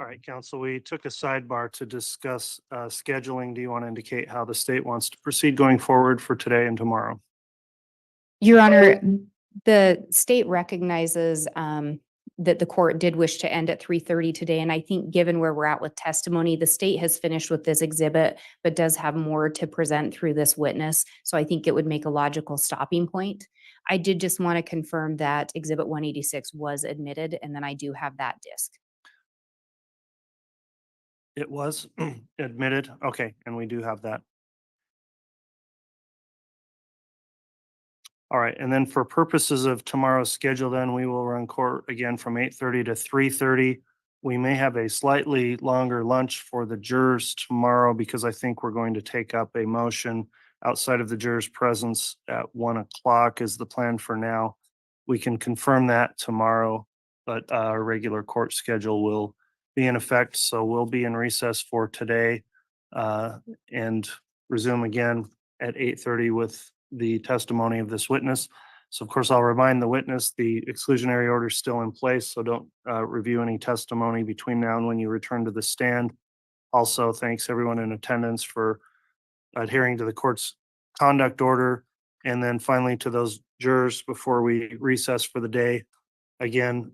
All right, council, we took a sidebar to discuss scheduling. Do you want to indicate how the state wants to proceed going forward for today and tomorrow? Your Honor, the state recognizes that the court did wish to end at 3:30 today. And I think given where we're at with testimony, the state has finished with this exhibit, but does have more to present through this witness. So I think it would make a logical stopping point. I did just want to confirm that Exhibit 186 was admitted, and then I do have that disc. It was admitted. Okay, and we do have that. All right, and then for purposes of tomorrow's schedule, then we will run court again from 8:30 to 3:30. We may have a slightly longer lunch for the jurors tomorrow because I think we're going to take up a motion outside of the jurors' presence at 1 o'clock is the plan for now. We can confirm that tomorrow, but our regular court schedule will be in effect. So we'll be in recess for today and resume again at 8:30 with the testimony of this witness. So of course, I'll remind the witness, the exclusionary order is still in place, so don't review any testimony between now and when you return to the stand. Also, thanks everyone in attendance for adhering to the court's conduct order. And then finally to those jurors before we recess for the day. Again,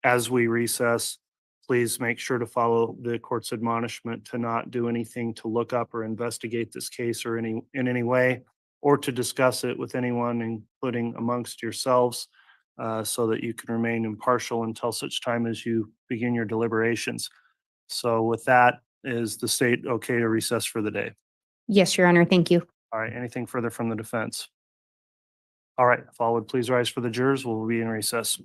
as we recess, please make sure to follow the court's admonishment to not do anything to look up or investigate this case or in any way, or to discuss it with anyone, including amongst yourselves, so that you can remain impartial until such time as you begin your deliberations. So with that, is the state okay to recess for the day? Yes, Your Honor. Thank you. All right, anything further from the defense? All right, if all would please rise for the jurors, we'll be in recess.